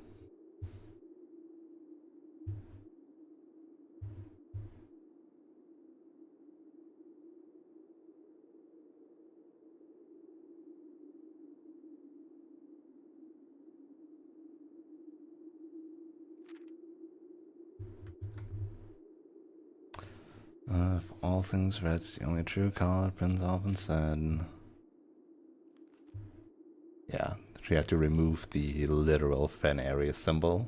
If all things red's the only true color, Prince often said. Yeah, she had to remove the literal Fen area symbol.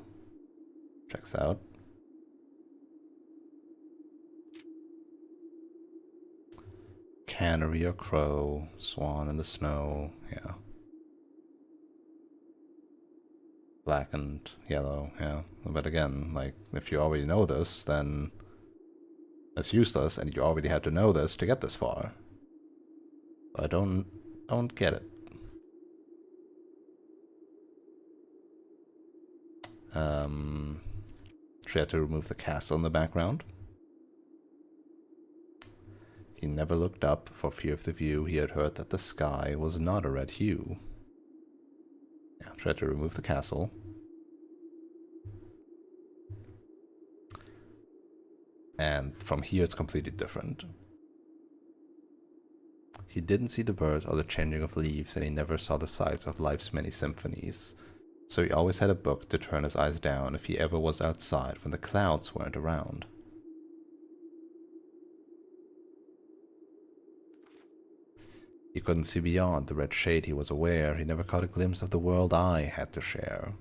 Checks out. Canary or crow, swan in the snow, yeah. Black and yellow, yeah. But again, like, if you already know this, then it's useless, and you already had to know this to get this far. I don't get it. She had to remove the castle in the background. He never looked up for fear of the view. He had heard that the sky was not a red hue. Yeah, she had to remove the castle. And from here it's completely different. He didn't see the birds or the changing of leaves, and he never saw the sights of life's many symphonies. So he always had a book to turn his eyes down if he ever was outside when the clouds weren't around. He couldn't see beyond the red shade, he was aware. He never caught a glimpse of the world I had to share.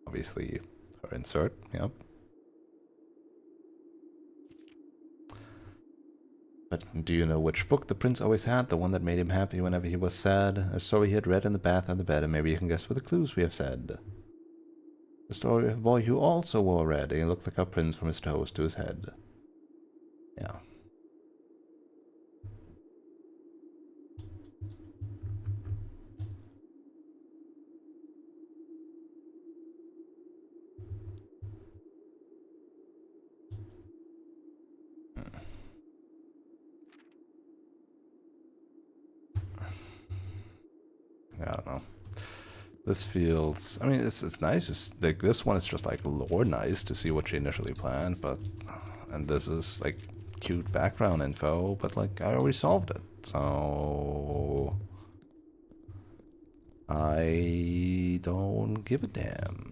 Obviously, her insert, yep. But do you know which book the prince always had? The one that made him happy whenever he was sad? A story he had read in the bath and the bed, and maybe you can guess what the clues we have said. The story of a boy who also wore red, and he looked like a prince from his toes to his head. Yeah. I don't know. This feels, I mean, it's nice. It's like this one is just like lore nice to see what she initially planned, but and this is like cute background info, but like I already solved it, so I don't give a damn.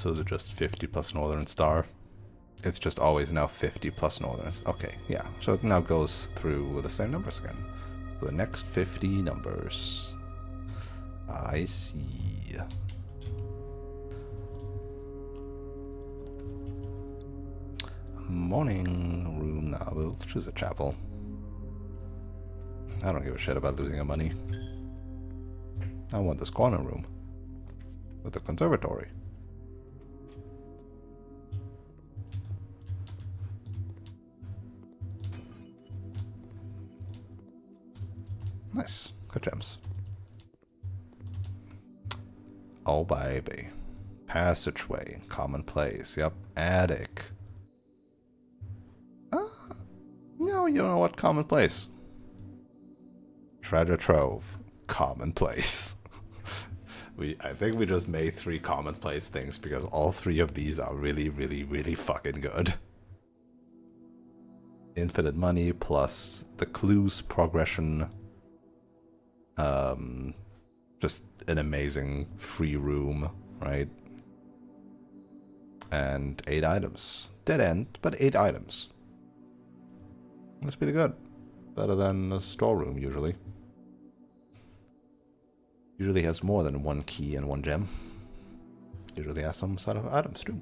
so they're just 50 plus Northern Star. It's just always now 50 plus Northern. Okay, yeah. So it now goes through the same numbers again. For the next 50 numbers. I see. Morning room now. We'll choose a chapel. I don't give a shit about losing our money. I want this corner room. With the conservatory. Nice. Good gems. Oh, baby. Passageway. Commonplace. Yep. Attic. No, you know what? Commonplace. Treasure trove. Commonplace. I think we just made 3 commonplace things because all 3 of these are really, really, really fucking good. Infinite money plus the clues progression. Just an amazing free room, right? And 8 items. Dead end, but 8 items. That's pretty good. Better than a storeroom, usually. Usually has more than 1 key and 1 gem. Usually has some sort of items, too.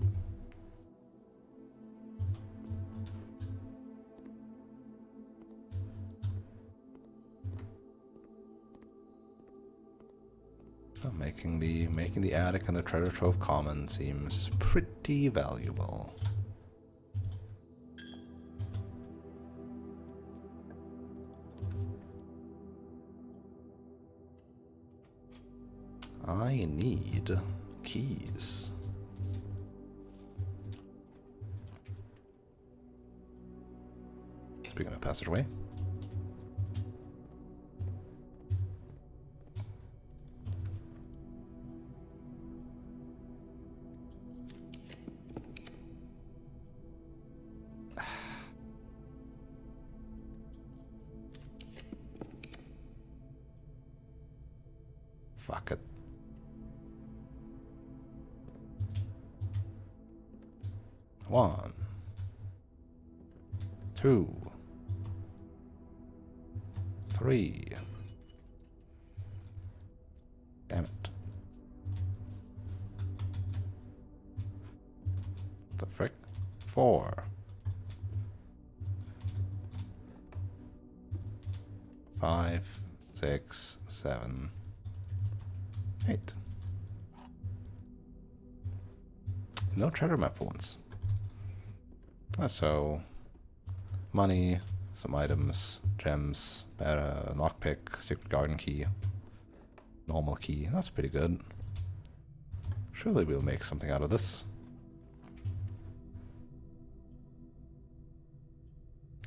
So making the attic and the treasure trove common seems pretty valuable. I need keys. Speaking of passageway. Fuck it. One, 2, 3. Damn it. The frick? 4. 5, 6, 7, 8. No treasure map for once. So, money, some items, gems, lockpick, secret garden key, normal key. That's pretty good. Surely we'll make something out of this.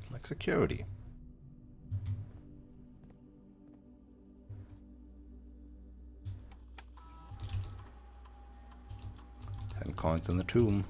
Like security. 10 coins in the tomb.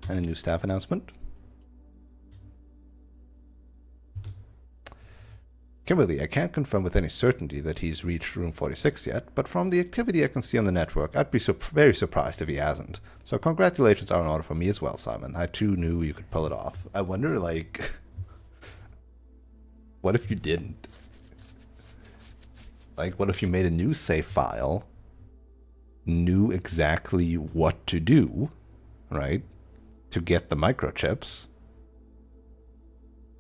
And a new staff announcement. Kimberly, I can't confirm with any certainty that he's reached room 46 yet, but from the activity I can see on the network, I'd be very surprised if he hasn't. So congratulations are in order for me as well, Simon. I too knew you could pull it off. I wonder, like, what if you didn't? Like, what if you made a new save file, knew exactly what to do, right, to get the microchips,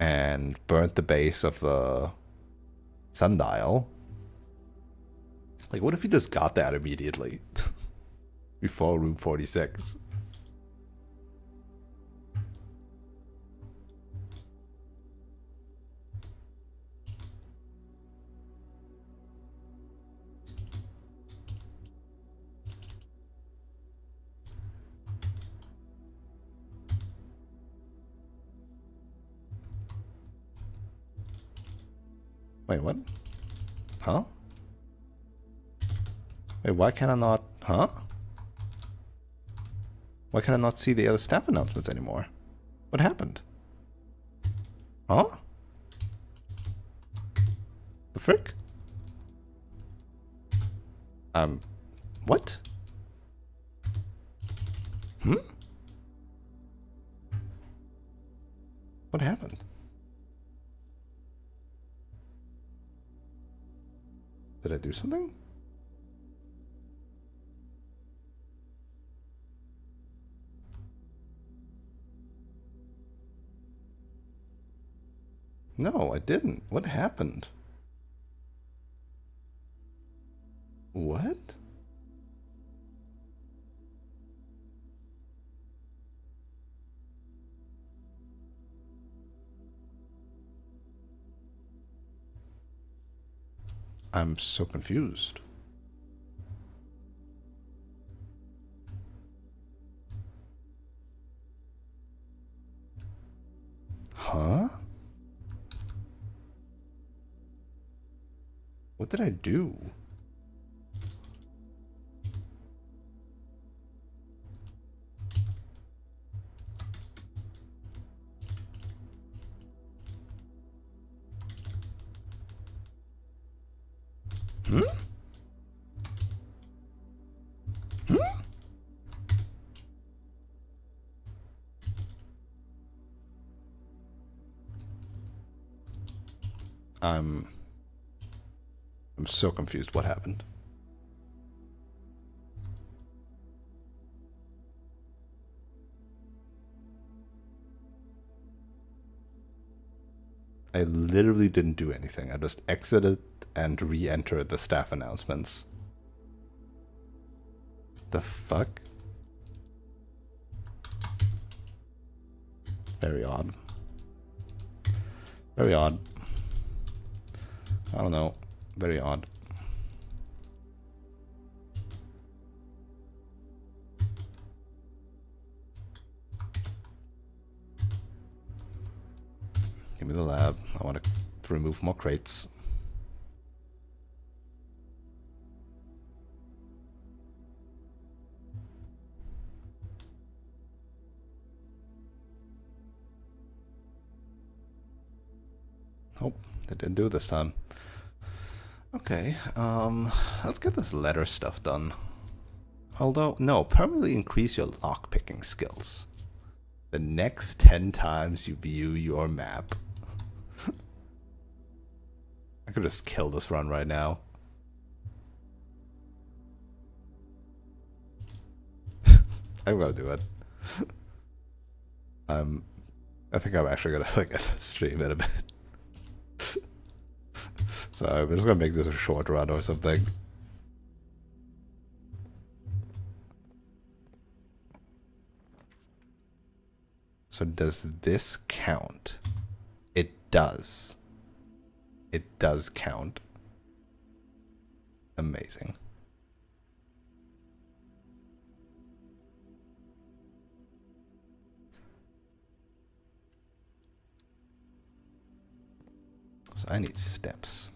and burnt the base of the sundial? Like, what if you just got that immediately before room 46? Wait, what? Huh? Wait, why can I not... Huh? Why can I not see the other staff announcements anymore? What happened? Huh? The frick? What? Hmm? What happened? Did I do something? No, I didn't. What happened? What? I'm so confused. Huh? What did I do? Hmm? Hmm? I'm so confused. What happened? I literally didn't do anything. I just exited and re-entered the staff announcements. The fuck? Very odd. Very odd. I don't know. Very odd. Give me the lab. I want to remove more crates. Oh, they didn't do it this time. Okay, let's get this letter stuff done. Although, no, permanently increase your lockpicking skills. The next 10 times you view your map. I could just kill this run right now. I'm gonna do it. I think I'm actually gonna like stream it a bit. So I'm just gonna make this a short run or something. So does this count? It does. It does count. Amazing. So I need steps.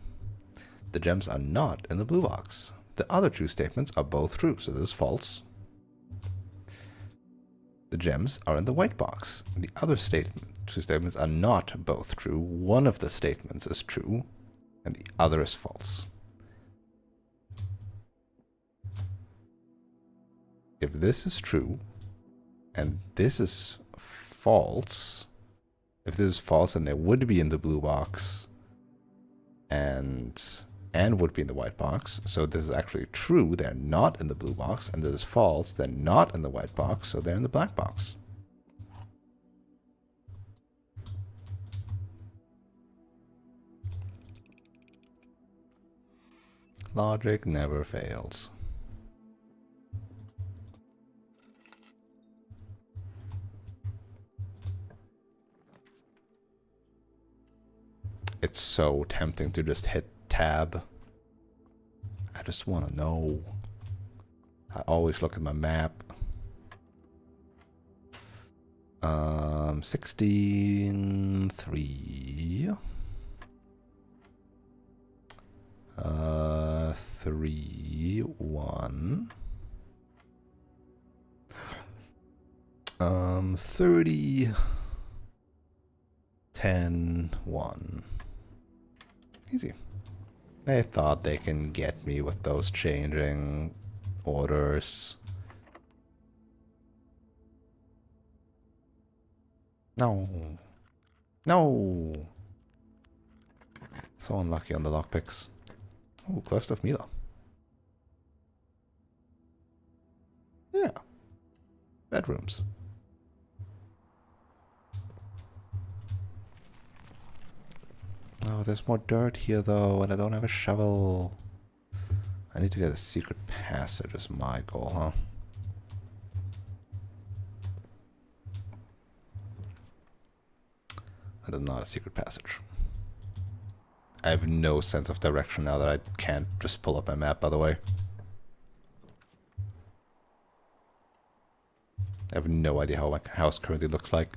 The gems are not in the blue box. The other true statements are both true, so this is false. The gems are in the white box. The other two statements are not both true. One of the statements is true, and the other is false. If this is true, and this is false, if this is false, then they would be in the blue box, and would be in the white box. So this is actually true, they're not in the blue box, and this is false, they're not in the white box, so they're in the black box. Logic never fails. It's so tempting to just hit tab. I just want to know. I always look at my map. 16, 3. 3, 1. 30, 10, 1. Easy. I thought they can get me with those changing orders. No. No! So unlucky on the lockpicks. Oh, cluster of Mila. Yeah. Bedrooms. Oh, there's more dirt here though, and I don't have a shovel. I need to get a secret passage is my goal, huh? That is not a secret passage. I have no sense of direction now that I can't just pull up my map, by the way. I have no idea how my house currently looks like.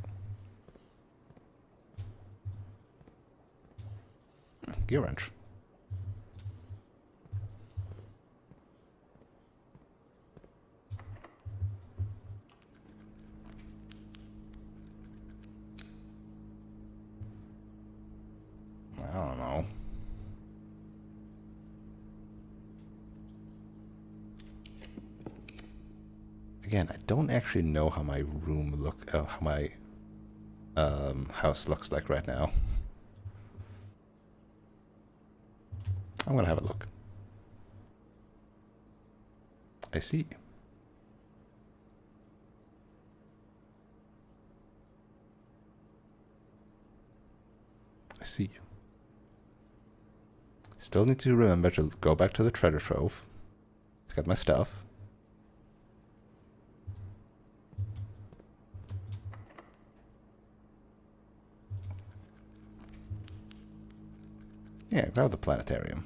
Gear wrench. I don't know. Again, I don't actually know how my room how my house looks like right now. I'm gonna have a look. I see. I see. Still need to remember to go back to the treasure trove. Pick up my stuff. Yeah, grab the planetarium.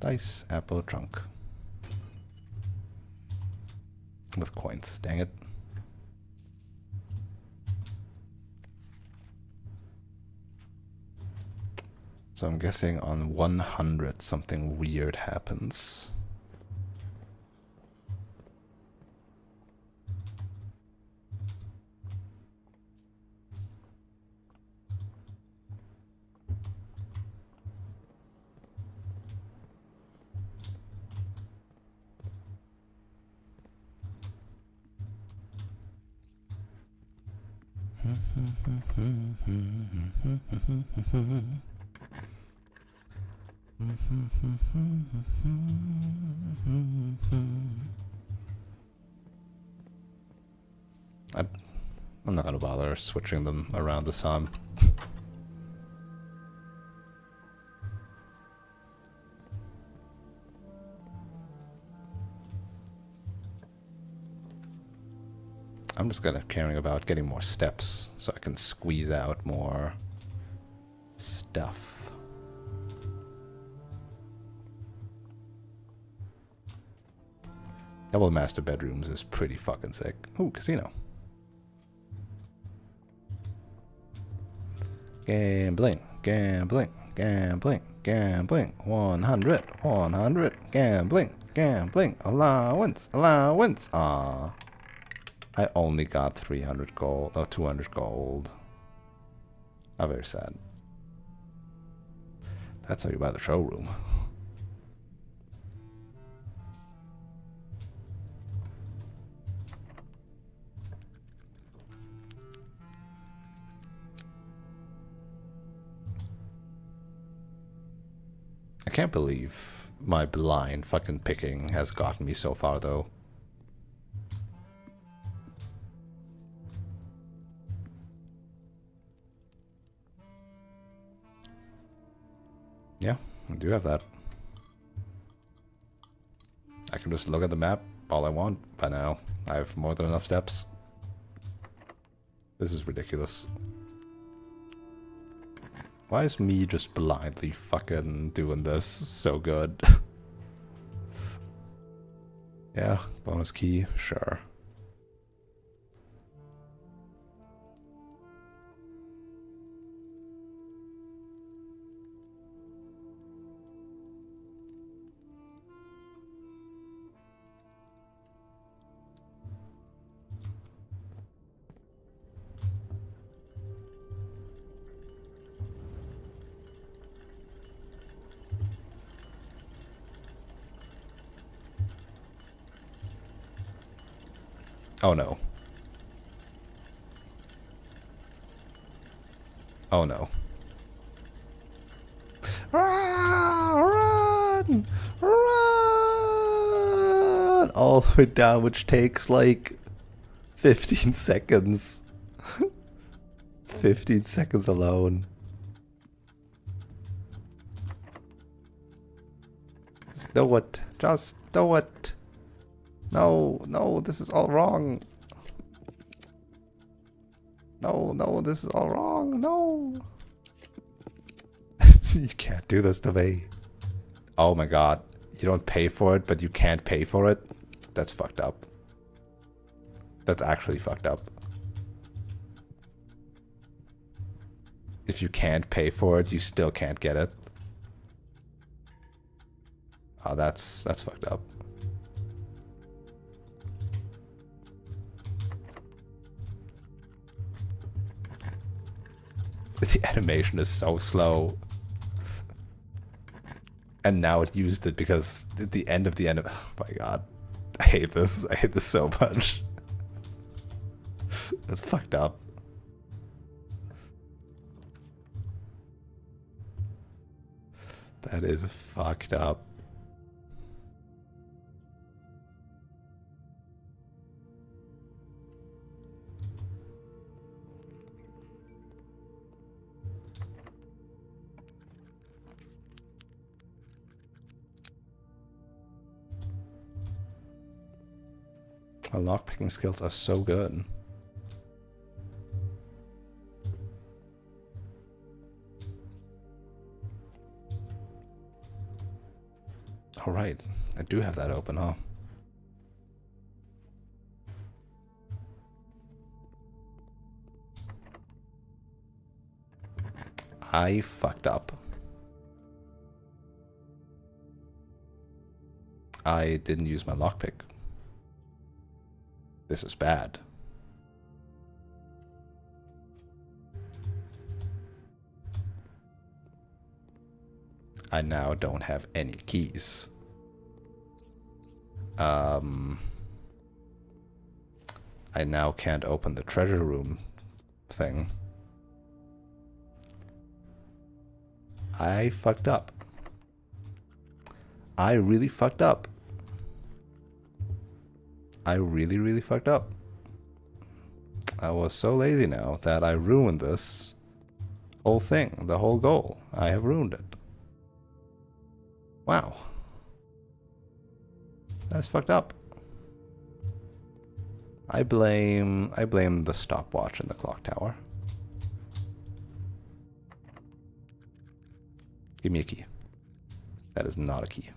Dice, apple, trunk. With coins, dang it. So I'm guessing on 100 something weird happens. I'm not gonna bother switching them around this time. I'm just gonna caring about getting more steps so I can squeeze out more stuff. Double master bedrooms is pretty fucking sick. Ooh, casino. Gambling, gambling, gambling, gambling. 100, 100, gambling, gambling. Allowance, allowance. Ah, I only got 300 gold. Oh, 200 gold. How very sad. That's how you buy the showroom. I can't believe my blind fucking picking has gotten me so far, though. Yeah, I do have that. I can just look at the map all I want by now. I have more than enough steps. This is ridiculous. Why is me just blindly fucking doing this so good? Yeah, bonus key, sure. Oh no. Oh no. Run! Run! All the way down, which takes like 15 seconds. 15 seconds alone. Just do it. Just do it. No, no, this is all wrong. No, no, this is all wrong. No. You can't do this to me. Oh my god. You don't pay for it, but you can't pay for it? That's fucked up. That's actually fucked up. If you can't pay for it, you still can't get it. Oh, that's fucked up. The animation is so slow. And now it used it because at the end of the end of... Oh my god. I hate this. I hate this so much. That's fucked up. That is fucked up. My lockpicking skills are so good. Alright, I do have that open, huh? I fucked up. I didn't use my lockpick. This is bad. I now don't have any keys. I now can't open the treasure room thing. I fucked up. I really fucked up. I really, really fucked up. I was so lazy now that I ruined this whole thing, the whole goal. I have ruined it. Wow. That's fucked up. I blame the stopwatch in the clock tower. Give me a key. That is not a key.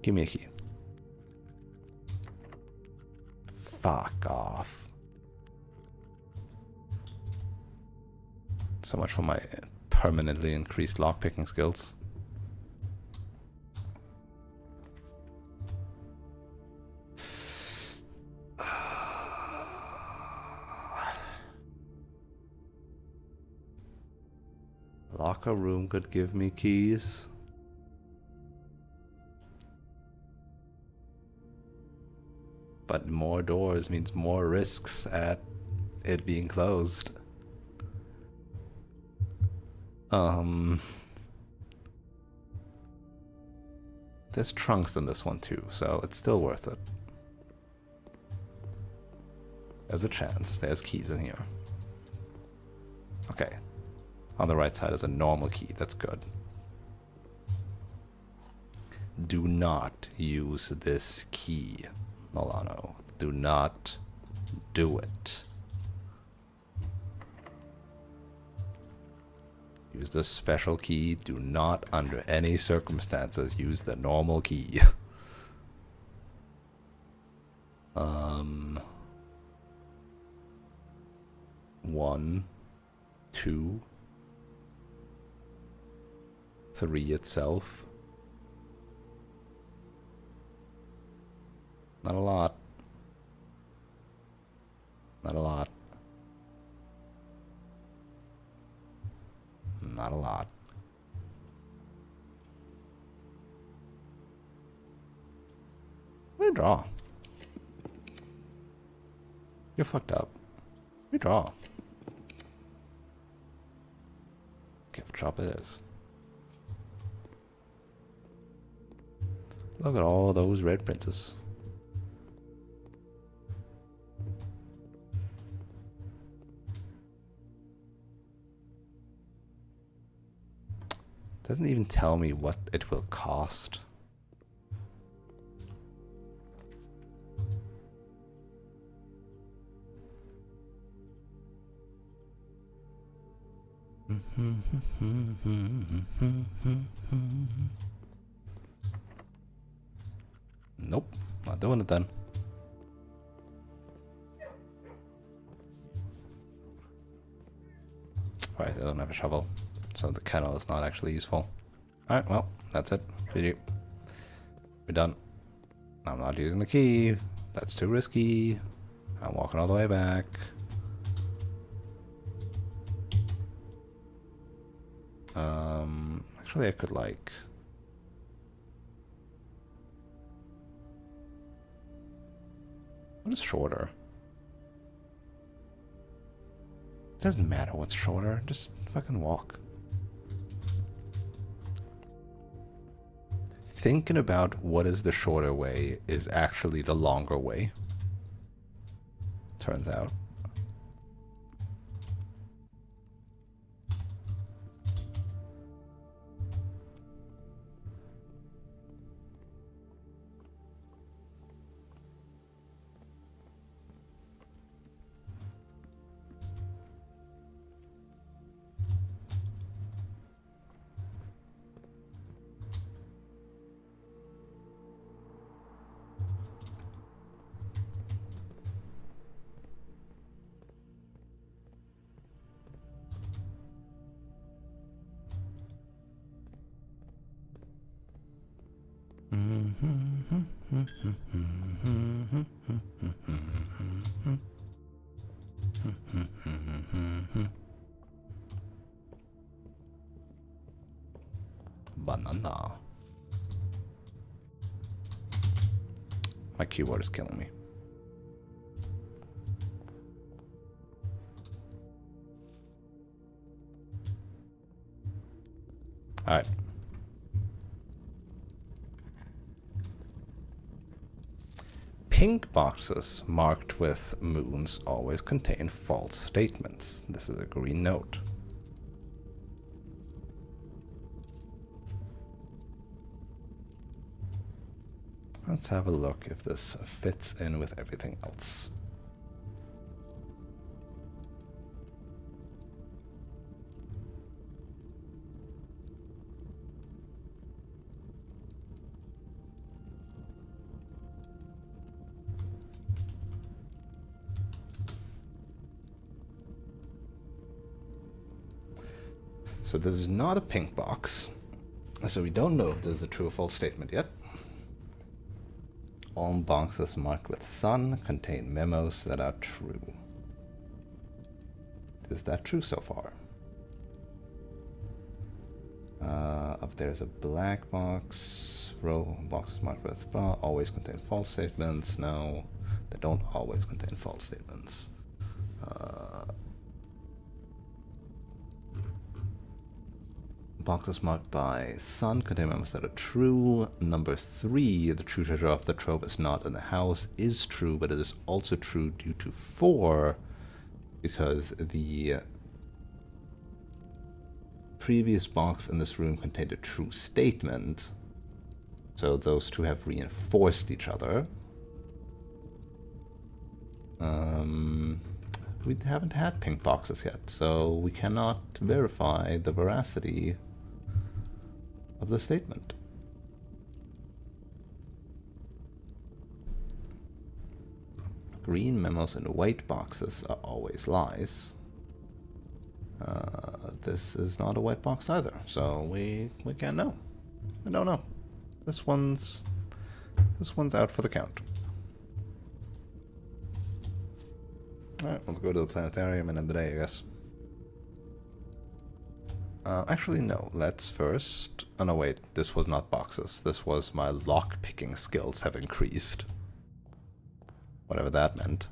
Give me a key. Fuck off. So much for my permanently increased lockpicking skills. Locker room could give me keys. But more doors means more risks at it being closed. There's trunks in this one too, so it's still worth it. There's a chance. There's keys in here. Okay. On the right side is a normal key. That's good. Do not use this key, Nolano. Do not do it. Use the special key. Do not, under any circumstances, use the normal key. 1, 2, 3 itself. Not a lot. Not a lot. Not a lot. Redraw. You're fucked up. Redraw. Gift drop it is. Look at all those red princes. Doesn't even tell me what it will cost. Nope, not doing it then. Right, I don't have a shovel, so the kennel is not actually useful. Alright, well, that's it. GG. We're done. I'm not using the key. That's too risky. I'm walking all the way back. Actually I could like... What is shorter? It doesn't matter what's shorter, just fucking walk. Thinking about what is the shorter way is actually the longer way. Turns out. Banana. My keyboard is killing me. All right. Pink boxes marked with moons always contain false statements. This is a green note. Let's have a look if this fits in with everything else. So this is not a pink box, so we don't know if this is a true or false statement yet. All boxes marked with sun contain memos that are true. Is that true so far? Up there's a black box. Row boxes marked with always contain false statements. No, they don't always contain false statements. Boxes marked by sun contain memos that are true. Number 3, the true treasure of the trove is not in the house, is true, but it is also true due to 4, because the previous box in this room contained a true statement. So those two have reinforced each other. We haven't had pink boxes yet, so we cannot verify the veracity of the statement. Green memos in white boxes are always lies. This is not a white box either, so we can't know. We don't know. This one's out for the count. Alright, let's go to the planetarium and end the day, I guess. Actually, no. Let's first... Oh, no, wait. This was not boxes. This was my lock-picking skills have increased. Whatever that meant.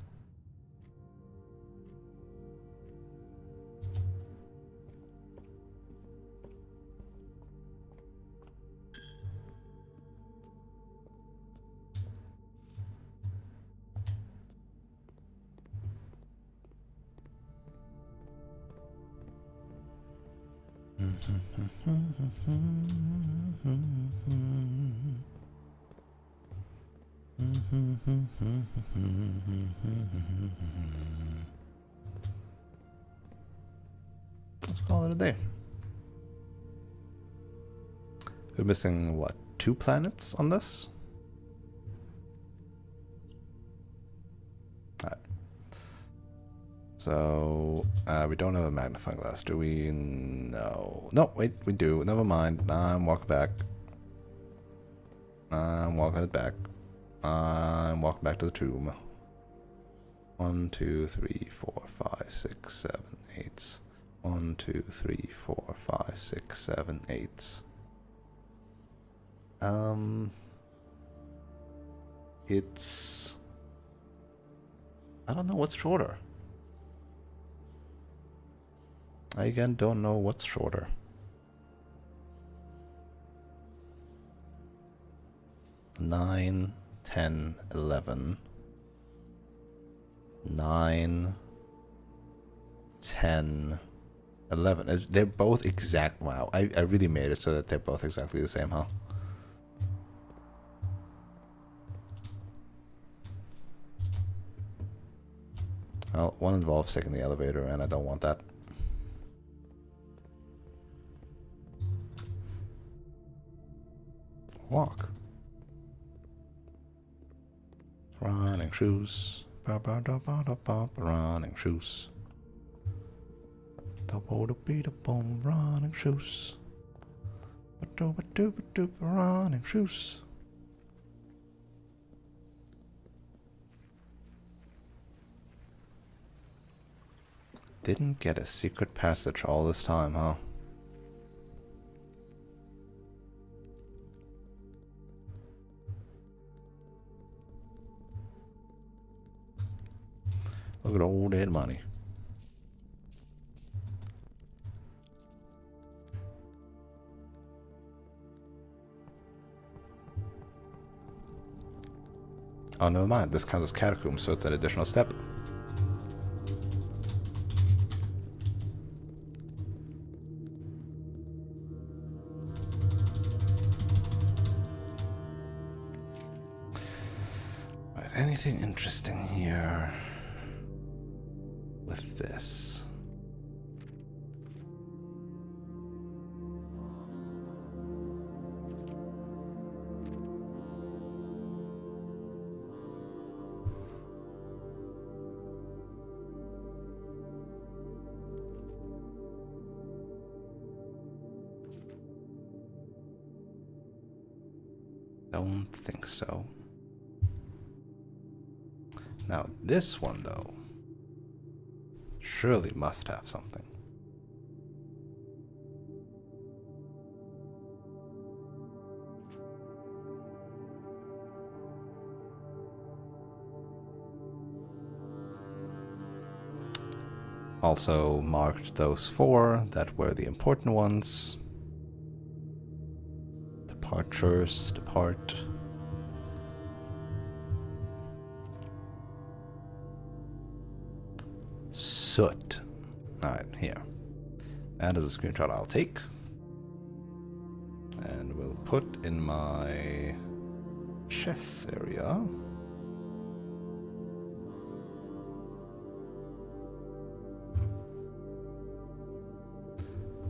Let's call it a day. We're missing, what, 2 planets on this? Alright. So, we don't have a magnifying glass, do we? No. No, wait, we do. Never mind. I'm walking back. I'm walking it back. I'm walking back to the tomb. 1, 2, 3, 4, 5, 6, 7, 8. 1, 2, 3, 4, 5, 6, 7, 8. It's... I don't know what's shorter. I again don't know what's shorter. Nine, 10, 11. 9, 10, 11. They're both exact. Wow, I really made it so that they're both exactly the same, huh? Well, one involves taking the elevator, and I don't want that. Walk. Running shoes. Running shoes. Running shoes. Running shoes. Didn't get a secret passage all this time, huh? Look at all that money. Oh, never mind. This counts as catacombs, so it's an additional step. Right, anything interesting here with this? Don't think so. Now, this one, though, surely must have something. Also marked those 4 that were the important ones. Departures, depart. Soot. Alright, here. That is a screenshot I'll take. And we'll put in my chess area.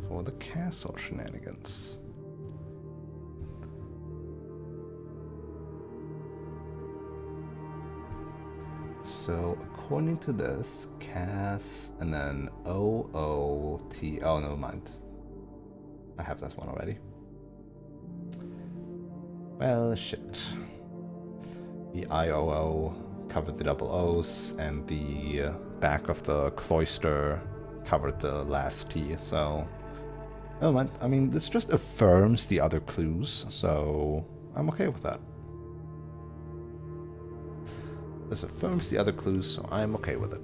For the castle shenanigans. So according to this, Cas and then OOT. Oh, never mind. I have this one already. Well, shit. The IOO covered the double O's, and the back of the cloister covered the last T. So, never mind. I mean, this just affirms the other clues, so I'm okay with that. This affirms the other clues, so I'm okay with it.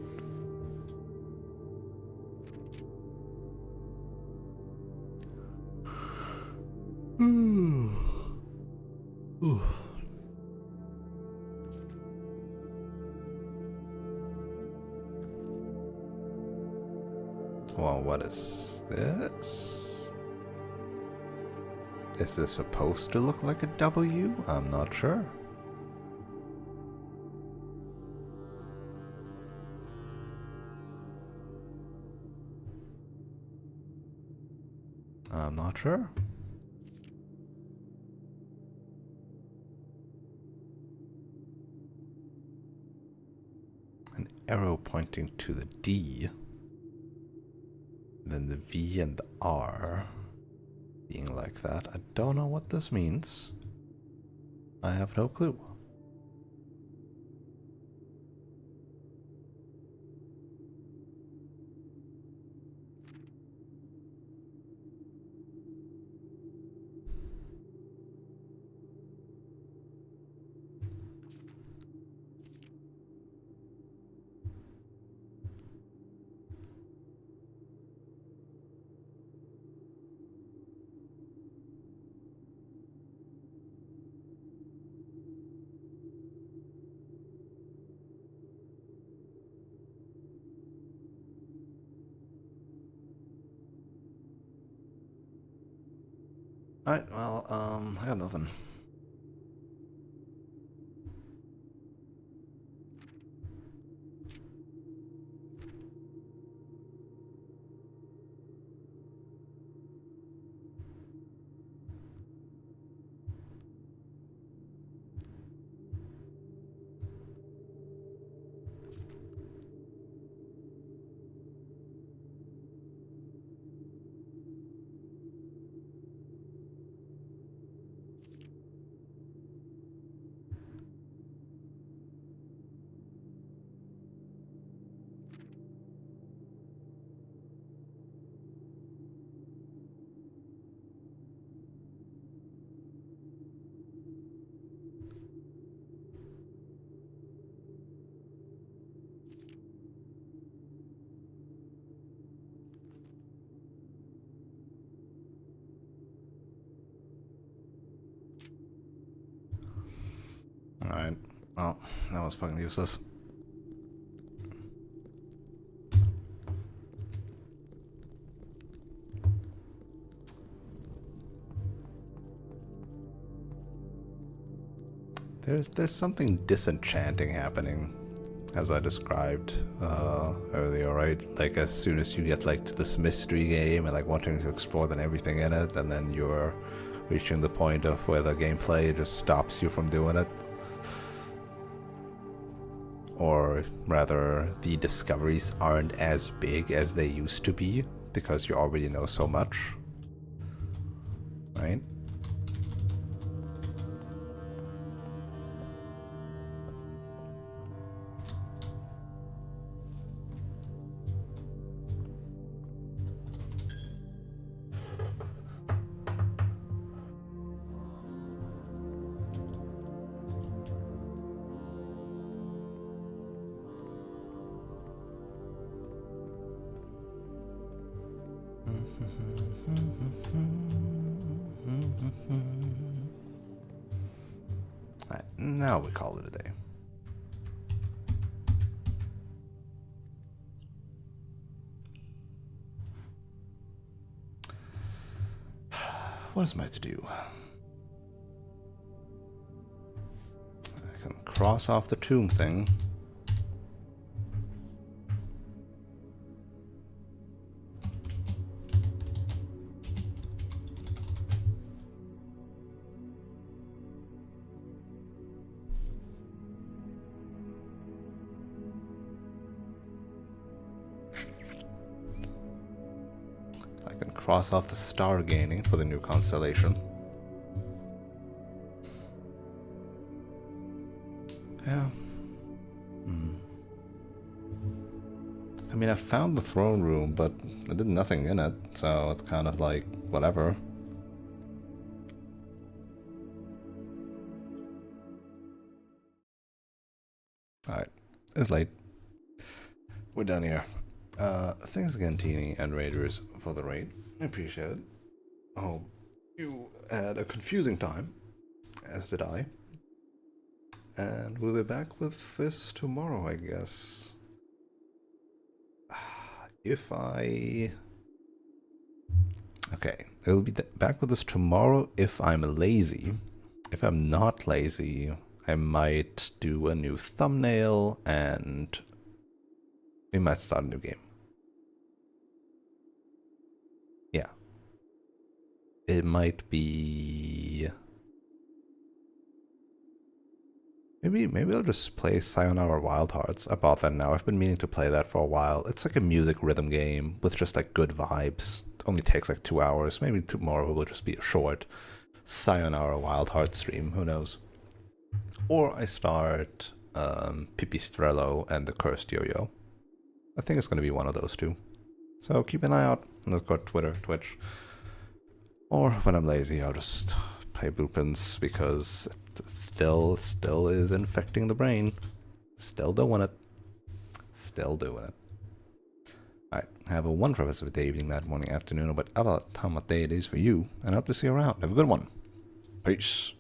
Well, what is this? Is this supposed to look like a W? I'm not sure. I'm not sure. An arrow pointing to the D. Then the V and the R being like that. I don't know what this means. I have no clue. Alright, well, I got nothing. Alright. Oh, that was fucking useless. There's something disenchanting happening, as I described earlier, right? Like as soon as you get like to this mystery game and like wanting to explore then everything in it, and then you're reaching the point of where the gameplay just stops you from doing it. Or rather, the discoveries aren't as big as they used to be because you already know so much, right? Right, now we call it a day. What is my to do? I can cross off the tomb thing. Cross off the star gaining for the new constellation. Yeah. I mean, I found the throne room, but I did nothing in it, so it's kind of like, whatever. Alright, it's late. We're done here. Thanks again, Teeny and Raiders, for the raid. I appreciate it. Oh, you had a confusing time, as did I. And we'll be back with this tomorrow, I guess. Okay, we'll be back with this tomorrow if I'm lazy. If I'm not lazy, I might do a new thumbnail and we might start a new game. Yeah. It might be... Maybe I'll just play Sayonara Wild Hearts. I bought that now. I've been meaning to play that for a while. It's like a music rhythm game with just like good vibes. It only takes like 2 hours. Maybe tomorrow will just be a short Sayonara Wild Hearts stream. Who knows? Or I start Pipistrello and the Cursed Yo-Yo. I think it's going to be one of those two. So keep an eye out on Discord, Twitter, Twitch. Or when I'm lazy, I'll just play Blueprints because it still is infecting the brain. Still doing it. Still doing it. Alright, have a wonderful rest of the day, evening, night, morning, afternoon, or whatever time of day it is for you, and I hope to see you around. Have a good one. Peace.